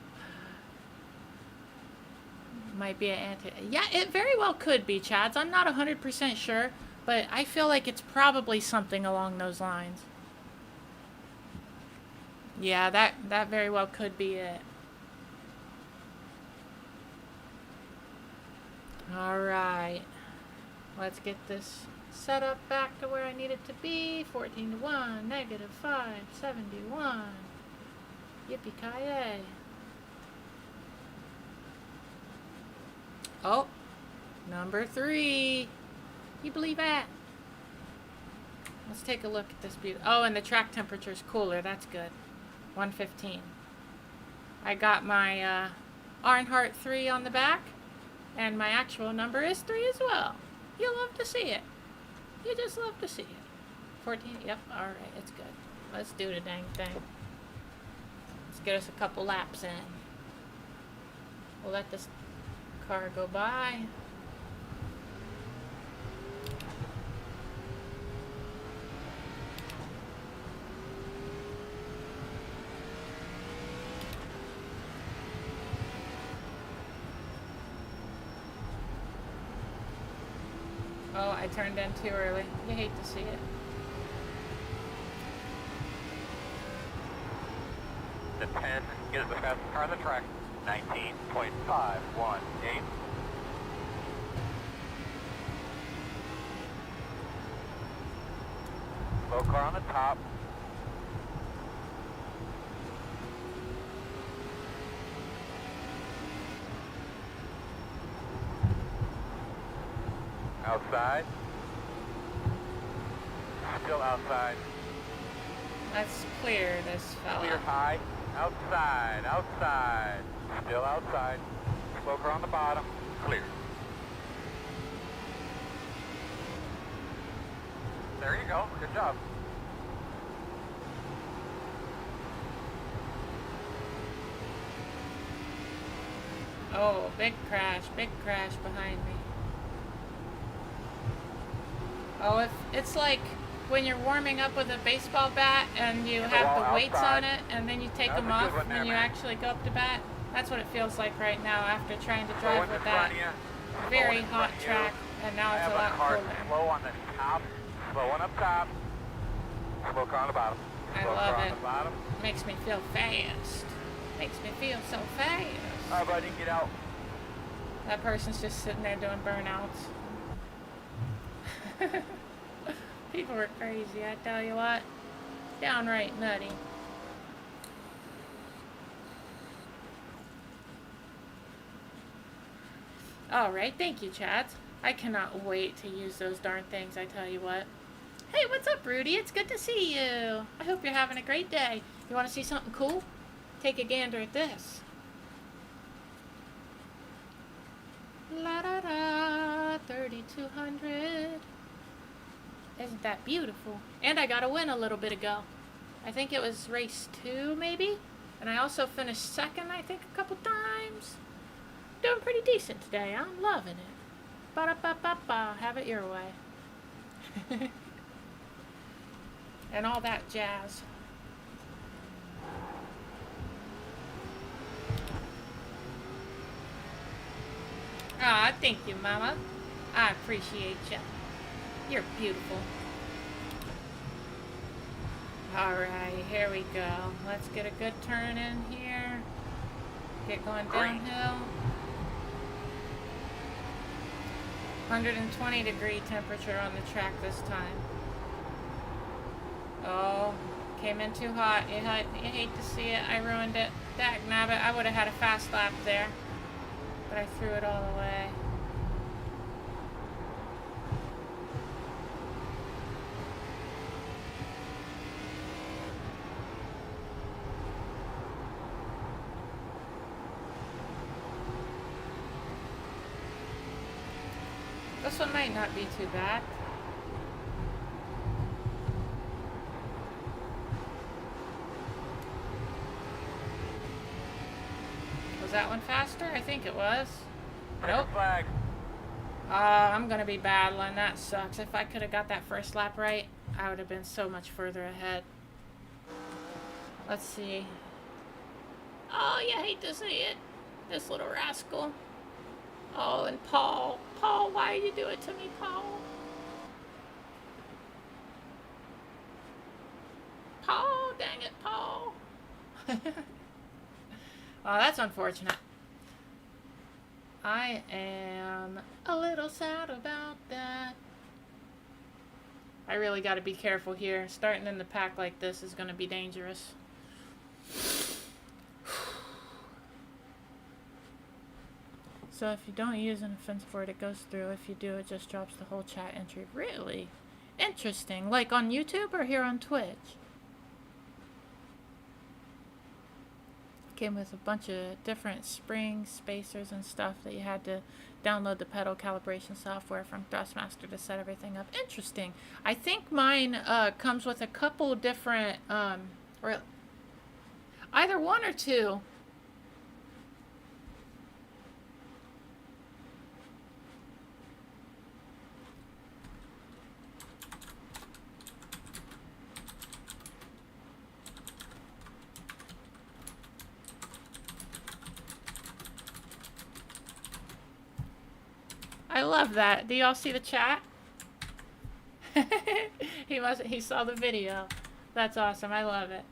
Speaker 1: Might be an anti... Yeah, it very well could be, Chads. I'm not 100% sure, but I feel like it's probably something along those lines. Yeah, that very well could be it. Alright. Let's get this set up back to where I need it to be. 14 to 1, negative 5, 71. Yippee-ki-yay. Oh, number 3. You believe that? Let's take a look at this beauty. Oh, and the track temperature is cooler. That's good. 115. I got my Earnhardt 3 on the back, and my actual number is 3 as well. You love to see it. You just love to see it. 14. Yep. All right. It's good. Let's do the dang thing. Let's get us a couple laps in. We'll let this car go by. Oh, I turned in too early. You hate to see it.
Speaker 2: The 10 is the fastest car on the track. 19.518. Slow car on the top. Outside. Still outside.
Speaker 1: Let's clear this fella.
Speaker 2: Clear high. Outside. Outside. Still outside. Slow car on the bottom. Clear. There you go. Good job.
Speaker 1: Oh, big crash behind me. Oh, it's like when you're warming up with a baseball bat and you have the weights on it and then you take them off when you actually go up to bat. That's what it feels like right now after trying to drive with that very hot track, and now it's a lot cooler.
Speaker 2: Slow on the top. Slow one up top. Slow car on the bottom.
Speaker 1: I love it. Makes me feel fast. Makes me feel so fast.
Speaker 2: All right, buddy, get out.
Speaker 1: That person's just sitting there doing burnouts. People are crazy, I tell you what. Downright nutty. Alright, thank you, Chads. I cannot wait to use those darn things, I tell you what. Hey, what's up, Rudy? It's good to see you. I hope you're having a great day. You want to see something cool? Take a gander at this. La da da, 3,200. Isn't that beautiful? And I got a win a little bit ago. I think it was race 2, maybe? And I also finished second, I think, a couple times. Doing pretty decent today. I'm loving it. Ba-da-ba-ba-ba. Have it your way. And all that jazz. Ah, thank you, Mama. I appreciate you. You're beautiful. Alright, here we go. Let's get a good turn in here. Get going downhill. 120-degree temperature on the track this time. Oh, came in too hot. You hate to see it. I ruined it. Dagnabbit, I would have had a fast lap there. But I threw it all away. This one might not be too bad. Was that one faster? I think it was. Nope.
Speaker 2: Flag.
Speaker 1: I'm gonna be battling. That sucks. If I could have got that first lap right, I would have been so much further ahead. Let's see. Oh, you hate to see it. This little rascal. Oh, and Paul. Paul, why you do it to me, Paul? Paul, dang it, Paul. Oh, that's unfortunate. I am a little sad about that. I really got to be careful here. Starting in the pack like this is going to be dangerous. So if you don't use an offensive word, it goes through. If you do, it just drops the whole chat entry. Really? Interesting. Like on YouTube or here on Twitch? Came with a bunch of different springs, spacers, and stuff that you had to download the pedal calibration software from Thrustmaster to set everything up. Interesting. I think mine comes with a couple different, or either one or two. I love that. Do y'all see the chat? He saw the video. That's awesome. I love it.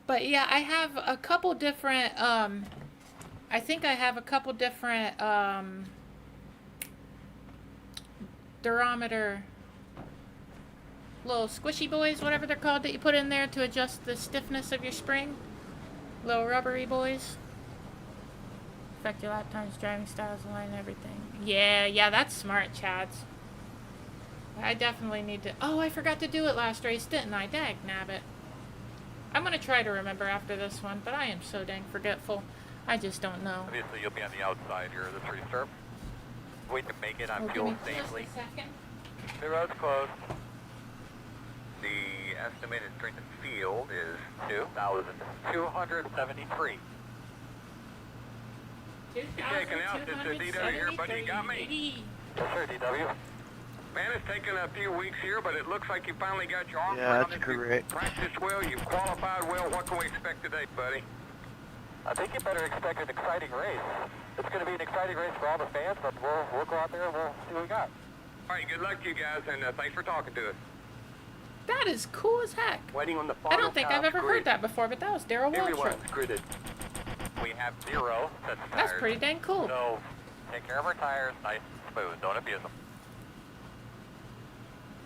Speaker 1: But yeah, I have a couple different I think I have a couple different durometer little squishy boys, whatever they're called, that you put in there to adjust the stiffness of your spring. Little rubbery boys. Affect your lap times, driving styles, line, everything. Yeah, that's smart, Chads. I definitely need to... Oh, I forgot to do it last race, didn't I? Dagnabbit. I'm going to try to remember after this one, but I am so dang forgetful. I just don't know.
Speaker 2: Obviously, you'll be on the outside here of this restart. Wait to make it on fuel safely.
Speaker 1: Just a second.
Speaker 2: The road's closed. The estimated strength in field is 2,273. You taking out this DW here, buddy? You got me? Yes, sir, DW. Man, it's taken a few weeks here, but it looks like you finally got your arm around it.
Speaker 5: Correct.
Speaker 2: You practiced well, you've qualified well. What can we expect today, buddy? I think you better expect an exciting race. It's going to be an exciting race for all the fans, but we'll go out there and we'll see what we got. All right, good luck to you guys, and thanks for talking to us.
Speaker 1: That is cool as heck.
Speaker 2: Waiting on the
Speaker 1: I don't think I've ever heard that before, but that was Daryl Waltrip.
Speaker 2: Everyone's gridded. We have 0 sets of tires.
Speaker 1: That's pretty dang cool.
Speaker 2: So, take care of our tires, nice and smooth. Don't abuse them.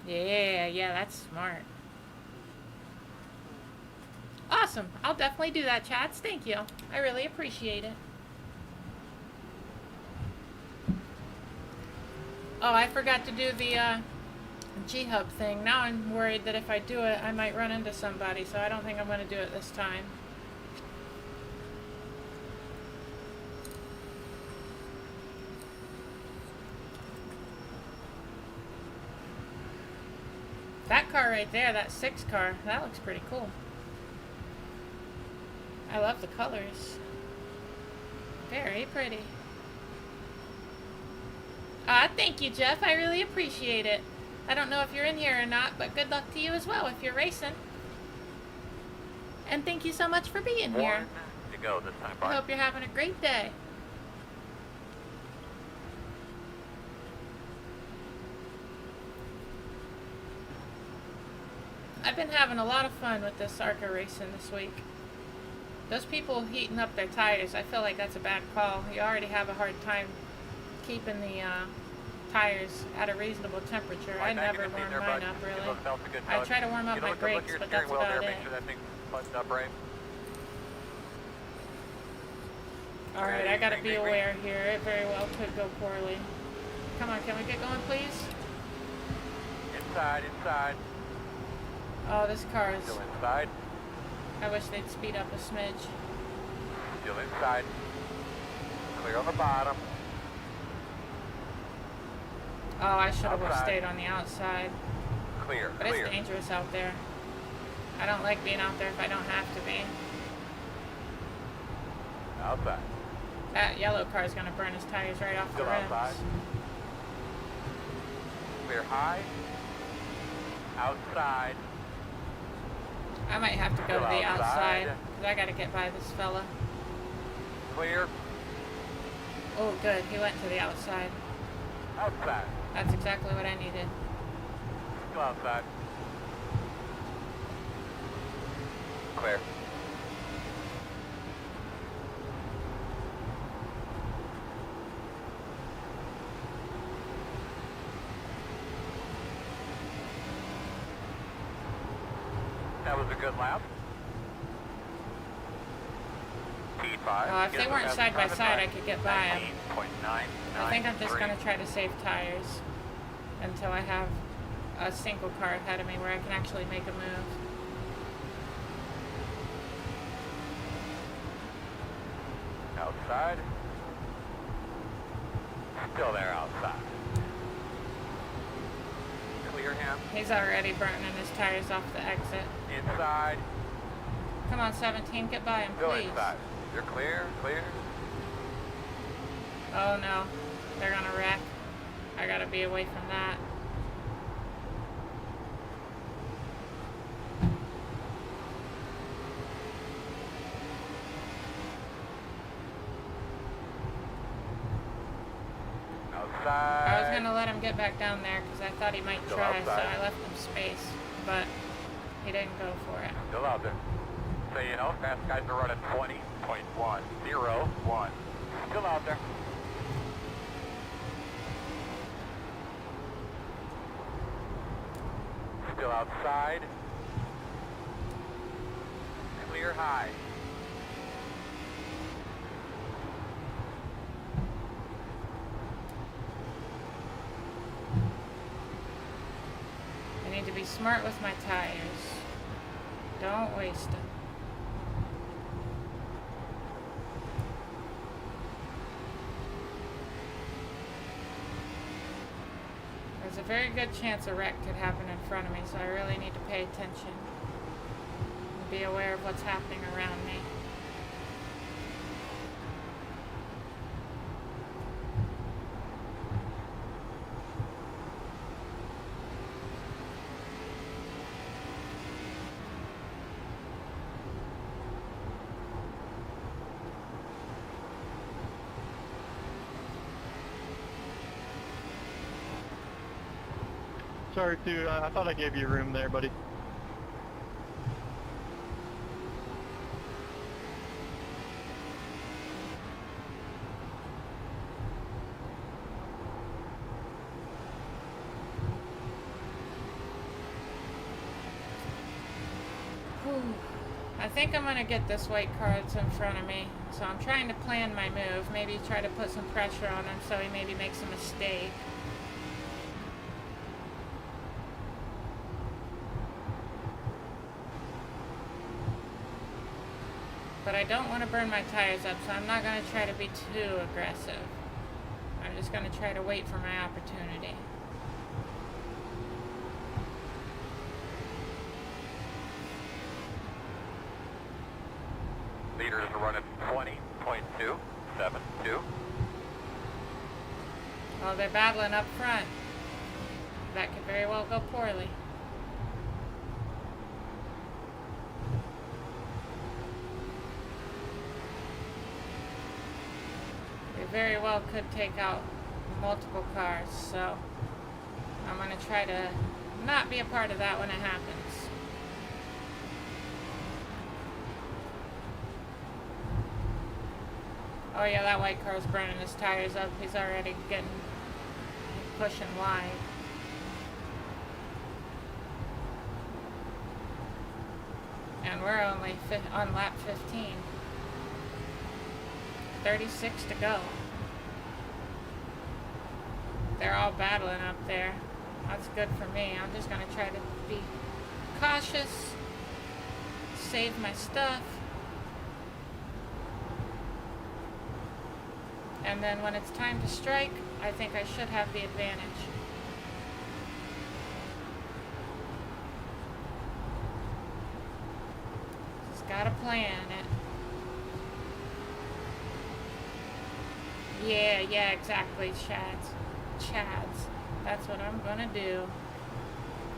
Speaker 1: Yeah, that's smart. Awesome. I'll definitely do that, Chats. Thank you. I really appreciate it. Oh, I forgot to do the G-Hub thing. Now I'm worried that if I do it, I might run into somebody, so I don't think I'm going to do it this time. right there, that 6 car. That looks pretty cool. I love the colors. Very pretty. Thank you, Jeff. I really appreciate it. I don't know if you're in here or not, but good luck to you as well if you're racing. And thank you so much for being here.
Speaker 2: To go this time,
Speaker 1: I hope you're having a great day. I've been having a lot of fun with this ARCA racing this week. Those people heating up their tires, I feel like that's a bad call. You already have a hard time keeping the tires at a reasonable temperature. I never warm mine up, really. I try to warm up my brakes, but that's about it.
Speaker 2: Make sure that thing's buttoned up right.
Speaker 1: Alright, I gotta be aware here. It very well could go poorly. Come on, can we get going, please?
Speaker 2: Inside, inside.
Speaker 1: Oh, this car is...
Speaker 2: Still inside.
Speaker 1: I wish they'd speed up a smidge.
Speaker 2: Still inside. Clear on the bottom.
Speaker 1: Oh, I should have stayed on the outside.
Speaker 2: Clear,
Speaker 1: but it's dangerous out there. I don't like being out there if I don't have to be.
Speaker 2: Outside.
Speaker 1: That yellow car is going to burn his tires right off the rims.
Speaker 2: Outside. Clear high. Outside.
Speaker 1: I might have to go to the outside because I got to get by this fella.
Speaker 2: Clear.
Speaker 1: Oh, good. He went to the outside.
Speaker 2: Outside.
Speaker 1: That's exactly what I needed.
Speaker 2: Go outside. Clear. That was a good lap.
Speaker 1: If they weren't side by side, I could get by them. I think I'm just going to try to save tires until I have a single car ahead of me where I can actually make a move.
Speaker 2: Outside. Still there outside. Clear him.
Speaker 1: He's already burning his tires off the exit.
Speaker 2: Inside.
Speaker 1: Come on, 17, get by him,
Speaker 2: Go
Speaker 1: please.
Speaker 2: inside. You're clear, clear.
Speaker 1: Oh no, they're gonna wreck. I gotta be away from that.
Speaker 2: Outside.
Speaker 1: I was gonna let him get back down there because I thought he might try, so I left him space, but he didn't go for it.
Speaker 2: Still out there. So you know, fast guys are running 20.101. Still out there. Still outside. Clear high.
Speaker 1: I need to be smart with my tires. Don't waste them. There's a very good chance a wreck could happen in front of me, so I really need to pay attention and be aware of what's happening around me.
Speaker 5: Sorry, too. I thought I gave you room there, buddy.
Speaker 1: I think I'm going to get this white car that's in front of me, so I'm trying to plan my move, maybe try to put some pressure on him so he maybe makes a mistake. But I don't want to burn my tires up, so I'm not going to try to be too aggressive. I'm just going to try to wait for my opportunity.
Speaker 2: Leaders are running 20.272.
Speaker 1: Well, they're battling up front. That could very well go poorly. They very well could take out multiple cars, so I'm going to try to not be a part of that when it happens. Oh yeah, that white car's burning his tires up. He's already pushing wide. And we're only on lap 15. 36 to go. They're all battling up there. That's good for me. I'm just going to try to be cautious, save my stuff, and then when it's time to strike, I think I should have the advantage. Just gotta plan it. Yeah, exactly, Chads. That's what I'm gonna do.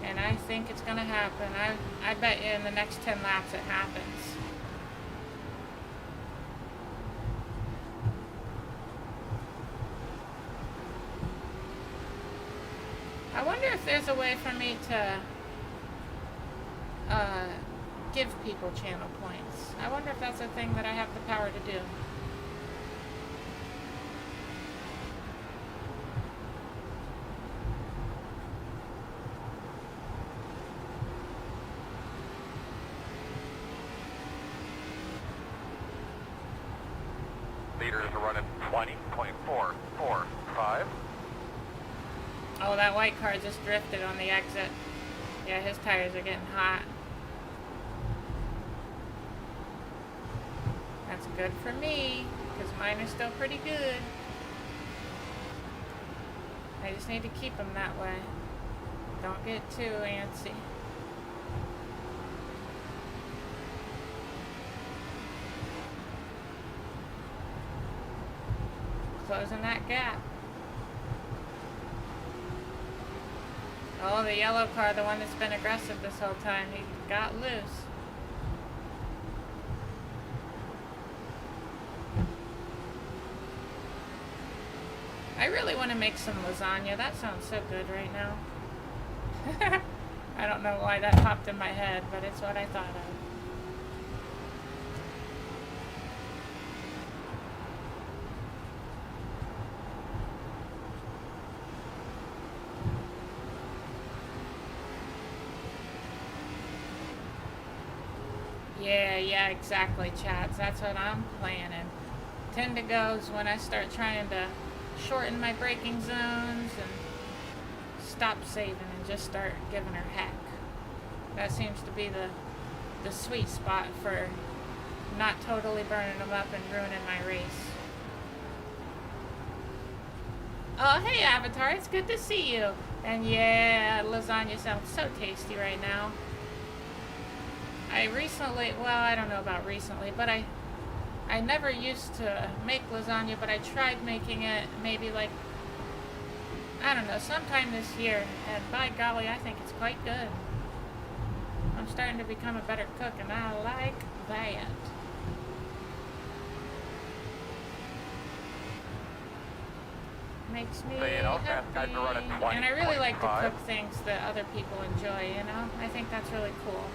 Speaker 1: And I think it's gonna happen. I bet you in the next 10 laps it happens. I wonder if there's a way for me to give people channel points. I wonder if that's a thing that I have the power to do.
Speaker 2: Leaders are running 20.445.
Speaker 1: Oh, that white car just drifted on the exit. Yeah, his tires are getting hot. That's good for me, because mine are still pretty good. I just need to keep them that way. Don't get too antsy. Closing that gap. Oh, the yellow car, the one that's been aggressive this whole time, he got loose. I really want to make some lasagna. That sounds so good right now. I don't know why that popped in my head, but it's what I thought of. Yeah, exactly, Chads. That's what I'm planning. 10 to go's when I start trying to shorten my braking zones and stop saving and just start giving her heck. That seems to be the sweet spot for not totally burning them up and ruining my race. Oh, hey, Avatar. It's good to see you. And yeah, lasagna sounds so tasty right now. I don't know about recently, but I never used to make lasagna, but I tried making it maybe like, I don't know, sometime this year, and by golly, I think it's quite good. I'm starting to become a better cook, and I like that. Makes me happy. And I really like to cook things that other people enjoy, you know? I think that's really cool.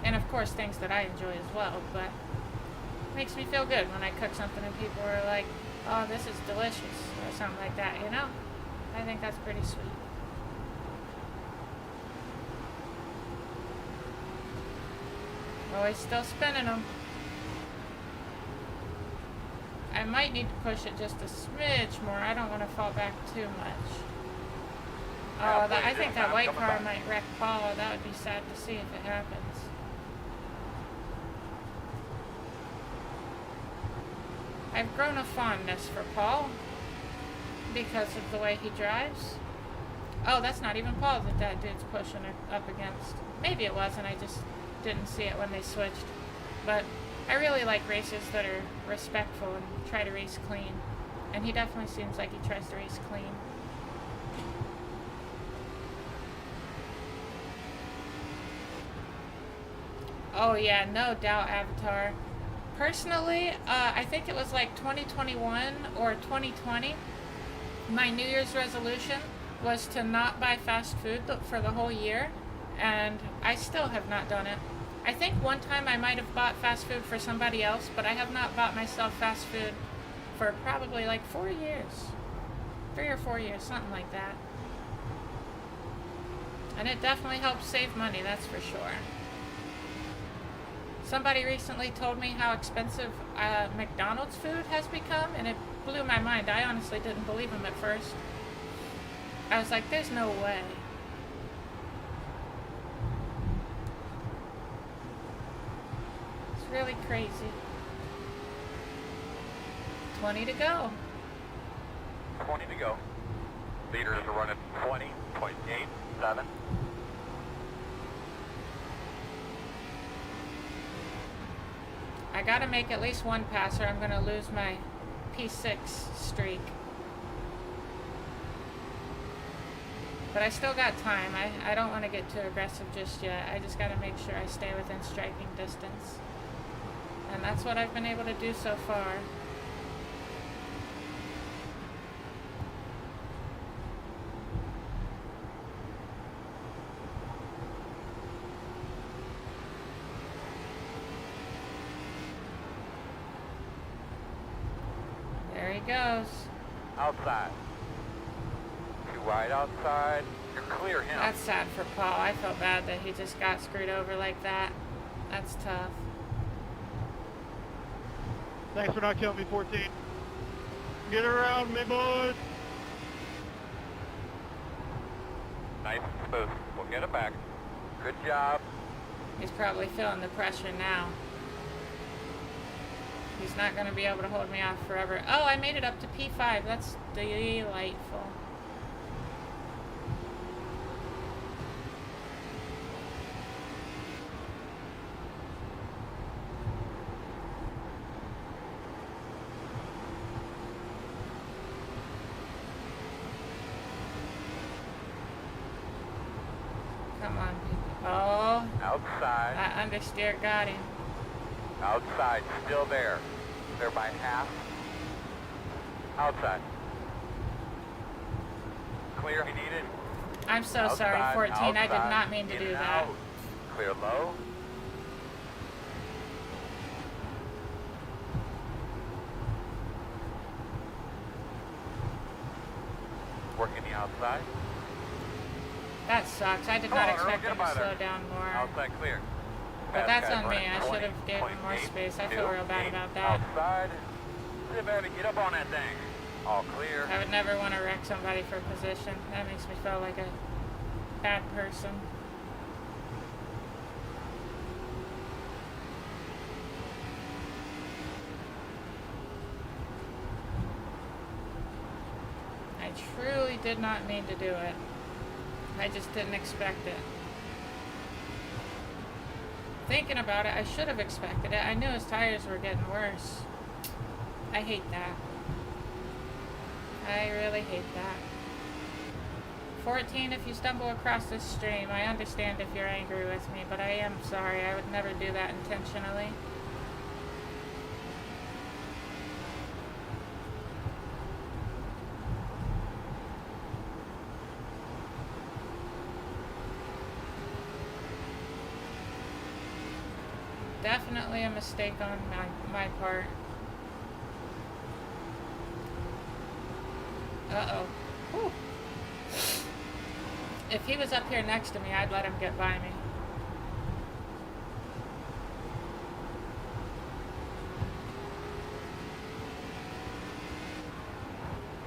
Speaker 1: And of course things that I enjoy as well, but it makes me feel good when I cook something and people are like, oh, this is delicious, or something like that, you know? I think that's pretty sweet. Oh, he's still spinning them. I might need to push it just a smidge more. I don't want to fall back too much. Oh, I think that white car might wreck Paul. That would be sad to see if it happens. I've grown a fondness for Paul because of the way he drives. Oh, that's not even Paul that dude's pushing her up against. Maybe it wasn't, I just didn't see it when they switched. But I really like racers that are respectful and try to race clean. And he definitely seems like he tries to race clean. Oh yeah, no doubt, Avatar. Personally, I think it was like 2021 or 2020. My New Year's resolution was to not buy fast food for the whole year, and I still have not done it. I think one time I might have bought fast food for somebody else, but I have not bought myself fast food for probably like 4 years. 3 or 4 years, something like that. And it definitely helps save money, that's for sure. Somebody recently told me how expensive McDonald's food has become, and it blew my mind. I honestly didn't believe him at first. I was like, there's no way. It's really crazy. 20 to go.
Speaker 2: 20 to go. Leaders are running 20.87.
Speaker 1: I gotta make at least one pass or I'm gonna lose my P6 streak. But I still got time. I don't want to get too aggressive just yet. I just gotta make sure I stay within striking distance. And that's what I've been able to do so far. There he goes.
Speaker 2: Outside. Too wide outside. You're clear him.
Speaker 1: That's sad for Paul. I felt bad that he just got screwed over like that. That's tough.
Speaker 5: Thanks for not killing me, 14. Get around me, boys.
Speaker 2: Nice and smooth. We'll get it back. Good job.
Speaker 1: He's probably feeling the pressure now. He's not going to be able to hold me off forever. Oh, I made it up to P5. That's delightful. Come on, people. Oh.
Speaker 2: Outside.
Speaker 1: That understeer got him.
Speaker 2: Outside. Still there. There by half. Outside. Clear if you need it.
Speaker 1: I'm so
Speaker 2: Outside,
Speaker 1: sorry, 14. I did
Speaker 2: outside,
Speaker 1: not mean to
Speaker 2: in
Speaker 1: do
Speaker 2: and
Speaker 1: that.
Speaker 2: out. Clear low. Working the outside.
Speaker 1: That sucks. I did
Speaker 2: Come
Speaker 1: not
Speaker 2: on,
Speaker 1: expect
Speaker 2: Earl,
Speaker 1: him
Speaker 2: get
Speaker 1: to
Speaker 2: by there.
Speaker 1: slow down more.
Speaker 2: Outside clear.
Speaker 1: But
Speaker 2: Fast
Speaker 1: that's
Speaker 2: guy
Speaker 1: on me.
Speaker 2: running
Speaker 1: I should have given him more
Speaker 2: 20.8,
Speaker 1: space. I feel real bad
Speaker 2: 2.8.
Speaker 1: about that.
Speaker 2: Outside. Sit back and get up on that thing. All clear.
Speaker 1: I would never want to wreck somebody for position. That makes me feel like a bad person. I truly did not mean to do it. I just didn't expect it. Thinking about it, I should have expected it. I knew his tires were getting worse. I hate that. I really hate that. 14, if you stumble across this stream, I understand if you're angry with me, but I am sorry. I would never do that intentionally. Definitely a mistake on my part. Uh-oh. Whew. If he was up here next to me, I'd let him get by me.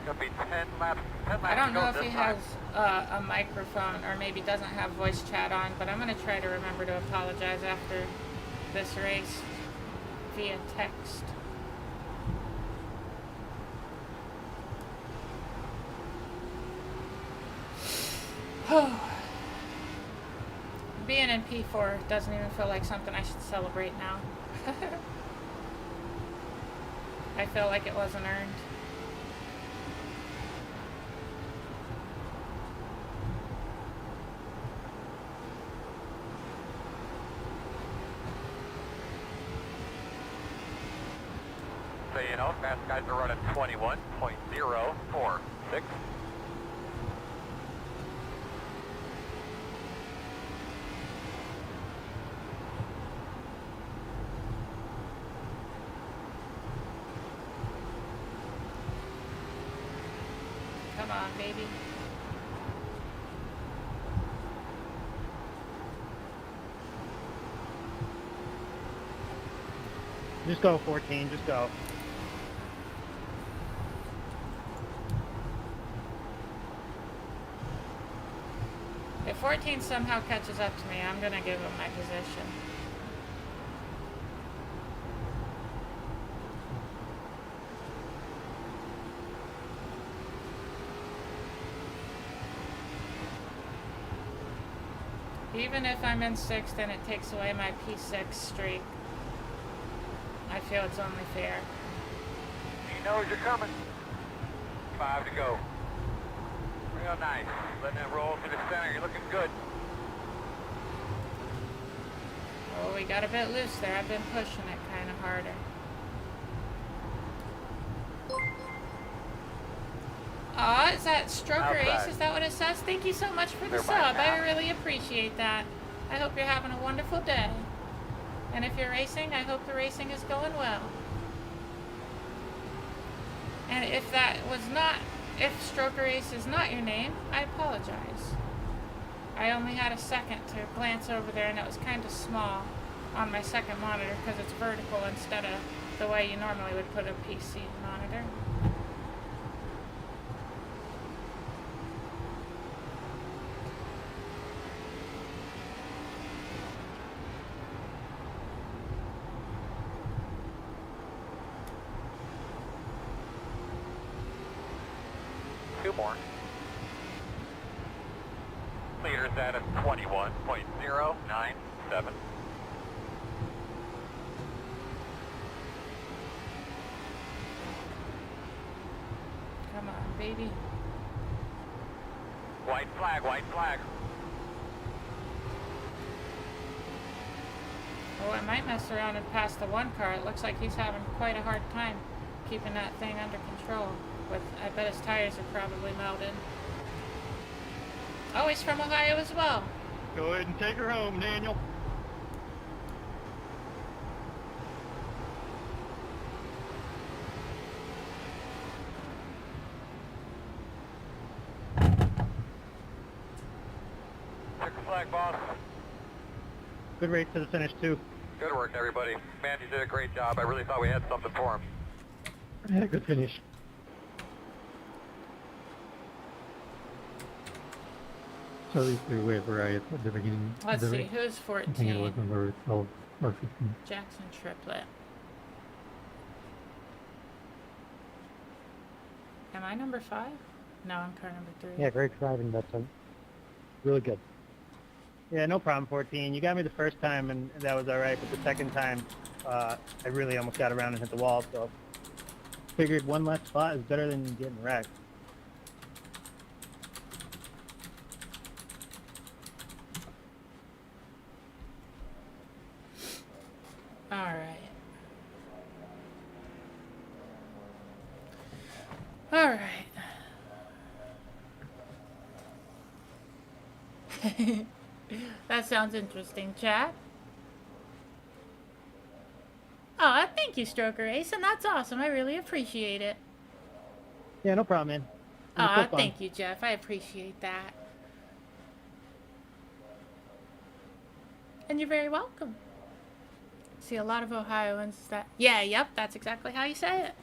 Speaker 2: Gonna be 10 laps. 10 laps
Speaker 1: I don't
Speaker 2: to go
Speaker 1: know if
Speaker 2: this
Speaker 1: he
Speaker 2: time.
Speaker 1: has a microphone or maybe doesn't have voice chat on, but I'm going to try to remember to apologize after this race via text. Being in P4 doesn't even feel like something I should celebrate now. I feel like it wasn't earned.
Speaker 2: So you know, fast guys are running 21.046.
Speaker 1: Come on, baby.
Speaker 5: Just go, 14. Just go.
Speaker 1: If 14 somehow catches up to me, I'm gonna give him my position. Even if I'm in 6th and it takes away my P6 streak, I feel it's only fair.
Speaker 2: He knows you're coming. 5 to go. Real nice. Letting it roll to the center. You're looking good.
Speaker 1: Oh, we got a bit loose there. I've been pushing it kind of harder. Aw, is that Stroker Ace? Is that what it says? Thank you so much for the sub. I really appreciate that. I hope you're having a wonderful day. And if you're racing, I hope the racing is going well. And if that was not, if Stroker Ace is not your name, I apologize. I only had a second to glance over there and it was kind of small on my second monitor because it's vertical instead of the way you normally would put a PC monitor.
Speaker 2: Two more. Leader's at a 21.097.
Speaker 1: Come on, baby.
Speaker 2: White flag, white flag.
Speaker 1: Oh, I might mess around and pass the one car. It looks like he's having quite a hard time keeping that thing under control. I bet his tires are probably melted. Oh, he's from Ohio as well.
Speaker 5: Go ahead and take her home, Daniel.
Speaker 2: Check the flag, boss.
Speaker 5: Good race to the finish, too.
Speaker 2: Good work, everybody. Man, you did a great job. I really thought we had something for him.
Speaker 5: Yeah, good finish.
Speaker 12: So these three ways were right at the beginning.
Speaker 1: Let's see, who's 14?
Speaker 12: I think it was number 12 or 15.
Speaker 1: Jackson Triplet. Am I number 5? No, I'm car number 3.
Speaker 5: Yeah, great driving, that's really good. Yeah, no problem, 14. You got me the first time, and that was all right, but the second time, I really almost got around and hit the wall, so figured one less spot is better than getting wrecked.
Speaker 1: All right. All right. That sounds interesting, chat. Oh, thank you, Stroker Ace, and that's awesome. I really appreciate it.
Speaker 5: Yeah, no problem, man.
Speaker 1: Oh, thank you, Jeff. I appreciate that. And you're very welcome. See a lot of Ohioans that... Yeah, yep, that's exactly how you say it.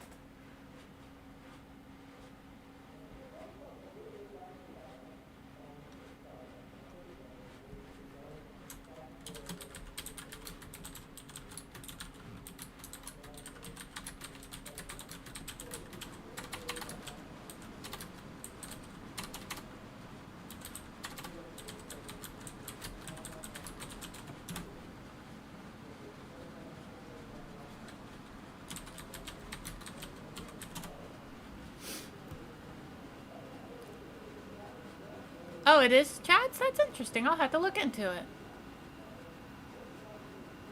Speaker 1: Oh, it is chats? That's interesting. I'll have to look into it.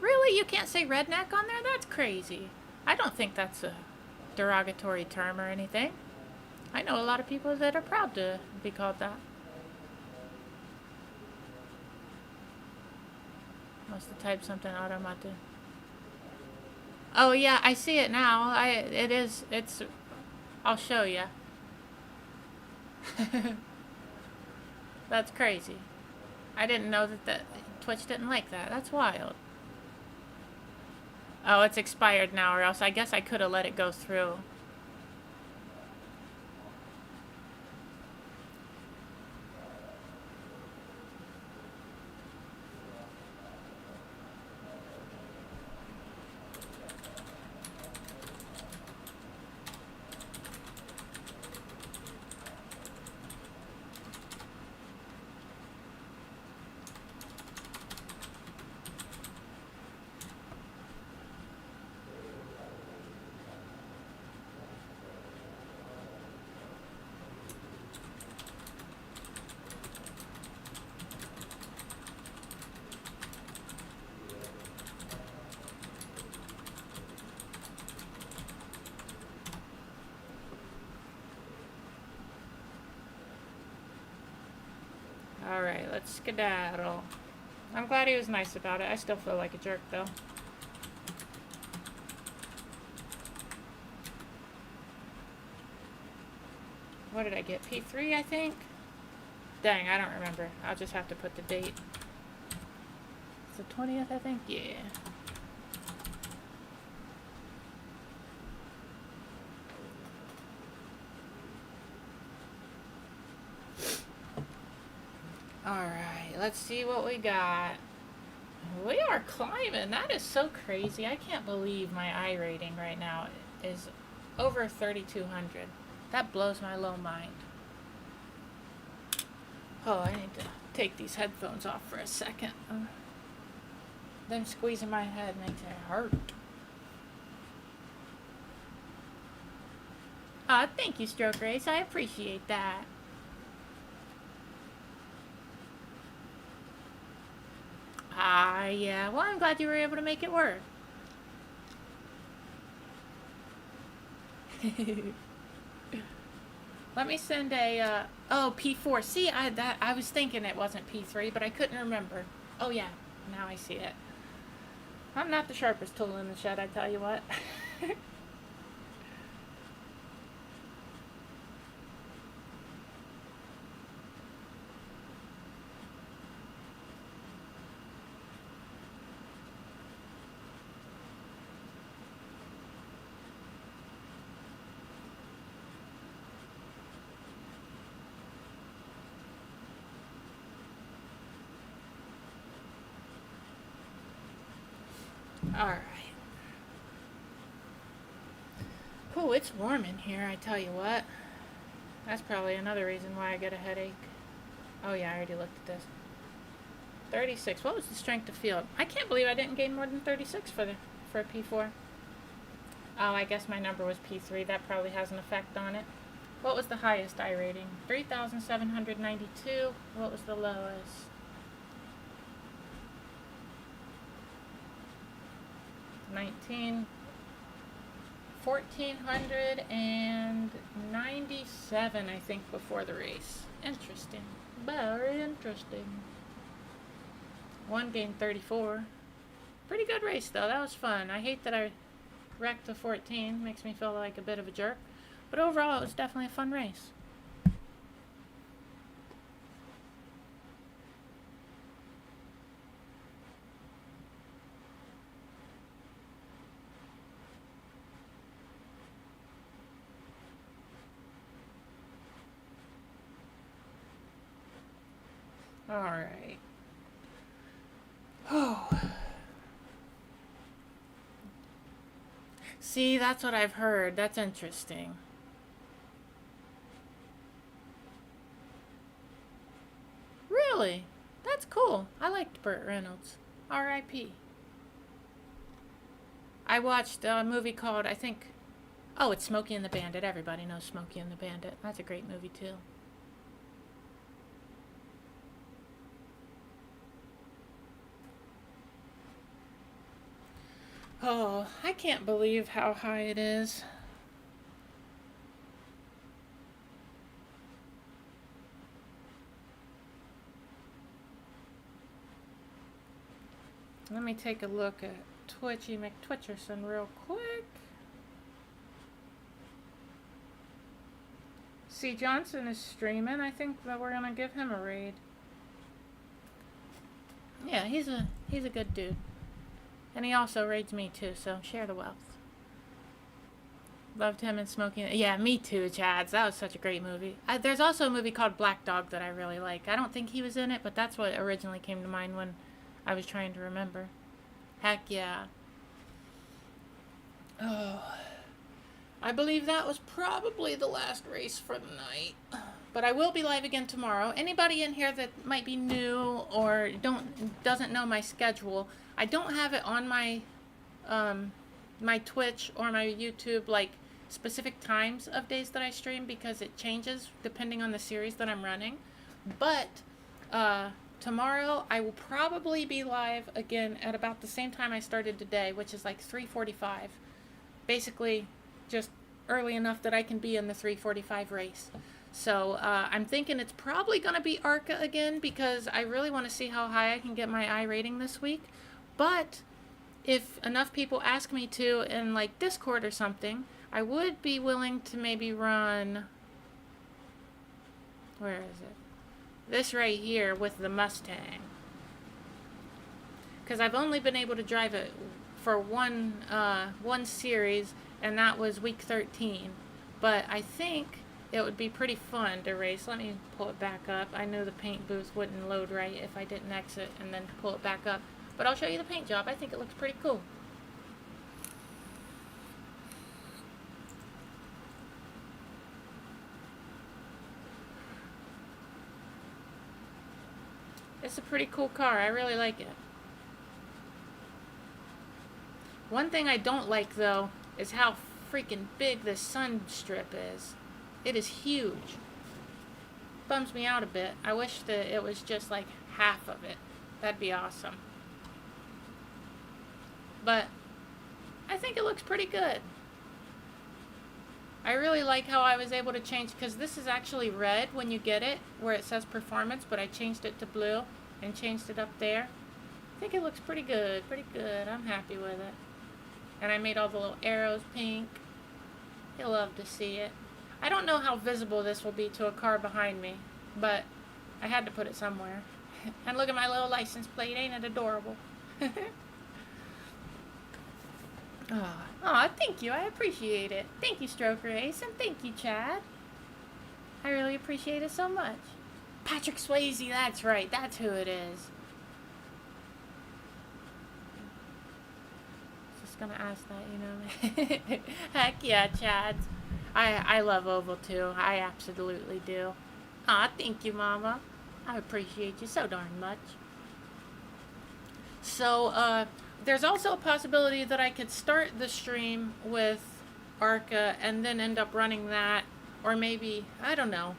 Speaker 1: Really? You can't say redneck on there? That's crazy. I don't think that's a derogatory term or anything. I know a lot of people that are proud to be called that. Must have typed something automate. Oh yeah, I see it now. I'll show you. That's crazy. I didn't know that Twitch didn't like that. That's wild. Oh, it's expired now, or else I guess I could have let it go through. Alright, let's skedaddle. I'm glad he was nice about it. I still feel like a jerk, though. What did I get? P3, I think? Dang, I don't remember. I'll just have to put the date. It's the 20th, I think? Yeah. Alright, let's see what we got. We are climbing. That is so crazy. I can't believe my I rating right now is over 3,200. That blows my low mind. Oh, I need to take these headphones off for a second. Them squeezing my head makes it hurt. Aw, thank you, Stroke Race. I appreciate that. Ah, yeah. Well, I'm glad you were able to make it work. Let me send a, oh, P4. See, I was thinking it wasn't P3, but I couldn't remember. Oh, yeah. Now I see it. I'm not the sharpest tool in the shed, I tell you what. Alright. Oh, it's warm in here, I tell you what. That's probably another reason why I get a headache. Oh yeah, I already looked at this. 36. What was the strength of field? I can't believe I didn't gain more than 36 for a P4. Oh, I guess my number was P3. That probably has an effect on it. What was the highest I rating? 3,792. What was the lowest? 1,497, I think, before the race. Interesting. Very interesting. One gained 34. Pretty good race, though. That was fun. I hate that I wrecked the 14. Makes me feel like a bit of a jerk. But overall, it was definitely a fun race. Alright. Oh. See, that's what I've heard. That's interesting. Really? That's cool. I liked Burt Reynolds. R.I.P. I watched a movie called, I think, oh, it's Smokey and the Bandit. Everybody knows Smokey and the Bandit. That's a great movie, too. Oh, I can't believe how high it is. Let me take a look at Twitchy McTwitcherson real quick. C. Johnson is streaming. I think that we're gonna give him a raid. Yeah, he's a good dude. And he also raids me too, so share the wealth. Loved him in Smoking. Yeah, me too, Chads. That was such a great movie. There's also a movie called Black Dog that I really like. I don't think he was in it, but that's what originally came to mind when I was trying to remember. Heck yeah. Oh, I believe that was probably the last race for the night. But I will be live again tomorrow. Anybody in here that might be new or doesn't know my schedule, I don't have it on my my Twitch or my YouTube like specific times of days that I stream because it changes depending on the series that I'm running. But tomorrow I will probably be live again at about the same time I started today, which is like 3:45. Basically just early enough that I can be in the 3:45 race. So I'm thinking it's probably going to be ARCA again because I really want to see how high I can get my I rating this week. But if enough people ask me to in like Discord or something, I would be willing to maybe run, where is it? This right here with the Mustang. Because I've only been able to drive it for one series, and that was week 13. But I think it would be pretty fun to race. Let me pull it back up. I know the paint booth wouldn't load right if I didn't exit and then pull it back up. But I'll show you the paint job. I think it looks pretty cool. It's a pretty cool car. I really like it. One thing I don't like, though, is how freaking big this sun strip is. It is huge. Bums me out a bit. I wish that it was just like half of it. That'd be awesome. But I think it looks pretty good. I really like how I was able to change, because this is actually red when you get it, where it says performance, but I changed it to blue and changed it up there. I think it looks pretty good, I'm happy with it. And I made all the little arrows pink. You'll love to see it. I don't know how visible this will be to a car behind me, but I had to put it somewhere. And look at my little license plate, ain't it adorable? Oh, thank you. I appreciate it. Thank you, Stroker Ace, and thank you, Chad. I really appreciate it so much. Patrick Swayze, that's right. That's who it is. Just gonna ask that, you know. Heck yeah, Chad. I love Oval too. I absolutely do. Aw, thank you, Mama. I appreciate you so darn much. So, there's also a possibility that I could start the stream with ARCA and then end up running that, or maybe, I don't know.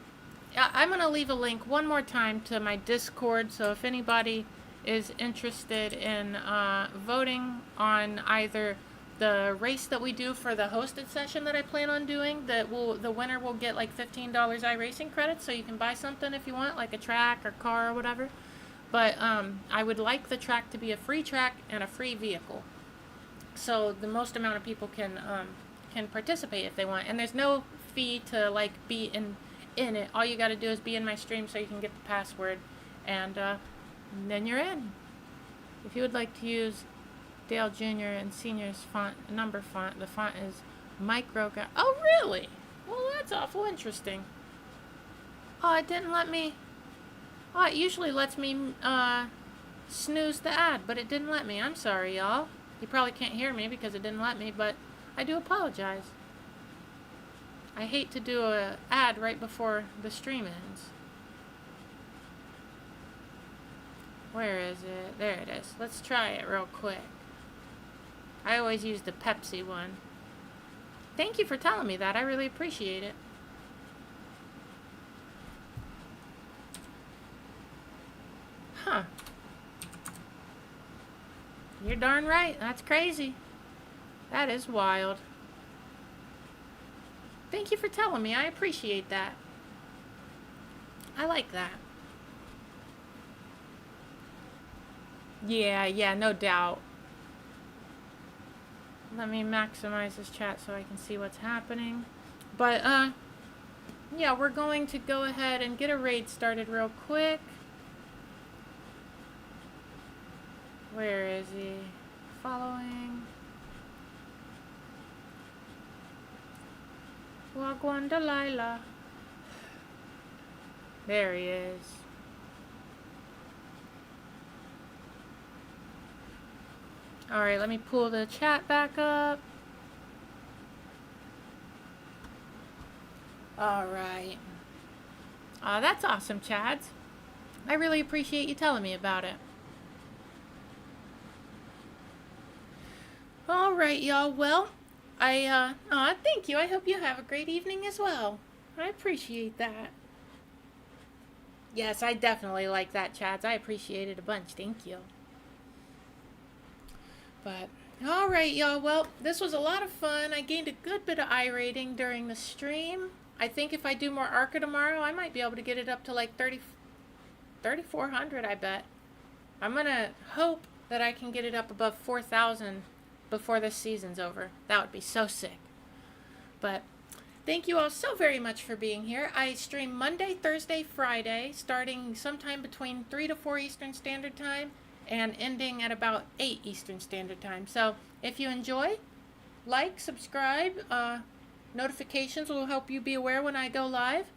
Speaker 1: I'm going to leave a link one more time to my Discord, so if anybody is interested in voting on either the race that we do for the hosted session that I plan on doing, the winner will get like $15 iRacing credits, so you can buy something if you want, like a track or car or whatever. But I would like the track to be a free track and a free vehicle, so the most amount of people can participate if they want. And there's no fee to like be in it. All you got to do is be in my stream so you can get the password, and then you're in. If you would like to use Dale Jr. and Senior's number font, the font is micro. Oh really? Well, that's awful interesting. Oh, it didn't let me. Oh, it usually lets me snooze the ad, but it didn't let me. I'm sorry, y'all. You probably can't hear me because it didn't let me, but I do apologize. I hate to do an ad right before the stream ends. Where is it? There it is. Let's try it real quick. I always use the Pepsi one. Thank you for telling me that. I really appreciate it. Huh. You're darn right. That's crazy. That is wild. Thank you for telling me. I appreciate that. I like that. Yeah, no doubt. Let me maximize this chat so I can see what's happening. But, yeah, we're going to go ahead and get a raid started real quick. Where is he? Following. Wagwan Delilah. There he is. Alright, let me pull the chat back up. Alright. That's awesome, Chads. I really appreciate you telling me about it. Alright, y'all. Well, thank you. I hope you have a great evening as well. I appreciate that. Yes, I definitely like that, Chads. I appreciate it a bunch. Thank you. But, alright, y'all. Well, this was a lot of fun. I gained a good bit of I rating during the stream. I think if I do more ARCA tomorrow, I might be able to get it up to like 3,400, I bet. I'm going to hope that I can get it up above 4,000 before this season's over. That would be so sick. But thank you all so very much for being here. I stream Monday, Thursday, Friday, starting sometime between 3 to 4 Eastern Standard Time and ending at about 8 Eastern Standard Time. So if you enjoy, like, subscribe. Notifications will help you be aware when I go live.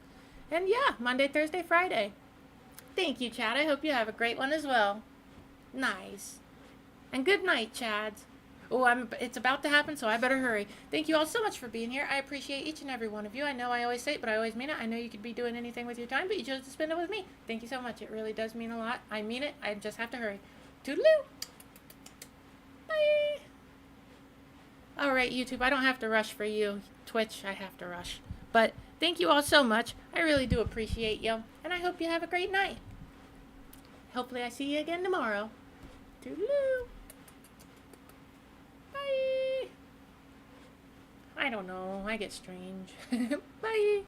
Speaker 1: And yeah, Monday, Thursday, Friday. Thank you, Chad. I hope you have a great one as well. Nice. And good night, Chads. Oh, it's about to happen, so I better hurry. Thank you all so much for being here. I appreciate each and every one of you. I know I always say it, but I always mean it. I know you could be doing anything with your time, but you chose to spend it with me. Thank you so much. It really does mean a lot. I mean it. I just have to hurry. Toodaloo. Bye. All right, YouTube. I don't have to rush for you. Twitch, I have to rush. But thank you all so much. I really do appreciate you. And I hope you have a great night. Hopefully I see you again tomorrow. Toodaloo. Bye. I don't know. I get strange. Bye.